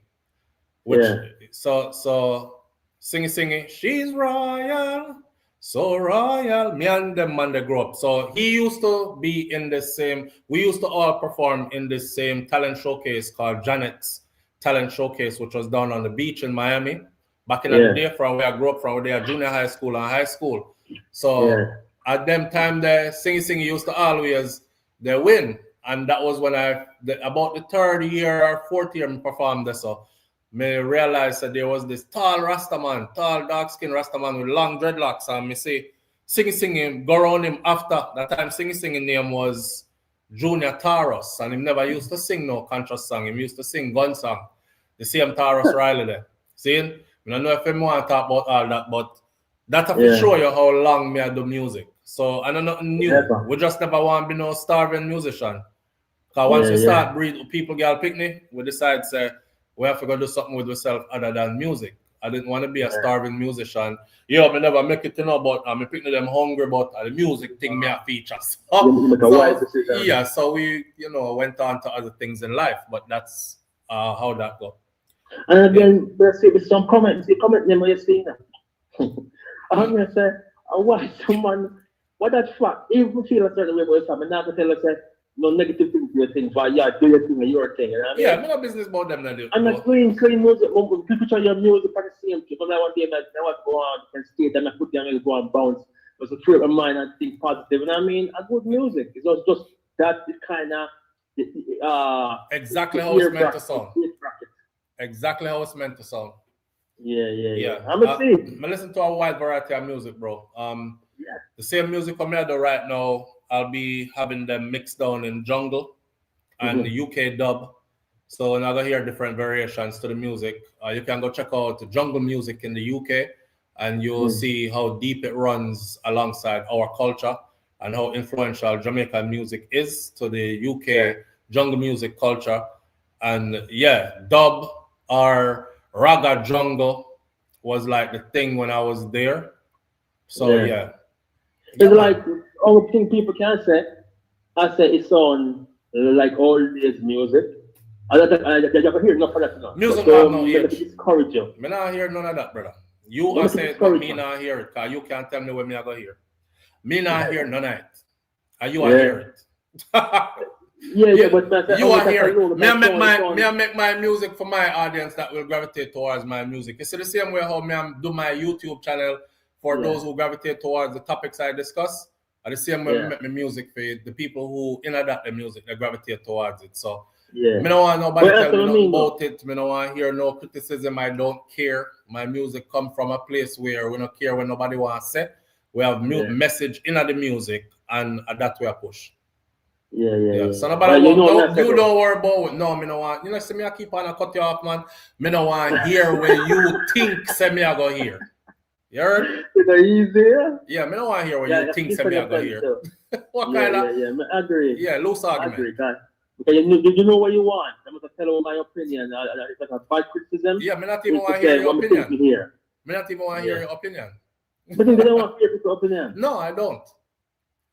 which so Singy, she's royal. So royal, me and them man they grew up. So he used to be in the same, we used to all perform in the same talent showcase called Janet's Talent Showcase, which was down on the beach in Miami. Back in the day from where I grew up from, where they are junior high school and high school. So at them time there, Singy used to always they win. And that was when about the third year or fourth year I performed there. So me realized that there was this tall Rastaman, tall dark-skinned Rastaman with long dreadlocks, and me say, Singy, go around him after. That time Singy name was Junior Taros, and he never used to sing no conscious song. He used to sing gun song. The same Taros Riley there. See? I don't know if I want to talk about all that, but that will show you how long me I do music. So I know nothing new. We just never want to be no starving musician. Because once we start breed people girl picnic, we decide say, we have to go do something with ourselves other than music. I didn't want to be a starving musician. Yeah, I never make it, but I'm picking them hungry, but the music thing me a features. So we, went on to other things in life, but that's how that go. And again, let's see with some comments. The comment name you're seeing that. I'm gonna say, why someone, what that fact? If you feel a certain way about yourself, I'm not gonna tell you say, no negative things to your thing, but do your thing and your thing. You know what I mean? Yeah, I'm not business about them. I'm not clean music. People picture your music for the same people. I want to go on and skate and I put them and go and bounce. Just to free my mind and think positive. You know what I mean? A good music. It's just that kind of exactly how it's meant to sound. Exactly how it's meant to sound. Yeah. I'm listen to a wide variety of music, bro. The same music I'm do right now, I'll be having them mixed down in jungle and the UK dub. So now I hear different variations to the music. You can go check out the jungle music in the UK and you'll see how deep it runs alongside our culture and how influential Jamaican music is to the UK jungle music culture. And dub or raga jungle was like the thing when I was there. So it's like all thing people can say. I say it's on like all this music. I never hear enough of that now. Music have no age. Discourage you. Me not hear none of that, brother. You are saying but me not hear it, because you can't tell me when me I go hear. Me not hear none of it. And you are hear it. But you are here. Me I make my music for my audience that will gravitate towards my music. It's the same way how me I do my YouTube channel for those who gravitate towards the topics I discuss. And the same way we make my music for the people who adapt the music, they gravitate towards it. So me don't want nobody tell me nothing about it. Me don't want to hear no criticism. I don't care. My music come from a place where we don't care what nobody wants to say. We have message in the music, and that's where I push. So nobody you don't worry about it. No, me no want. See me I keep on cut you off, man. Me no want to hear where you think say me I go here. You heard? It's easier. Yeah, me no want to hear what you think say me I go here. What kind of? Yeah, I agree. Yeah, loose argument. I agree, guys. Because you know what you want. I'm going to tell you my opinion. If it's a bad criticism. Yeah, me not even want to hear your opinion. Me not even want to hear your opinion. But you don't want to hear your opinion. No, I don't.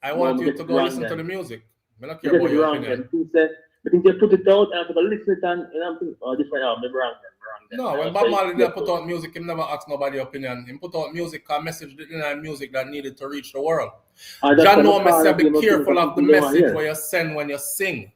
I want you to go listen to the music. I don't care about your opinion. I think they put it out and I to listen to it and I'm thinking, maybe wrong. No, when Bob Marley they put out music, he never asked nobody's opinion. He put out music, a message in music that needed to reach the world. John Noah said, be careful of the message where you send when you sing.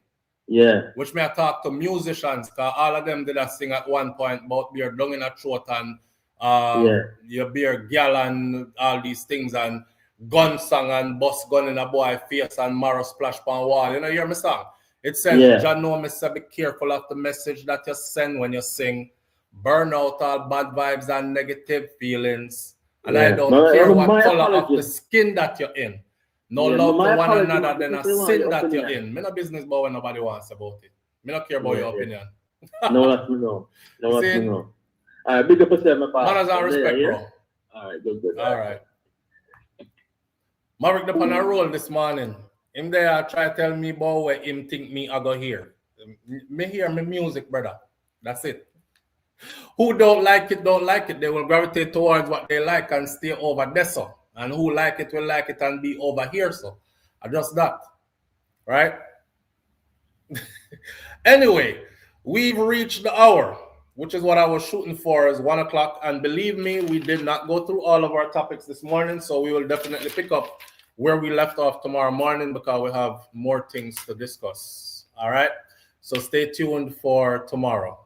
Yeah. Which may I talk to musicians, because all of them did a sing at one point about beer dung in a throat and You bear gal and all these things and gun song and bust gun in a boy face and marrow splash on wall. You know, you hear me song? It says, John know me say be careful of the message that you send when you sing. Burn out all bad vibes and negative feelings. And I don't care what color of the skin that you're in. No love to one another than a sin that you're in. Me no business about what nobody wants about it. Me not care about your opinion. No, let me know. No, let me know. All right, big up yourself, my partner. Manners and respect, bro. All right, good. All right. Maverick up on a roll this morning. Him there try to tell me about where him think me I go hear. Me hear me music, brother. That's it. Who don't like it, don't like it. They will gravitate towards what they like and stay over there, so. And who like it will like it and be over here, so. Just that. Right? Anyway, we've reached the hour, which is what I was shooting for, is 1 o'clock. And believe me, we did not go through all of our topics this morning, so we will definitely pick up where we left off tomorrow morning because we have more things to discuss. All right? So stay tuned for tomorrow.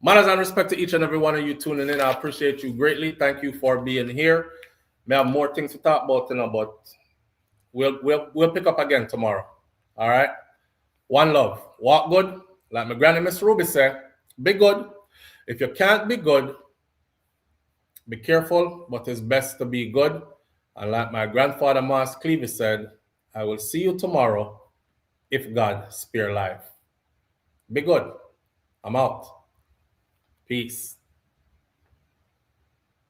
Manners and respect to each and every one of you tuning in. I appreciate you greatly. Thank you for being here. May have more things to talk about, you know, but we'll pick up again tomorrow. All right? One love. Walk good. Like my granny Miss Ruby said, be good. If you can't be good, be careful, but it's best to be good. And like my grandfather Mas Cleavy said, I will see you tomorrow if God spare life. Be good. I'm out. Peace.